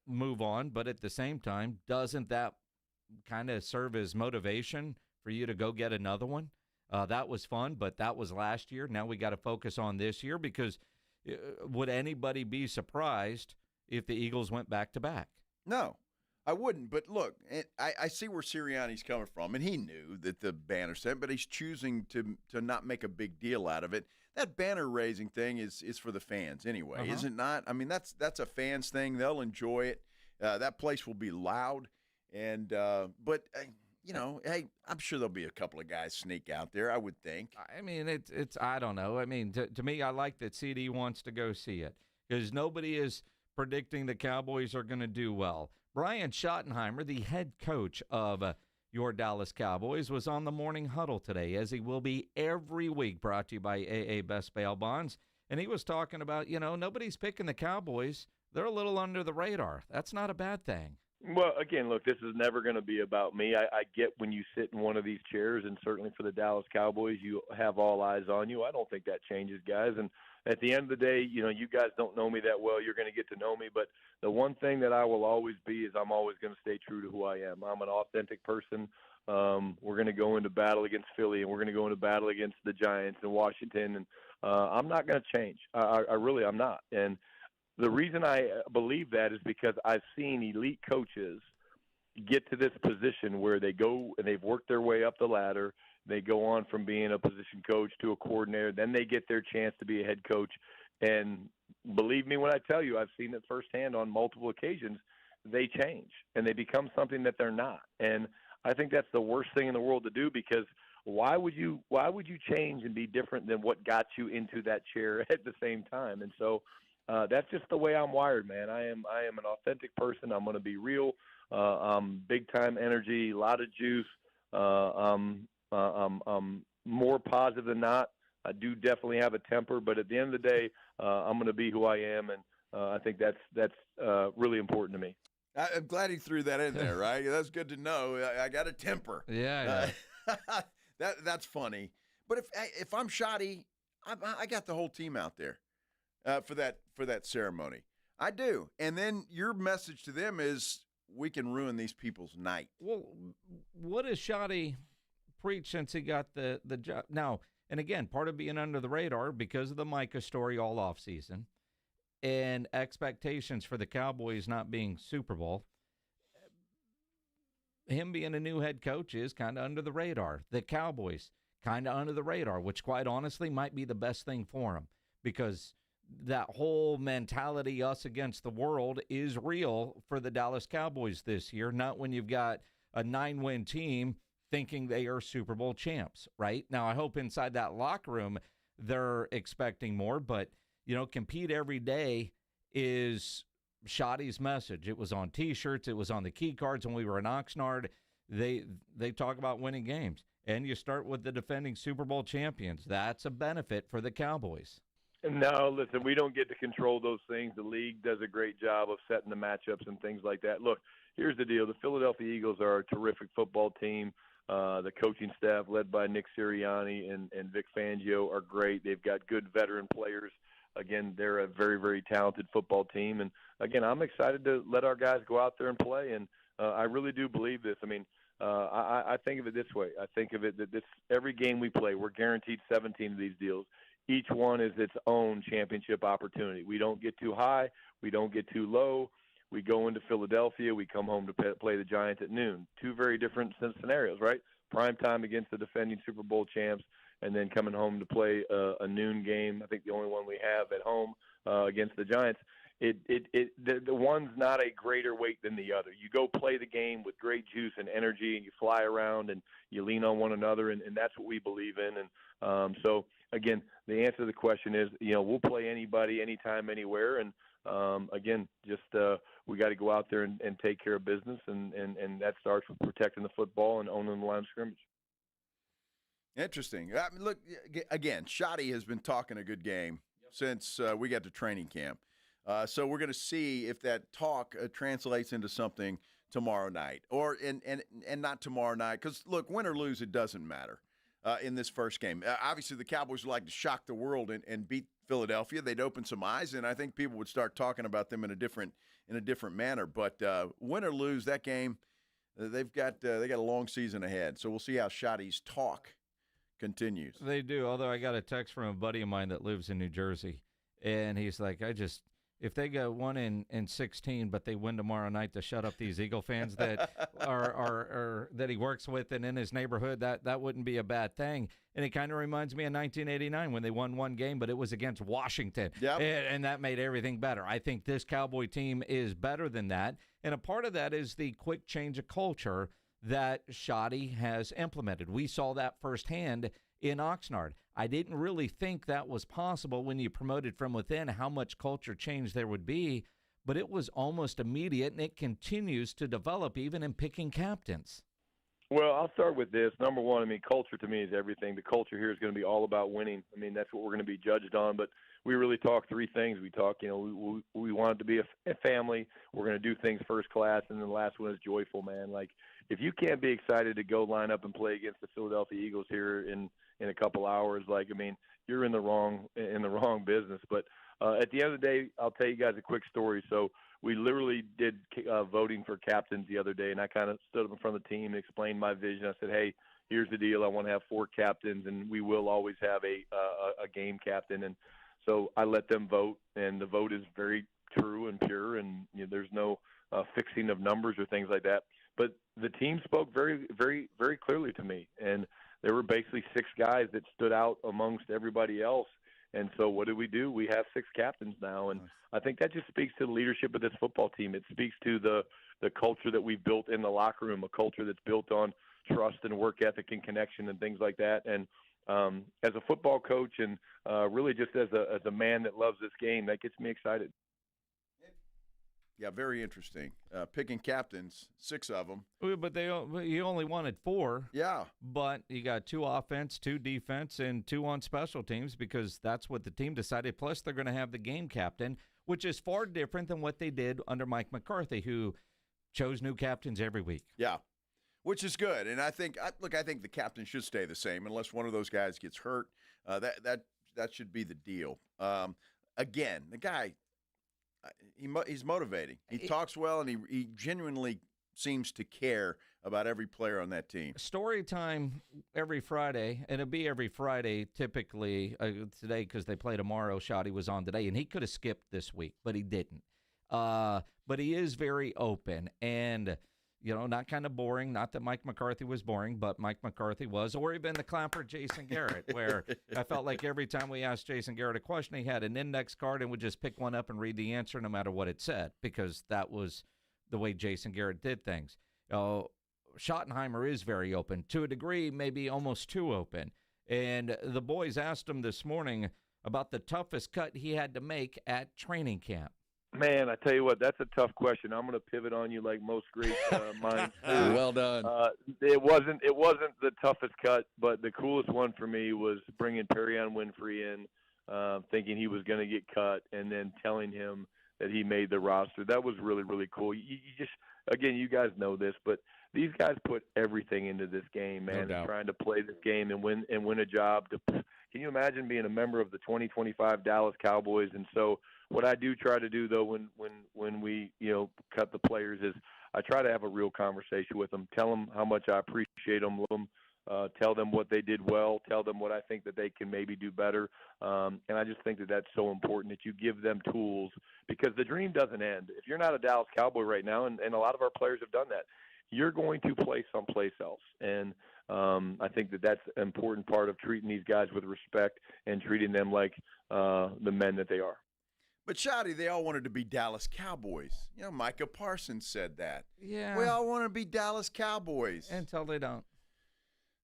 move on. But at the same time, doesn't that kind of serve as motivation for you to go get another one? That was fun, but that was last year. Now we got to focus on this year because would anybody be surprised if the Eagles went back-to-back? No, I wouldn't. But look, I see where Sirianni's coming from, and he knew that the banner set, but he's choosing to not make a big deal out of it. That banner raising thing is for the fans anyway, is it not? I mean, that's a fans thing. They'll enjoy it. That place will be loud, and but. You know, hey, I'm sure there'll be a couple of guys sneak out there, I would think. I mean, it's I don't know. I mean, to me, I like that CD wants to go see it because nobody is predicting the Cowboys are going to do well. Brian Shottenheimer, the head coach of your Dallas Cowboys, was on the Morning Huddle today, as he will be every week, brought to you by AA Best Bail Bonds. And he was talking about, you know, nobody's picking the Cowboys. They're a little under the radar. That's not a bad thing. Well, again, look, this is never going to be about me. I get when you sit in one of these chairs, and certainly for the Dallas Cowboys, you have all eyes on you. I don't think that changes, guys. And at the end of the day, you know, you guys don't know me that well. You're going to get to know me. But the one thing that I will always be is I'm always going to stay true to who I am. I'm an authentic person. We're going to go into battle against Philly, and we're going to go into battle against the Giants and Washington. And I'm not going to change. I really am not. And the reason I believe that is because I've seen elite coaches get to this position where they go and they've worked their way up the ladder. They go on from being a position coach to a coordinator. Then they get their chance to be a head coach. And believe me when I tell you, I've seen it firsthand on multiple occasions. They change and they become something that they're not. And I think that's the worst thing in the world to do, because why would you change and be different than what got you into that chair at the same time? And so that's just the way I'm wired, man. I am an authentic person. I'm going to be real. Big time energy, a lot of juice. More positive than not. I do definitely have a temper, but at the end of the day, I'm going to be who I am, and I think that's really important to me. I'm glad he threw that in there, right? That's good to know. I got a temper. Yeah. That's funny. But if I'm Schotty, I got the whole team out there for that ceremony. I do. And then your message to them is we can ruin these people's night. Well, what has Schotty preached since he got the job? Now, and again, part of being under the radar because of the Micah story all offseason and expectations for the Cowboys not being Super Bowl, him being a new head coach is kind of under the radar. The Cowboys kind of under the radar, which quite honestly might be the best thing for him because that whole mentality, us against the world, is real for the Dallas Cowboys this year, not when you've got a 9-win team thinking they are Super Bowl champs, right? Now, I hope inside that locker room they're expecting more, but, compete every day is Schotty's message. It was on T-shirts. It was on the key cards when we were in Oxnard. They talk about winning games, and you start with the defending Super Bowl champions. That's a benefit for the Cowboys. No, listen, we don't get to control those things. The league does a great job of setting the matchups and things like that. Look, here's the deal. The Philadelphia Eagles are a terrific football team. The coaching staff led by Nick Sirianni and Vic Fangio are great. They've got good veteran players. Again, they're a very, very talented football team. And, again, I'm excited to let our guys go out there and play. And I really do believe this. I mean, I think of it this way. I think of it that every game we play, we're guaranteed 17 of these deals. Each one is its own championship opportunity. We don't get too high. We don't get too low. We go into Philadelphia. We come home to play the Giants at noon. Two very different scenarios, right? Prime time against the defending Super Bowl champs, and then coming home to play a noon game. I think the only one we have at home against the Giants. The one's not a greater weight than the other. You go play the game with great juice and energy, and you fly around and you lean on one another, and that's what we believe in. And so, again, the answer to the question is, we'll play anybody, anytime, anywhere. And again, just we got to go out there and take care of business, and that starts with protecting the football and owning the line of scrimmage. Interesting. I mean, look, again, Schotty has been talking a good game since we got to training camp. So we're going to see if that talk translates into something tomorrow night, or and not tomorrow night. Because look, win or lose, it doesn't matter in this first game. Obviously, the Cowboys would like to shock the world and beat Philadelphia. They'd open some eyes, and I think people would start talking about them in a different manner. But win or lose that game, they got a long season ahead. So we'll see how Schotty's talk continues. They do. Although I got a text from a buddy of mine that lives in New Jersey, and he's like, if they go 1-16, but they win tomorrow night to shut up these Eagle fans that are that he works with and in his neighborhood, that wouldn't be a bad thing. And it kind of reminds me of 1989 when they won one game, but it was against Washington. Yep. And that made everything better. I think this Cowboy team is better than that. And a part of that is the quick change of culture that Schotty has implemented. We saw that firsthand in Oxnard. I didn't really think that was possible when you promoted from within, how much culture change there would be, but it was almost immediate, and it continues to develop even in picking captains. Well, I'll start with this. Number one, culture to me is everything. The culture here is going to be all about winning. That's what we're going to be judged on, but we really talk three things. We talk, we want it to be a family. We're going to do things first class, and then the last one is joyful, man. Like, if you can't be excited to go line up and play against the Philadelphia Eagles here in a couple hours, you're in the wrong business. But at the end of the day, I'll tell you guys a quick story. So we literally did voting for captains the other day, and I kind of stood up in front of the team and explained my vision. I said, hey, here's the deal. I want to have 4 captains, and we will always have a game captain. And so I let them vote, and the vote is very true and pure, and there's no fixing of numbers or things like that. But the team spoke very, very, very clearly to me, and there were basically 6 guys that stood out amongst everybody else. And so what do? We have 6 captains now, and I think that just speaks to the leadership of this football team. It speaks to the culture that we've built in the locker room, a culture that's built on trust and work ethic and connection and things like that. And as a football coach and really just as a man that loves this game, that gets me excited. Yeah, very interesting. Picking captains, 6 of them. But you only wanted 4. Yeah. But you got 2 offense, 2 defense, and 2 on special teams because that's what the team decided. Plus, they're going to have the game captain, which is far different than what they did under Mike McCarthy, who chose new captains every week. Yeah, which is good. And I think the captain should stay the same unless one of those guys gets hurt. That should be the deal. Again, the guy, he's motivating. He talks well, and he genuinely seems to care about every player on that team. Story time every Friday, and it'll be every Friday typically. Today, because they play tomorrow, Schotty was on today, and he could have skipped this week, but he didn't. But he is very open and, not kind of boring. Not that Mike McCarthy was boring, but Mike McCarthy was, or even the clapper Jason Garrett, where I felt like every time we asked Jason Garrett a question, he had an index card and would just pick one up and read the answer no matter what it said, because that was the way Jason Garrett did things. Shottenheimer is very open, to a degree, maybe almost too open. And the boys asked him this morning about the toughest cut he had to make at training camp. Man, I tell you what, that's a tough question. I'm going to pivot on you like most great minds. Well done. It wasn't the toughest cut, but the coolest one for me was bringing Perion Winfrey in, thinking he was going to get cut, and then telling him that he made the roster. That was really, really cool. You just, again, you guys know this, but these guys put everything into this game, man. No doubt. Trying to play this game and win a job. Can you imagine being a member of the 2025 Dallas Cowboys? And so what I do try to do, though, when we cut the players, is I try to have a real conversation with them, tell them how much I appreciate them, tell them what they did well, tell them what I think that they can maybe do better. And I just think that that's so important, that you give them tools, because the dream doesn't end. If you're not a Dallas Cowboy right now, and a lot of our players have done that, you're going to play someplace else. And I think that that's an important part of treating these guys with respect and treating them like the men that they are. But, Schotty, they all wanted to be Dallas Cowboys. Micah Parsons said that. Yeah. We all want to be Dallas Cowboys. Until they don't.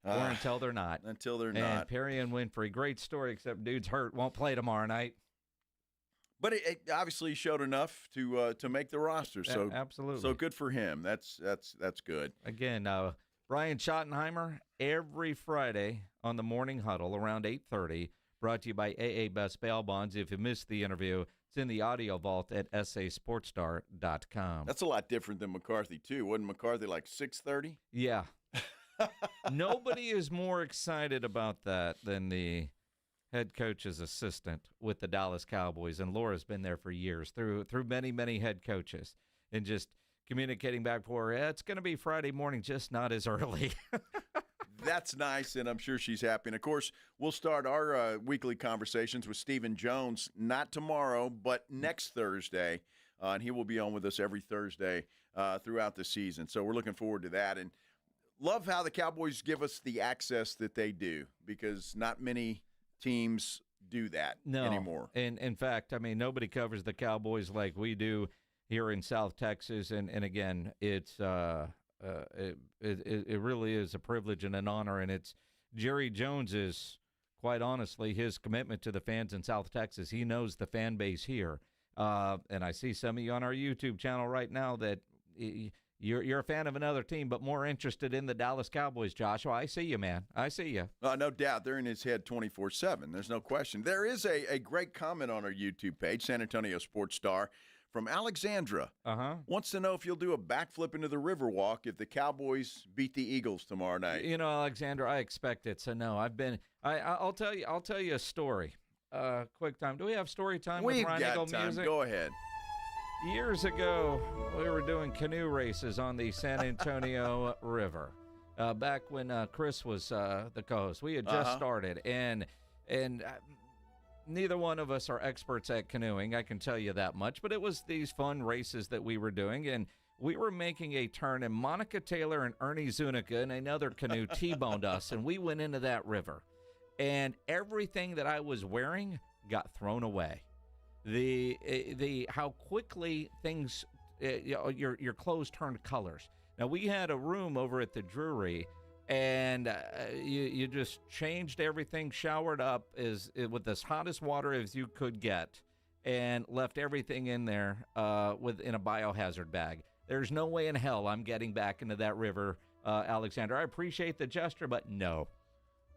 Or until they're not. Until they're and not. Perion Winfrey, great story, except dude's hurt, won't play tomorrow night. But it obviously showed enough to make the roster. So absolutely. So good for him. That's good. Again, Brian Schottenheimer, every Friday on the Morning Huddle around 8:30, brought to you by AA Best Bail Bonds. If you missed the interview, it's in the audio vault at sasportstar.com. That's a lot different than McCarthy, too. Wasn't McCarthy like 6:30? Yeah. Nobody is more excited about that than the head coach's assistant with the Dallas Cowboys, and Laura's been there for years, through many, many head coaches, and just communicating back for her, it's going to be Friday morning, just not as early. That's nice, and I'm sure she's happy. And, of course, we'll start our weekly conversations with Stephen Jones, not tomorrow, but next Thursday, and he will be on with us every Thursday throughout the season. So we're looking forward to that, and love how the Cowboys give us the access that they do, because not many teams do that anymore. And in fact, I mean, nobody covers the Cowboys like we do here in South Texas. And again, it's it really is a privilege and an honor. And it's Jerry Jones's, quite honestly, his commitment to the fans in South Texas. He knows the fan base here. And I see some of you on our YouTube channel right now that you're a fan of another team, but more interested in the Dallas Cowboys, Joshua. I see you, man. I see you. No doubt. They're in his head 24/7. There's no question. There is a great comment on our YouTube page, San Antonio Sports Star, from Alexandra. Wants to know if you'll do a backflip into the Riverwalk if the Cowboys beat the Eagles tomorrow night. Alexandra, I expect it. So no, I'll tell you a story. Quick time. Do we have story time with Ryan Eagle time. Music? Go ahead. Years ago, we were doing canoe races on the San Antonio River. Back when Chris was the co-host, we had just started, and neither one of us are experts at canoeing. I can tell you that much. But it was these fun races that we were doing, and we were making a turn, and Monica Taylor and Ernie Zuniga in another canoe T-boned us, and we went into that river, and everything that I was wearing got thrown away. The how quickly things your clothes turned colors. Now we had a room over at the Drury, and you just changed everything, showered up with as hot as water as you could get, and left everything in there in a biohazard bag. There's no way in hell I'm getting back into that river, Alexander. I appreciate the gesture, but no.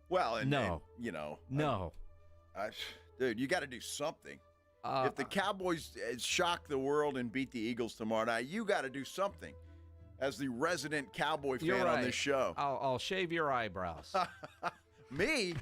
Well, no. Dude, you got to do something. If the Cowboys shock the world and beat the Eagles tomorrow night, you got to do something. as the resident Cowboy fan You're right. on this show. I'll shave your eyebrows. Me?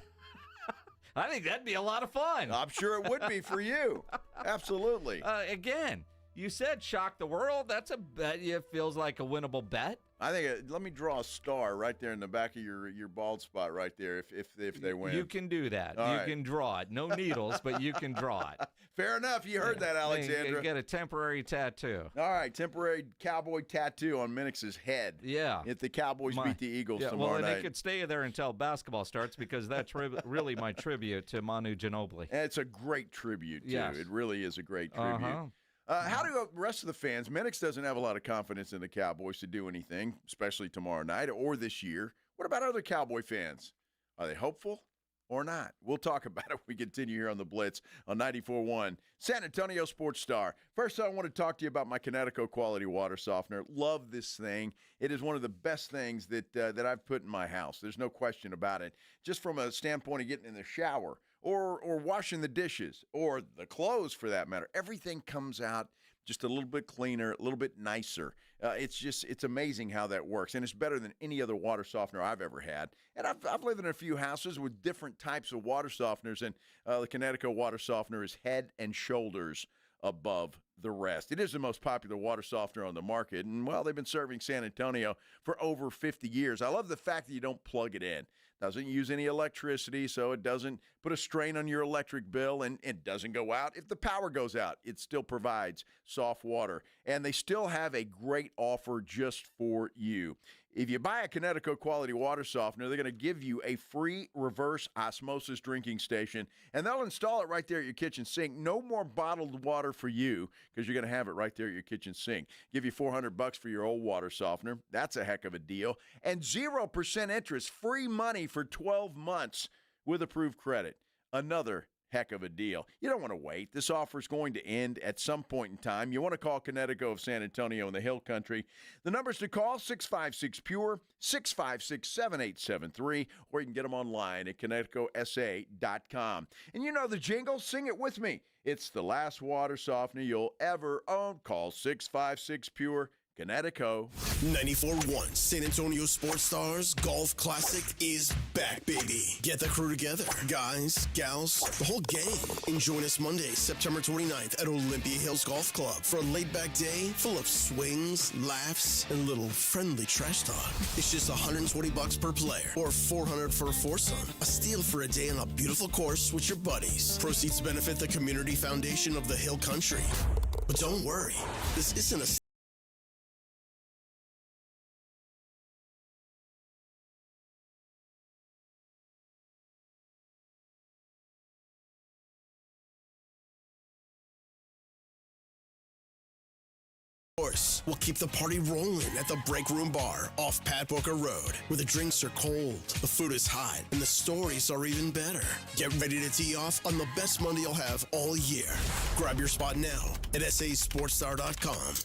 I think that'd be a lot of fun. I'm sure it would be for you. Absolutely. Again, you said shock the world. That's a bet. It feels like a winnable bet. I think let me draw a star right there in the back of your bald spot right there if they win. You can do that. All you right. can draw it. No needles, but you can draw it. Fair enough. You heard that, Alexandra. You get a temporary tattoo. All right, temporary Cowboy tattoo on Minix's head. Yeah. If the Cowboys beat the Eagles tomorrow well, night. they could stay there until basketball starts because that's really my tribute to Manu Ginobili. And it's a great tribute, too. Yes. It really is a great tribute. Uh-huh. How do the rest of the fans? Minix doesn't have a lot of confidence in the Cowboys to do anything, especially tomorrow night or this year. What about other Cowboy fans? Are they hopeful or not? We'll talk about it when we continue here on the Blitz on 94.1 San Antonio Sports Star. First, I want to talk to you about my Connecticut quality water softener. Love this thing. It is one of the best things that I've put in my house. There's no question about it. Just from a standpoint of getting in the shower, or washing the dishes, or the clothes for that matter. Everything comes out just a little bit cleaner, a little bit nicer. It's amazing how that works, and it's better than any other water softener I've ever had. And I've lived in a few houses with different types of water softeners, and the Connecticut water softener is head and shoulders above the rest. It is the most popular water softener on the market, and, well, they've been serving San Antonio for over 50 years. I love the fact that you don't plug it in. Doesn't use any electricity, so it doesn't put a strain on your electric bill, and it doesn't go out. If the power goes out, it still provides soft water. And they still have a great offer just for you. If you buy a Connecticut quality water softener, they're going to give you a free reverse osmosis drinking station, and they'll install it right there at your kitchen sink. No more bottled water for you because you're going to have it right there at your kitchen sink. Give you $400 for your old water softener. That's a heck of a deal. And 0% interest, free money for 12 months with approved credit. Another heck of a deal. You don't want to wait. This offer is going to end at some point in time. You want to call Connecticut of San Antonio in the Hill Country. The numbers to call, 656-PURE, 656-7873, or you can get them online at ConnecticutSA.com. And you know the jingle. Sing it with me. It's the last water softener you'll ever own. Call 656-PURE. Connecticut. 94.1 San Antonio Sports Stars Golf Classic is back, baby. Get the crew together. Guys, gals, the whole gang. And join us Monday, September 29th at Olympia Hills Golf Club for a laid-back day full of swings, laughs, and little friendly trash talk. It's just $120 per player or $400 for a foursome. A steal for a day on a beautiful course with your buddies. Proceeds benefit the Community Foundation of the Hill Country. But don't worry, this isn't a We'll keep the party rolling at the Break Room Bar off Pat Booker Road, where the drinks are cold, the food is hot, and the stories are even better. Get ready to tee off on the best Monday you'll have all year. Grab your spot now at sasportstar.com.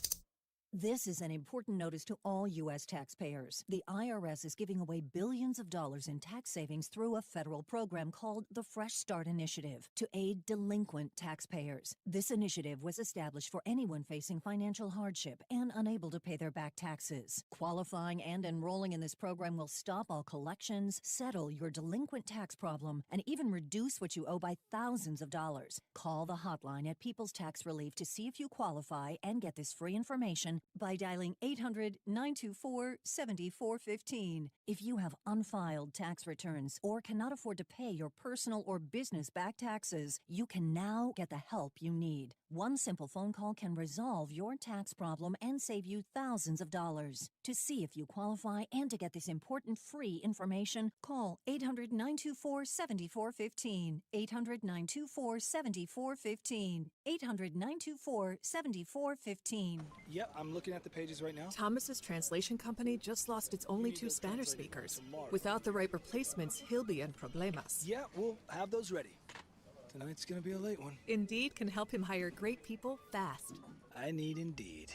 This is an important notice to all U.S. taxpayers. The IRS is giving away billions of dollars in tax savings through a federal program called the Fresh Start Initiative to aid delinquent taxpayers. This initiative was established for anyone facing financial hardship and unable to pay their back taxes. Qualifying and enrolling in this program will stop all collections, settle your delinquent tax problem, and even reduce what you owe by thousands of dollars. Call the hotline at People's Tax Relief to see if you qualify and get this free information by dialing 800-924-7415. If you have unfiled tax returns or cannot afford to pay your personal or business back taxes, you can now get the help you need. One simple phone call can resolve your tax problem and save you thousands of dollars. To see if you qualify and to get this important free information, call 800-924-7415. 800-924-7415. 800-924-7415. Yep, I'm looking at the pages right now. Thomas's translation company just lost its only 2 Spanish speakers. Without the right replacements, he'll be in problemas. Yeah, we'll have those ready. Tonight's gonna be a late one. Indeed can help him hire great people fast. I need Indeed.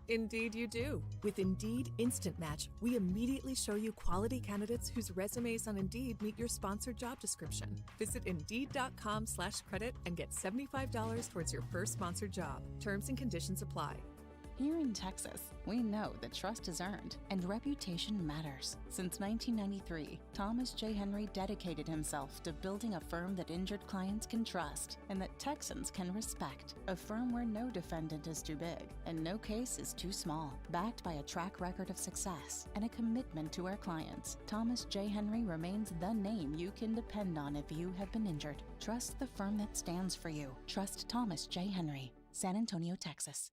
Indeed you do. With Indeed Instant Match, we immediately show you quality candidates whose resumes on Indeed meet your sponsored job description. Visit Indeed.com/credit and get $75 towards your first sponsored job. Terms and conditions apply. Here in Texas, we know that trust is earned and reputation matters. Since 1993, Thomas J. Henry dedicated himself to building a firm that injured clients can trust and that Texans can respect. A firm where no defendant is too big and no case is too small. Backed by a track record of success and a commitment to our clients, Thomas J. Henry remains the name you can depend on if you have been injured. Trust the firm that stands for you. Trust Thomas J. Henry. San Antonio, Texas.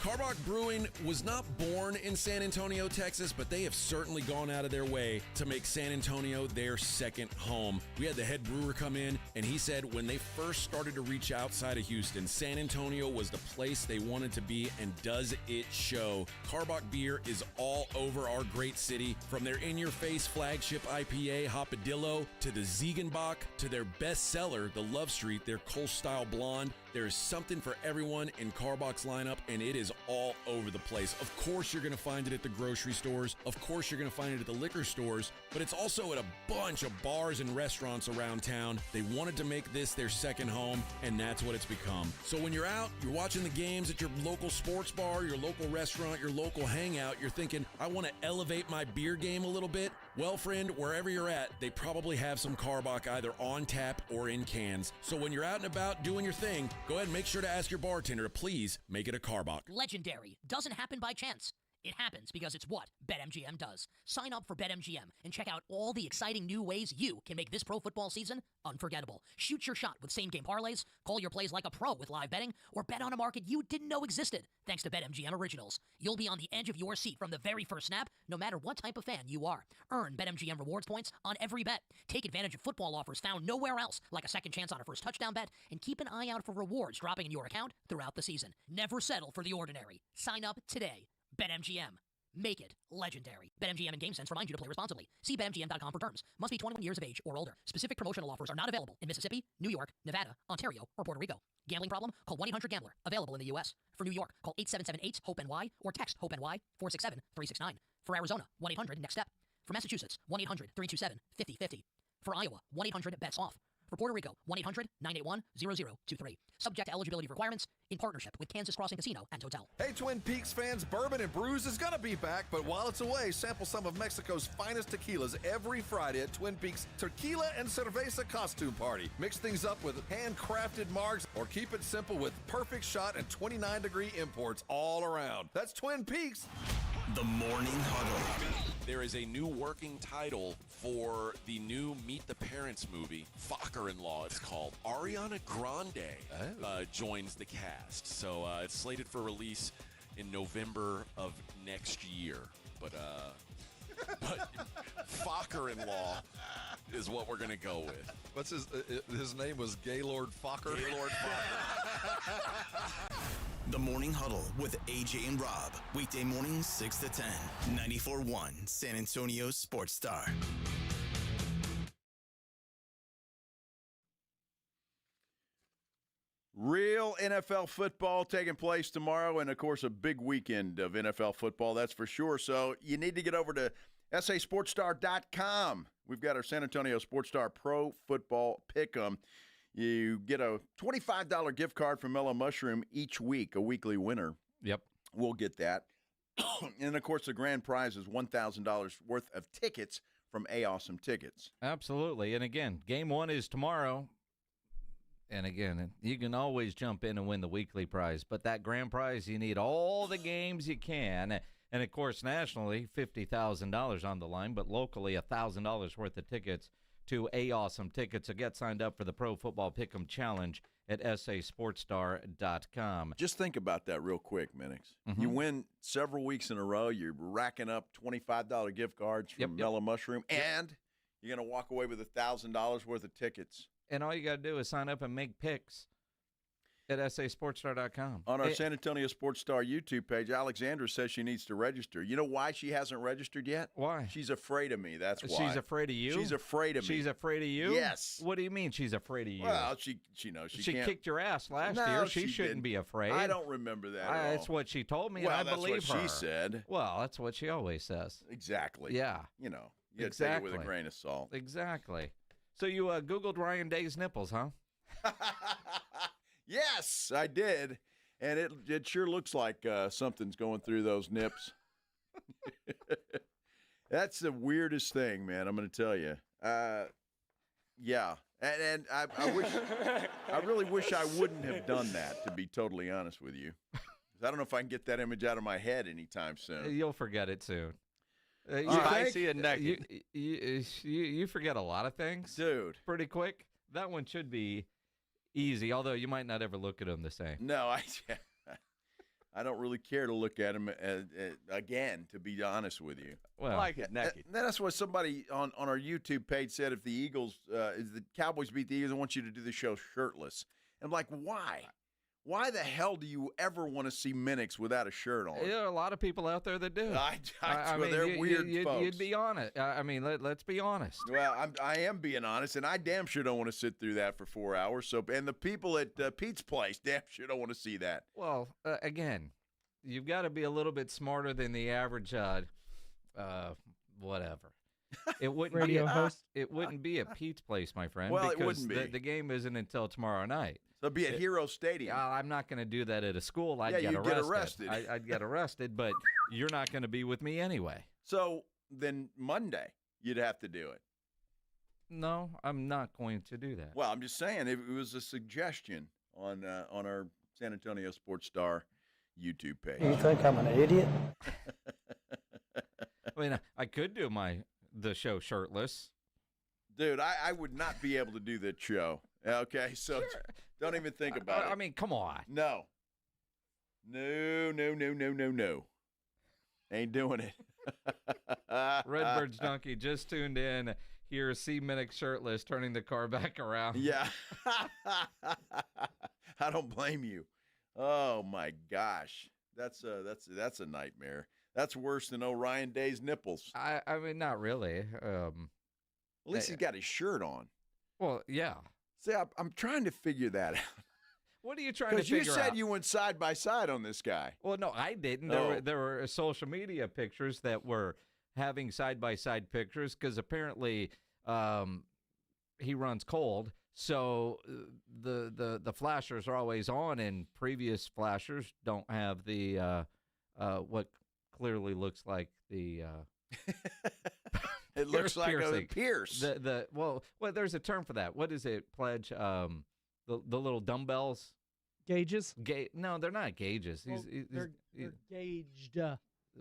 Karbach Brewing was not born in San Antonio, Texas, but they have certainly gone out of their way to make San Antonio their second home. We had the head brewer come in, and he said when they first started to reach outside of Houston, San Antonio was the place they wanted to be, and does it show. Karbach beer is all over our great city, from their in-your-face flagship IPA, Hopadillo, to the Ziegenbach, to their bestseller, the Love Street, their Kolsch-style blonde. There is something for everyone in Karbach's lineup, and it is all over the place. Of course, you're going to find it at the grocery stores. Of course, you're going to find it at the liquor stores, but it's also at a bunch of bars and restaurants around town. They wanted to make this their second home, and that's what it's become. So when you're out, you're watching the games at your local sports bar, your local restaurant, your local hangout, you're thinking, I want to elevate my beer game a little bit. Well, friend, wherever you're at, they probably have some Karbach either on tap or in cans. So when you're out and about doing your thing, go ahead and make sure to ask your bartender to please make it a Karbach. Legendary doesn't happen by chance. It happens because it's what BetMGM does. Sign up for BetMGM and check out all the exciting new ways you can make this pro football season unforgettable. Shoot your shot with same-game parlays, call your plays like a pro with live betting, or bet on a market you didn't know existed thanks to BetMGM Originals. You'll be on the edge of your seat from the very first snap, no matter what type of fan you are. Earn BetMGM rewards points on every bet. Take advantage of football offers found nowhere else, like a second chance on a first touchdown bet, and keep an eye out for rewards dropping in your account throughout the season. Never settle for the ordinary. Sign up today. BetMGM. Make it legendary. BetMGM and GameSense remind you to play responsibly. See BetMGM.com for terms. Must be 21 years of age or older. Specific promotional offers are not available in Mississippi, New York, Nevada, Ontario, or Puerto Rico. Gambling problem? Call 1-800-GAMBLER. Available in the U.S. For New York, call 877-8-HOPE-NY or text HOPE-NY 467-369. For Arizona, 1-800-NEXT-STEP. For Massachusetts, 1-800-327-5050. For Iowa, 1-800-BETS-OFF. For Puerto Rico, 1-800-981-0023. Subject to eligibility requirements in partnership with Kansas Crossing Casino and Hotel. Hey, Twin Peaks fans, Bourbon and Brews is going to be back, but while it's away, sample some of Mexico's finest tequilas every Friday at Twin Peaks Tequila and Cerveza Costume Party. Mix things up with handcrafted margs or keep it simple with perfect shot and 29-degree imports all around. That's Twin Peaks. The Morning Huddle. There is a new working title for the new Meet the Parents movie, Focker-in-Law it's called. Ariana Grande joins the cast. So it's slated for release in November of next year. But Focker-in-Law is what we're going to go with. What's his name was Gaylord Focker? Gaylord Focker. The Morning Huddle with AJ and Rob. Weekday mornings 6 to 10. 94.1 San Antonio Sports Star. Real NFL football taking place tomorrow, and, of course, a big weekend of NFL football, that's for sure. So you need to get over to sasportsstar.com. We've got our San Antonio Sports Star Pro Football Pick'em. You get a $25 gift card from Mellow Mushroom each week, a weekly winner. Yep. We'll get that. And, of course, the grand prize is $1,000 worth of tickets from A-Awesome Tickets. Absolutely. And, again, game one is tomorrow. And, again, you can always jump in and win the weekly prize. But that grand prize, you need all the games you can. And, of course, nationally, $50,000 on the line, but locally, $1,000 worth of tickets to A-Awesome Tickets. So get signed up for the Pro Football Pick'em Challenge at sasportsstar.com. Just think about that real quick, Minix. You win several weeks in a row. You're racking up $25 gift cards from Mellow Mushroom, and you're going to walk away with $1,000 worth of tickets. And all you got to do is sign up and make picks at sasportstar.com. On our San Antonio Sports Star YouTube page, Alexandra says she needs to register. You know why she hasn't registered yet? Why? She's afraid of me. That's why. She's afraid of you? She's afraid of me. She's afraid of you? Yes. What do you mean she's afraid of you? Well, she knows she can't. Kicked your ass last year. She shouldn't didn't. be afraid. I don't remember that at all. That's what she told me, well, and I believe her. That's what she said. Well, that's what she always says. Exactly. Yeah. You know, you got to take it with a grain of salt. Exactly. So you Googled Ryan Day's nipples, huh? Yes, I did. And it sure looks like something's going through those nips. That's the weirdest thing, man. I'm going to tell you. Yeah, and I really wish I wouldn't have done that. To be totally honest with you, I don't know if I can get that image out of my head anytime soon. You'll forget it soon. I see it naked. You forget a lot of things, dude, pretty quick. That one should be easy, although you might not ever look at them the same. No, I don't really care to look at them again, to be honest with you. Well, I like it naked. That's what somebody on our YouTube page said. If the Cowboys beat the Eagles, I want you to do the show shirtless. And I'm like, why? Why the hell do you ever want to see Minix without a shirt on? There are a lot of people out there that do. I mean, they're weird folks. You'd be honest. I mean, let's be honest. Well, I am being honest, and I damn sure don't want to sit through that for 4 hours. So, and the people at Pete's Place damn sure don't want to see that. Well, again, you've got to be a little bit smarter than the average whatever. It wouldn't be host. It wouldn't be at Pete's Place, my friend. Well, because it wouldn't be. The game isn't until tomorrow night. So it'd be at Hero Stadium. I'm not going to do that at a school. I'd you'd get arrested. I'd get arrested, but you're not going to be with me anyway. So then Monday, you'd have to do it. No, I'm not going to do that. Well, I'm just saying it was a suggestion on our San Antonio Sports Star YouTube page. You think I'm an idiot? I mean, I could do the show shirtless. Dude, I would not be able to do that show. Okay, so sure. Don't even think about it. I mean, come on. No. Ain't doing it. Redbird's Donkey just tuned in. Here's C. Minix shirtless, turning the car back around. Yeah. I don't blame you. Oh, my gosh. That's a nightmare. That's worse than Orion Day's nipples. I mean, not really. At least he's got his shirt on. Well, yeah. See, I'm trying to figure that out. What are you trying to figure out? Because you said you went side by side on this guy. Well, no, I didn't. Oh. There were social media pictures that were having side-by-side pictures because apparently he runs cold. So the flashers are always on, and previous flashers don't have the what clearly looks like the it looks like a pierce. Well, there's a term for that. What is it? Pledge the little dumbbells. Gauges? No, they're not gauges. Well, they're gauged.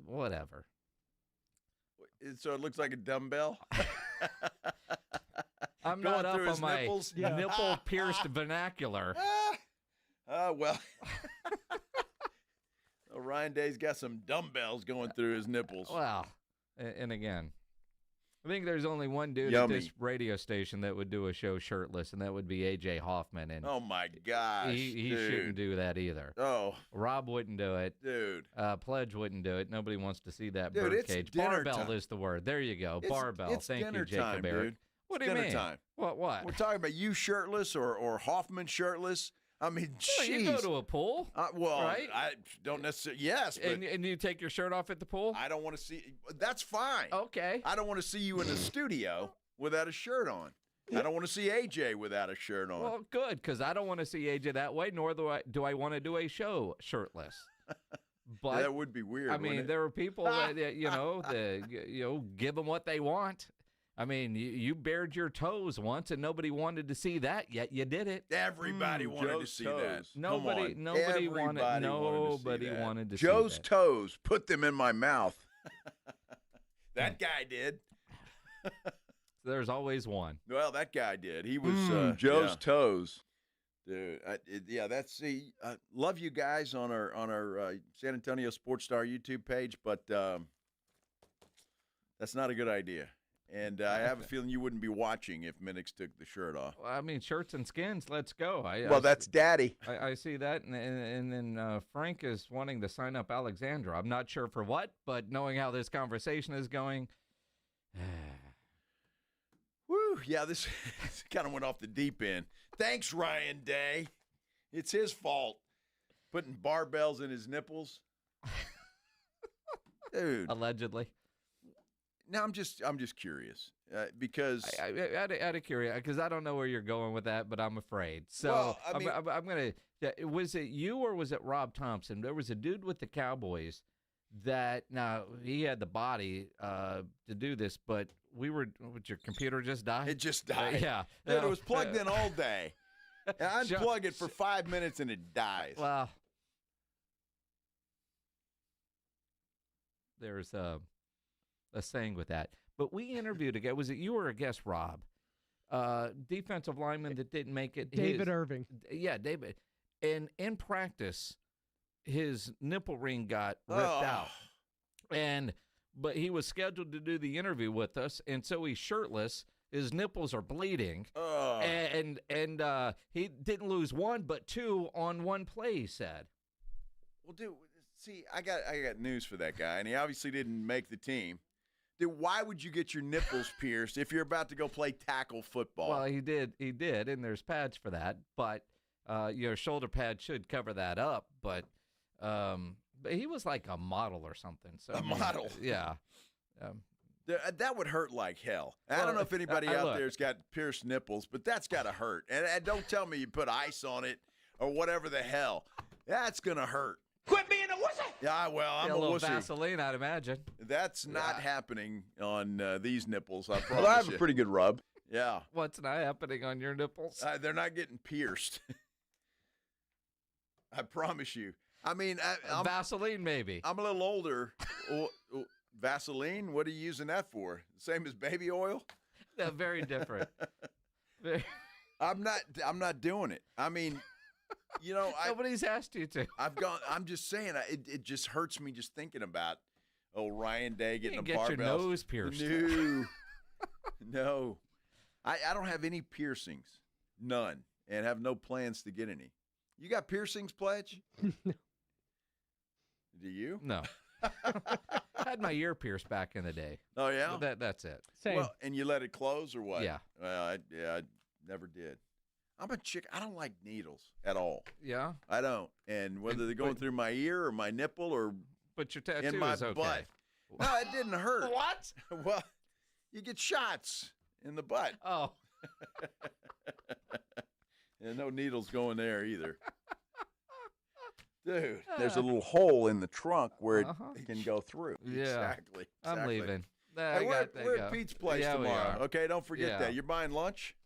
Whatever. So it looks like a dumbbell. I'm not up on my nipple-pierced vernacular. Well, Ryan Day's got some dumbbells going through his nipples. Well, and again, I think there's only one dude at this radio station that would do a show shirtless, and that would be A.J. Hoffman. And oh, my gosh, he shouldn't do that either. Oh. Rob wouldn't do it. Dude. Pledge wouldn't do it. Nobody wants to see that dude, birdcage. Barbell is the word. There you go. Barbell. Thank you, Jacob Eric. Dude. What do you mean? Time. What? We're talking about you shirtless or Hoffman shirtless. I mean, well, you go to a pool, right? I don't necessarily. Yes, but and you take your shirt off at the pool. I don't want to see. That's fine. Okay. I don't want to see you in the studio without a shirt on. I don't want to see AJ without a shirt on. Well, good, because I don't want to see AJ that way. Nor do I want to do a show shirtless. But that would be weird. I mean, there are people that give them what they want. I mean, you bared your toes once, and nobody wanted to see that. Yet you did it. Everybody wanted to see that. Nobody wanted to see Joe's that. toes. Put them in my mouth. That guy did. There's always one. Well, that guy did. He was Joe's toes. Dude, that's love you guys on our San Antonio Sports Star YouTube page, but that's not a good idea. And I have a feeling you wouldn't be watching if Minix took the shirt off. Well, I mean, shirts and skins, let's go. That's Daddy. I see that, and then Frank is wanting to sign up Alexandra. I'm not sure for what, but knowing how this conversation is going. Woo, yeah, this kind of went off the deep end. Thanks, Ryan Day. It's his fault. Putting barbells in his nipples. Dude. Allegedly. Now I'm just curious because out of curiosity, because I don't know where you're going with that, but I'm afraid. So Well, I mean- I'm gonna. Was it you or was it Rob Thompson? There was a dude with the Cowboys that now he had the body to do this, but would your computer just die? it just died. Yeah, Dude, it was plugged in all day. And I unplug it for 5 minutes and it dies. Well, there's a saying with that. But we interviewed a guy. Was it you or a guest, Rob? Defensive lineman that didn't make it. David Irving. Yeah, David. And in practice, his nipple ring got ripped out. But he was scheduled to do the interview with us, and so he's shirtless. His nipples are bleeding. And he didn't lose one, but two on one play, he said. Well, dude, see, I got news for that guy, and he obviously didn't make the team. Dude, why would you get your nipples pierced if you're about to go play tackle football? Well, he did, and there's pads for that, but your shoulder pad should cover that up. But he was like a model or something. So model? Yeah. That would hurt like hell. I don't know if anybody out there's got pierced nipples, but that's got to hurt. And don't tell me you put ice on it or whatever the hell. That's going to hurt. Quit being a wussy! Yeah, well, I'm a a little wussy. Vaseline, I'd imagine. That's not happening on these nipples, I promise Well, I have you. a pretty good rub. Yeah. What's not happening on your nipples? They're not getting pierced. I promise you. I mean, I'm Vaseline, maybe. I'm a little older. Vaseline? What are you using that for? Same as baby oil? No, very different. I'm not doing it. I mean, you know, nobody's asked you to. I'm just saying, it just hurts me just thinking about Ryan Day getting a get barbell. your nose pierced. No. I don't have any piercings, none, and have no plans to get any. You got piercings, Pledge? No. Do you? No. I had my ear pierced back in the day. Oh yeah, that's it. Same. Well, and you let it close or what? Yeah. Well, I never did. I'm a chick. I don't like needles at all. Yeah. I don't. And whether they're going through my ear or my nipple or but your tattoo in my is okay. butt. No, it didn't hurt. What? Well, you get shots in the butt. Oh. And no needles going there either. Dude, there's a little hole in the trunk where it can go through. Yeah. Exactly. I'm leaving. Hey, we're at Pete's place tomorrow. Okay, don't forget that. You're buying lunch?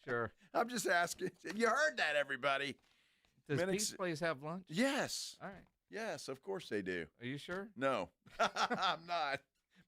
Sure. I'm just asking. You heard that, everybody. Does Pete's place have lunch? Yes. All right. Yes, of course they do. Are you sure? No, I'm not.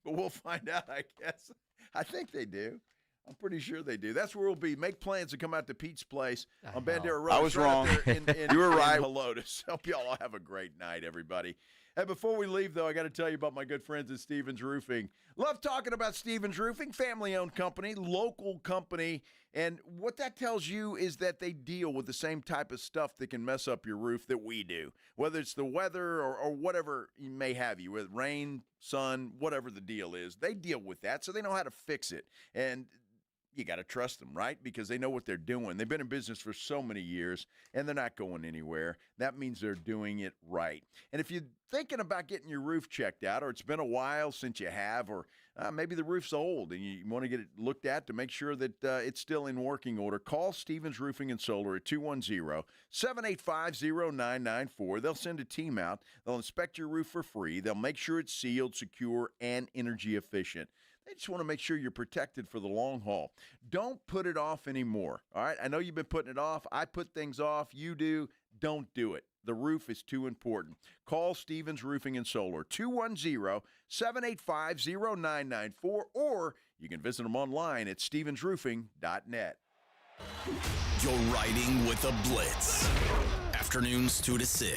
But we'll find out, I guess. I think they do. I'm pretty sure they do. That's where we'll be. Make plans to come out to Pete's place on Bandera Road. I was wrong. You were right. Helotes. Hope y'all all have a great night, everybody. And before we leave, though, I got to tell you about my good friends at Stevens Roofing. Love talking about Stevens Roofing, family-owned company, local company. And what that tells you is that they deal with the same type of stuff that can mess up your roof that we do, whether it's the weather or whatever you may have you, with rain, sun, whatever the deal is. They deal with that, so they know how to fix it. And you got to trust them, right? Because they know what they're doing. They've been in business for so many years, and they're not going anywhere. That means they're doing it right. And if you're thinking about getting your roof checked out, or it's been a while since you have, or maybe the roof's old and you want to get it looked at to make sure that it's still in working order, call Stevens Roofing and Solar at 210-785-0994. They'll send a team out. They'll inspect your roof for free. They'll make sure it's sealed, secure, and energy efficient. They just want to make sure you're protected for the long haul. Don't put it off anymore, all right? I know you've been putting it off. I put things off. You do. Don't do it. The roof is too important. Call Stevens Roofing and Solar, 210-785-0994, or you can visit them online at stevensroofing.net. You're riding with the Blitz. Afternoons 2 to 6.